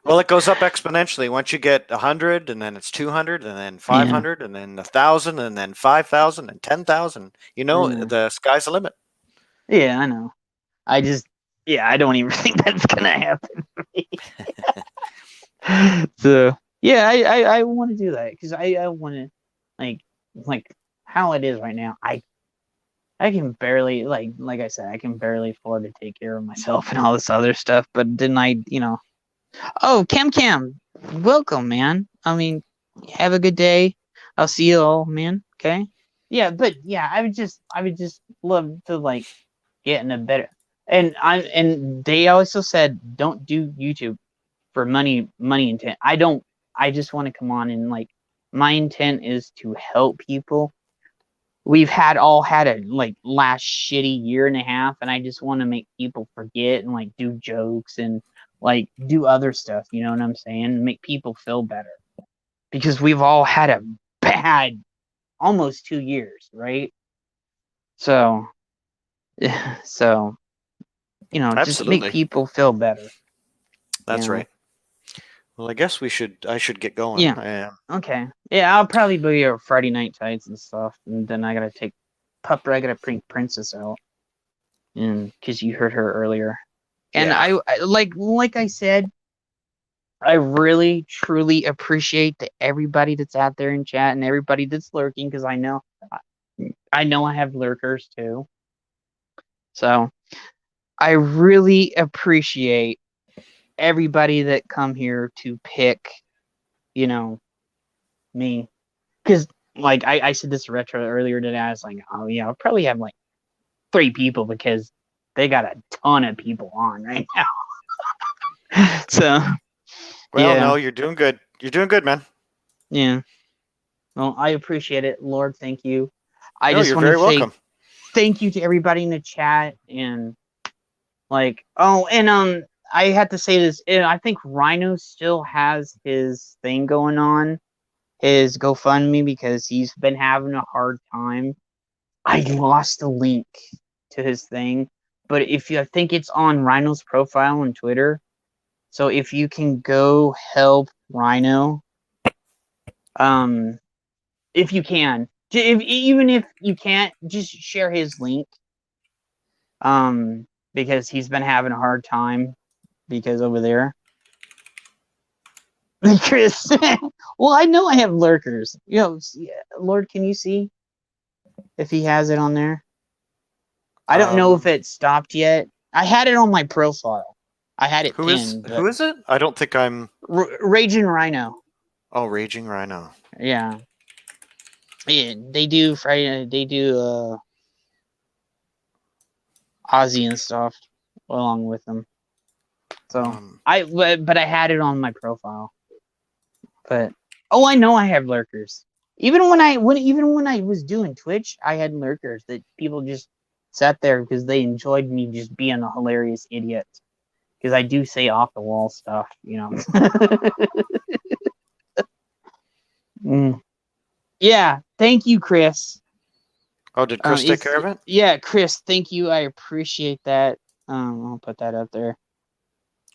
Well, it goes up exponentially. Once you get 100, and then it's 200, and then 500, and then 1,000, and then 5,000, and 10,000. The sky's the limit. Yeah, I know. I don't even think that's gonna happen for me. So yeah, I want to do that because I want to like how it is right now. I can barely like I said, I can barely afford to take care of myself and all this other stuff. But then Oh, Cam, welcome, man. I mean, have a good day. I'll see you all, man. Okay. Yeah, but yeah, I would just love to get in a better. And they also said don't do YouTube for money intent. I just want to come on and my intent is to help people. We've had a last shitty year and a half, and I just want to make people forget and do jokes and do other stuff, you know what I'm saying? Make people feel better. Because we've all had a bad almost 2 years, right? So just make people feel better. That's right. Well, I guess I should get going. Yeah. Okay. Yeah, I'll probably be here Friday night tights and stuff, and then I gotta bring Princess out, and because you heard her earlier. And I like I said, I really, truly appreciate everybody that's out there in chat and everybody that's lurking, because I know I have lurkers too. So I really appreciate everybody that come here to pick, me. Because, like, I said this to Retro earlier today. I was like, oh, yeah, I'll probably have, like, 3 people because they got a ton of people on right now. So, well, no, you're doing good. You're doing good, man. Yeah. Well, I appreciate it. Lord, thank you. I just want to say welcome. Thank you to everybody in the chat. And, like, I had to say this. I think Rhino still has his thing going on, his GoFundMe, because he's been having a hard time. I lost the link to his thing, but I think it's on Rhino's profile on Twitter. So if you can go help Rhino, if you can, even if you can't, just share his link, because he's been having a hard time, because over there. Chris, well, I know I have lurkers. Lord, can you see if he has it on there? I don't know if it stopped yet. I had it on my profile. I had it pinned. Who is it? I don't think I'm... Raging Rhino. Oh, Raging Rhino. Yeah. Yeah, they do Friday. They do Ozzy and stuff along with them. So but I had it on my profile. But I know I have lurkers. Even when I was doing Twitch, I had lurkers that people just sat there because they enjoyed me just being a hilarious idiot. Because I do say off the wall stuff, Yeah, thank you, Chris. Oh, did Chris take care of it? Yeah, Chris, thank you. I appreciate that. I'll put that up there.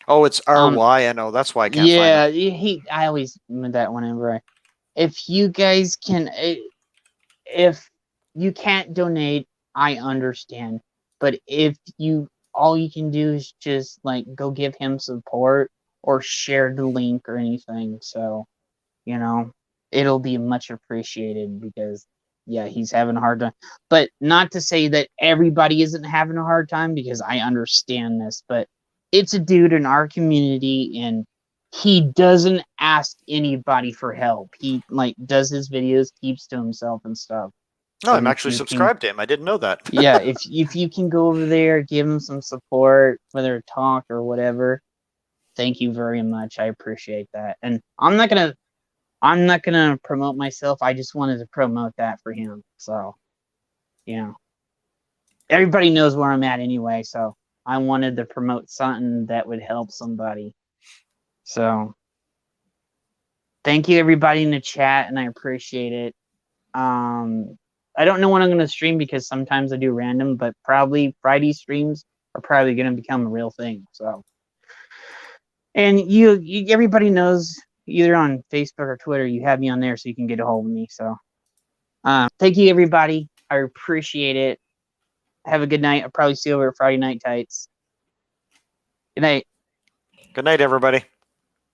Oh, it's RYNO. That's why I can't find it. I always move that whenever if you guys can, if you can't donate, I understand. But if all you can do is just like go give him support or share the link or anything. So, it'll be much appreciated, because he's having a hard time. But not to say that everybody isn't having a hard time, because I understand this, but it's a dude in our community and he doesn't ask anybody for help. He does his videos, keeps to himself and stuff. No, I'm actually subscribed to him. I didn't know that. Yeah, if you can go over there, give him some support, whether talk or whatever. Thank you very much. I appreciate that. And I'm not gonna promote myself. I just wanted to promote that for him. So, everybody knows where I'm at anyway. So I wanted to promote something that would help somebody. So thank you everybody in the chat, and I appreciate it. I don't know when I'm going to stream, because sometimes I do random, but probably Friday streams are probably going to become a real thing. So, and everybody knows, either on Facebook or Twitter, you have me on there so you can get a hold of me. So, thank you everybody. I appreciate it. Have a good night. I'll probably see you over at Friday Night Tights. Good night. Good night, everybody.